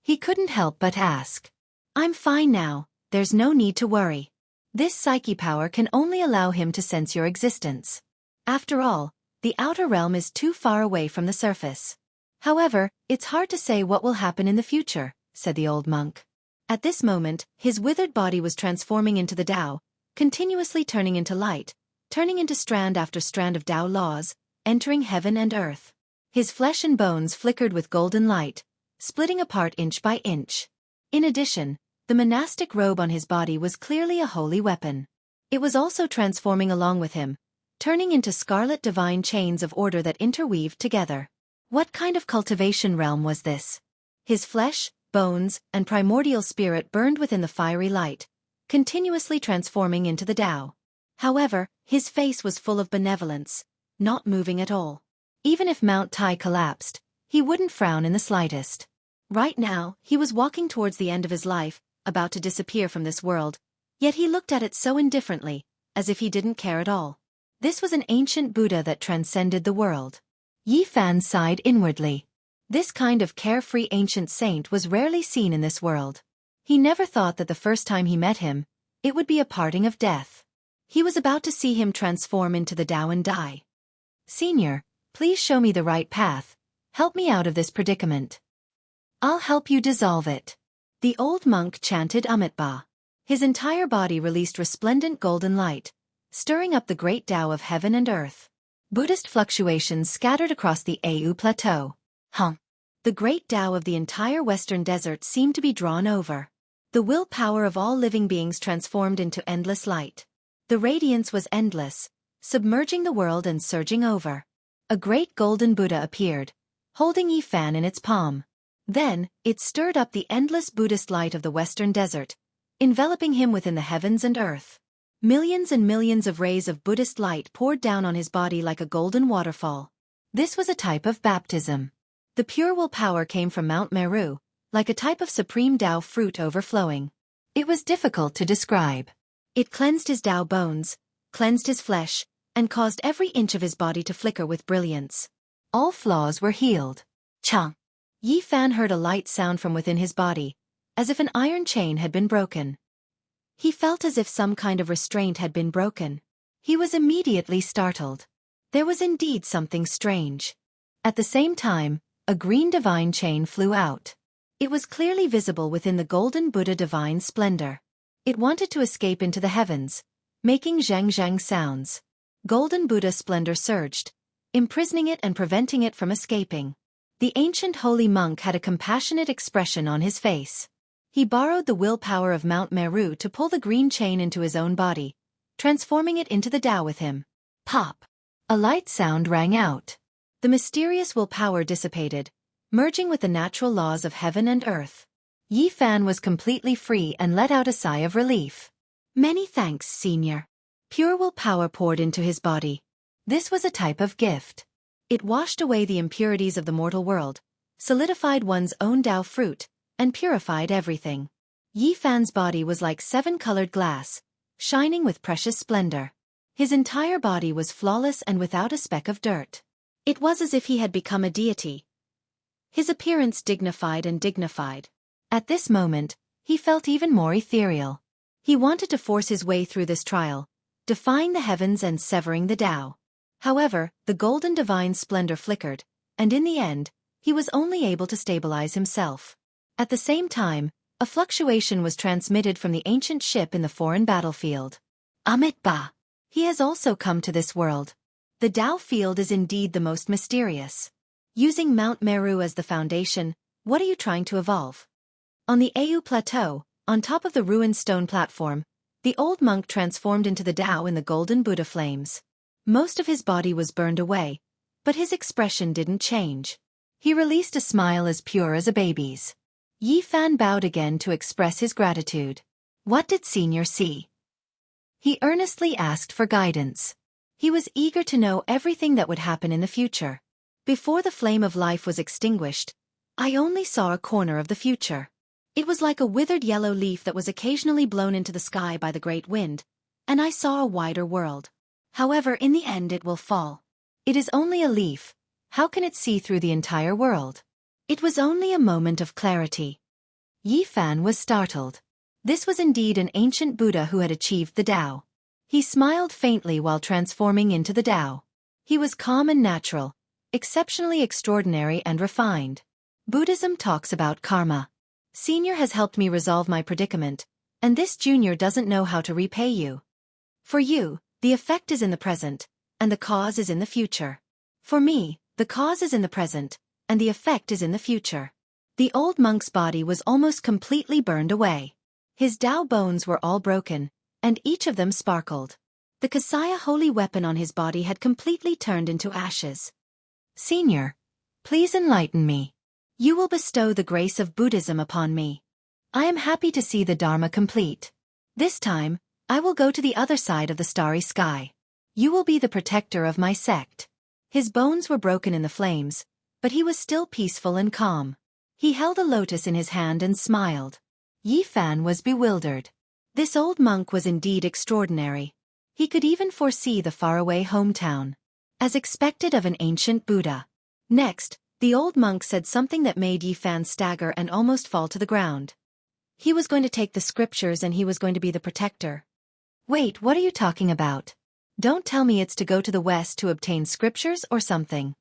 He couldn't help but ask. I'm fine now, there's no need to worry. This psyche power can only allow him to sense your existence. After all, the outer realm is too far away from the surface. However, it's hard to say what will happen in the future, said the old monk. At this moment, his withered body was transforming into the Tao, continuously turning into light, turning into strand after strand of Tao laws, entering heaven and earth. His flesh and bones flickered with golden light, splitting apart inch by inch. In addition, the monastic robe on his body was clearly a holy weapon. It was also transforming along with him, turning into scarlet divine chains of order that interweaved together. What kind of cultivation realm was this? His flesh, bones, and primordial spirit burned within the fiery light, continuously transforming into the Tao. However, his face was full of benevolence, not moving at all. Even if Mount Tai collapsed, he wouldn't frown in the slightest. Right now, he was walking towards the end of his life, about to disappear from this world, yet he looked at it so indifferently, as if he didn't care at all. This was an ancient Buddha that transcended the world. Yi Fan sighed inwardly. This kind of carefree ancient saint was rarely seen in this world. He never thought that the first time he met him, it would be a parting of death. He was about to see him transform into the Tao and die. Senior, please show me the right path. Help me out of this predicament. I'll help you dissolve it. The old monk chanted Amitabha. His entire body released resplendent golden light, stirring up the great Tao of heaven and earth. Buddhist fluctuations scattered across the Au Plateau. The great Tao of the entire western desert seemed to be drawn over. The willpower of all living beings transformed into endless light. The radiance was endless, submerging the world and surging over. A great golden Buddha appeared, holding Yi Fan in its palm. Then, it stirred up the endless Buddhist light of the western desert, enveloping him within the heavens and earth. Millions and millions of rays of Buddhist light poured down on his body like a golden waterfall. This was a type of baptism. The pure willpower came from Mount Meru, like a type of supreme Tao fruit overflowing. It was difficult to describe. It cleansed his Tao bones, cleansed his flesh, and caused every inch of his body to flicker with brilliance. All flaws were healed. Chang! Yi Fan heard a light sound from within his body, as if an iron chain had been broken. He felt as if some kind of restraint had been broken. He was immediately startled. There was indeed something strange. At the same time, a green divine chain flew out. It was clearly visible within the golden Buddha divine splendor. It wanted to escape into the heavens, making zhang sounds. Golden Buddha splendor surged, imprisoning it and preventing it from escaping. The ancient holy monk had a compassionate expression on his face. He borrowed the willpower of Mount Meru to pull the green chain into his own body, transforming it into the Tao with him. Pop! A light sound rang out. The mysterious willpower dissipated, merging with the natural laws of heaven and earth. Yi Fan was completely free and let out a sigh of relief. Many thanks, Senior. Pure willpower poured into his body. This was a type of gift. It washed away the impurities of the mortal world, solidified one's own Tao fruit, and purified everything. Yi Fan's body was like seven-colored glass, shining with precious splendor. His entire body was flawless and without a speck of dirt. It was as if he had become a deity. His appearance dignified and dignified. At this moment, he felt even more ethereal. He wanted to force his way through this trial, defying the heavens and severing the Tao. However, the golden divine splendor flickered, and in the end, he was only able to stabilize himself. At the same time, a fluctuation was transmitted from the ancient ship in the foreign battlefield. Amitabha! He has also come to this world. The Tao field is indeed the most mysterious. Using Mount Meru as the foundation, what are you trying to evolve? On the Au Plateau, on top of the ruined stone platform, the old monk transformed into the Tao in the golden Buddha flames. Most of his body was burned away, but his expression didn't change. He released a smile as pure as a baby's. Yi Fan bowed again to express his gratitude. What did Senior see? He earnestly asked for guidance. He was eager to know everything that would happen in the future. Before the flame of life was extinguished, I only saw a corner of the future. It was like a withered yellow leaf that was occasionally blown into the sky by the great wind, and I saw a wider world. However, in the end it will fall. It is only a leaf. How can it see through the entire world? It was only a moment of clarity. Yi Fan was startled. This was indeed an ancient Buddha who had achieved the Tao. He smiled faintly while transforming into the Tao. He was calm and natural, exceptionally extraordinary and refined. Buddhism talks about karma. Senior has helped me resolve my predicament, and this junior doesn't know how to repay you. For you, the effect is in the present, and the cause is in the future. For me, the cause is in the present, and the effect is in the future. The old monk's body was almost completely burned away. His Tao bones were all broken, and each of them sparkled. The Kasaya holy weapon on his body had completely turned into ashes. Senior, please enlighten me. You will bestow the grace of Buddhism upon me. I am happy to see the Dharma complete. This time, I will go to the other side of the starry sky. You will be the protector of my sect. His bones were broken in the flames, but he was still peaceful and calm. He held a lotus in his hand and smiled. Yi Fan was bewildered. This old monk was indeed extraordinary. He could even foresee the faraway hometown, as expected of an ancient Buddha. Next, the old monk said something that made Yi Fan stagger and almost fall to the ground. He was going to take the scriptures and he was going to be the protector. Wait, what are you talking about? Don't tell me it's to go to the west to obtain scriptures or something.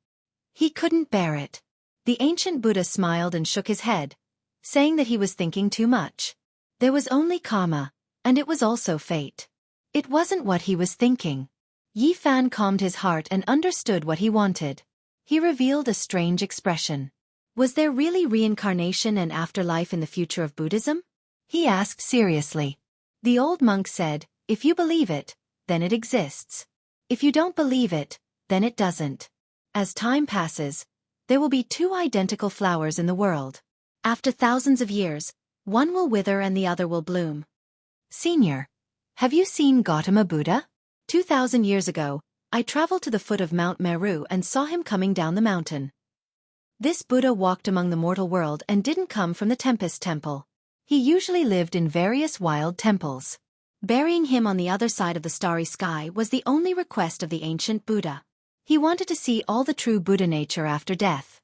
He couldn't bear it. The ancient Buddha smiled and shook his head, saying that he was thinking too much. There was only karma, and it was also fate. It wasn't what he was thinking. Yi Fan calmed his heart and understood what he wanted. He revealed a strange expression. Was there really reincarnation and afterlife in the future of Buddhism? He asked seriously. The old monk said, if you believe it, then it exists. If you don't believe it, then it doesn't. As time passes, there will be two identical flowers in the world. After thousands of years, one will wither and the other will bloom. Senior, have you seen Gautama Buddha? 2,000 years ago, I traveled to the foot of Mount Meru and saw him coming down the mountain. This Buddha walked among the mortal world and didn't come from the Tempest Temple. He usually lived in various wild temples. Burying him on the other side of the starry sky was the only request of the ancient Buddha. He wanted to see all the true Buddha nature after death.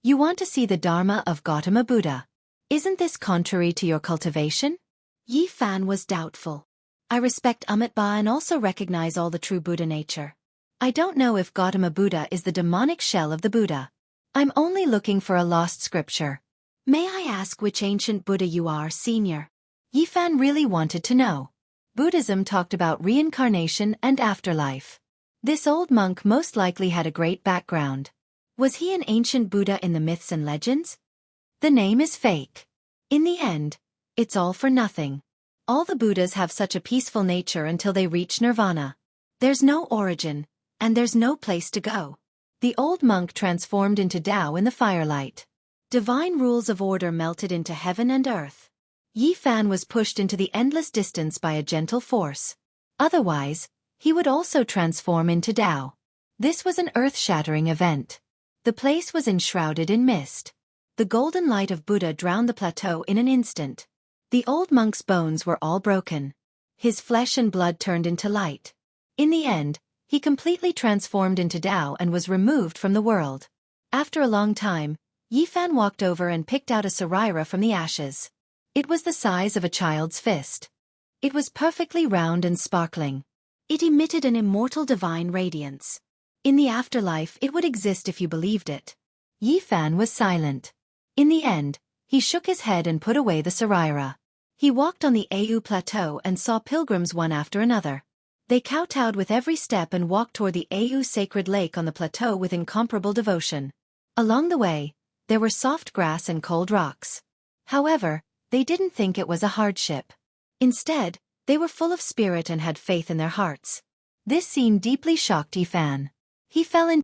You want to see the Dharma of Gautama Buddha. Isn't this contrary to your cultivation? Yi Fan was doubtful. I respect Amitabha and also recognize all the true Buddha nature. I don't know if Gautama Buddha is the demonic shell of the Buddha. I'm only looking for a lost scripture. May I ask which ancient Buddha you are, Senior? Yi Fan really wanted to know. Buddhism talked about reincarnation and afterlife. This old monk most likely had a great background. Was he an ancient Buddha in the myths and legends? The name is fake. In the end, it's all for nothing. All the Buddhas have such a peaceful nature until they reach nirvana. There's no origin, and there's no place to go. The old monk transformed into Tao in the firelight. Divine rules of order melted into heaven and earth. Yi Fan was pushed into the endless distance by a gentle force. Otherwise, he would also transform into Tao. This was an earth-shattering event. The place was enshrouded in mist. The golden light of Buddha drowned the plateau in an instant. The old monk's bones were all broken. His flesh and blood turned into light. In the end, he completely transformed into Tao and was removed from the world. After a long time, Yi Fan walked over and picked out a sarira from the ashes. It was the size of a child's fist. It was perfectly round and sparkling. It emitted an immortal divine radiance. In the afterlife it would exist if you believed it. Yi Fan was silent. In the end, he shook his head and put away the sarira. He walked on the Au plateau and saw pilgrims one after another. They kowtowed with every step and walked toward the Au sacred lake on the plateau with incomparable devotion. Along the way, there were soft grass and cold rocks. However, they didn't think it was a hardship. Instead, they were full of spirit and had faith in their hearts. This scene deeply shocked Yi Fan. He fell into